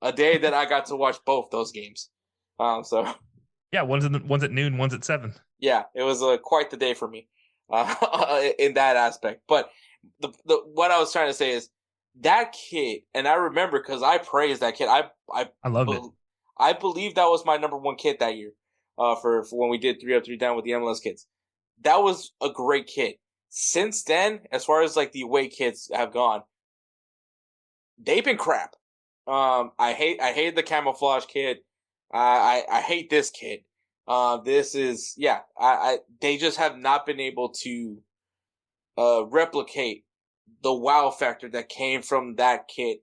A day that I got to watch both those games. So yeah, one's at noon, one's at 7. Yeah, it was quite the day for me in that aspect. But the what I was trying to say is that kit, and I remember because I praised that kit. I loved it. I believe that was my number one kit that year for when we did 3 Up 3 Down with the MLS kits. That was a great kit. Since then, as far as like the away kits have gone, they've been crap. I hate the camouflage kit. I hate this kit. This is they just have not been able to replicate the wow factor that came from that kit.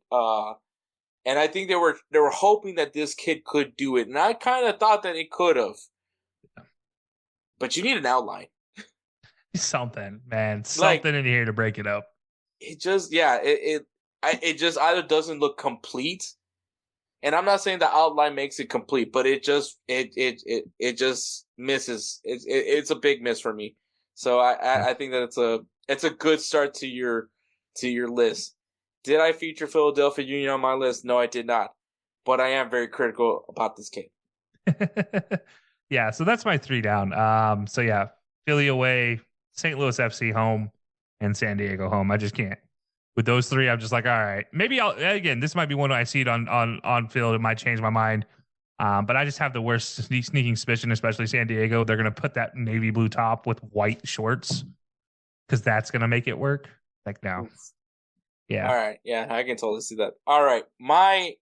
And I think they were hoping that this kid could do it, and I kind of thought that it could have. But you need an outline. Something, man. Like, Something in here to break it up. It just it just either doesn't look complete, and I'm not saying the outline makes it complete, but it just misses. It's a big miss for me. So I think that it's a good start to your list. Did I feature Philadelphia Union on my list? No, I did not. But I am very critical about this kid. Yeah, so that's my 3 down. So yeah, Philly away, St. Louis FC home, and San Diego home. I just can't. With those 3, I'm just like, all right. Maybe this might be one I see it on field. It might change my mind. But I just have the worst sneaking suspicion, especially San Diego. They're going to put that navy blue top with white shorts because that's going to make it work. Like, no. Yeah. All right. Yeah, I can totally see that. All right. My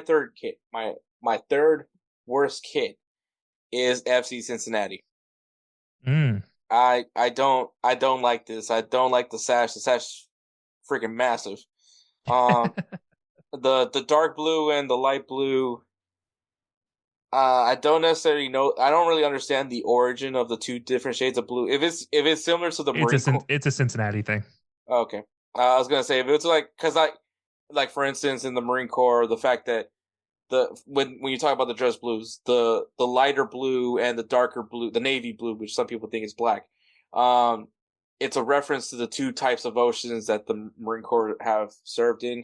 third kit, my third worst kit is FC Cincinnati. I don't like this. I don't like the sash. The sash is freaking massive. The dark blue and the light blue. I don't necessarily know. I don't really understand the origin of the 2 different shades of blue. If it's similar to the Marine Corps, it's a Cincinnati thing. Okay. I was gonna say if it's like for instance in the Marine Corps, the fact that when you talk about the dress blues, the lighter blue and the darker blue, the navy blue, which some people think is black, it's a reference to the 2 types of oceans that the Marine Corps have served in,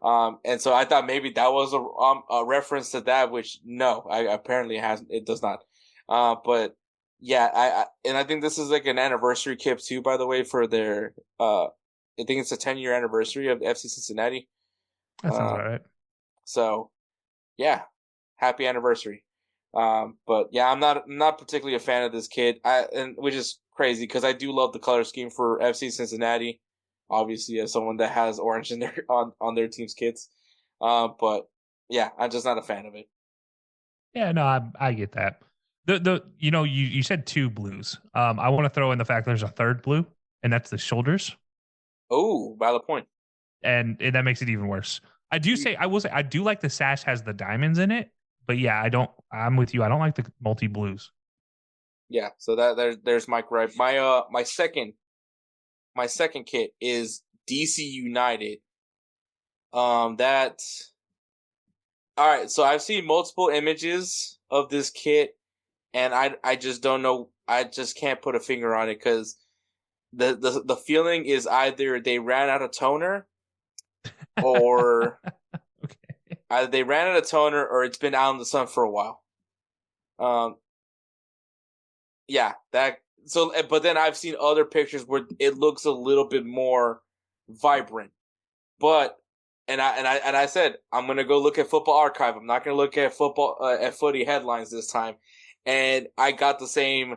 and so I thought maybe that was a reference to that, which no, apparently it does not, but yeah, I think this is like an anniversary kit too, by the way, for their I think it's a 10-year anniversary of FC Cincinnati. That sounds all right. So, yeah, happy anniversary. But yeah, I'm not particularly a fan of this kid. Which is crazy because I do love the color scheme for FC Cincinnati. Obviously, as someone that has orange in their on their team's kits. But yeah, I'm just not a fan of it. Yeah, no, I get that. You said 2 blues. I want to throw in the fact there's a third blue, and that's the shoulders. Oh, valid point. And that makes it even worse. I do like the sash has the diamonds in it, but yeah, I'm with you. I don't like the multi blues. Yeah, so there's my gripe. My second kit is DC United. All right, so I've seen multiple images of this kit, and I just don't know. I just can't put a finger on it because the feeling is either they ran out of toner, or okay. Either they ran out of toner or it's been out in the sun for a while. Yeah, but then I've seen other pictures where it looks a little bit more vibrant. But I said I'm gonna go look at Football Archive. I'm not gonna look at footy headlines this time, and I got the same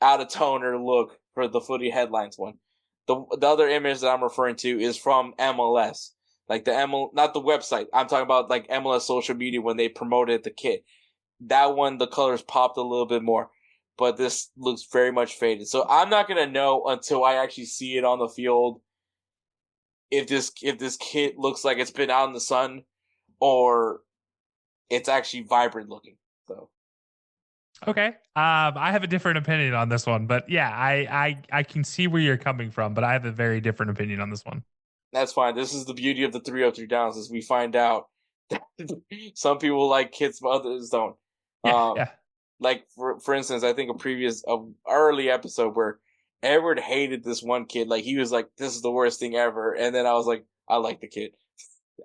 out of toner look for the footy headlines one. The other image that I'm referring to is from MLS, like not the website. I'm talking about like MLS social media when they promoted the kit. That one, the colors popped a little bit more, but this looks very much faded. So I'm not gonna know until I actually see it on the field if this kit looks like it's been out in the sun or it's actually vibrant looking. So. Okay. I have a different opinion on this one, but yeah, I can see where you're coming from, but I have a very different opinion on this one. That's fine. This is the beauty of the 303 downs, is we find out that some people like kits, but others don't. Yeah. Like for instance, I think a early episode where Edward hated this one kid. Like he was like, "This is the worst thing ever," and then I was like, "I like the kid."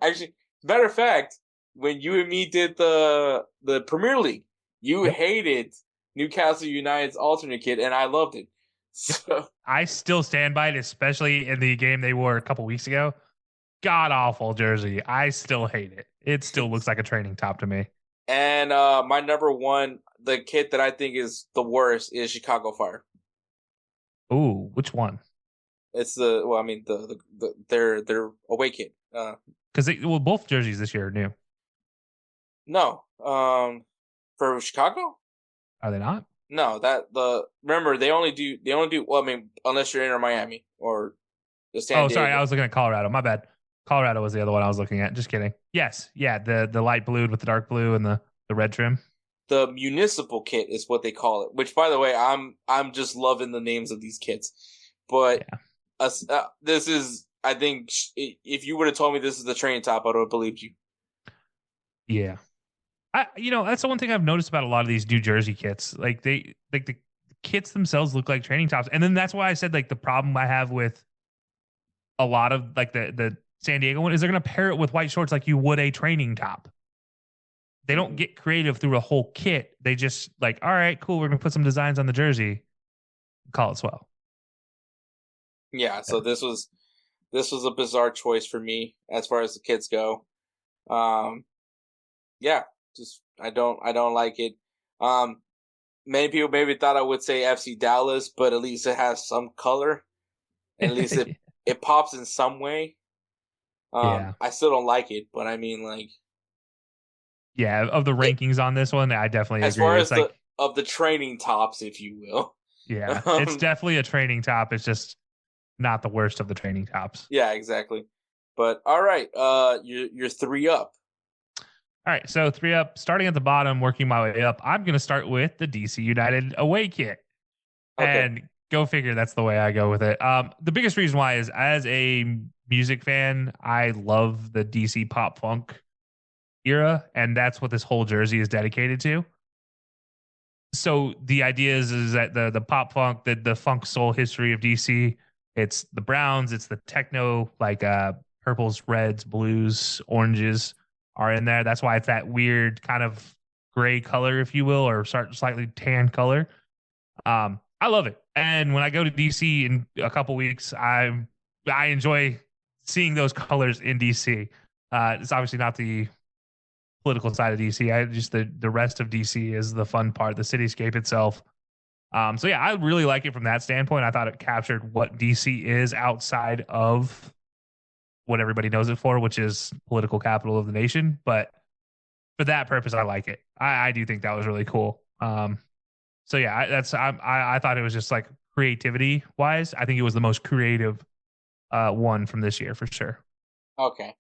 Actually, matter of fact, when you and me did the Premier League, you hated Newcastle United's alternate kit, and I loved it. So I still stand by it, especially in the game they wore a couple weeks ago. God awful jersey. I still hate it. It still looks like a training top to me. And my number one, the kit that I think is the worst, is Chicago Fire. Ooh, which one? It's their away kit. Because both jerseys this year are new. No. For Chicago? Are they not? No, remember they only do well, I mean, unless you're in Miami or the San Oh, sorry, Diego. I was looking at Colorado. My bad. Colorado was the other one I was looking at. Just kidding. Yes, yeah, the light blue with the dark blue and the red trim. The municipal kit is what they call it. Which, by the way, I'm just loving the names of these kits. But this is, I think, if you would have told me this is the training top, I would have believed you. Yeah. That's the one thing I've noticed about a lot of these New Jersey kits. Like the kits themselves look like training tops. And then that's why I said like the problem I have with a lot of like the San Diego one is they're going to pair it with white shorts like you would a training top. They don't get creative through a whole kit. They just like, all right, cool. We're going to put some designs on the jersey. Call it swell. Yeah. So this was a bizarre choice for me as far as the kits go. Yeah. Just I don't like it. Many people maybe thought I would say FC Dallas, but at least it has some color. And at least it pops in some way. I still don't like it, but I mean, like, yeah, of the rankings on this one, I definitely as agree. far as of the training tops, if you will. Yeah, it's definitely a training top. It's just not the worst of the training tops. Yeah, exactly. But all right, you're 3 up. All right, so 3 up, starting at the bottom, working my way up. I'm going to start with the DC United away kit. Okay. And go figure, that's the way I go with it. The biggest reason why is as a music fan, I love the DC pop funk era, and that's what this whole jersey is dedicated to. So the idea is that the pop funk, the funk soul history of DC, it's the browns, it's the techno, like purples, reds, blues, oranges are in there. That's why it's that weird kind of gray color, if you will, or slightly tan color. I love it. And when I go to DC in a couple weeks, I enjoy seeing those colors in DC. It's obviously not the political side of DC. Just the rest of DC is the fun part, the cityscape itself. So yeah, I really like it from that standpoint. I thought it captured what DC is outside of what everybody knows it for, which is political capital of the nation. But for that purpose, I like it. I do think that was really cool. So yeah, I thought it was just like creativity wise, I think it was the most creative one from this year for sure. Okay.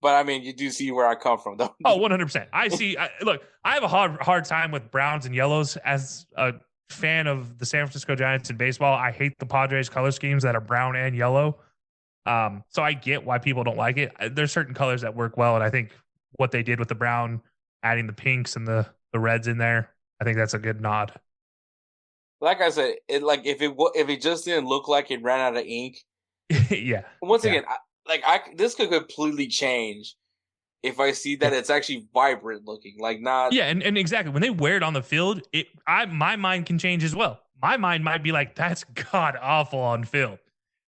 But I mean, you do see where I come from, though. Oh, 100%. I see. Look, I have a hard time with browns and yellows as a fan of the San Francisco Giants in baseball. I hate the Padres color schemes that are brown and yellow. So I get why people don't like it. There's certain colors that work well, and I think what they did with the brown, adding the pinks and the reds in there, I think that's a good nod. Like I said, if it just didn't look like it ran out of ink. Yeah. Once again, this could completely change if I see that it's actually vibrant looking, like not. Yeah, and exactly when they wear it on the field, my mind can change as well. My mind might be like, that's god awful on film,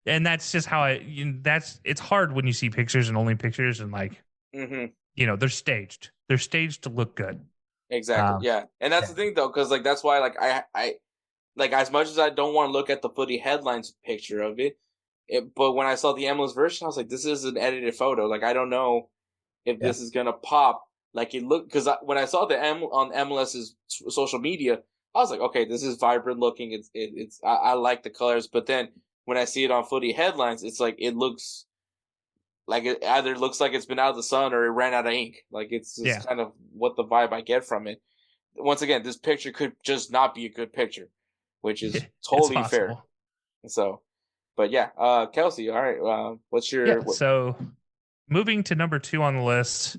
and that's just how it's hard when you see pictures and only pictures and like, they're staged. They're staged to look good. Exactly. Yeah, and that's the thing though, because like that's why like I like as much as I don't want to look at the footy headlines picture of it. But when I saw the MLS version, I was like, this is an edited photo. Like, I don't know if this is going to pop. Like, it looked, because when I saw on MLS's social media, I was like, okay, this is vibrant looking. I like the colors. But then when I see it on footy headlines, it's like, it looks like it either looks like it's been out of the sun or it ran out of ink. Like, it's just kind of what the vibe I get from it. Once again, this picture could just not be a good picture, which is totally fair. So. But yeah, Kelsey, all right. What's your... So moving to number 2 on the list,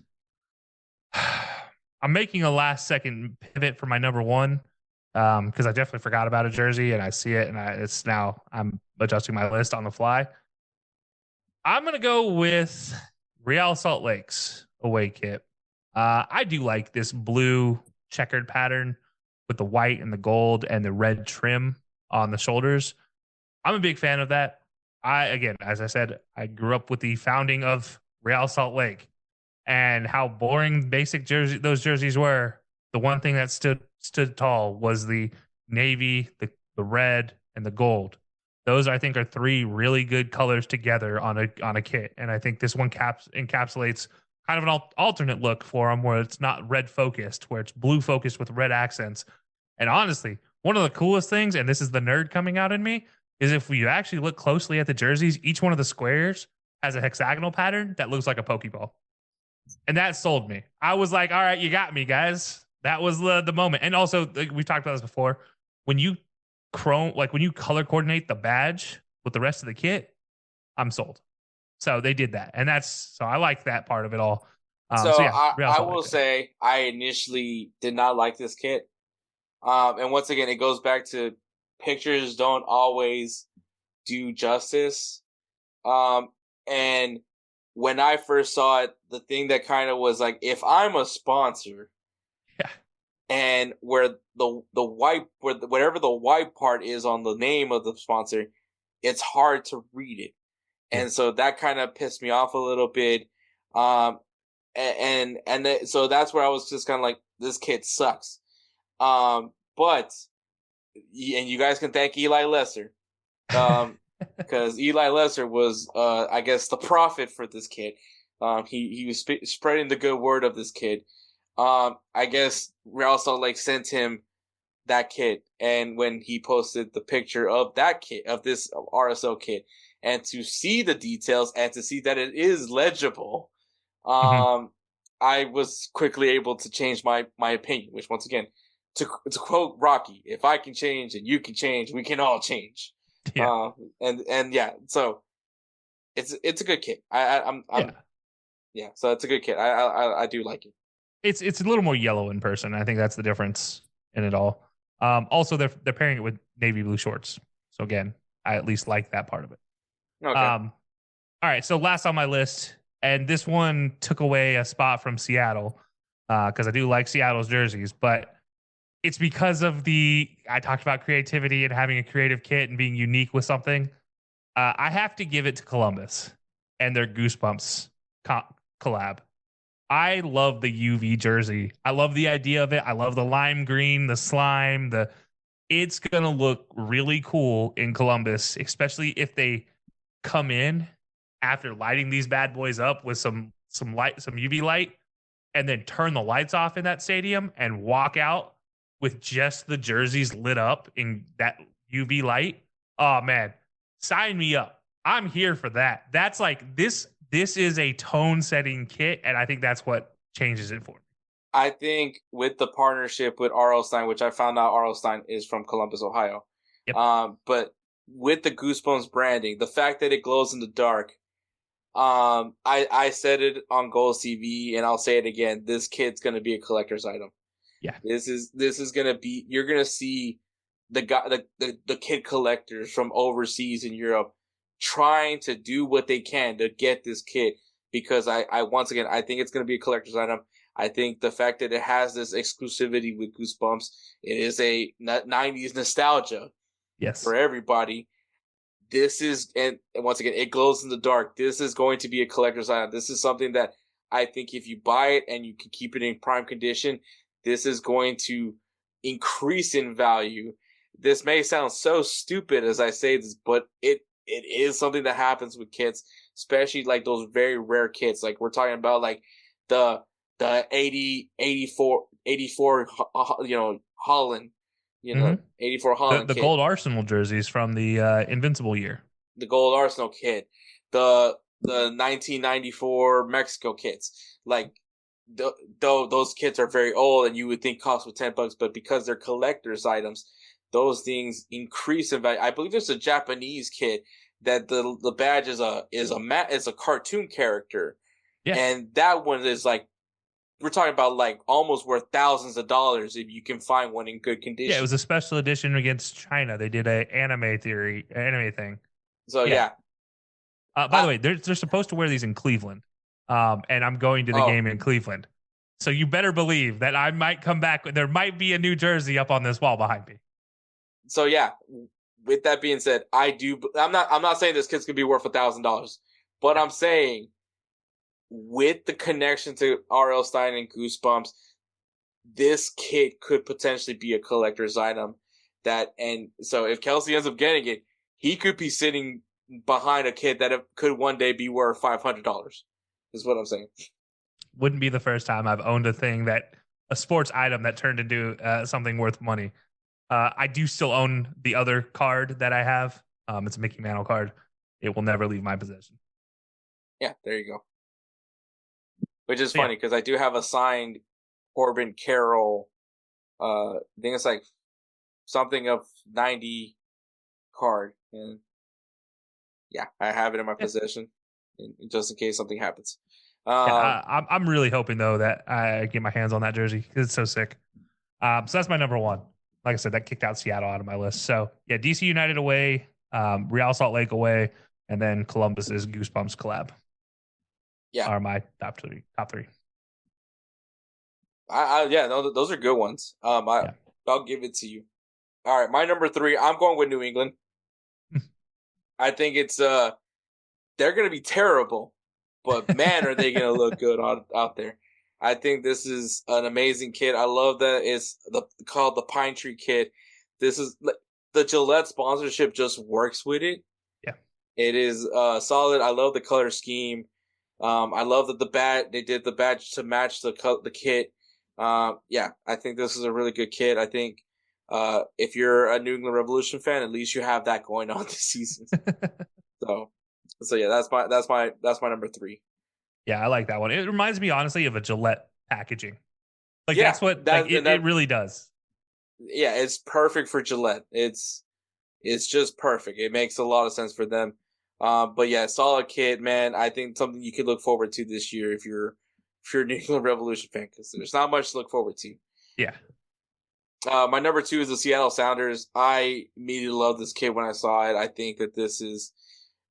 I'm making a last second pivot for my number 1 because I definitely forgot about a jersey and I see it and I'm adjusting my list on the fly. I'm going to go with Real Salt Lake's away kit. I do like this blue checkered pattern with the white and the gold and the red trim on the shoulders. I'm a big fan of that. Again, as I said, I grew up with the founding of Real Salt Lake and how boring basic those jerseys were. The one thing that stood tall was the navy, the red, and the gold. Those I think are 3 really good colors together on a kit, and I think this one encapsulates kind of an alternate look for them where it's not red focused, where it's blue focused with red accents. And honestly, one of the coolest things, and this is the nerd coming out in me, is if you actually look closely at the jerseys, each one of the squares has a hexagonal pattern that looks like a Pokeball. And that sold me. I was like, all right, you got me, guys. That was the moment. And also, like, we've talked about this before. When you when you color coordinate the badge with the rest of the kit, I'm sold. So they did that. And so I like that part of it all. I also will say I initially did not like this kit. And once again, it goes back to pictures don't always do justice. And when I first saw it, the thing that kind of was like, if I'm a sponsor, and where the white, whatever the white part is on the name of the sponsor, it's hard to read it, and so that kind of pissed me off a little bit. So that's where I was just kind of like, this kid sucks. But you guys can thank Eli Lesser, because Eli Lesser was, I guess, the prophet for this kid. He was spreading the good word of this kid. I guess we also sent him that kit, and when he posted the picture of that kit, of this RSO kit, and to see the details and to see that it is legible, I was quickly able to change my opinion. Which, once again, to quote Rocky, if I can change and you can change, we can all change. Yeah. So it's a good kit. So it's a good kit. I do like it. It's a little more yellow in person. I think that's the difference in it all. Also, they're pairing it with navy blue shorts. So again, I at least like that part of it. Okay. All right. So last on my list, and this one took away a spot from Seattle because I do like Seattle's jerseys, but it's because of I talked about creativity and having a creative kit and being unique with something. I have to give it to Columbus and their Goosebumps collab. I love the UV jersey. I love the idea of it. I love the lime green, the slime, it's going to look really cool in Columbus, especially if they come in after lighting these bad boys up with some UV light, and then turn the lights off in that stadium and walk out with just the jerseys lit up in that UV light. Oh man, sign me up. I'm here for that. That's like this is a tone setting kit, and I think that's what changes it for me. I think with the partnership with R.L. Stine, which I found out R.L. Stine is from Columbus, Ohio. Yep. But with the Goosebumps branding, the fact that it glows in the dark, I said it on Goals TV, and I'll say it again. This kit's going to be a collector's item. Yeah. This is going to be, you're going to see the kit collectors from overseas in Europe trying to do what they can to get this kit, because I once again, I think it's going to be a collector's item. I think the fact that it has this exclusivity with Goosebumps, it is a 90s nostalgia. Yes. For everybody. This is, and once again, it glows in the dark. This is going to be a collector's item. This is something that I think if you buy it and you can keep it in prime condition, this is going to increase in value. This may sound so stupid as I say this, but it is something that happens with kits, especially like those very rare kits. Like we're talking about like the 84, Holland, 84 Holland the kit. gold Arsenal jerseys from the Invincible year. The gold Arsenal kit. The 1994 Mexico kits. Like though those kits are very old and you would think cost with $10, but because they're collector's items, those things increase in value. I believe there's a Japanese kit that the badge is a cartoon character. Yeah. And that one is like, we're talking about like almost worth thousands of dollars if you can find one in good condition. Yeah, it was a special edition against China. They did an anime thing. So yeah. By the way, they're supposed to wear these in Cleveland, and I'm going to the game in Cleveland. So you better believe that I might come back. There might be a new jersey up on this wall behind me. So yeah, with that being said, I'm not saying this kit's gonna be worth $1,000, but I'm saying with the connection to R.L. Stine and Goosebumps, this kit could potentially be a collector's item. And so if Kelsey ends up getting it, he could be sitting behind a kit that could one day be worth $500. Is what I'm saying. wouldn't be the first time I've owned a sports item that turned into something worth money. I do still own the other card that I have. It's a Mickey Mantle card. It will never leave my possession. Yeah, there you go. Which is funny because I do have a signed Corbin Carroll. I think it's like something of 90 card, and yeah, I have it in my possession, just in case something happens. I'm really hoping though that I get my hands on that jersey because it's so sick. So that's my number one. Like I said, that kicked out Seattle out of my list. So yeah, DC United away, Real Salt Lake away, and then Columbus's Goosebumps collab. Yeah, are my top three. Those are good ones. I'll give it to you. All right, my number 3. I'm going with New England. I think it's they're going to be terrible, but man, are they going to look good out there. I think this is an amazing kit. I love that it's called the Pine Tree Kit. This is the Gillette sponsorship just works with it. Yeah, it is solid. I love the color scheme. I love that they did the badge to match the kit. I think this is a really good kit. I think if you're a New England Revolution fan, at least you have that going on this season. so yeah, that's my number 3. Yeah, I like that one. It reminds me honestly of a Gillette packaging. That's what it really does. Yeah, it's perfect for Gillette. It's just perfect. It makes a lot of sense for them. But yeah, solid kid, man. I think something you could look forward to this year if you're a New England Revolution fan, because there's not much to look forward to. Yeah. My number 2 is the Seattle Sounders. I immediately loved this kid when I saw it. I think that this is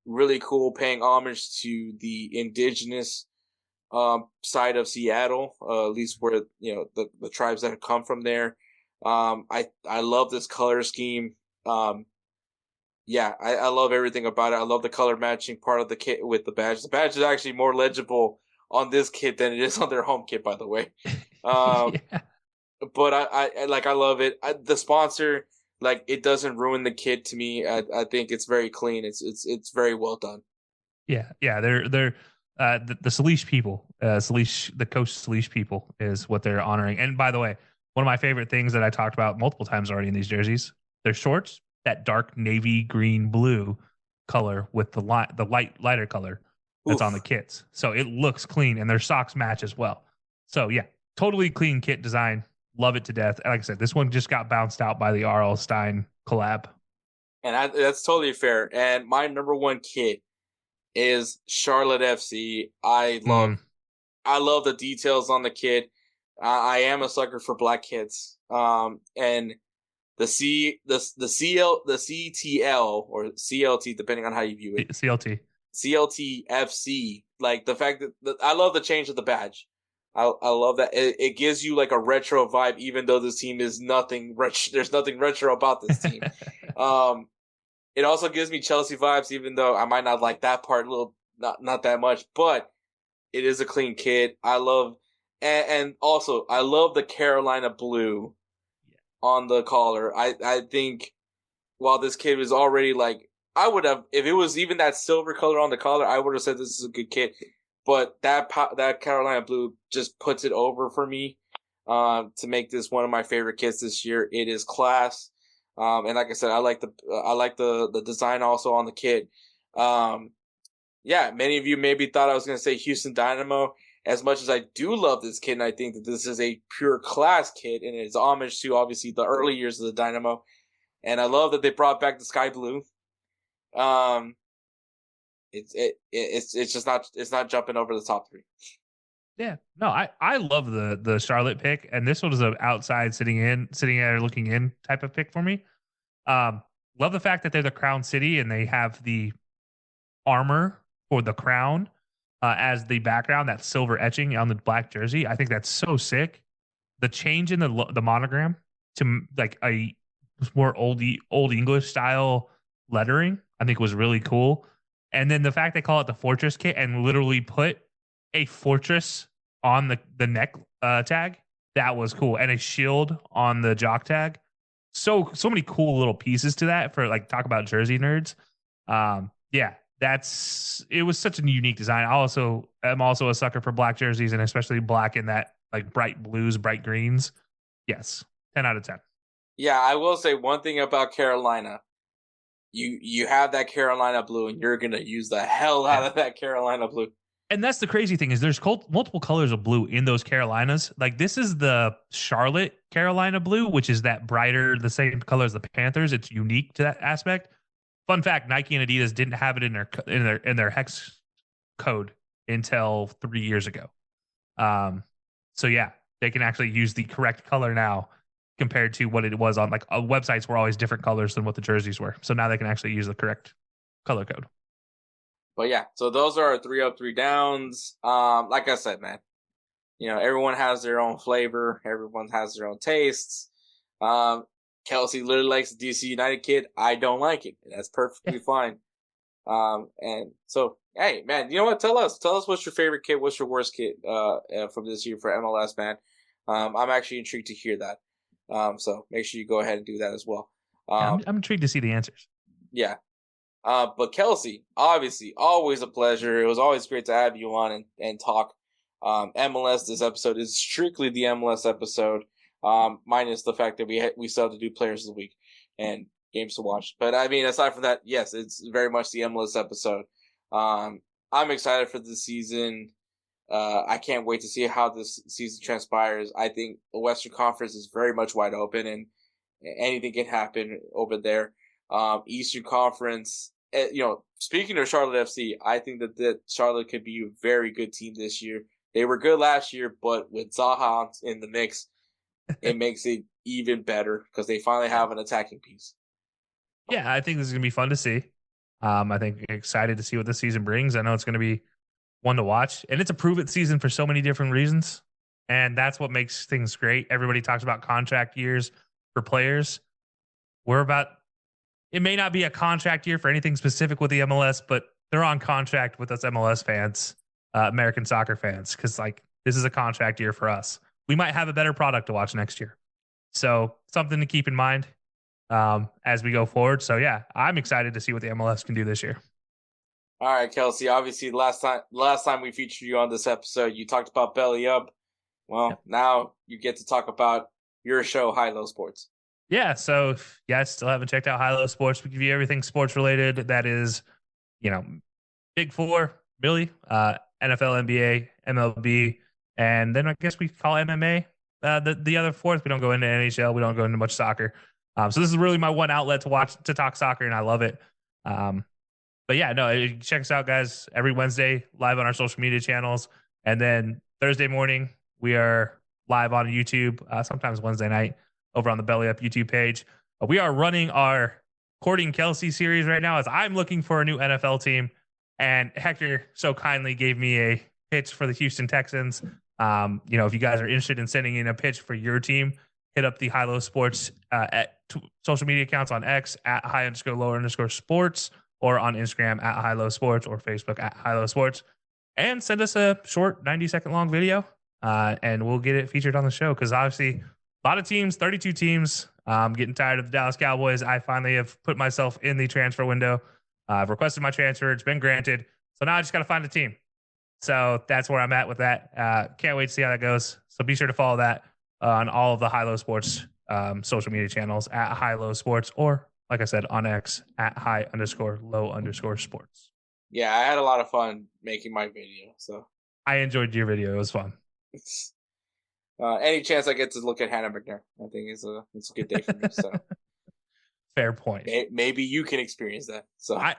really cool, paying homage to the indigenous side of Seattle, at least where the tribes that have come from there. I love this color scheme. I love everything about it. I love the color matching part of the kit with the badge. The badge is actually more legible on this kit than it is on their home kit, by the way. But I love it. The sponsor, it doesn't ruin the kit to me. I think it's very clean. It's very well done. Yeah. They're the Salish people, the Coast Salish people is what they're honoring. And by the way, one of my favorite things that I talked about multiple times already in these jerseys, their shorts, that dark navy green blue color with the lighter color that's on the kits. So it looks clean, and their socks match as well. So yeah, totally clean kit design. Love it to death. Like I said, this one just got bounced out by the R.L. Stein collab. And that's totally fair. And my number 1 kit is Charlotte FC. I love the details on the kit. I am a sucker for black kits. And the CTL or CLT, depending on how you view it. CLT FC. The fact that I love the change of the badge. I love that it gives you a retro vibe, even though this team is nothing retro. There's nothing retro about this team. It also gives me Chelsea vibes, even though I might not like that part not that much. But it is a clean kit. I love and also I love the Carolina blue on the collar. I think while this kit was already I would have, if it was even that silver color on the collar, I would have said this is a good kit. But that Carolina blue just puts it over for me to make this one of my favorite kits this year. It is class, and like I said, I like the design also on the kit. Many of you maybe thought I was going to say Houston Dynamo. As much as I do love this kit, and I think that this is a pure class kit, and it's homage to obviously the early years of the Dynamo, and I love that they brought back the sky blue. It's just not jumping over the top 3. Yeah, no, I love the Charlotte pick, and this one is an outside sitting there looking in type of pick for me. Love the fact that they're the Crown City and they have the armor for the crown as the background, that silver etching on the black jersey. I think that's so sick. The change in the monogram to a more old English style lettering, I think was really cool. And then the fact they call it the Fortress kit and literally put a fortress on the neck tag, that was cool. And a shield on the jock tag. So many cool little pieces to that for talk about jersey nerds. it was such a unique design. I'm also a sucker for black jerseys, and especially black in that like bright blues, bright greens. Yes, 10 out of 10. Yeah, I will say one thing about Carolina. You have that Carolina blue, and you're gonna use the hell out of that Carolina blue. And that's the crazy thing is there's multiple colors of blue in those Carolinas. Like this is the Charlotte Carolina blue, which is that brighter, the same color as the Panthers. It's unique to that aspect. Fun fact: Nike and Adidas didn't have it in their hex code until 3 years ago. So yeah, they can actually use the correct color now compared to what it was on like websites were always different colors than what the jerseys were. So now they can actually use the correct color code. But yeah, so those are our 3 up, 3 downs. Like I said, man, everyone has their own flavor. Everyone has their own tastes. Kelsey literally likes the DC United kid. I don't like it. That's perfectly fine. And so, hey, man, you know what? Tell us what's your favorite kid. What's your worst kid from this year for MLS, man? I'm actually intrigued to hear that. So make sure you go ahead and do that as well. I'm intrigued to see the answers. Yeah. But Kelsey, obviously, always a pleasure. It was always great to have you on and talk MLS. This episode is strictly the MLS episode, minus the fact that we still have to do players of the week and games to watch. But I mean, aside from that, yes, it's very much the MLS episode. I'm excited for the season. I can't wait to see how this season transpires. I think the Western Conference is very much wide open, and anything can happen over there. Eastern Conference, speaking of Charlotte FC, I think that Charlotte could be a very good team this year. They were good last year, but with Zaha in the mix, it makes it even better because they finally have an attacking piece. Yeah, I think this is going to be fun to see. I think excited to see what the season brings. I know it's going to be one to watch, and it's a prove-it season for so many different reasons, and that's what makes things great. Everybody talks about contract years for players. It may not be a contract year for anything specific with the MLS, but they're on contract with us MLS fans, American soccer fans, because like this is a contract year for us. We might have a better product to watch next year. So something to keep in mind as we go forward. So yeah, I'm excited to see what the MLS can do this year. All right, Kelsey. Obviously, last time we featured you on this episode, you talked about Belly Up. Well, Now you get to talk about your show, High Low Sports. Yeah, so if you guys still haven't checked out High Low Sports, we give you everything sports related. That is, Big Four, really, NFL, NBA, MLB, and then I guess we call MMA the other fourth. We don't go into NHL. We don't go into much soccer. So this is really my one outlet to talk soccer, and I love it. But yeah, no, check us out, guys, every Wednesday live on our social media channels. And then Thursday morning, we are live on YouTube, sometimes Wednesday night, over on the Belly Up YouTube page. We are running our Courting Kelsey series right now as I'm looking for a new NFL team. And Hector so kindly gave me a pitch for the Houston Texans. If you guys are interested in sending in a pitch for your team, hit up the High Low Sports social media accounts on X at @high_low_sports or on Instagram at High Low Sports or Facebook at High Low Sports. And send us a short 90-second long video and we'll get it featured on the show because obviously a lot of teams, 32 teams. I'm getting tired of the Dallas Cowboys. I finally have put myself in the transfer window. I've requested my transfer. It's been granted. So now I just got to find a team. So that's where I'm at with that. Can't wait to see how that goes. So be sure to follow that on all of the High Low Sports social media channels at High Low Sports or, like I said, on X at high_low_sports. Yeah, I had a lot of fun making my video. So I enjoyed your video. It was fun. Any chance I get to look at Hannah McNair, I think it's a good day for me. So fair point. Maybe you can experience that. So I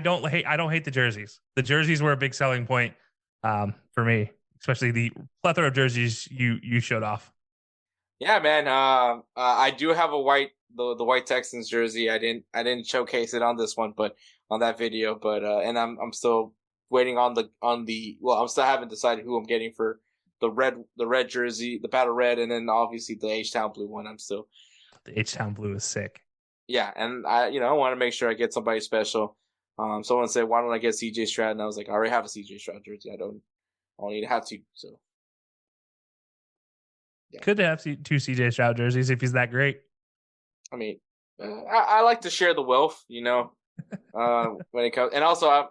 don't hate the jerseys. The jerseys were a big selling point for me, especially the plethora of jerseys you showed off. Yeah, man. I do have the white Texans jersey. I didn't showcase it on this one, but on that video. But and I'm still waiting on the I'm still haven't decided who I'm getting for the red jersey, the battle red, and then obviously the H-Town blue one. The H-Town blue is sick. Yeah, and I want to make sure I get somebody special. Someone said, "Why don't I get CJ Stroud?" And I was like, "I already have a CJ Stroud jersey. I don't need to have two." So yeah. Could have two CJ Stroud jerseys if he's that great. I mean, I like to share the wealth, When it comes, and also I'm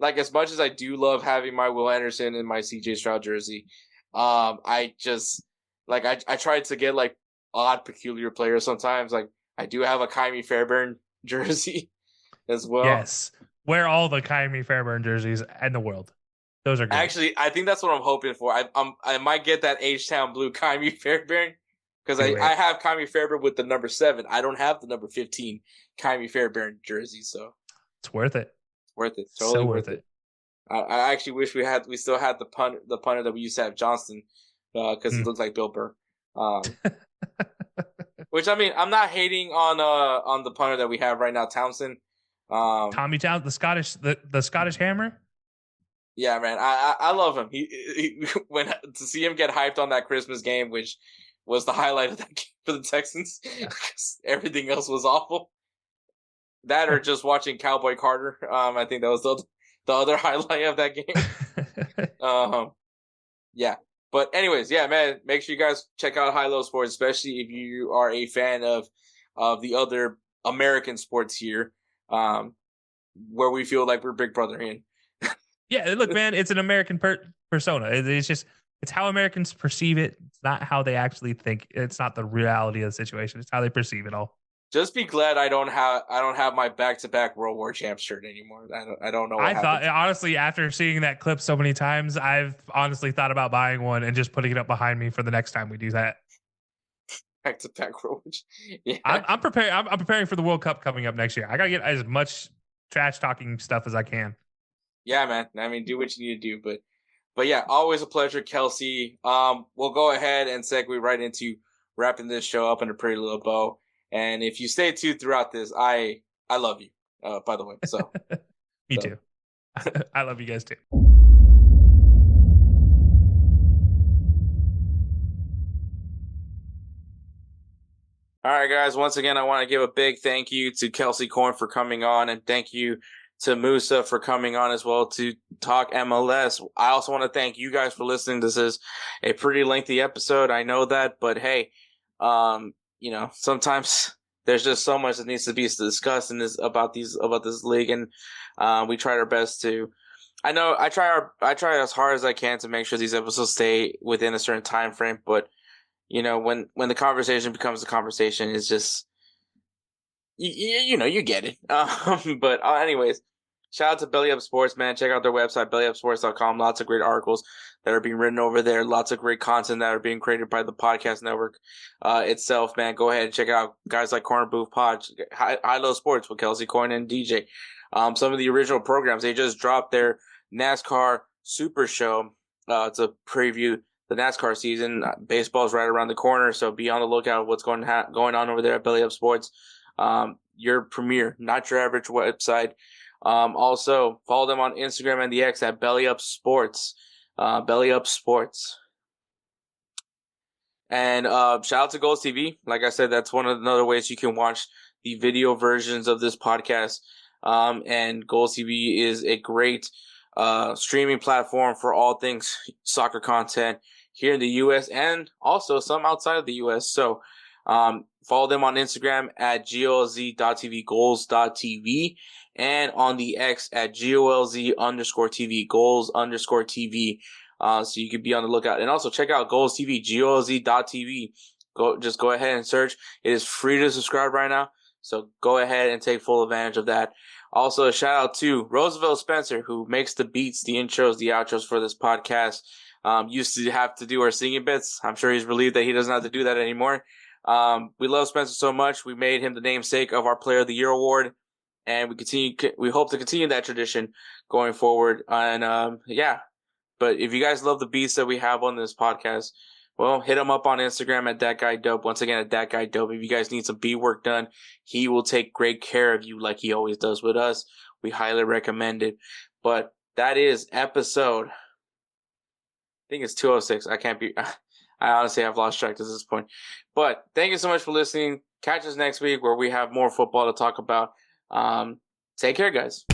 like, as much as I do love having my Will Anderson and my CJ Stroud jersey, I just like I tried to get like odd, peculiar players sometimes. Like I do have a Kyrie Fairbairn jersey as well. Yes. Wear all the Kyrie Fairbairn jerseys in the world. Those are good. Actually, I think that's what I'm hoping for. I might get that H-Town blue Kyrie Fairbairn because I have Kyrie Fairbairn with the number 7. I don't have the number 15 Kyrie Fairbairn jersey, so it's worth it. It's worth it. Totally so worth it. I actually wish we still had the punter that we used to have, Johnston, because he looks like Bill Burr. Which, I mean, I'm not hating on the punter that we have right now, Townsend. Tommy Townsend, the Scottish Hammer. Yeah, man, I love him. He when to see him get hyped on that Christmas game, which was the highlight of that game for the Texans, because everything else was awful. That or just watching Cowboy Carter. I think that was the other highlight of that game. Yeah. But anyways, yeah, man, make sure you guys check out High Low Sports, especially if you are a fan of the other American sports here, where we feel like we're Big Brother in. Yeah, look, man, it's an American persona. It's how Americans perceive it. It's not how they actually think. It's not the reality of the situation. It's how they perceive it all. Just be glad I don't have my back-to-back World War Champ shirt anymore. I don't know. I thought, honestly, after seeing that clip so many times, I've honestly thought about buying one and just putting it up behind me for the next time we do that. Back-to-back World War Champ. Yeah. I'm preparing. I'm preparing for the World Cup coming up next year. I gotta get as much trash talking stuff as I can. Yeah, man. I mean, do what you need to do, but yeah, always a pleasure, Kelsey. We'll go ahead and segue right into wrapping this show up in a pretty little bow. And if you stay tuned throughout this, I love you. By the way, so me too. I love you guys too. All right, guys. Once again, I want to give a big thank you to Kelsey Korn for coming on, and thank you to Musa for coming on as well to talk MLS. I also want to thank you guys for listening. This is a pretty lengthy episode. I know that, but hey, sometimes there's just so much that needs to be discussed in this about this league, and we tried our best to. I know I try as hard as I can to make sure these episodes stay within a certain time frame, but when the conversation becomes a conversation, it's just you get it. But anyways. Shout out to Belly Up Sports, man. Check out their website, bellyupsports.com. Lots of great articles that are being written over there. Lots of great content that are being created by the podcast network itself, man. Go ahead and check out guys like Corner Booth Pod, High Low Sports with Kelsey Coyne and DJ. Some of the original programs, they just dropped their NASCAR Super Show to preview the NASCAR season. Baseball's right around the corner, so be on the lookout of what's going on over there at Belly Up Sports. Your premier, not your average website. Also follow them on Instagram and the X at Belly Up Sports, Belly Up Sports. And shout out to Goals TV. Like I said, that's one of another ways you can watch the video versions of this podcast. And Goals TV is a great streaming platform for all things soccer content here in the U.S. and also some outside of the U.S. So follow them on Instagram at golz.tv, goals.tv, and on the X at golz_TV, goals_TV. So you can be on the lookout. And also check out Goals TV, golz.tv. Just go ahead and search. It is free to subscribe right now. So go ahead and take full advantage of that. Also, a shout out to Roosevelt Spencer, who makes the beats, the intros, the outros for this podcast. Used to have to do our singing bits. I'm sure he's relieved that he doesn't have to do that anymore. We love Spencer so much. We made him the namesake of our Player of the Year award, and we hope to continue that tradition going forward. And yeah, but if you guys love the beats that we have on this podcast, well, hit him up on Instagram at ThatGuyDope. Once again, at ThatGuyDope. If you guys need some beat work done, he will take great care of you like he always does with us. We highly recommend it. But that is episode, I think it's 206. I honestly have lost track at this point. But thank you so much for listening. Catch us next week where we have more football to talk about. Take care, guys.